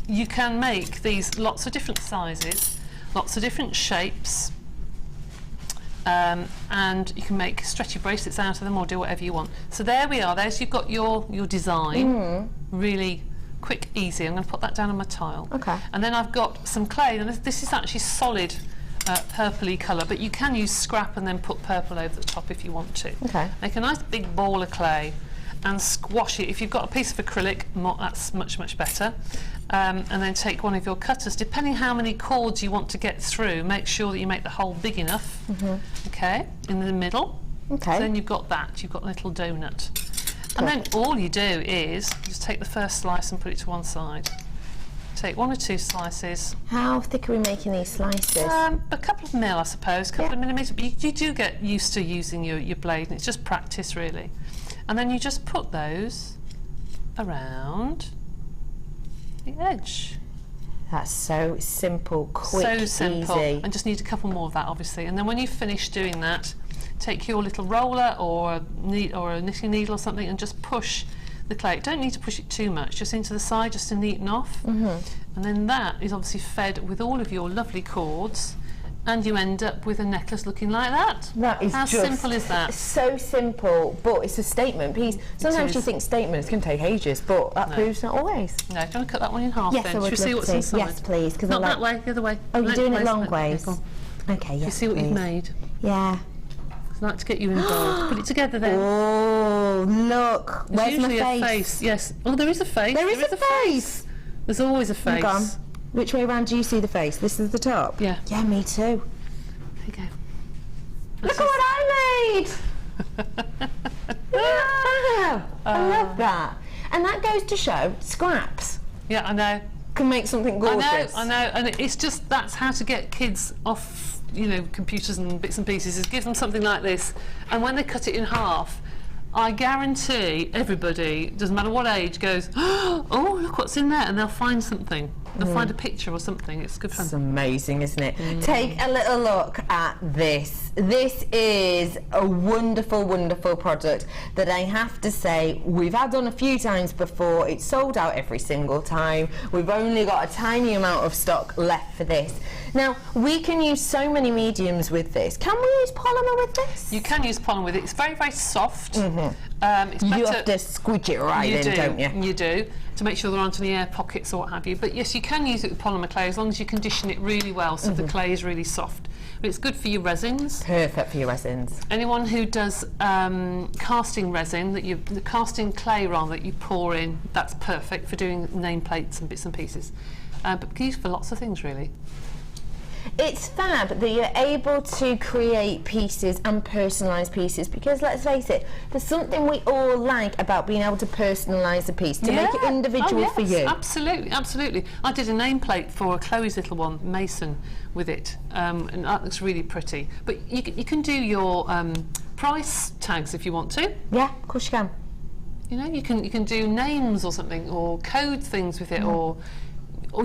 you can make these lots of different sizes, lots of different shapes, and you can make stretchy bracelets out of them or do whatever you want. So there we are, you've got your design, really quick, easy. I'm going to put that down on my tile. Okay. And then I've got some clay, and this is actually solid purpley colour, but you can use scrap and then put purple over the top if you want to. Okay. Make a nice big ball of clay and squash it. If you've got a piece of acrylic, that's much, much better. And then take one of your cutters, depending how many cords you want to get through, make sure that you make the hole big enough, okay, in the middle. Okay. So then you've got a little donut. And then all you do is just take the first slice and put it to one side. Take 1 or 2 slices. How thick are we making these slices? A couple of mil, I suppose, a couple of millimetres. But you do get used to using your blade, and it's just practice, really. And then you just put those around the edge. That's so simple, quick, so simple. easy. And just need a couple more of that, obviously. And then when you finish doing that, take your little roller or a knitting needle or something and just push the clay. Don't need to push it too much, just into the side, just to neaten off. And then that is obviously fed with all of your lovely cords, and you end up with a necklace looking like that. That is How simple is that? So simple, but it's a statement piece. Sometimes you think statements can take ages, but that proves not always. No, do you want to cut that one in half yes, then? I would Should we see what's inside? Yes, please. Not that way, the other way. Oh, you're doing it long ways? Okay, yes, you see what you've made? Yeah. I'd like to get you involved. Put it together then. Oh, look. Where's my face? Yes. Oh, there is a face. There is a face. There's always a face. Hang on. Which way around do you see the face? This is the top? Yeah. Yeah, me too. There you go. Look at what I made! Yeah. I love that. And that goes to show scraps. Yeah, I know. Can make something gorgeous. I know. And it's just, that's how to get kids off, computers and bits and pieces, is give them something like this. And when they cut it in half, I guarantee everybody, doesn't matter what age, goes, oh, look what's in there, and they'll find something. They'll find a picture or something. It's good fun. It's amazing, isn't it? Take a little look at this. This is a wonderful, wonderful product that I have to say we've had on a few times before. It's sold out every single time. We've only got a tiny amount of stock left for this. Now, we can use so many mediums with this. Can we use polymer with this? You can use polymer with it. It's very, very soft. It's you have to squidge it right in, don't you? You do, to make sure there aren't any air pockets or what have you. But yes, you can use it with polymer clay as long as you condition it really well so the clay is really soft. But it's good for your resins. Perfect for your resins. Anyone who does casting resin, the casting clay rather, that you pour in, that's perfect for doing nameplates and bits and pieces. But can use for lots of things, really. It's fab that you're able to create pieces and personalise pieces, because let's face it, there's something we all like about being able to personalise a piece, to make it individual for you. Absolutely, absolutely. I did a nameplate for Chloe's little one, Mason, with it, and that looks really pretty. But you can do your price tags if you want to. Yeah, of course you can. You know, you can do names or something, or code things with it, or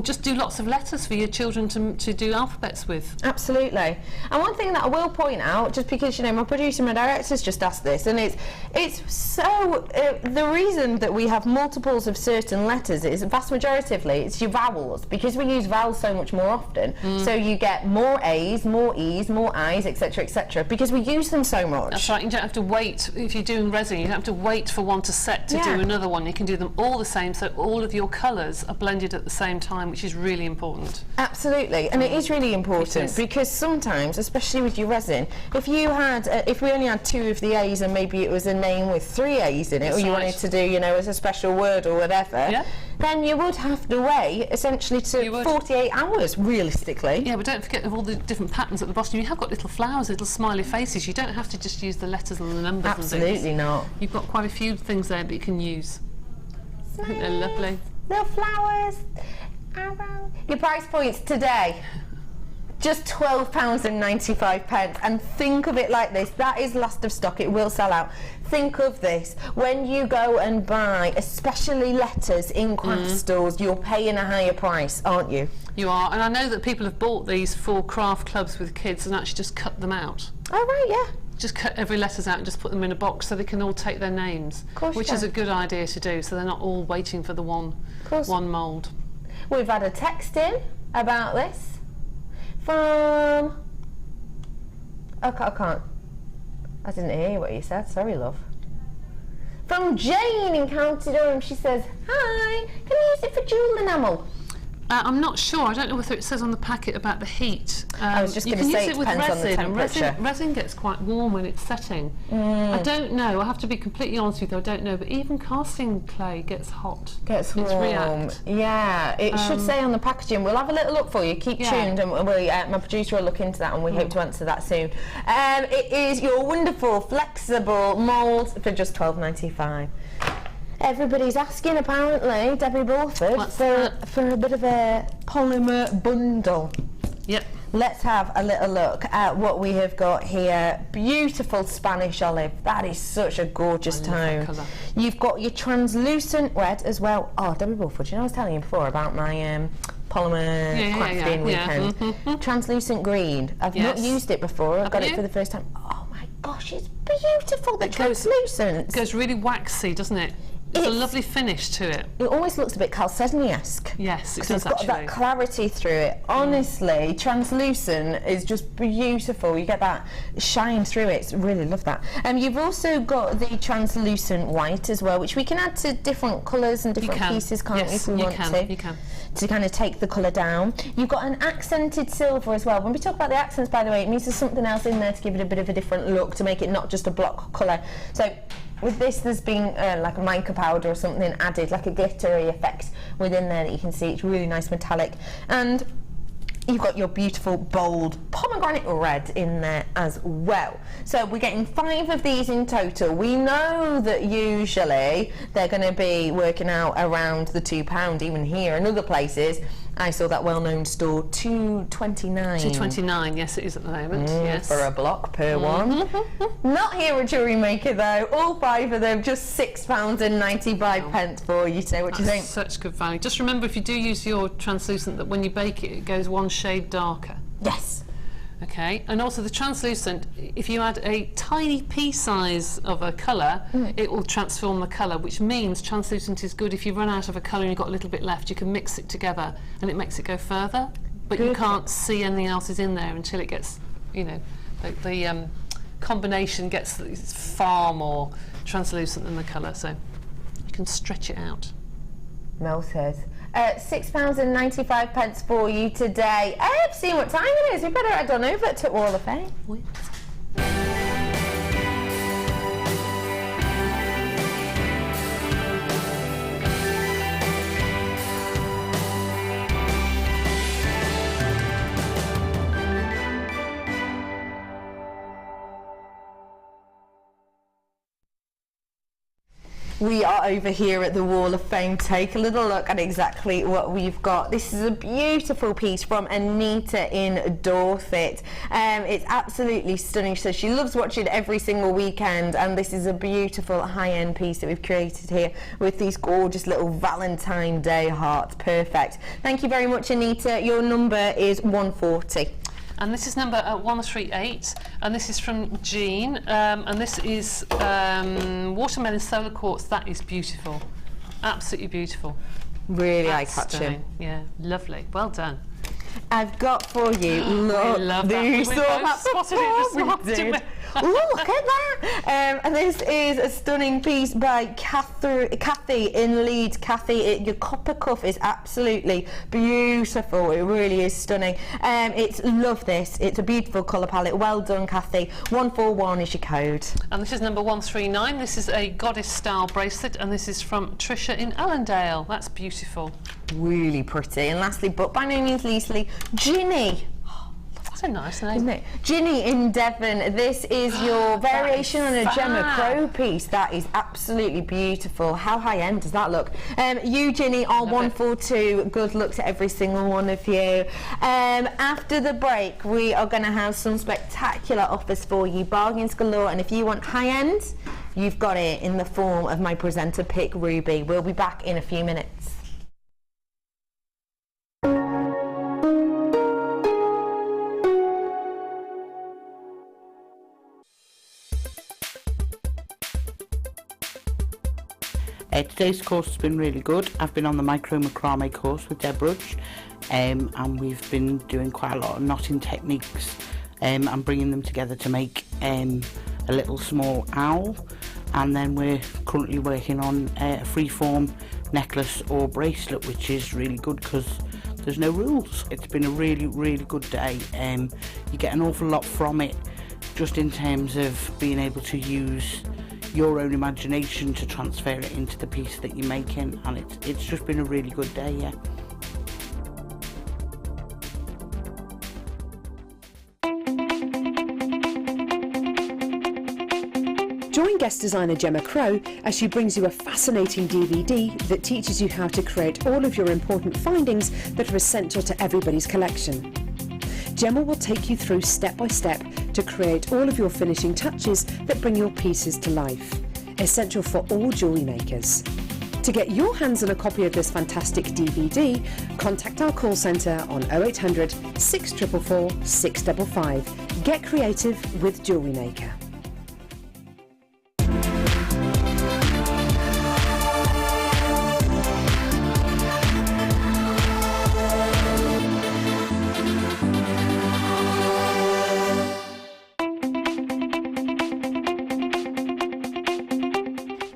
just do lots of letters for your children to do alphabets with. Absolutely. And one thing that I will point out, just because, you know, my producer and my director's just asked this, and it's so the reason that we have multiples of certain letters is vast majoritively it's your vowels, because we use vowels so much more often. So you get more A's, more E's, more I's, etc., because we use them so much. That's right. You don't have to wait. If you're doing resin, you don't have to wait for one to set to do another one. You can do them all the same, so all of your colours are blended at the same time, which is really important. Absolutely, and it is really important because sometimes, especially with your resin, if you had, if we only had 2 of the A's and maybe it was a name with 3 A's in it, or you wanted to do, you know, as a special word or whatever, then you would have to wait essentially to 48 hours, realistically. Yeah, but don't forget of all the different patterns at the bottom. You have got little flowers, little smiley faces. You don't have to just use the letters and the numbers. Absolutely not. You've got quite a few things there that you can use. I think they're lovely. Little flowers. Your price points today, just £12.95, and think of it like this, that is last of stock, it will sell out. Think of this, when you go and buy especially letters in craft stores, you're paying a higher price, aren't you? You are, and I know that people have bought these for craft clubs with kids and actually just cut them out. Oh right, yeah. Just cut every letters out and just put them in a box so they can all take their names, which is a good idea to do, so they're not all waiting for the one mould. We've had a text in about this from... I didn't hear what you said, sorry love. From Jane in County Durham, she says, hi, can I use it for jewel enamel? I'm not sure. I don't know whether it says on the packet about the heat. I was just going to say it depends on the temperature. Resin gets quite warm when it's setting. I don't know. I have to be completely honest with you. I don't know. But even casting clay gets hot. Gets warm. Yeah, it should say on the packaging. We'll have a little look for you. Keep tuned, and my producer will look into that, and we hope to answer that soon. It is your wonderful flexible moulds for just £12.95. Everybody's asking, apparently, Debbie Bluford, for a bit of a polymer bundle. Yep. Let's have a little look at what we have got here. Beautiful Spanish olive. That is such a gorgeous tone. You've got your translucent red as well. Oh, Debbie Bluford, you know I was telling you before about my polymer crafting weekend. Translucent green. I've not used it before. I've got it for the first time. Oh my gosh, it's beautiful. The translucent. It goes really waxy, doesn't it? It's a lovely finish to it. It almost looks a bit Chalcedony-esque. Yes, it does actually. It's got that clarity through it. Honestly, translucent is just beautiful. You get that shine through it. Really love that. You've also got the translucent white as well, which we can add to different colours and different pieces, can't we, if we want to? You can. To kind of take the colour down. You've got an accented silver as well. When we talk about the accents, by the way, it means there's something else in there to give it a bit of a different look, to make it not just a block colour. So with this, there's been like a mica powder or something added, like a glittery effect within there that you can see. It's really nice metallic. And you've got your beautiful bold pomegranate red in there as well. So we're getting 5 of these in total. We know that usually they're going to be working out around the £2, even here and other places. I saw that well-known store, £2.29. £2.29, yes, it is at the moment. Yes, for a block per one. Not here at JewelleryMaker though. All 5 of them, just £6.95 for you. So what do you think? Such good value. Just remember, if you do use your translucent, that when you bake it, it goes 1 shade darker. Yes. Okay, and also the translucent, if you add a tiny pea size of a colour, it will transform the colour, which means translucent is good. If you run out of a colour and you've got a little bit left, you can mix it together and it makes it go further, but you can't see anything else is in there until it gets, you know, the combination gets far more translucent than the colour, so you can stretch it out. Melted. £6.95 for you today. I've seen what time it is. We better head on over to Wall of Fame. we are over here at the Wall of Fame. Take a little look at exactly what we've got. This is a beautiful piece from Anita in Dorset. It's absolutely stunning. So she loves watching every single weekend, and this is a beautiful high-end piece that we've created here with these gorgeous little Valentine Day hearts. Perfect. Thank you very much, Anita. Your number is 140. And this is number 138, and this is from Jean, and this is watermelon solar quartz. That is beautiful, absolutely beautiful. Really eye-catching. Yeah, lovely. Well done. I've got for you, look, love that. you We saw both that spotted it this morning. Oh, look at that! And this is a stunning piece by Kathy in Leeds. Kathy, your copper cuff is absolutely beautiful. It really is stunning. Love this. It's a beautiful colour palette. Well done, Kathy. 141 is your code. And this is number 139. This is a goddess style bracelet, and this is from Trisha in Allendale. That's beautiful. Really pretty. And lastly, but by no means leastly, Ginny. That's a nice name. Isn't it? Ginny in Devon. This is your variation on a Gemma Crow piece. That is absolutely beautiful. How high end does that look? You, Ginny, are 142. Good luck to every single one of you. After the break, we are going to have some spectacular offers for you. Bargains galore. And if you want high end, you've got it in the form of my presenter pick, Ruby. We'll be back in a few minutes. Today's course has been really good. I've been on the micro macrame course with Deb Rudge, and we've been doing quite a lot of knotting techniques and bringing them together to make a little small owl. And then we're currently working on a freeform necklace or bracelet, which is really good because there's no rules. It's been a really, really good day. You get an awful lot from it, just in terms of being able to use your own imagination to transfer it into the piece that you're making, and it's just been a really good day, yeah. Join guest designer Gemma Crow as she brings you a fascinating DVD that teaches you how to create all of your important findings that are essential to everybody's collection. Gemma will take you through step by step to create all of your finishing touches that bring your pieces to life, essential for all jewellery makers. To get your hands on a copy of this fantastic DVD, contact our call centre on 0800 644 655. Get creative with Jewellery Maker.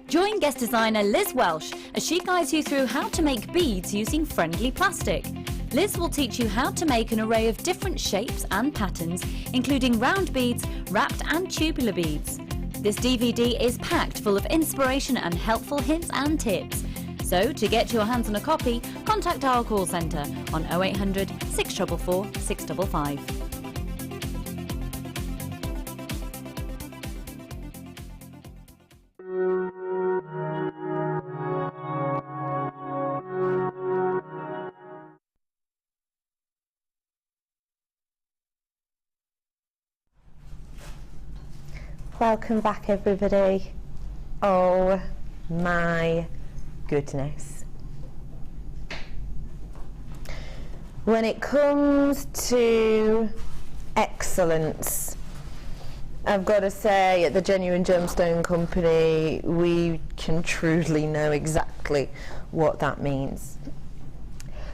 Join guest designer Liz Welsh as she guides you through how to make beads using friendly plastic. Liz will teach you how to make an array of different shapes and patterns, including round beads, wrapped and tubular beads. This DVD is packed full of inspiration and helpful hints and tips. So to get your hands on a copy, contact our call centre on 0800 644 655. Welcome back, everybody. Oh my goodness. When it comes to excellence, I've got to say at the Genuine Gemstone Company we can truly know exactly what that means.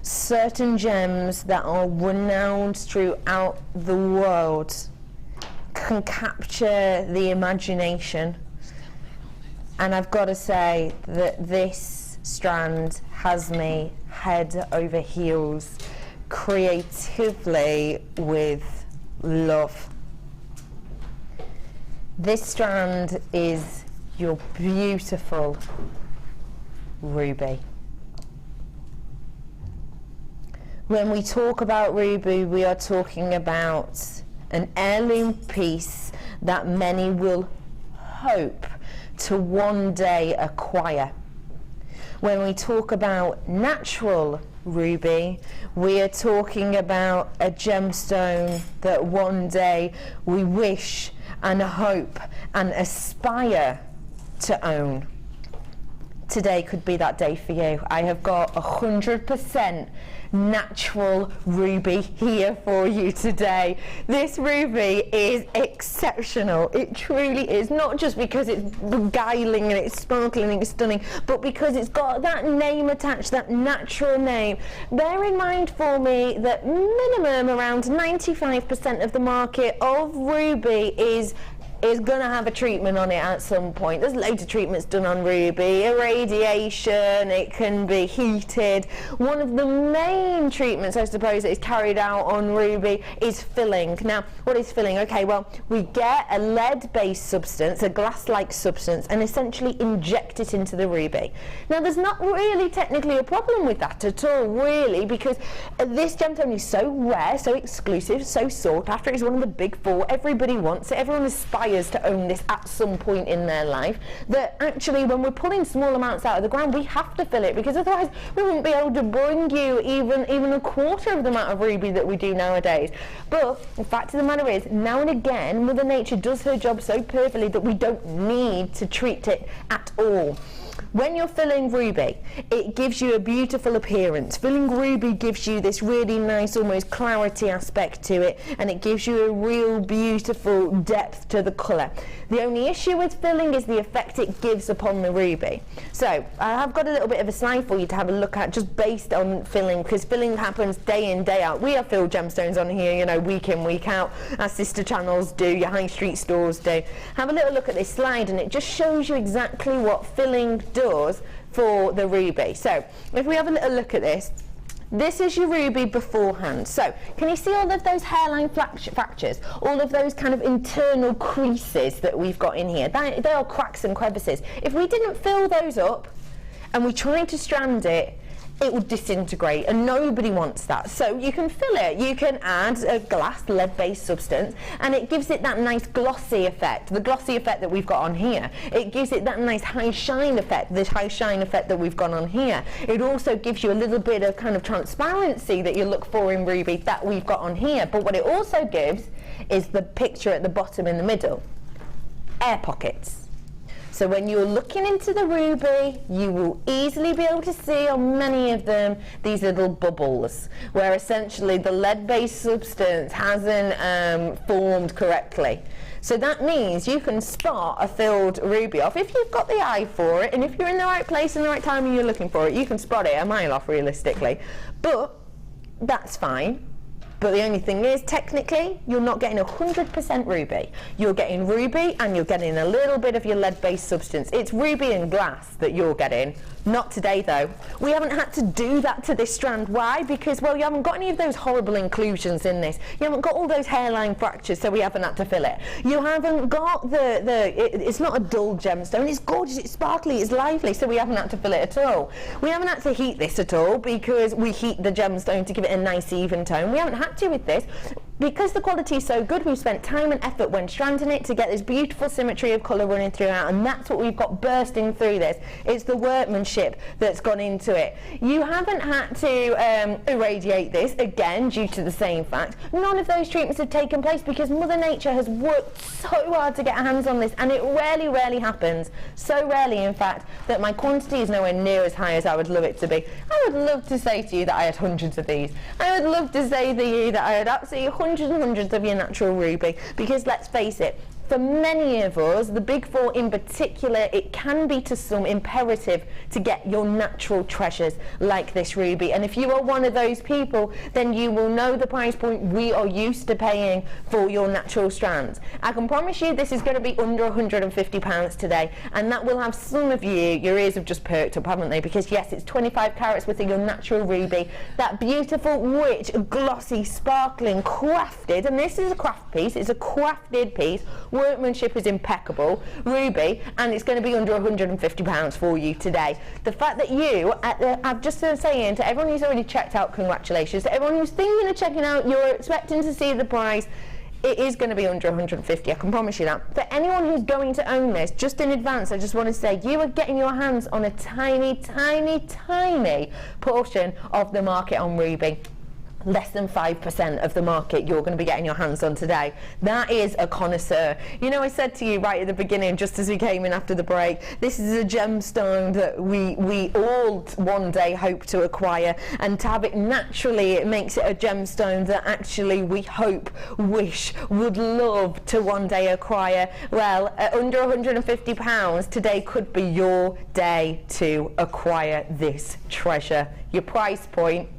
Certain gems that are renowned throughout the world can capture the imagination, and I've got to say that this strand has me head over heels creatively with love. This strand is your beautiful ruby. When we talk about ruby, we are talking about an heirloom piece that many will hope to one day acquire. When we talk about natural ruby, we are talking about a gemstone that one day we wish and hope and aspire to own. Today could be that day for you. I have got 100% natural ruby here for you today. This ruby is exceptional. It truly is, not just because it's beguiling and it's sparkling and it's stunning, but because it's got that name attached, that natural name. Bear in mind for me that minimum around 95% of the market of ruby is going to have a treatment on it at some point. There's loads of treatments done on ruby, irradiation, it can be heated. One of the main treatments, I suppose, that is carried out on ruby is filling. Now, what is filling? Okay, well, we get a lead-based substance, a glass-like substance, and essentially inject it into the ruby. Now, there's not really technically a problem with that at all, really, because this gemstone is so rare, so exclusive, so sought after. It's one of the big four. Everybody wants it. Everyone aspires to own this at some point in their life, that actually when we're pulling small amounts out of the ground, we have to fill it, because otherwise we wouldn't be able to bring you even a quarter of the amount of ruby that we do nowadays. But the fact of the matter is, now and again, Mother Nature does her job so perfectly that we don't need to treat it at all. When you're filling ruby, it gives you a beautiful appearance. Filling ruby gives you this really nice, almost clarity aspect to it, and it gives you a real beautiful depth to the colour. The only issue with filling is the effect it gives upon the ruby. So I have got a little bit of a slide for you to have a look at, just based on filling, because filling happens day in, day out. We have filled gemstones on here, you know, week in, week out. Our sister channels do, your high street stores do. Have a little look at this slide, and it just shows you exactly what filling does for the ruby. So if we have a little look at this, this is your ruby beforehand. So can you see all of those hairline fractures, all of those kind of internal creases that we've got in here? They are cracks and crevices. If we didn't fill those up and we tried to strand it, it would disintegrate, and nobody wants that. So you can fill it. You can add a glass lead-based substance, and it gives it that nice glossy effect, the glossy effect that we've got on here. It gives it that nice high shine effect, the high shine effect that we've got on here. It also gives you a little bit of kind of transparency that you look for in ruby that we've got on here. But what it also gives is the picture at the bottom in the middle, air pockets. So when you're looking into the ruby, you will easily be able to see on many of them these little bubbles, where essentially the lead-based substance hasn't formed correctly. So that means you can spot a filled ruby off if you've got the eye for it, and if you're in the right place and the right time and you're looking for it, you can spot it a mile off realistically. But that's fine. But the only thing is, technically, you're not getting 100% ruby. You're getting ruby and you're getting a little bit of your lead-based substance. It's ruby and glass that you're getting. Not today, though. We haven't had to do that to this strand. Why? Because, well, you haven't got any of those horrible inclusions in this. You haven't got all those hairline fractures, so we haven't had to fill it. You haven't got it's not a dull gemstone. It's gorgeous, it's sparkly, it's lively, so we haven't had to fill it at all. We haven't had to heat this at all, because we heat the gemstone to give it a nice even tone. We haven't had to with this. Because the quality is so good, we've spent time and effort when stranding it to get this beautiful symmetry of colour running throughout, and that's what we've got bursting through this. It's the workmanship that's gone into it. You haven't had to irradiate this, again, due to the same fact. None of those treatments have taken place because Mother Nature has worked so hard to get her hands on this, and it rarely, rarely happens. So rarely, in fact, that my quantity is nowhere near as high as I would love it to be. I would love to say to you that I had hundreds of these. I would love to say to you that I had absolutely hundreds and hundreds of your natural ruby, because let's face it, for many of us, the big four in particular, it can be to some imperative to get your natural treasures like this ruby. And if you are one of those people, then you will know the price point we are used to paying for your natural strands. I can promise you this is going to be under £150 today, and that will have some of you, your ears have just perked up, haven't they? Because yes, it's 25 carats worth of your natural ruby, that beautiful, rich, glossy, sparkling, crafted, and this is a craft piece, it's a crafted piece. Workmanship is impeccable, ruby, and it's going to be under £150 for you today. The fact that you, I'm just saying to everyone who's already checked out, congratulations. To everyone who's thinking of checking out, you're expecting to see the price, it is going to be under 150, I can promise you that. For anyone who's going to own this, just in advance, I just want to say you are getting your hands on a tiny, tiny, tiny portion of the market on Ruby. Less than 5% of the market you're going to be getting your hands on today. That is a connoisseur. You know, I said to you right at the beginning, just as we came in after the break, this is a gemstone that we all one day hope to acquire, and to have it naturally, it makes it a gemstone that actually we hope, wish, would love to one day acquire. Well, at under £150, today could be your day to acquire this treasure. Your price point,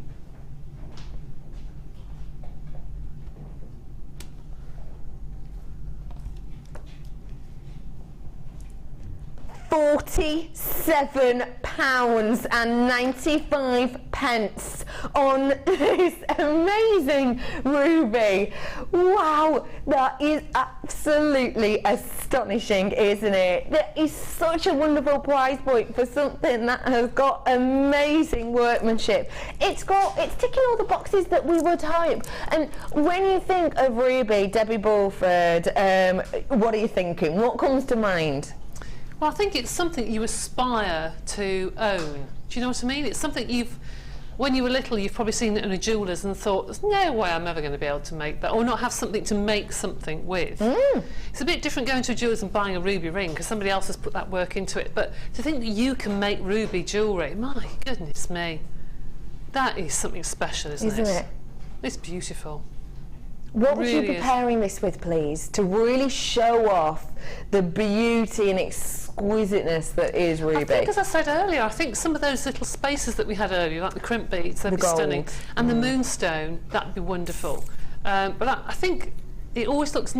£47.95 on this amazing ruby. Wow, that is absolutely astonishing, isn't it? That is such a wonderful price point for something that has got amazing workmanship. It's ticking all the boxes that we would hope. And when you think of ruby, Debbie Bluford, what are you thinking? What comes to mind? Well, I think it's something you aspire to own. Do you know what I mean? It's something when you were little, you've probably seen it in a jeweller's and thought, there's no way I'm ever going to be able to make that, or not have something to make something with. It's a bit different going to a jeweller's and buying a ruby ring, because somebody else has put that work into it. But to think that you can make ruby jewellery, my goodness me, that is something special, isn't it? It's beautiful. What would you be pairing this with, please, to really show off the beauty and exquisiteness that is ruby? I think, as I said earlier, I think some of those little spaces that we had earlier, like the crimp beads, they'd be stunning. And the moonstone, that'd be wonderful. But I think it always looks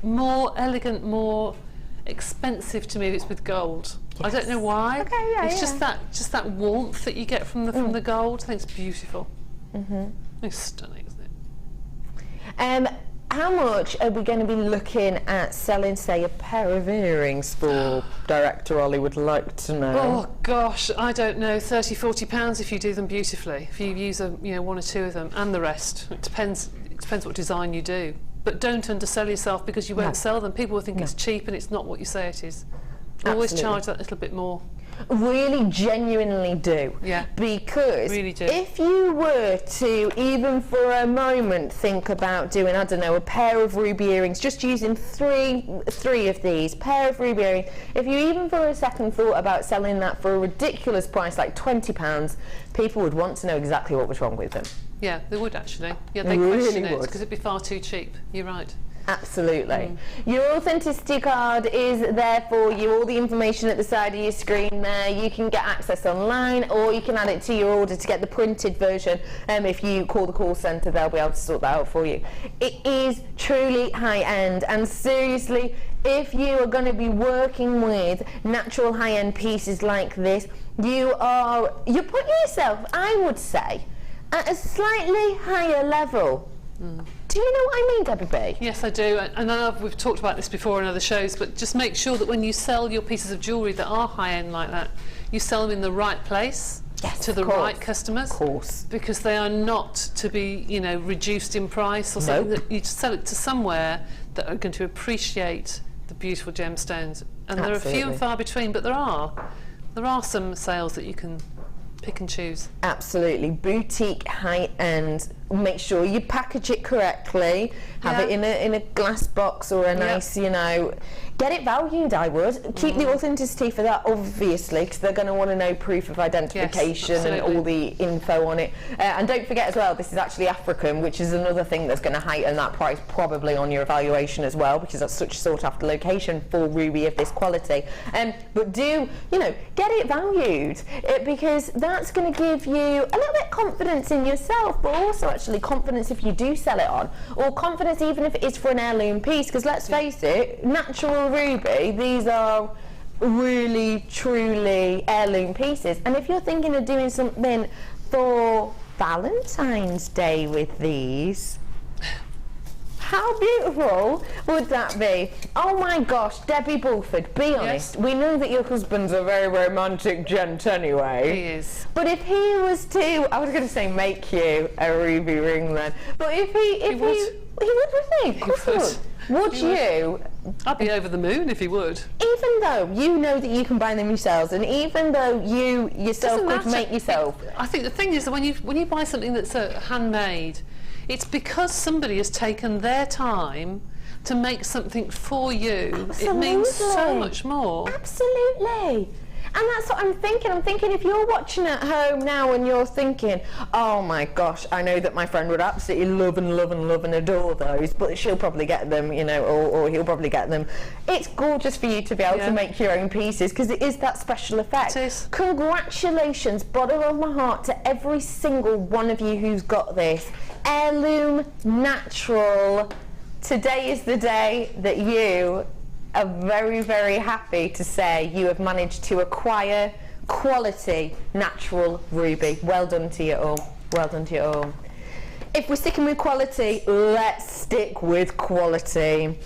more elegant, more expensive to me if it's with gold. I don't know why. It's just that warmth that you get from the gold. I think it's beautiful. It's stunning. How much are we going to be looking at selling, say, a pair of earrings for? Director Ollie would like to know. Oh gosh, I don't know, £30–40 if you do them beautifully. If you use one or two of them, and the rest. It depends what design you do. But don't undersell yourself, because you won't sell them. People will think it's cheap, and it's not what you say it is. Always charge that little bit more. Really genuinely do. Because if you were to even for a moment think about doing, I don't know, a pair of ruby earrings, just using three of these pair of ruby earrings, if you even for a second thought about selling that for a ridiculous price like £20, people would want to know exactly what was wrong with them. Yeah, they would actually. Yeah, they question it because it'd be far too cheap. You're right. Absolutely. Your authenticity card is there for you, all the information at the side of your screen there. You can get access online, or you can add it to your order to get the printed version. If you call the call centre, they'll be able to sort that out for you. It is truly high-end, and seriously, if you are going to be working with natural high-end pieces like this, you're putting yourself, I would say, at a slightly higher level. Do you know what I mean, Debbie B? Yes, I do. And I know we've talked about this before in other shows, but just make sure that when you sell your pieces of jewellery that are high-end like that, you sell them in the right place, to the right customers. Of course. Because they are not to be, reduced in price or something. That you sell it to somewhere that are going to appreciate the beautiful gemstones. And there are few and far between, but there are some sales that you can pick and choose. Absolutely. Boutique, high-end. Make sure you package it correctly. Have it in a glass box or a nice, get it valued, I would. Keep the authenticity for that, obviously, because they're going to want to know proof of identification and all the info on it. And don't forget as well, this is actually African, which is another thing that's going to heighten that price probably on your evaluation as well, because that's such a sought-after location for ruby of this quality. But do, get it valued, because that's going to give you a little bit of confidence in yourself, but also actually confidence if you do sell it on, or confidence even if it is for an heirloom piece, because let's face it, natural ruby, these are really truly heirloom pieces. And if you're thinking of doing something for Valentine's Day with these, how beautiful would that be? Oh my gosh, Debbie Bluford, be honest. We know that your husband's a very romantic gent anyway. He is. But if he was to, I was going to say make you a ruby ring then, but if he He would, wouldn't he? Of course he would. Would you? I'd be over the moon if he would. Even though you know that you can buy them yourselves, and even though you yourself could make yourself. I think the thing is that when you buy something that's handmade, it's because somebody has taken their time to make something for you. Absolutely. It means so much more. Absolutely. And that's what I'm thinking. I'm thinking if you're watching at home now and you're thinking, oh my gosh, I know that my friend would absolutely love and adore those, but she'll probably get them, you know, or he'll probably get them. It's gorgeous for you to be able to make your own pieces because it is that special effect. It is. Congratulations, bottom of my heart, to every single one of you who's got this. Heirloom natural. Today is the day that you are very, very happy to say you have managed to acquire quality natural ruby. Well done to you all. Well done to you all. If we're sticking with quality, let's stick with quality.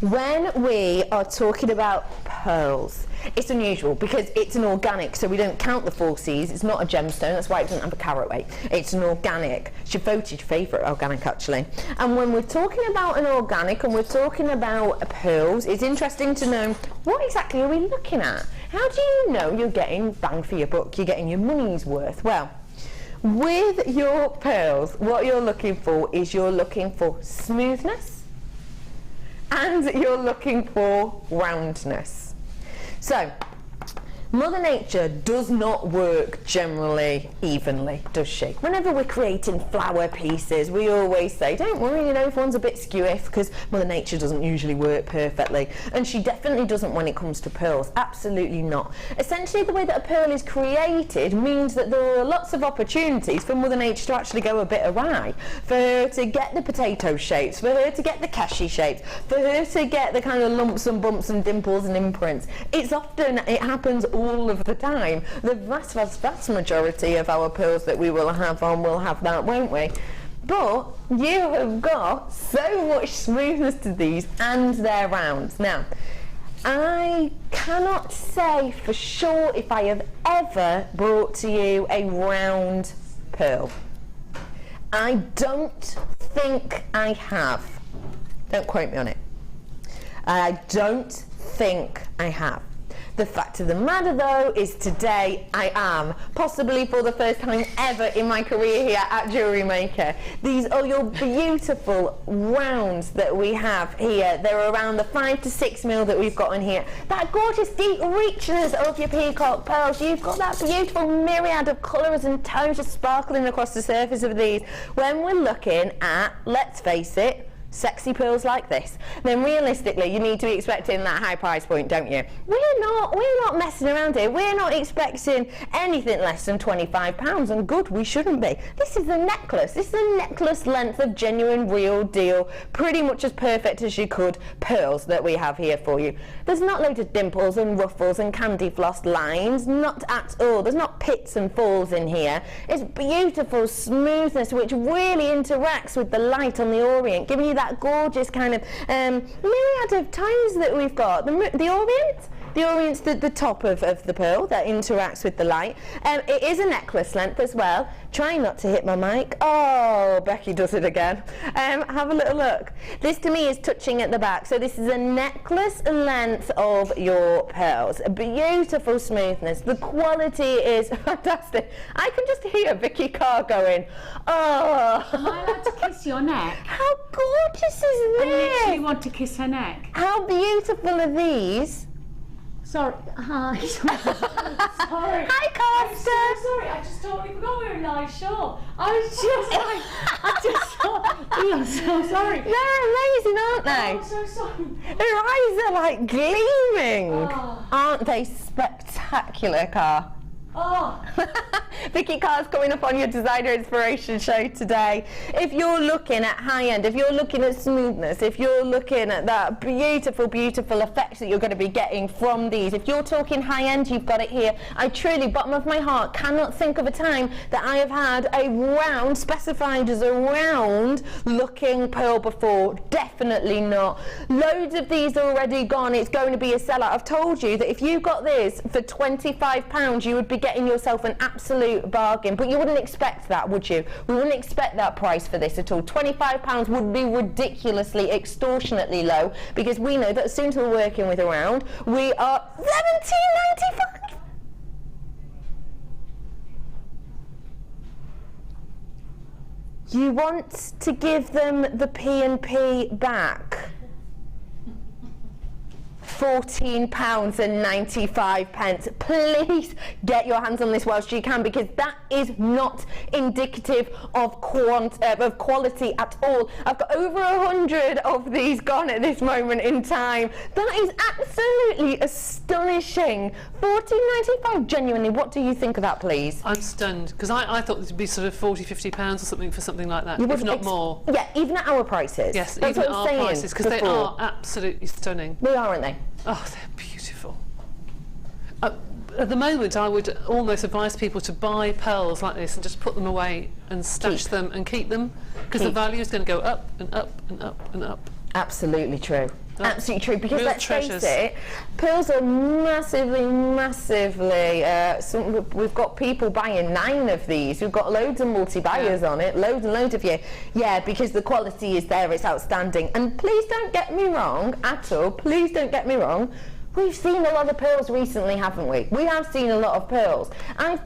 When we are talking about pearls, it's unusual because it's an organic, so we don't count the 4 C's. It's not a gemstone, that's why it doesn't have a carat weight. It's an organic. She voted favourite organic, actually. And when we're talking about an organic and we're talking about pearls, it's interesting to know what exactly are we looking at? How do you know you're getting bang for your buck, you're getting your money's worth? Well, with your pearls, what you're looking for is you're looking for smoothness, and you're looking for roundness. So, Mother Nature does not work generally evenly, does she? Whenever we're creating flower pieces, we always say, don't worry, you know, if one's a bit skewy, because Mother Nature doesn't usually work perfectly. And she definitely doesn't when it comes to pearls, absolutely not. Essentially, the way that a pearl is created means that there are lots of opportunities for Mother Nature to actually go a bit awry, for her to get the potato shapes, for her to get the cashew shapes, for her to get the kind of lumps and bumps and dimples and imprints. It happens all of the time. The vast majority of our pearls that we will have on will have that, won't we? But you have got so much smoothness to these, and they're round. Now, I cannot say for sure if I have ever brought to you a round pearl. I don't think I have. Don't quote me on it. I don't think I have. The fact of the matter, though, is today I am, possibly for the first time ever in my career here at JewelleryMaker. These are your beautiful rounds that we have here. They're around the 5 to 6 mil that we've got on here. That gorgeous deep richness of your peacock pearls. You've got that beautiful myriad of colours and tones just sparkling across the surface of these. When we're looking at, let's face it, sexy pearls like this, then realistically you need to be expecting that high price point, don't you? We're not messing around here. We're not expecting anything less than £25, and good, we shouldn't be. This is a necklace. This is a necklace length of genuine, real deal, pretty much as perfect as you could pearls that we have here for you. There's not loads of dimples and ruffles and candy floss lines, not at all. There's not pits and falls in here. It's beautiful smoothness which really interacts with the light on the orient, giving you that gorgeous kind of myriad of tones that we've got. The orient's the top of the pearl that interacts with the light. It is a necklace length as well. Try not to hit my mic. Oh, Becky does it again. Have a little look. This to me is touching at the back. So this is a necklace length of your pearls. A beautiful smoothness. The quality is fantastic. I can just hear Becky Carr going, oh. Am I allowed to kiss your neck? How gorgeous is this? I literally want to kiss her neck. How beautiful are these? Sorry. Hi. Sorry. Hi, Costa. I'm so sorry. I just totally forgot we were in live show. I was just like, I just thought, I'm so sorry. They're amazing, aren't they? Oh, I'm so sorry. Their eyes are like gleaming. Oh. Aren't they spectacular, Car? Oh. Vicky Carr's coming up on your Designer Inspiration show today. If you're looking at high end, if you're looking at smoothness, if you're looking at that beautiful, beautiful effect that you're going to be getting from these, if you're talking high end, you've got it here. I truly, bottom of my heart, cannot think of a time that I have had a round, specified as a round looking pearl before. Definitely not. Loads of these are already gone. It's going to be a sellout. I've told you that if you got this for £25, you would be getting yourself an absolute bargain, but you wouldn't expect that, would you? We wouldn't expect that price for this at all. £25 would be ridiculously, extortionately low, because we know that as soon as we're working with a round, we are £17.95. You want to give them the P&P back. £14.95. Please get your hands on this whilst you can, because that is not indicative of quality at all. I've got over 100 of these gone at this moment in time. That is absolutely astonishing. £14.95. Genuinely, what do you think of that, please? I'm stunned, because I thought this would be sort of £40–50 or something for something like that, if not more. Yeah, even at our prices. Yes, that's even what at I'm saying our prices, because they are absolutely stunning. They are, aren't they? Oh, they're beautiful. At the moment, I would almost advise people to buy pearls like this and just put them away and stash them and keep them, because the value is going to go up and up and up and up. Absolutely true. Absolutely true, because real let's treasures. face it, pearls are massively, we've got people buying 9 of these. We've got loads of multi-buyers on it, loads and loads of you. Yeah, because the quality is there, it's outstanding. And please don't get me wrong at all, please don't get me wrong. We've seen a lot of pearls recently, haven't we? We have seen a lot of pearls. I'm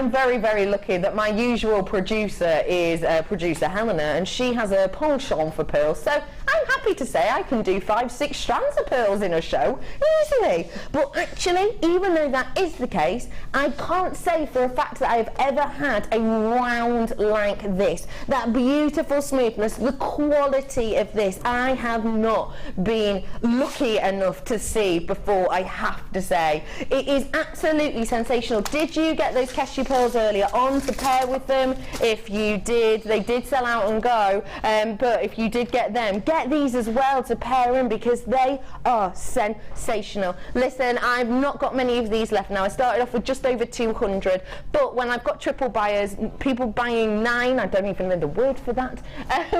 very, very lucky that my usual producer is producer Helena, and she has a penchant for pearls. So I'm happy to say I can do 5–6 strands of pearls in a show easily. But actually, even though that is the case, I can't say for a fact that I've ever had a round like this. That beautiful smoothness, the quality of this, I have not been lucky enough to see before, I have to say. It is absolutely sensational. Did you get those Keshe pearls earlier on to pair with them? If you did, they did sell out and go, but if you did get them, get these as well to pair in, because they are sensational. Listen, I've not got many of these left now. I started off with just over 200, but when I've got triple buyers, people buying 9, I don't even know the word for that,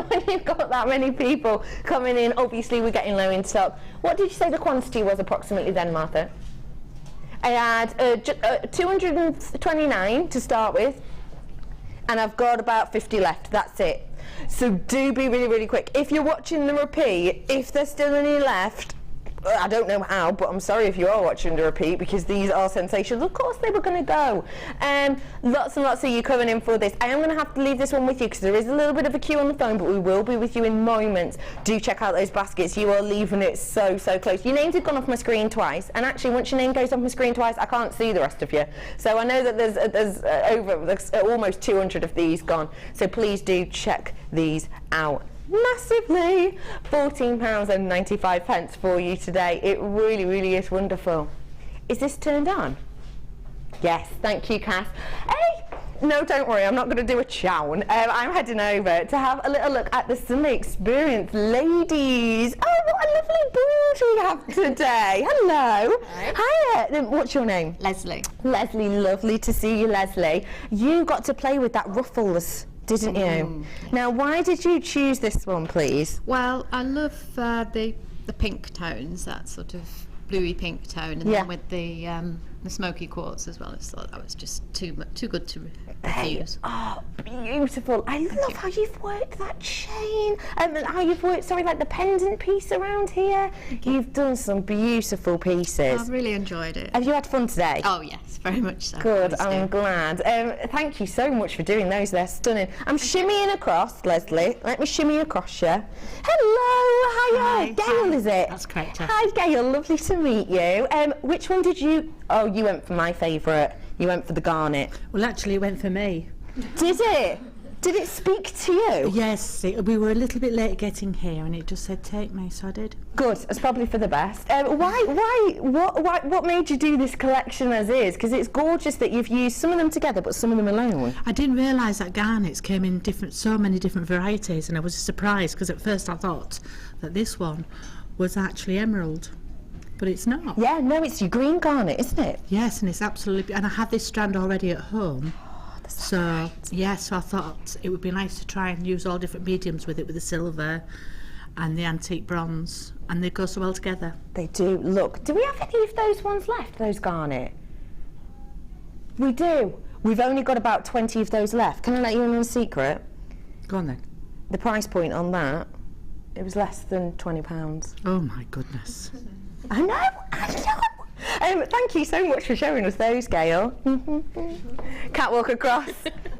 when you've got that many people coming in, obviously we're getting low in stock. What did you say the quantity was approximately then, Martha? I had 229 to start with, and I've got about 50 left. That's it. So do be really, really quick. If you're watching the repeat, if there's still any left, I don't know how, but I'm sorry if you are watching the repeat, because these are sensations. Of course they were going to go. Lots and lots of you coming in for this. I am going to have to leave this one with you, because there is a little bit of a queue on the phone, but we will be with you in moments. Do check out those baskets. You are leaving it so, so close. Your names have gone off my screen twice, and actually once your name goes off my screen twice, I can't see the rest of you. So I know that there's almost 200 of these gone. So please do check these out. Massively. £14.95 for you today. It really, really is wonderful. Is this turned on? Yes, thank you, Cass. Hey, no, don't worry, I'm not going to do a chown. I'm heading over to have a little look at the Summer Experience ladies. Oh, what a lovely board we have today. Hello. Hiya. What's your name? Leslie. Leslie, lovely to see you, Leslie. You got to play with that ruffles, didn't you? Now, why did you choose this one, please? Well, I love the pink tones, that sort of bluey pink tone, and then with the smoky quartz as well. I just thought that was just too good to refuse. Oh, beautiful. I love how you've worked that chain, and how you've worked, like the pendant piece around here. You've done some beautiful pieces. I've really enjoyed it. Have you had fun today? Oh yes, very much so. Good, I'm glad. Thank you so much for doing those, they're stunning. I'm shimmying across, Leslie. Let me shimmy across you. Hello, hiya. Gail, is it? That's correct. Hi Gail, lovely to meet you. Which one did you... Oh, you went for my favourite. You went for the garnet. Well, actually, it went for me. Did it? Did it speak to you? Yes, we were a little bit late getting here, and it just said take me, so I did. Good, it's probably for the best. What made you do this collection as is? Because it's gorgeous that you've used some of them together, but some of them alone. I didn't realise that garnets came in so many different varieties, and I was surprised, because at first I thought that this one was actually emerald. But it's not. Yeah, no, it's your green garnet, isn't it? Yes, and it's absolutely... And I had this strand already at home. So, yeah, so I thought it would be nice to try and use all different mediums with it, with the silver and the antique bronze. And they go so well together. They do. Look, do we have any of those ones left, those garnet? We do. We've only got about 20 of those left. Can I let you in on a secret? Go on then. The price point on that, it was less than £20. Oh my goodness. I know. Thank you so much for showing us those, Gail. Catwalk across.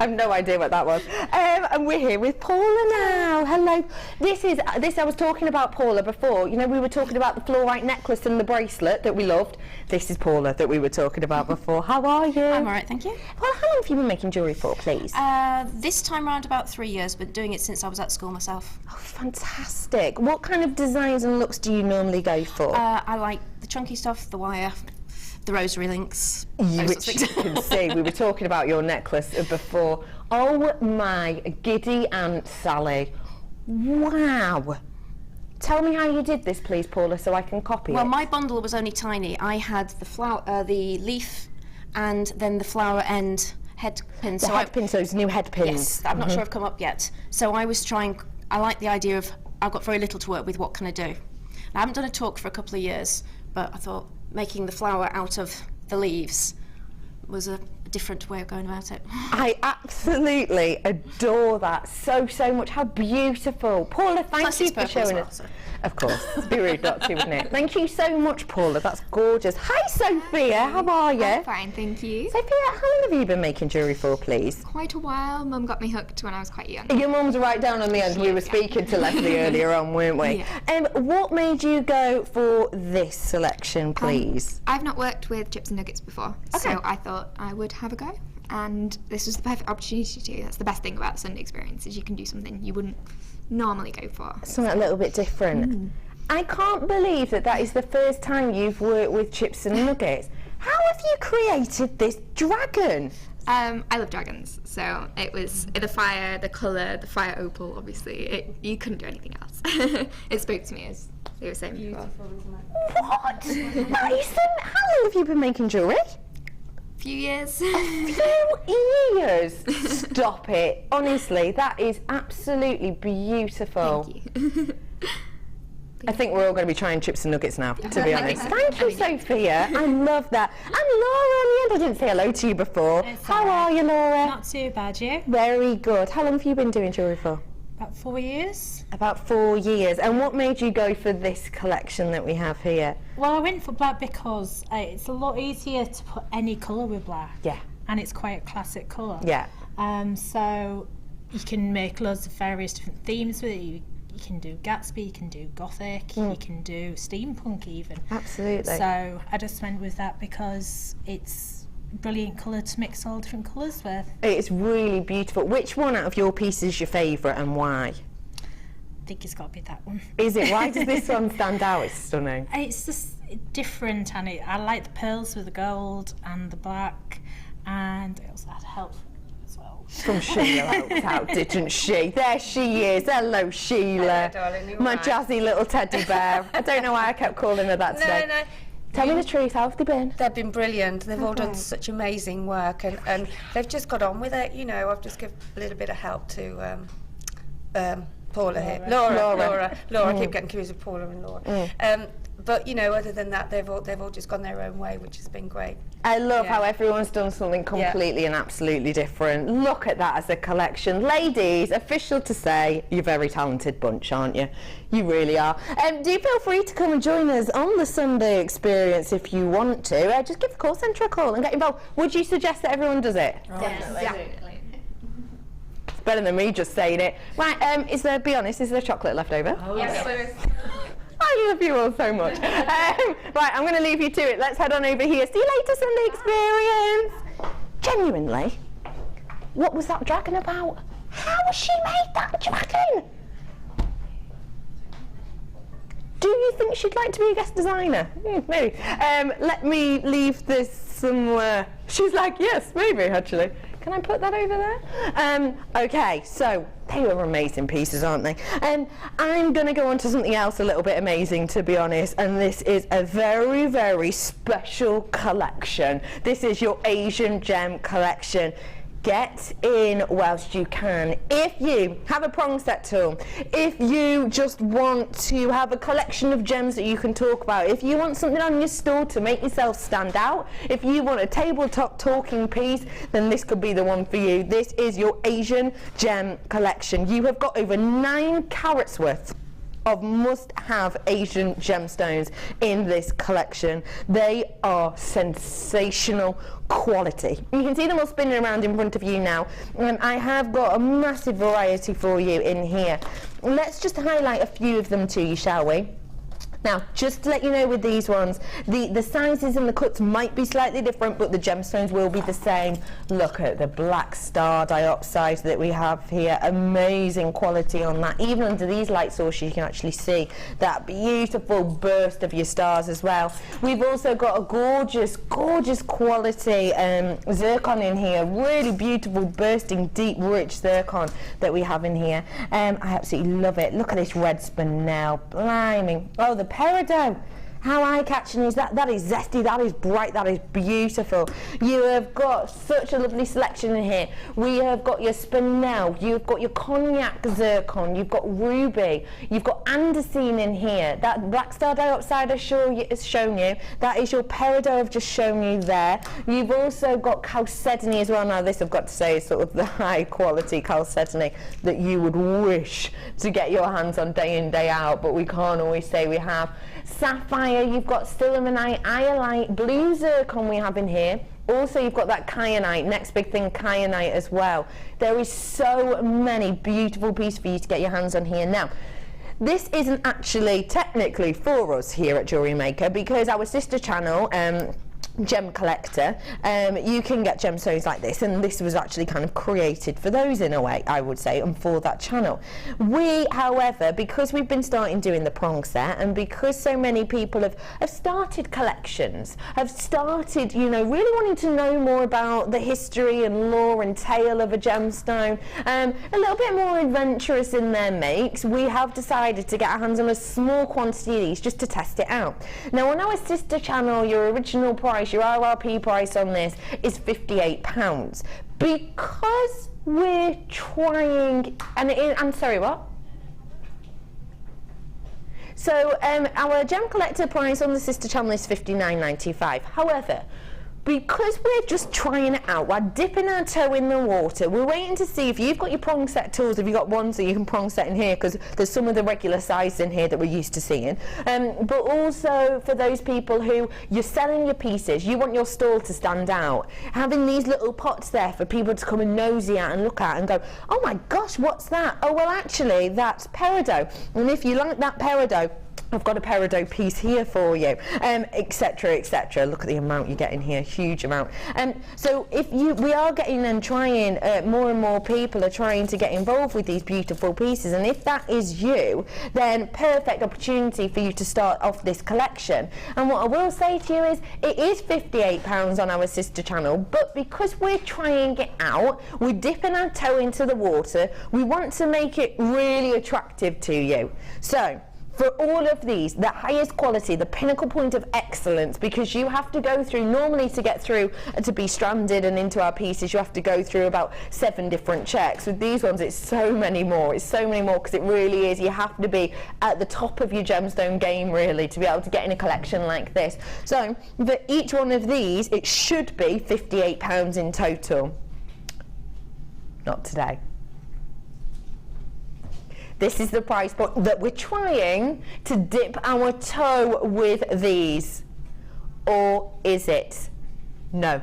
I have no idea what that was. And we're here with Paula now. Hello. This I was talking about Paula before. You know, we were talking about the fluorite necklace and the bracelet that we loved. This is Paula that we were talking about before. How are you? I'm all right, thank you. Well, how long have you been making jewellery for, please? This time around about 3 years, but doing it since I was at school myself. Oh, fantastic. What kind of designs and looks do you normally go for? I like the chunky stuff, the wire, the rosary links. Which you can see. We were talking about your necklace before. Oh my giddy Aunt Sally. Wow. Tell me how you did this, please, Paula, so I can copy it. Well, my bundle was only tiny. I had the flower, the leaf, and then the flower end head pins. The head pins, those new head pins. Yes, I'm not sure I've come up yet. So I was trying, I like the idea of, I've got very little to work with, what can I do? I haven't done a talk for a couple of years, but I thought making the flower out of the leaves was a different way of going about it. I absolutely adore that so much. How beautiful. Paula, thank you for showing us. Of course, it'd be rude not to, wouldn't it? Thank you so much, Paula. That's gorgeous. Hi, Sophia. How are you? I'm fine, thank you. Sophia, how long have you been making jewellery for, please? Quite a while. Mum got me hooked when I was quite young. Your mum's right down on the end. We were speaking to Leslie earlier on, weren't we? Yeah. What made you go for this selection, please? I've not worked with chips and nuggets before, so I thought I would have a go. And this was the perfect opportunity to. That's the best thing about the Sunday experience, is you can do something you wouldn't normally go for. Something a little bit different. I can't believe that is the first time you've worked with chips and nuggets. How have you created this dragon? I love dragons, so it was the fire, the colour, the fire opal, obviously. You couldn't do anything else. It spoke to me, as they were saying before. What? Mason, how long have you been making jewellery? Few years. A few years? Stop it. Honestly, that is absolutely beautiful. Thank you. I think we're all going to be trying chips and nuggets now, to be honest. Thank you, Sophia. I love that. And Laura on the end, I didn't say hello to you before. How are you, Laura? Not too bad, you? Very good. How long have you been doing jewellery for? About 4 years. About 4 years. And what made you go for this collection that we have here? Well, I went for black because it's a lot easier to put any colour with black. Yeah. And it's quite a classic colour. Yeah. So you can make loads of various different themes with it. You can do Gatsby, you can do Gothic, you can do steampunk even. Absolutely. So I just went with that because it's a brilliant colour to mix all different colours with. It's really beautiful. Which one out of your pieces is your favourite and why? I think it's got to be that one. Is it? Why does this one stand out? It's stunning. It's just different, and I like the pearls with the gold and the black, and it also had help as well. From Sheila out, didn't she? There she is. Hello, Sheila. Hello, darling. My jazzy little teddy bear. I don't know why I kept calling her that today. No. Tell me the truth, how have they been? They've been brilliant. They've all done such amazing work, and they've just got on with it. You know, I've just given a little bit of help to Paula here. Laura. I keep getting confused with Paula and Laura. But you know, other than that, they've all just gone their own way, which has been great. I love how everyone's done something completely and absolutely different. Look at that as a collection. Ladies, official to say, you're a very talented bunch, aren't you? You really are. Do feel free to come and join us on the Sunday experience if you want to. Just give the call centre a call and get involved. Would you suggest that everyone does it? Definitely. It's better than me just saying it. Right, be honest, is there chocolate left over? Oh, yes, there is. I love you all so much. Right, I'm going to leave you to it. Let's head on over here. See you later, Sunday experience. Genuinely, what was that dragon about? How has she made that dragon? Do you think she'd like to be a guest designer? Maybe. Let me leave this somewhere. She's like, yes, maybe, actually. Can I put that over there? Okay, so they were amazing pieces, aren't they? I'm going to go on to something else a little bit amazing, to be honest, and this is a very, very special collection. This is your Asian gem collection. get in whilst you can. If you have a prong set tool, if you just want to have a collection of gems that you can talk about, if you want something on your store to make yourself stand out, if you want a tabletop talking piece, then this could be the one for you. This is your Asian gem collection. You have got over 9 carats worth of must-have Asian gemstones in this collection. They are sensational quality. You can see them all spinning around in front of you now. I have got a massive variety for you in here. Let's just highlight a few of them to you, shall we? Now, just to let you know with these ones, the sizes and the cuts might be slightly different, but the gemstones will be the same. Look at the black star dioxide that we have here. Amazing quality on that. Even under these light sources, you can actually see that beautiful burst of your stars as well. We've also got a gorgeous, gorgeous quality zircon in here. Really beautiful, bursting, deep, rich zircon that we have in here. I absolutely love it. Look at this red spinel. Blimey. Oh, the peridot. How eye-catching is that? That is zesty, that is bright, that is beautiful. You have got such a lovely selection in here. We have got your spinel, you've got your cognac zircon, you've got ruby, you've got andesine in here. That black star dioxide has shown you. That is your peridot I've just shown you there. You've also got chalcedony as well. Now this I've got to say is sort of the high quality chalcedony that you would wish to get your hands on day in, day out, but we can't always say we have. Sapphire, you've got stillimanite, iolite, blue zircon we have in here. Also, you've got that kyanite, next big thing, kyanite as well. There is so many beautiful pieces for you to get your hands on here. Now, this isn't actually technically for us here at Jewellery Maker, because our sister channel, Gem Collector, you can get gemstones like this, and this was actually kind of created for those in a way, I would say, and for that channel. We, however, because we've been starting doing the prong set, and because so many people have started collections, have started, you know, really wanting to know more about the history and lore and tale of a gemstone, a little bit more adventurous in their makes, we have decided to get our hands on a small quantity of these just to test it out. Now, on our sister channel, your original price, your RRP price on this is £58. Because we're trying, and I'm sorry, what? So our Gem Collector price on the sister channel is £59.95. However, because we're just trying it out, we're dipping our toe in the water, we're waiting to see if you've got your prong set tools, if you've got ones that you can prong set in here, because there's some of the regular sizes in here that we're used to seeing, but also for those people who you're selling your pieces, you want your stall to stand out, having these little pots there for people to come and nosy at and look at and go, oh my gosh, what's that? Oh well, actually that's peridot, and if you like that peridot, I've got a peridot piece here for you, etc, etc. Look at the amount you get in here, huge amount. So if we are getting and trying, more and more people are trying to get involved with these beautiful pieces, and if that is you, then perfect opportunity for you to start off this collection. And what I will say to you is, it is £58 on our sister channel, but because we're trying it out, we're dipping our toe into the water, we want to make it really attractive to you. So, for all of these, the highest quality, the pinnacle point of excellence, because you have to go through, normally to get through, to be stranded and into our pieces, you have to go through about 7 different checks. With these ones, it's so many more. It's so many more, because it really is, you have to be at the top of your gemstone game, really, to be able to get in a collection like this. So, for each one of these, it should be £58 in total. Not today. This is the price point that we're trying to dip our toe with these. Or is it? No.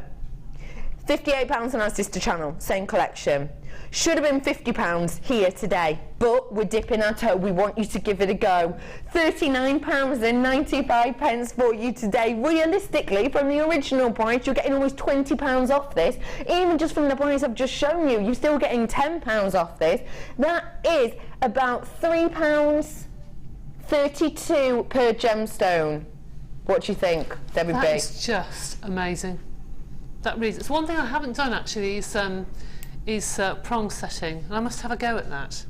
£58 on our sister channel, same collection. Should have been £50 here today, but we're dipping our toe. We want you to give it a go. £39.95 for you today. Realistically, from the original price, you're getting almost £20 off this. Even just from the price I've just shown you, you're still getting £10 off this. That is about £3.32 per gemstone. What do you think, Debbie B? That is just amazing. That really, it's one thing I haven't done actually is prong setting, and I must have a go at that.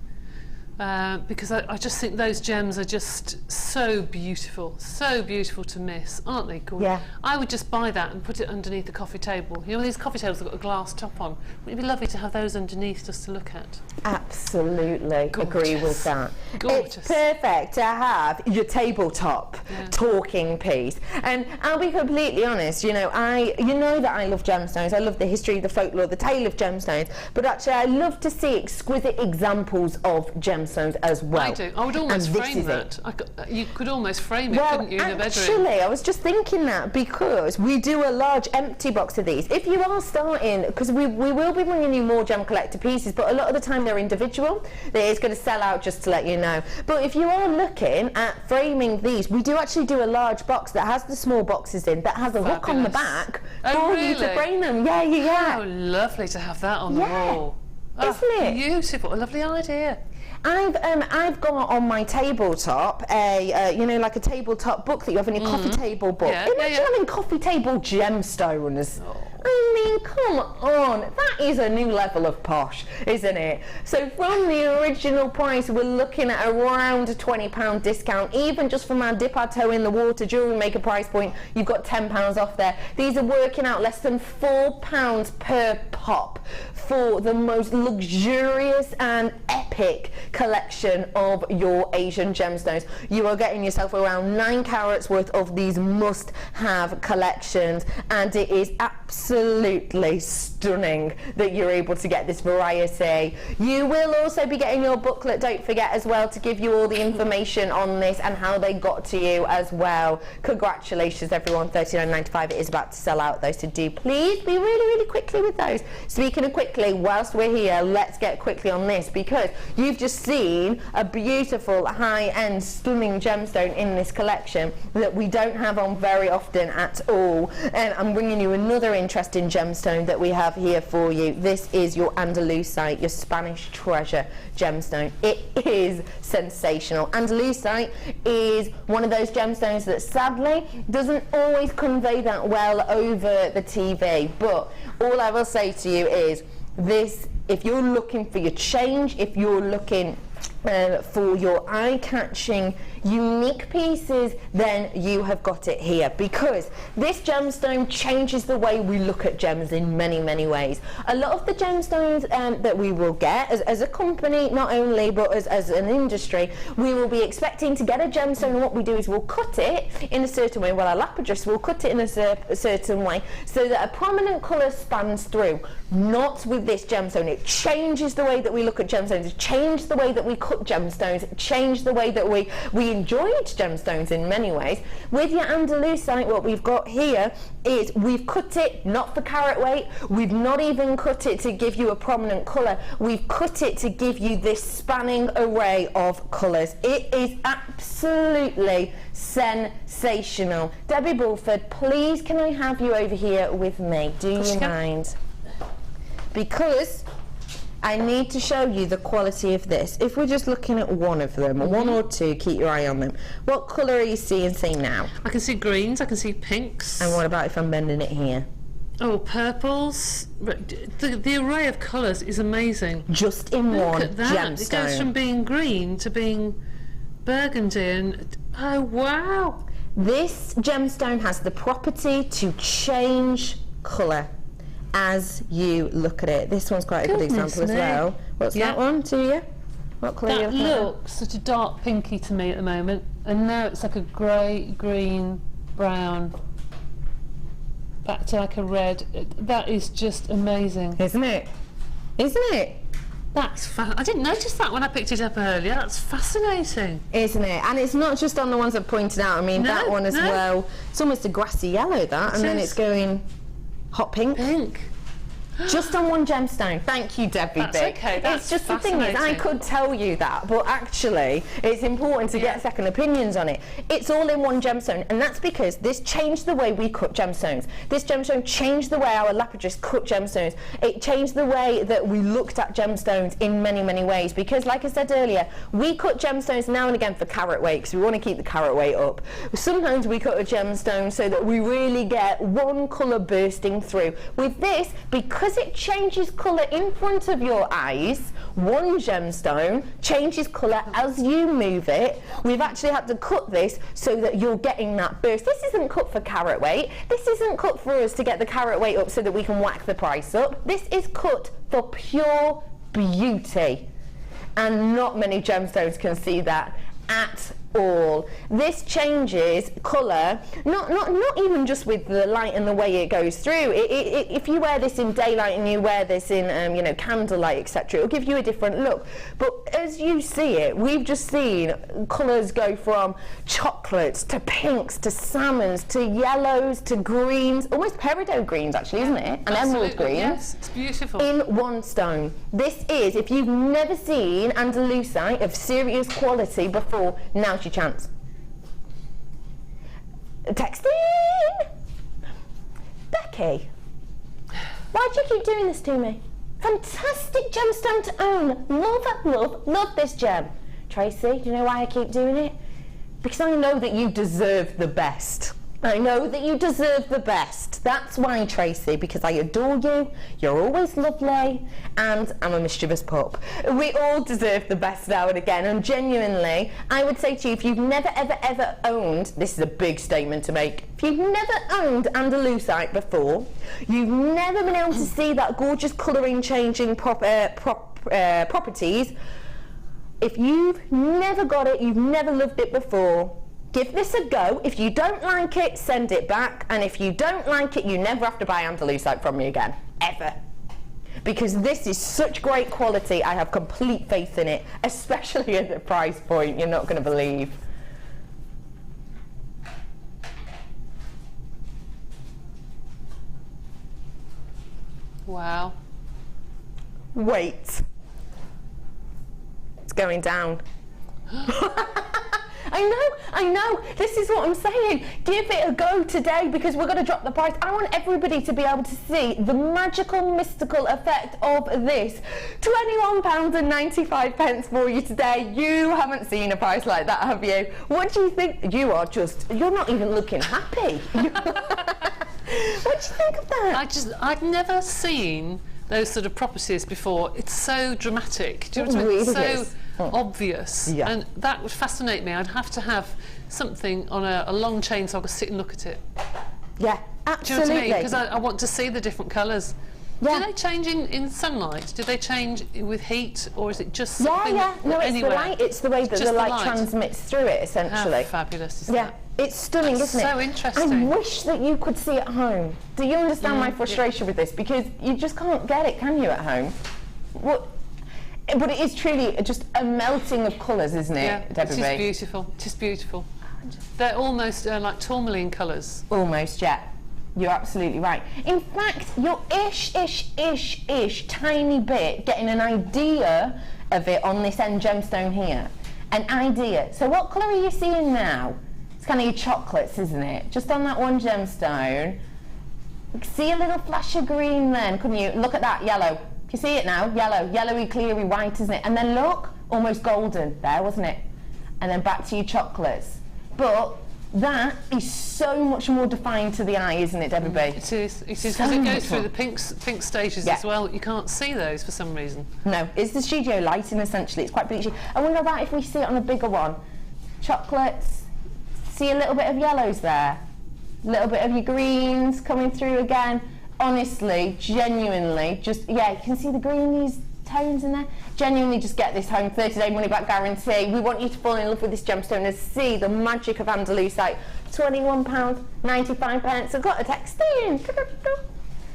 because I just think those gems are just so beautiful to miss, aren't they? Gorgeous? Yeah. I would just buy that and put it underneath the coffee table. You know, these coffee tables have got a glass top on. Wouldn't it be lovely to have those underneath just to look at? Absolutely agree with that. Gorgeous. It's perfect to have your tabletop talking piece. And I'll be completely honest, you know that I love gemstones. I love the history, the folklore, the tale of gemstones. But actually, I love to see exquisite examples of gemstones as well. I do. I would almost frame that. You could almost frame it, couldn't you, in a bedroom? Actually, I was just thinking that because we do a large empty box of these. If you are starting, because we will be bringing you more gem collector pieces, but a lot of the time they're individual. It's going to sell out, just to let you know. But if you are looking at framing these, we do actually do a large box that has the small boxes in, that has a hook on the back for you to frame them. Yeah. Oh, lovely to have that on the wall. Isn't it? Beautiful, a lovely idea. I've got on my tabletop a like a tabletop book that you have in your coffee table book. Imagine having coffee table gemstones. I mean, come on, that is a new level of posh, isn't it? So from the original price, we're looking at around a £20 discount. Even just from our dip our toe in the water jewellery maker price point, you've got £10 off there. These are working out less than £4 per pop for the most luxurious and epic collection of your Asian gemstones. You are getting yourself around 9 carats worth of these must-have collections, and it is absolutely stunning that you're able to get this variety. You will also be getting your booklet, don't forget, as well, to give you all the information on this and how they got to you as well. Congratulations everyone, $39.95. It is about to sell out though, so do please be really quickly with those. Speaking of quickly, whilst we're here, let's get quickly on this, because you've just seen a beautiful high-end stunning gemstone in this collection that we don't have on very often at all. And I'm bringing you another interesting gemstone that we have here for you. This is your Andalusite, your Spanish treasure gemstone. It is sensational. Andalusite is one of those gemstones that sadly doesn't always convey that well over the TV, but all I will say to you is this, if you're looking for your change, if you're looking for your eye-catching unique pieces, then you have got it here, because this gemstone changes the way we look at gems in many ways. A lot of the gemstones that we will get as a company, not only but as an industry, we will be expecting to get a gemstone, and what we do is we'll cut it in a certain way. Well, our lapidarists will cut it in a certain way so that a prominent colour spans through. Not with this gemstone. It changes the way that we look at gemstones, it changes the way that we cut gemstones, it changes the way that we enjoyed gemstones in many ways. With your Andalusite, what we've got here is we've cut it not for carat weight, we've not even cut it to give you a prominent colour, we've cut it to give you this spanning array of colours. It is absolutely sensational. Debbie Bluford, please can I have you over here with me? Do you mind? Because I need to show you the quality of this. If we're just looking at one of them, one or two, keep your eye on them. What colour are you seeing now? I can see greens, I can see pinks. And what about if I'm bending it here? Oh, purples. The array of colours is amazing. Just in one Look at that. gemstone. It goes from being green to being burgundy, and oh wow. This gemstone has the property to change colour as you look at it. This one's quite a good example as well. What's that one to you? What colour are you looking at? That looks such a dark pinky to me at the moment, and now it's like a grey, green, brown, back to like a red. That is just amazing. Isn't it? Isn't it? That's I didn't notice that when I picked it up earlier. That's fascinating. Isn't it? And it's not just on the ones I've pointed out. I mean, that one as well. It's almost a grassy yellow, that, and then it's going hot pink. Just on one gemstone. Thank you, Debbie. That's okay. That's it's just the thing is, I could tell you that, but actually, it's important to get second opinions on it. It's all in one gemstone, and that's because this changed the way we cut gemstones. This gemstone changed the way our lapidarists cut gemstones. It changed the way that we looked at gemstones in many ways. Because, like I said earlier, we cut gemstones now and again for carat weight, because we want to keep the carat weight up. Sometimes we cut a gemstone so that we really get one colour bursting through. With this, because because it changes colour in front of your eyes. One gemstone changes colour as you move it. We've actually had to cut this so that you're getting that burst. This isn't cut for carat weight. This isn't cut for us to get the carat weight up so that we can whack the price up. This is cut for pure beauty. And not many gemstones can see that at all. This changes colour, not even just with the light and the way it goes through. If you wear this in daylight and you wear this in you know, candlelight, etc., it'll give you a different look. But as you see it, we've just seen colours go from chocolates to pinks to salmons to yellows to greens, almost peridot greens actually, isn't it? And emerald greens. Yes, it's beautiful. In one stone. This is, if you've never seen Andalusite of serious quality before, now's your chance. Texting! Becky, why do you keep doing this to me? Fantastic gemstone to own. Love, love, love this gem. Tracy, do you know why I keep doing it? Because I know that you deserve the best. I know that you deserve the best. That's why, Tracy, because I adore you, you're always lovely, and I'm a mischievous pup. We all deserve the best now and again, and genuinely, I would say to you, if you've never, ever, ever owned, this is a big statement to make, if you've never owned Andalusite before, you've never been able to see that gorgeous colouring changing properties, if you've never got it, you've never loved it before, give this a go. If you don't like it, send it back. And if you don't like it, you never have to buy Andalusite from me again. Ever. Because this is such great quality, I have complete faith in it. Especially at the price point, you're not going to believe. Wow. Wait. It's going down. I know, this is what I'm saying. Give it a go today because we're going to drop the price. I want everybody to be able to see the magical, mystical effect of this. £21.95 for you today. You haven't seen a price like that, have you? What do you think? You're not even looking happy. What do you think of that? I've never seen those sort of properties before. It's so dramatic. Do you know what I mean? Really so is. obvious. Yeah. And that would fascinate me. I'd have to have something on a long chain so I could sit and look at it. Yeah, absolutely. Do you know what I mean? Because I want to see the different colours. Yeah. Do they change in sunlight? Do they change with heat, or is it just Yeah, something yeah. No, it's anywhere? the light. It's the way that the light transmits through it, essentially. How fabulous is Yeah. that? It's stunning, That's isn't it? so interesting. I wish that you could see it at home. Do you understand my frustration with this? Because you just can't get it, can you, at home? But it is truly just a melting of colours, isn't it, Yeah, Debbie? it is beautiful. It is beautiful. They're almost like tourmaline colours. Almost, yeah. You're absolutely right. In fact, you're ish, tiny bit getting an idea of it on this end gemstone here. An idea. So what colour are you seeing now? It's kind of your chocolates, isn't it? Just on that one gemstone. See a little flash of green then, couldn't you? Look at that, yellow. You see it now? Yellow, yellowy, cleary white, isn't it? And then look, almost golden there, wasn't it? And then back to your chocolates. But that is so much more defined to the eye, isn't it, Debbie? It is, because it goes through the pink stages as well. You can't see those for some reason. No, it's the studio lighting essentially. It's quite bleachy. I wonder about if we see it on a bigger one. Chocolates, see a little bit of yellows there. A little bit of your greens coming through again. Honestly, genuinely, just, yeah, you can see the greenies tones in there. Genuinely just get this home, 30-day money-back guarantee. We want you to fall in love with this gemstone and see the magic of Andalusite. £21.95. I've got a text in.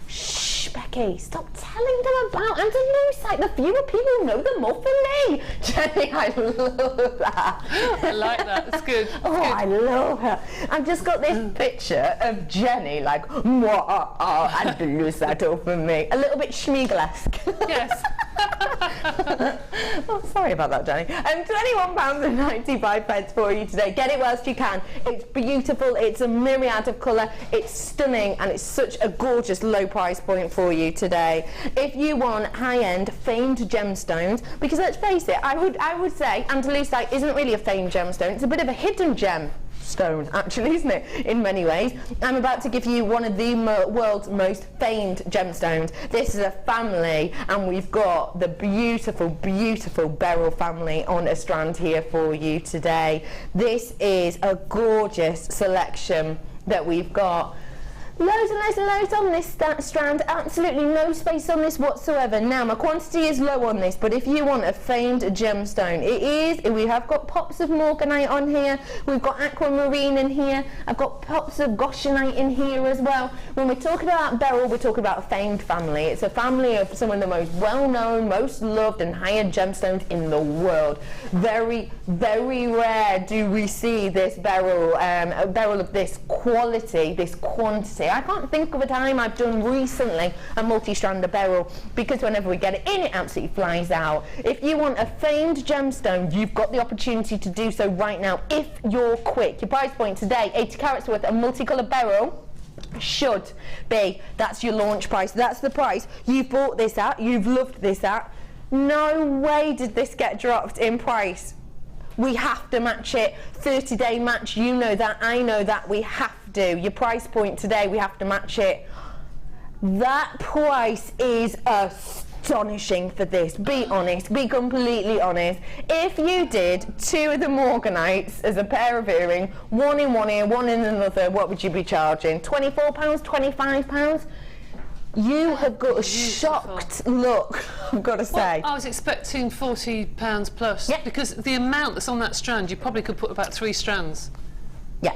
Shh, Becky, stop telling them about Andalusite. The fewer people know, the more for me. Jenny, I love that. I like that, it's good. Oh, good. I love her. I've just got this picture of Jenny, like, Andalusite over me. A little bit Schmiegel-esque. Yes. Oh, sorry about that, Jenny. £21.95 for you today. Get it whilst you can. It's beautiful. It's a myriad of colour. It's stunning, and it's such a gorgeous low price point for you today. If you want high-end famed gemstones, because let's face it, I would say Andalusite isn't really a famed gemstone. It's a bit of a hidden gem. stone, actually, isn't it, in many ways. I'm about to give you one of the world's most famed gemstones. This is a family, and we've got the beautiful, beautiful beryl family on a strand here for you today. This is a gorgeous selection that we've got. Loads and loads and loads on this strand, absolutely no space on this whatsoever. Now, my quantity is low on this, but if you want a famed gemstone, it is. We have got pops of morganite on here, we've got aquamarine in here, I've got pops of goshenite in here as well. When we're talking about beryl, we're talking about a famed family. It's a family of some of the most well-known, most loved and high-end gemstones in the world. Very, very rare do we see this beryl, a beryl of this quality, this quantity. I can't think of a time I've done recently a multi-strand of beryl, because whenever we get it in, it absolutely flies out. If you want a famed gemstone, you've got the opportunity to do so right now if you're quick. Your price point today, 80 carats worth of multicolour beryl, should be, that's your launch price, that's the price you've bought this at, you've loved this at. No way did this get dropped in price. We have to match it, 30-day match, you know that, I know that, we have to. Your price point today, we have to match it. That price is astonishing for this. Be honest, be completely honest. If you did 2 of the morganites as a pair of earring, one in one ear, one in another, what would you be charging? £24, £25? You have got a shocked look, I've got to say. Well, I was expecting £40 plus, because the amount that's on that strand, you probably could put about 3 strands. Yeah.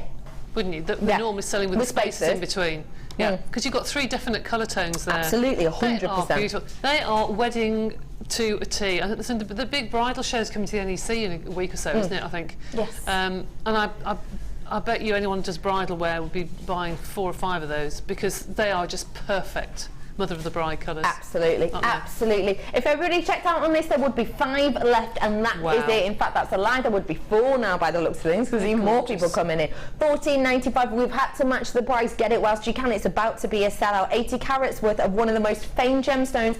Wouldn't you? That we're normally selling with the spaces in between. Yeah, because you've got 3 definite colour tones there. Absolutely, 100%. They are beautiful. They are wedding to a T. I think the big bridal show is coming to the NEC in a week or so, isn't it, I think? Yes. And I bet you anyone who does bridal wear will be buying 4 or 5 of those, because they are just perfect mother of the bride colours. Absolutely, absolutely. If everybody checked out on this, there would be 5 left, and that is it. In fact, that's a lie. There would be 4 now by the looks of things, because even more people coming in. $14.95. We've had to match the price. Get it whilst you can. It's about to be a sellout. 80 carats worth of one of the most famed gemstones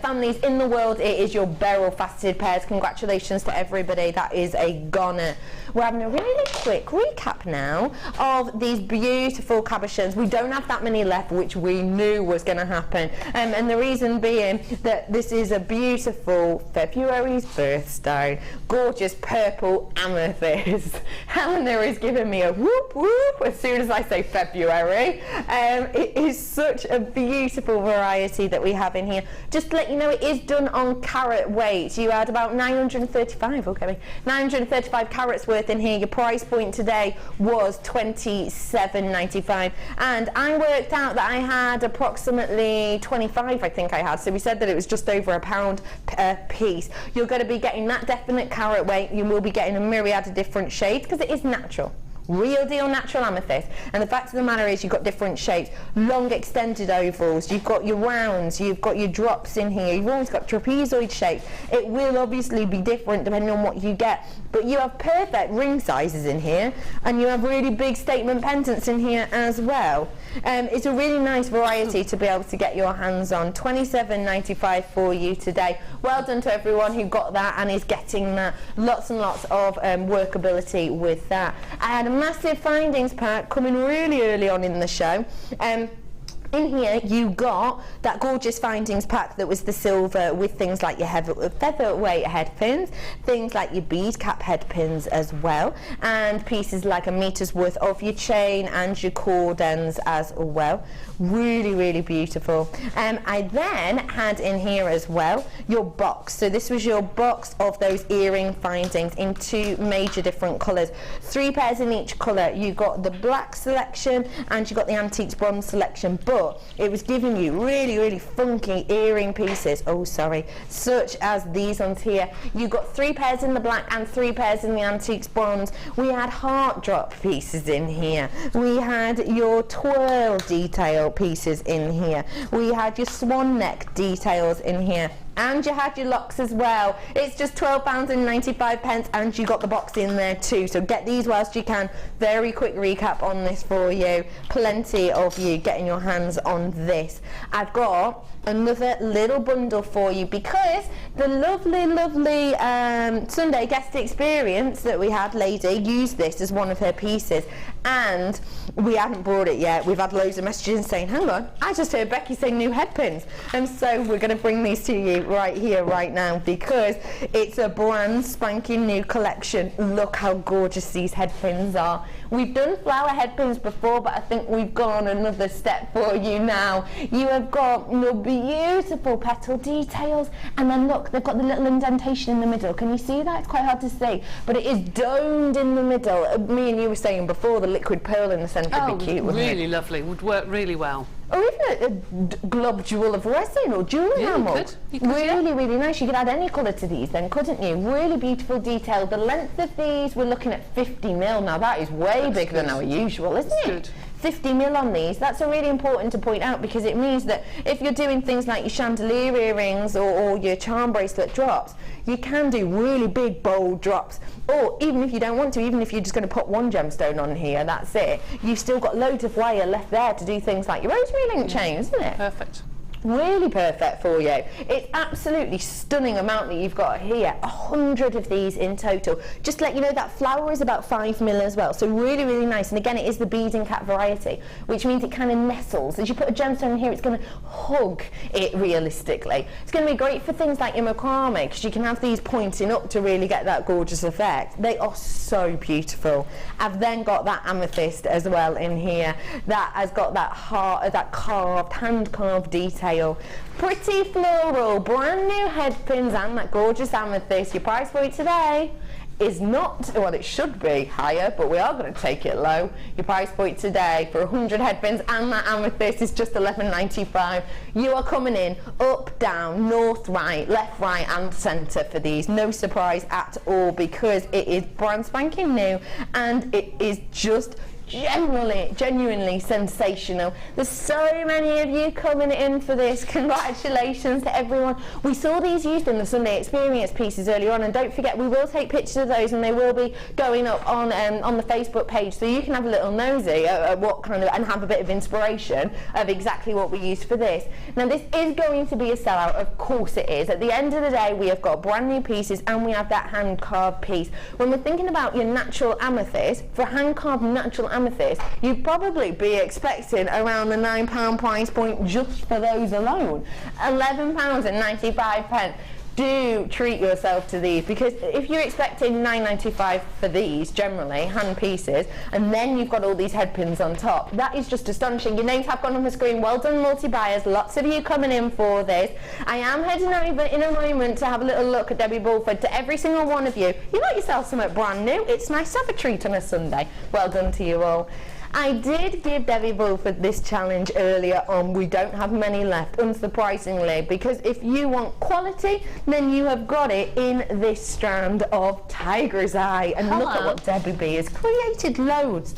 families in the world. It is your beryl faceted pairs. Congratulations to everybody. That is a goner. We're having a really quick recap now of these beautiful cabochons. We don't have that many left, which we knew was going to happen. And the reason being that this is a beautiful February's birthstone, gorgeous purple amethyst. Helena is giving me a whoop whoop as soon as I say February. It is such a beautiful variety that we have in here. Just to let you know, it is done on carat weight. You had about 935, okay, 935 carats worth in here. Your price point today was $27.95, and I worked out that I had approximately 25, I think I had, so we said that it was just over £1 per piece. You're going to be getting that definite carat weight. You will be getting a myriad of different shades, because it is natural. Real deal natural amethyst. And the fact of the matter is, you've got different shapes, long extended ovals, you've got your rounds, you've got your drops in here, you've always got trapezoid shapes. It will obviously be different depending on what you get, but you have perfect ring sizes in here, and you have really big statement pendants in here as well. It's a really nice variety to be able to get your hands on. $27.95 for you today. Well done to everyone who got that and is getting that. Lots and lots of workability with that. I had a massive findings pack coming really early on in the show. In here you got that gorgeous findings pack that was the silver, with things like your featherweight head pins, things like your bead cap head pins as well, and pieces like a meter's worth of your chain and your cord ends as well. Really, really beautiful. I then had in here as well your box. So this was your box of those earring findings in 2 major different colours. 3 pairs in each colour. You got the black selection and you got the antiques bronze selection, but it was giving you really, really funky earring pieces, such as these ones here. You got 3 pairs in the black and 3 pairs in the antiques bronze. We had heart drop pieces in here. We had your twirl detail pieces in here. We had your swan neck details in here. And you had your locks as well. It's just £12.95 and you got the box in there too. So get these whilst you can. Very quick recap on this for you. Plenty of you getting your hands on this. I've got another little bundle for you because the lovely Sunday guest experience that we had, lady, used this as one of her pieces and we hadn't brought it yet. We've had loads of messages saying, hang on, I just heard Becky say new head pins, and so we're going to bring these to you right here right now because it's a brand spanking new collection. Look how gorgeous these head pins are. We've done flower head pins before, but I think we've gone another step for you now. You have got the beautiful petal details, and then look, they've got the little indentation in the middle. Can you see that? It's quite hard to see, but it is domed in the middle. Me and you were saying before, the liquid pearl in the centre would be cute, wouldn't it? Really lovely, would work really well. Or even a globule of resin or jewel enamel. Really nice. You could add any colour to these then, couldn't you? Really beautiful detail. The length of these, we're looking at 50 mil. Now that is way bigger than our usual, isn't it? Good. 50 mil on these. That's a really important to point out because it means that if you're doing things like your chandelier earrings or your charm bracelet drops, you can do really big bold drops. Or even if you don't want to, even if you're just going to put one gemstone on here, that's it, you've still got loads of wire left there to do things like your rosary link chain, isn't it? Perfect. Really perfect for you. It's absolutely stunning amount that you've got here. 100 of these in total. Just to let you know, that flower is about 5 mil as well, so really nice. And again, it is the bead and cat variety, which means it kind of nestles. As you put a gemstone in here, it's going to hug it realistically. It's going to be great for things like imoprove because you can have these pointing up to really get that gorgeous effect. They are so beautiful. I've then got that amethyst as well in here. That has got that heart, that carved, hand carved detail. Pretty floral, brand new head pins and that gorgeous amethyst. Your price point today is not, well, it should be higher, but we are going to take it low. Your price point today for 100 head pins and that amethyst is just £11.95. You are coming in up, down, north, right, left, right and centre for these. No surprise at all because it is brand spanking new and it is just genuinely sensational. There's so many of you coming in for this. Congratulations to everyone. We saw these used in the Sunday Experience pieces earlier on, and don't forget we will take pictures of those and they will be going up on the Facebook page, so you can have a little nosy at what kind of, and have a bit of inspiration of exactly what we used for this. Now this is going to be a sellout, of course it is. At the end of the day we have got brand new pieces and we have that hand carved piece. When we're thinking about your natural amethyst, for hand carved natural amethyst, you'd probably be expecting around the £9 price point just for those alone. £11.95. Do treat yourself to these because if you're expecting £9.95 for these, generally, hand pieces, and then you've got all these head pins on top, that is just astonishing. Your names have gone on the screen. Well done, multi-buyers. Lots of you coming in for this. I am heading over in a moment to have a little look at Debbie Bluford. To every single one of you, you got yourself something brand new. It's nice to have a treat on a Sunday. Well done to you all. I did give Debbie Bluford this challenge earlier on. We don't have many left, unsurprisingly, because if you want quality, then you have got it in this strand of Tiger's Eye. And look at what Debbie B has created. Loads.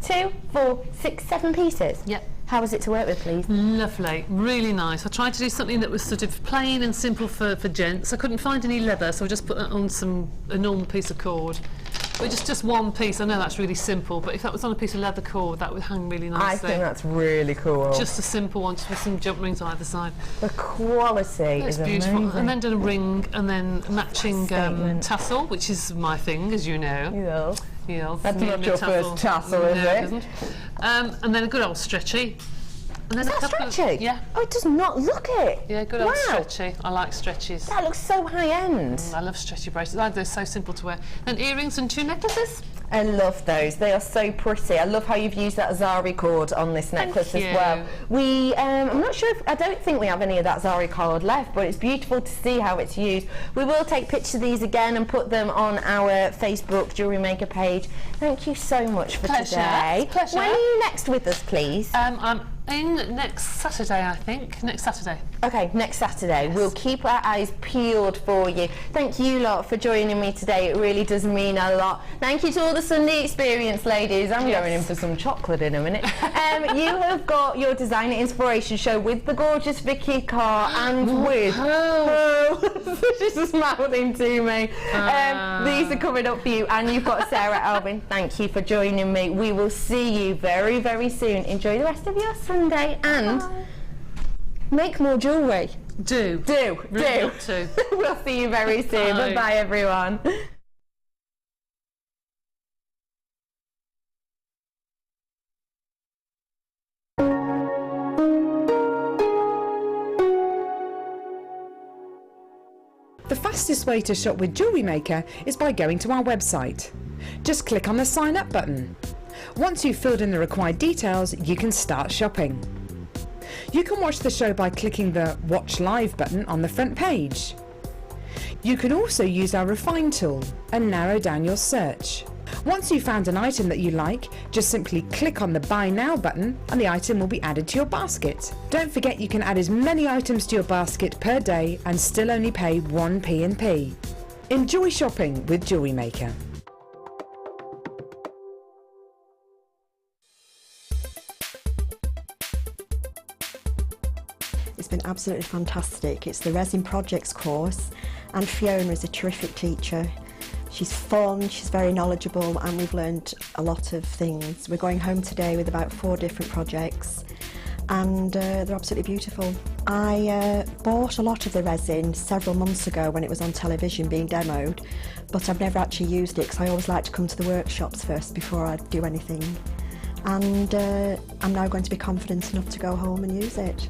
2, 4, 6, 7 pieces. Yep. How was it to work with, please? Lovely, really nice. I tried to do something that was sort of plain and simple for gents. I couldn't find any leather, so I just put that on a normal piece of cord. But just one piece. I know that's really simple, but if that was on a piece of leather cord, that would hang really nicely. I think that's really cool. Just a simple one, just with some jump rings either side. The quality is beautiful. Amazing. And then did a ring and then matching tassel, which is my thing, as you know. Yeah. That's not your first tassel, is it? Isn't. And then a good old stretchy. And then is that stretchy? Yeah. Oh, it does not look it. Yeah, good old stretchy. I like stretchies. That looks so high end. I love stretchy bracelets. They're so simple to wear. Then earrings and 2 necklaces. I love those. They are so pretty. I love how you've used that Zari cord on this necklace as well. We, I'm not sure if, I don't think we have any of that Zari cord left, but it's beautiful to see how it's used. We will take pictures of these again and put them on our Facebook Jewellery Maker page. Thank you so much for today. Pleasure. When are you next with us, please? I'm In next Saturday, I think. Next Saturday. Okay, next Saturday. Yes. We'll keep our eyes peeled for you. Thank you lot for joining me today. It really does mean a lot. Thank you to all the Sunday Experience ladies. I'm going in for some chocolate in a minute. You have got your Designer Inspiration Show with the gorgeous Vicky Carr and with... She's just mouthing to me. These are coming up for you, and you've got Sarah Alvin. Thank you for joining me. We will see you very, very soon. Enjoy the rest of your Sunday and make more jewellery. Do. We'll see you very soon. Bye bye, everyone. The fastest way to shop with Jewellery Maker is by going to our website. Just click on the sign up button. Once you've filled in the required details, you can start shopping. You can watch the show by clicking the Watch Live button on the front page. You can also use our Refine tool and narrow down your search. Once you've found an item that you like, just simply click on the Buy Now button and the item will be added to your basket. Don't forget you can add as many items to your basket per day and still only pay 1 P&P. Enjoy shopping with Jewellery Maker. It's been absolutely fantastic. It's the Resin Projects course, and Fiona is a terrific teacher. She's fun, she's very knowledgeable, and we've learned a lot of things. We're going home today with about 4 different projects, and they're absolutely beautiful. I bought a lot of the resin several months ago when it was on television being demoed, but I've never actually used it because I always like to come to the workshops first before I do anything. And I'm now going to be confident enough to go home and use it.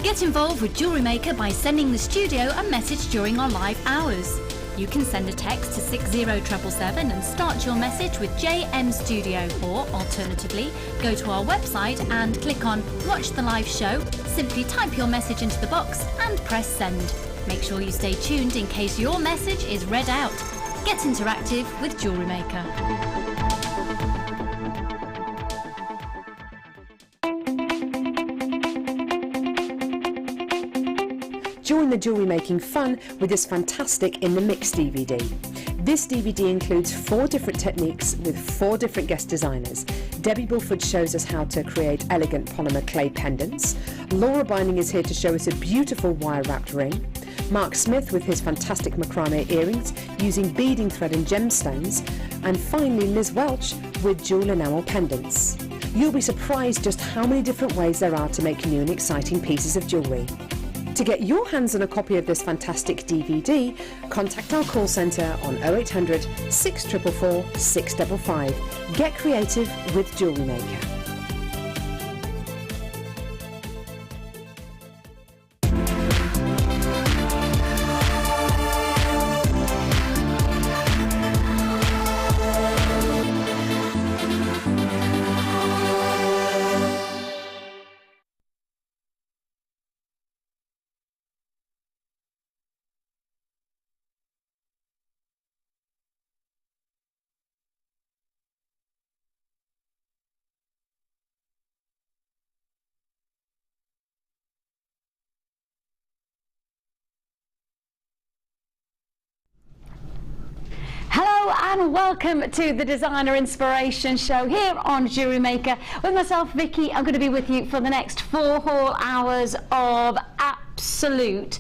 Get involved with Jewellery Maker by sending the studio a message during our live hours. You can send a text to 60777 and start your message with JM Studio, or alternatively, go to our website and click on Watch the Live Show, simply type your message into the box and press send. Make sure you stay tuned in case your message is read out. Get interactive with Jewellery Maker. Join the jewellery making fun with this fantastic In the Mix DVD. This DVD includes 4 different techniques with 4 different guest designers. Debbie Bluford shows us how to create elegant polymer clay pendants. Laura Binding is here to show us a beautiful wire-wrapped ring. Mark Smith with his fantastic macrame earrings using beading thread and gemstones. And finally Liz Welch with jewel enamel pendants. You'll be surprised just how many different ways there are to make new and exciting pieces of jewellery. To get your hands on a copy of this fantastic DVD, contact our call centre on 0800 644 655. Get creative with Jewellery Maker. Hello and welcome to the Designer Inspiration Show here on Jewellery Maker with myself, Vicky. I'm going to be with you for the next 4 whole hours of absolute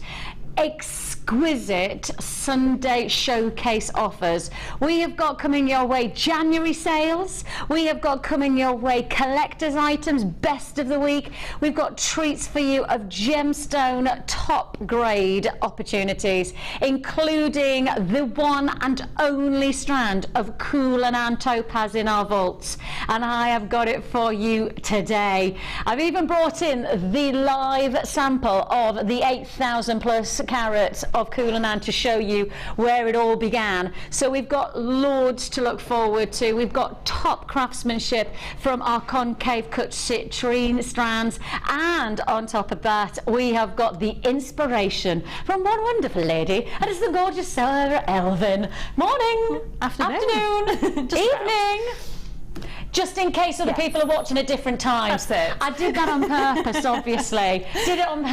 exquisite Sunday showcase offers. We have got coming your way January sales, we have got coming your way collector's items, best of the week. We've got treats for you of gemstone top grade opportunities, including the one and only strand of Cool and Topaz in our vaults, and I have got it for you today. I've even brought in the live sample of the 8,000 plus carats of Cool and to show you where it all began. So we've got loads to look forward to. We've got top craftsmanship from our concave cut citrine strands, and on top of that we have got the inspiration from one wonderful lady, and it's the gorgeous Sarah Elvin. Morning, afternoon, evening. Just in case other people are watching at different times. I did that on purpose, obviously. Did it on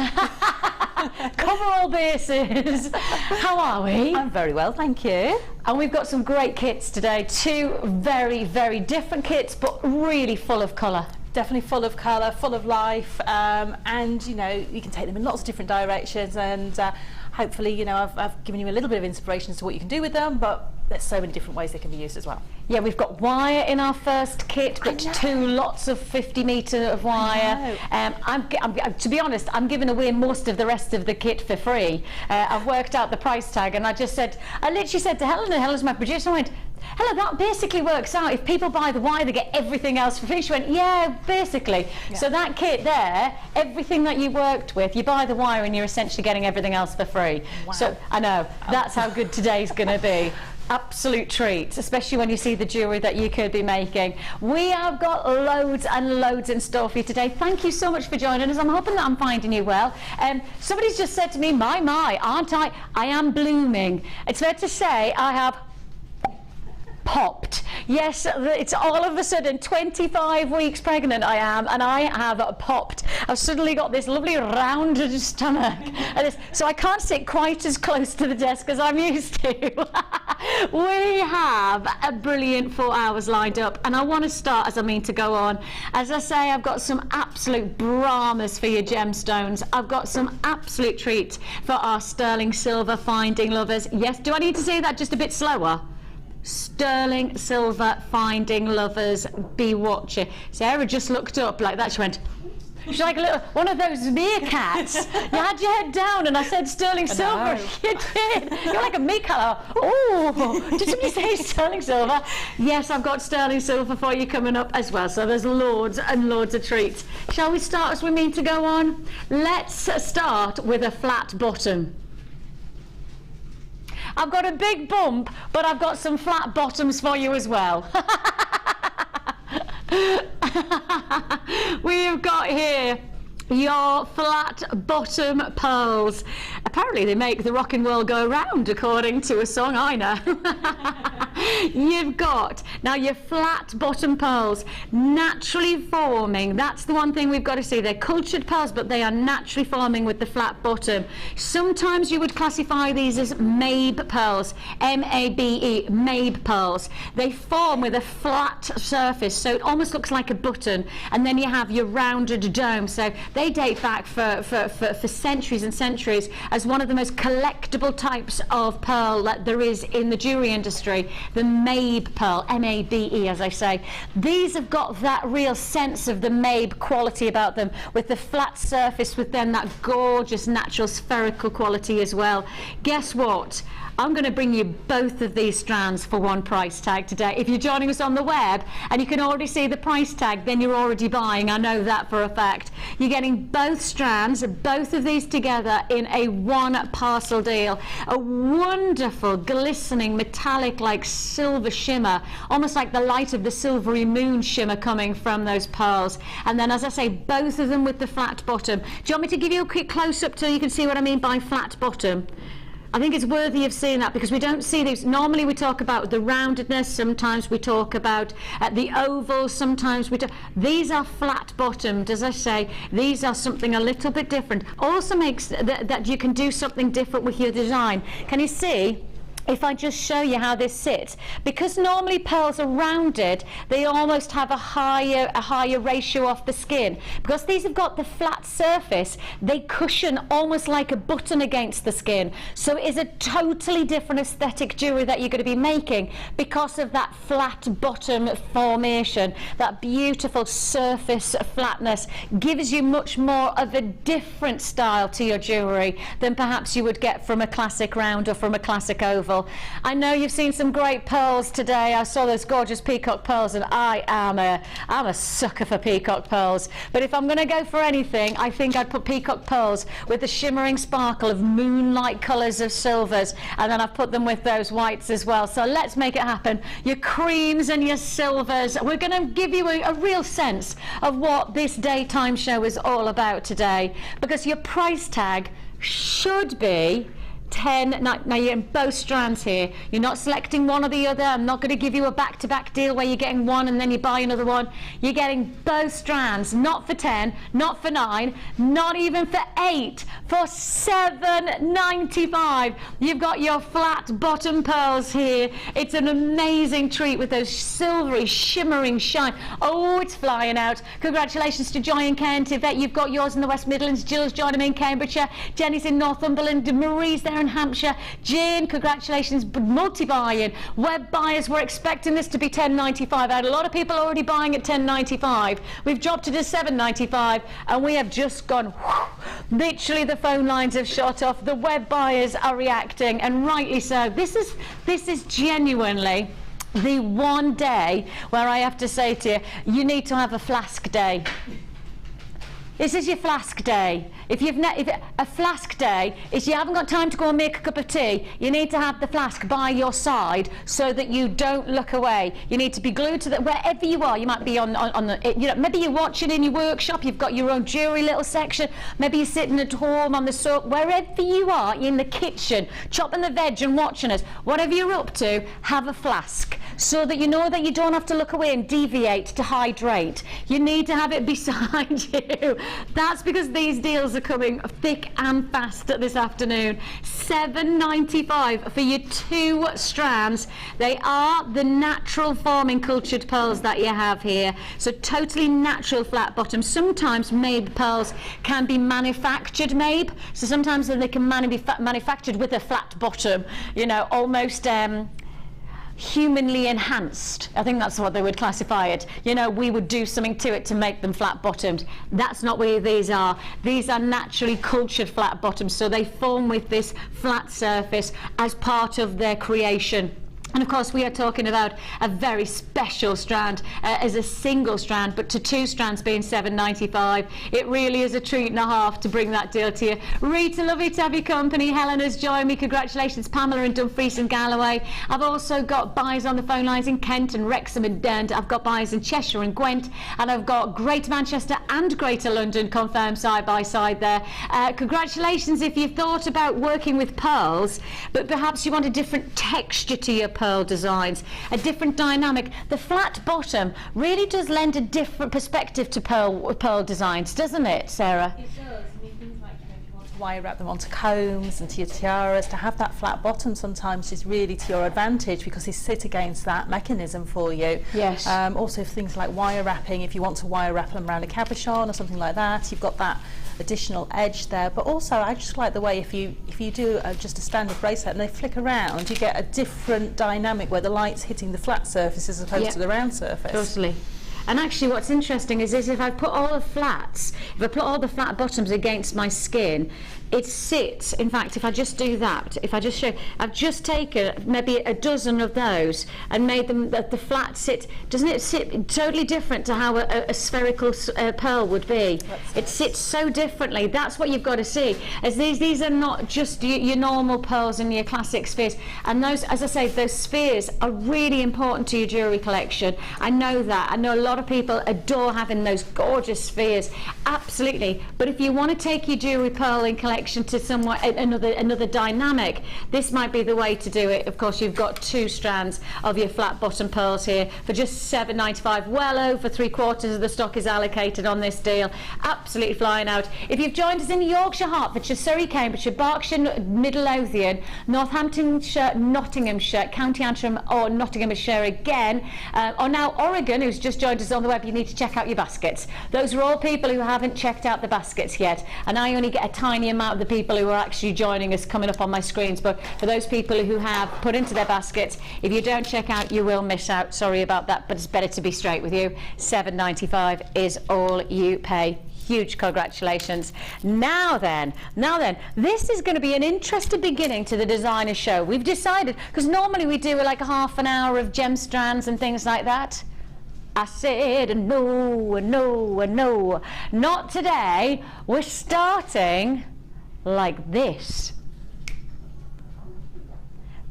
cover all bases. How are we? I'm very well, thank you. And we've got some great kits today. Two very, very different kits, but really full of colour. Definitely full of colour, full of life, and you know, you can take them in lots of different directions, and hopefully, you know, I've given you a little bit of inspiration as to what you can do with them, but there's so many different ways they can be used as well. Yeah, we've got wire in our first kit, but two lots of 50 metre of wire. I'm, to be honest, I'm giving away most of the rest of the kit for free. I've worked out the price tag, and I literally said to Helen, and Helen's my producer, I went, Helen, that basically works out. If people buy the wire, they get everything else for free. She went, yeah, basically. Yeah. So that kit there, everything that you worked with, you buy the wire and you're essentially getting everything else for free. Wow. So I know, that's how good today's going to be. Absolute treat, especially when you see the jewellery that you could be making. We have got loads and loads in store for you today. Thank you so much for joining us. I'm hoping that I'm finding you well. Somebody's just said to me, my, aren't I? I am blooming. It's fair to say I have popped. Yes, it's all of a sudden 25 weeks pregnant I am, and I have popped. I've suddenly got this lovely rounded stomach, so I can't sit quite as close to the desk as I'm used to. We have a brilliant 4 hours lined up, and I want to start as I mean to go on. As I say, I've got some absolute Brahmas for your gemstones. I've got some absolute treats for our sterling silver finding lovers. Yes, do I need to say that just a bit slower? Sterling silver finding lovers, be watching. Sarah just looked up like that. She went, she's like a little one of those meerkats. You had your head down and I said sterling silver. You did. You're like a meerkat. Oh, did somebody say sterling silver? Yes, I've got sterling silver for you coming up as well. So there's loads and loads of treats. Shall we start as we mean to go on? Let's start with a flat bottom. I've got a big bump, but I've got some flat bottoms for you as well. We've got here your flat bottom pearls. Apparently they make the rocking world go round, according to a song I know. You've got now your flat bottom pearls, naturally forming. That's the one thing we've got to see. They're cultured pearls, but they are naturally forming with the flat bottom. Sometimes you would classify these as Mabe pearls, M-A-B-E, Mabe pearls. They form with a flat surface, so it almost looks like a button, and then you have your rounded dome. So they date back for centuries and centuries as one of the most collectible types of pearl that there is in the jewellery industry. The Mabe pearl, M-A-B-E, as I say. These have got that real sense of the Mabe quality about them, with the flat surface, with then that gorgeous natural spherical quality as well. Guess what? I'm going to bring you both of these strands for one price tag today. If you're joining us on the web and you can already see the price tag, then you're already buying. I know that for a fact. You're getting both strands, both of these together in a one parcel deal. A wonderful, glistening, metallic, like silver shimmer, almost like the light of the silvery moon shimmer coming from those pearls. And then, as I say, both of them with the flat bottom. Do you want me to give you a quick close-up so you can see what I mean by flat bottom? I think it's worthy of seeing that, because we don't see these. Normally we talk about the roundedness, sometimes we talk about the ovals, sometimes we do. These are flat bottomed, as I say. These are something a little bit different. Also makes that you can do something different with your design. Can you see? if I just show you how this sits, because normally pearls are rounded, they almost have a higher ratio off the skin. Because these have got the flat surface, they cushion almost like a button against the skin. So it is a totally different aesthetic jewellery that you're going to be making because of that flat bottom formation. That beautiful surface flatness gives you much more of a different style to your jewellery than perhaps you would get from a classic round or from a classic oval. I know you've seen some great pearls today. I saw those gorgeous peacock pearls, and I'm a sucker for peacock pearls. But if I'm going to go for anything, I think I'd put peacock pearls with the shimmering sparkle of moonlight colours of silvers, and then I've put them with those whites as well. So let's make it happen. Your creams and your silvers. We're going to give you a real sense of what this daytime show is all about today, because your price tag should be 10. Now you're in both strands here. You're not selecting one or the other. I'm not going to give you a back-to-back deal where you're getting one and then you buy another one. You're getting both strands, not for 10, not for 9, not even for 8, for $7.95. You've got your flat bottom pearls here. It's an amazing treat with those silvery, shimmering shine. Oh, it's flying out. Congratulations to Joy and Kent. Yvette, you've got yours in the West Midlands. Jill's joining me in Cambridgeshire. Jenny's in Northumberland. Marie's there in Hampshire. Jane, congratulations, multi-buying. Web buyers, we're expecting this to be $10.95. I had a lot of people already buying at $10.95. We've dropped it to $7.95, and we have just gone whoosh. Literally the phone lines have shot off. The web buyers are reacting, and rightly so. This is genuinely the one day where I have to say to you, you need to have a flask day. This is your flask day. If a flask day is you haven't got time to go and make a cup of tea, you need to have the flask by your side so that you don't look away. You need to be glued to the, wherever you are. You might be on the, you know, maybe you're watching in your workshop, you've got your own jewellery little section, maybe you're sitting at home on the sofa, wherever you are, in the kitchen, chopping the veg and watching us, whatever you're up to, have a flask so that you know that you don't have to look away and deviate to hydrate. You need to have it beside you. That's because these deals are coming thick and fast this afternoon. $7.95 for your 2 strands. They are the natural forming cultured pearls that you have here. So totally natural flat bottom. Sometimes Mabe pearls can be manufactured Mabe. So sometimes they can be manufactured with a flat bottom, you know, almost humanly enhanced. I think that's what they would classify it. You know, we would do something to it to make them flat bottomed. That's not where these are. These are naturally cultured flat bottoms, so they form with this flat surface as part of their creation. And of course we are talking about a very special strand as a single strand, but to 2 strands being $7.95, it really is a treat and a half to bring that deal to you. Rita, lovely to have your company. Helena's joined me. Congratulations, Pamela in Dumfries and Galloway. I've also got buyers on the phone lines in Kent and Wrexham and Dent. I've got buyers in Cheshire and Gwent, and I've got Greater Manchester and Greater London confirmed side by side there. Congratulations if you thought about working with pearls, but perhaps you want a different texture to your pearl designs, a different dynamic. The flat bottom really does lend a different perspective to pearl designs, doesn't it, Sarah? It does. I mean, things like, you know, if you want to wire wrap them onto combs and to your tiaras, to have that flat bottom sometimes is really to your advantage because they sit against that mechanism for you. Yes. Also things like wire wrapping, if you want to wire wrap them around a cabochon or something like that, you've got that additional edge there. But also I just like the way if you do just a standard bracelet and they flick around, you get a different dynamic where the light's hitting the flat surface as opposed to the round surface. Totally. And actually what's interesting is if I put all the flats, if I put all the flat bottoms against my skin, it sits, in fact, if I just do that, if I just show, I've just taken maybe a dozen of those and made them, the flat sit, doesn't it sit totally different to how a spherical pearl would be? It sits so differently. That's what you've got to see, as these are not just your normal pearls and your classic spheres, and those, as I say, those spheres are really important to your jewellery collection. I know that. I know a lot of people adore having those gorgeous spheres, Absolutely, but if you want to take your jewellery pearling collection to somewhat another dynamic, this might be the way to do it. Of course, you've got 2 strands of your flat bottom pearls here for just £7.95. Well over 3/4 of the stock is allocated on this deal. Absolutely flying out. If you've joined us in Yorkshire, Hertfordshire, Surrey, Cambridgeshire, Berkshire, Middle Lothian, Northamptonshire, Nottinghamshire, County Antrim or Nottinghamshire again, or now Oregon, who's just joined us on the web, you need to check out your baskets. Those are all people who haven't checked out the baskets yet, and I only get a tiny amount of the people who are actually joining us coming up on my screens, but for those people who have put into their baskets, if you don't check out, you will miss out. Sorry about that, but it's better to be straight with you. £7.95 is all you pay. Huge congratulations. Now then, this is going to be an interesting beginning to the designer show. We've decided, because normally we do like a half an hour of gem strands and things like that. I said no, no, no. Not today. We're starting like this.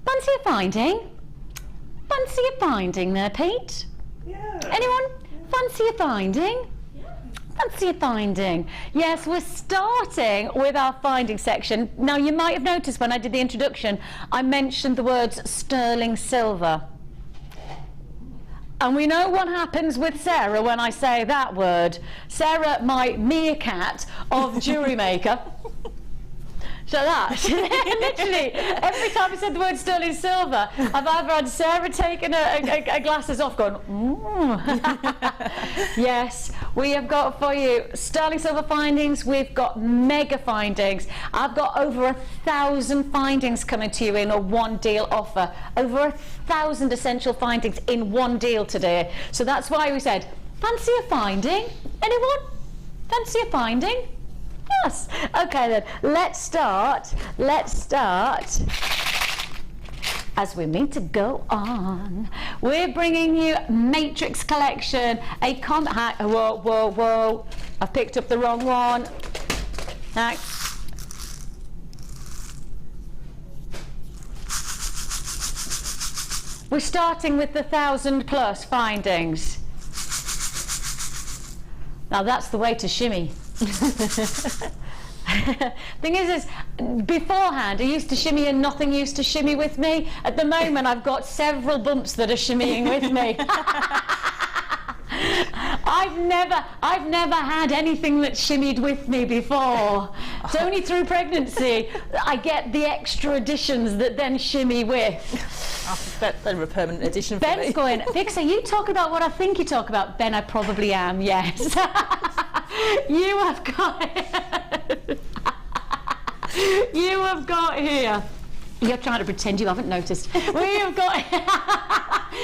Fancy a finding? Fancy a finding there, Pete? Yeah. Anyone? Fancy a finding? Fancy a finding? Yes, we're starting with our finding section. Now, you might have noticed when I did the introduction, I mentioned the words sterling silver. And we know what happens with Sarah when I say that word. Sarah, my meerkat of JewelleryMaker. So that, literally, every time I said the word sterling silver, I've either had Sarah taking her glasses off going, Yes, we have got for you sterling silver findings, we've got mega findings. I've got over 1,000 findings coming to you in a one deal offer. Over 1,000 essential findings in one deal today. So that's why we said, fancy a finding? Anyone? Fancy a finding? Yes. Okay then, let's start as we mean to go on. We're bringing you Matrix Collection, whoa, I've picked up the wrong one. Now, we're starting with the 1,000+ findings. Now that's the way to shimmy. Thing is beforehand I used to shimmy and nothing used to shimmy with me. At the moment I've got several bumps that are shimmying with me. I've never had anything that shimmied with me before. It's only through pregnancy I get the extra additions that then shimmy with. I bet they're a permanent addition for Ben's me. going, Vix, are you talking about what I think you talk about? Ben, I probably am, yes. You have got here. You're trying to pretend you haven't noticed. We have got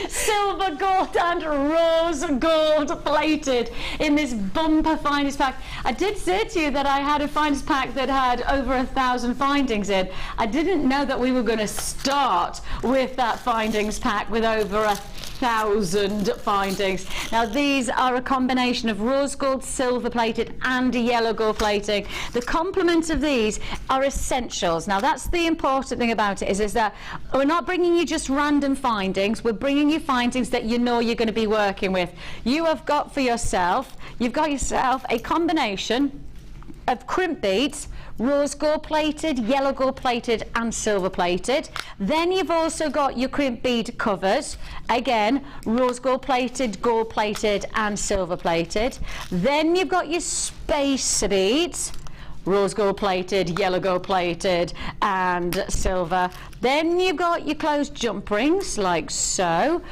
silver, gold and rose gold plated in this bumper findings pack. I did say to you that I had a findings pack that had over 1,000 findings in. I didn't know that we were going to start with that findings pack with over 1,000 findings. Now these are a combination of rose gold, silver plated and yellow gold plating. The complement of these are essentials. Now that's the important thing about it is that we're not bringing you just random findings, we're bringing you findings that you know you're going to be working with. You've got yourself a combination of crimp beads, rose gold plated, yellow gold plated and silver plated. Then you've also got your crimp bead covers, again rose gold plated and silver plated. Then you've got your spacer beads, rose gold plated, yellow gold plated and silver. Then you've got your closed jump rings like so.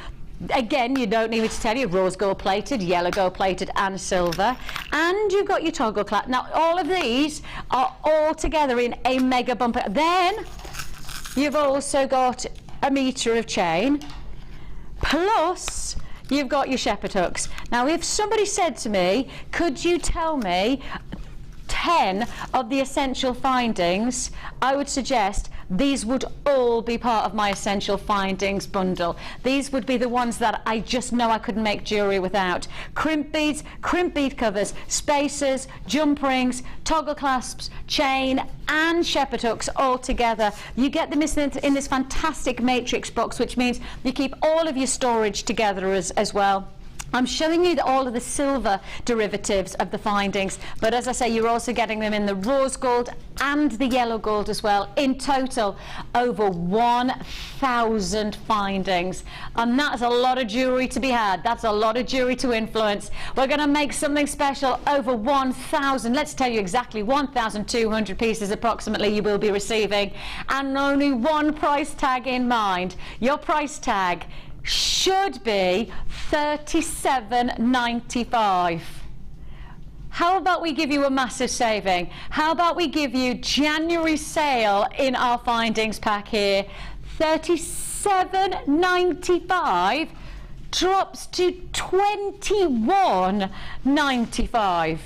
Again, you don't need me to tell you, rose gold plated, yellow gold plated and silver. And you've got your toggle clasp. Now all of these are all together in a mega bumper. Then you've also got a metre of chain, plus you've got your shepherd hooks. Now if somebody said to me, could you tell me 10 of the essential findings, I would suggest these would all be part of my essential findings bundle. These would be the ones that I just know I couldn't make jewellery without. Crimp beads, crimp bead covers, spacers, jump rings, toggle clasps, chain and shepherd hooks all together. You get them in this fantastic matrix box, which means you keep all of your storage together as well. I'm showing you all of the silver derivatives of the findings, but as I say, you're also getting them in the rose gold and the yellow gold as well. In total, over 1,000 findings, and that's a lot of jewellery to be had. That's a lot of jewellery to influence. We're going to make something special. Over 1,000, let's tell you exactly, 1,200 pieces approximately you will be receiving, and only one price tag in mind. Your price tag should be $37.95. How about we give you a massive saving? How about we give you January sale in our findings pack here? $37.95 drops to $21.95.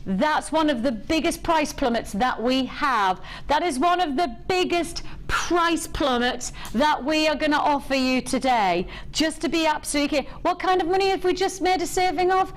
That's one of the biggest price plummets that we have. That is one of the biggest price plummets that we are going to offer you today. Just to be absolutely clear, what kind of money have we just made a saving of?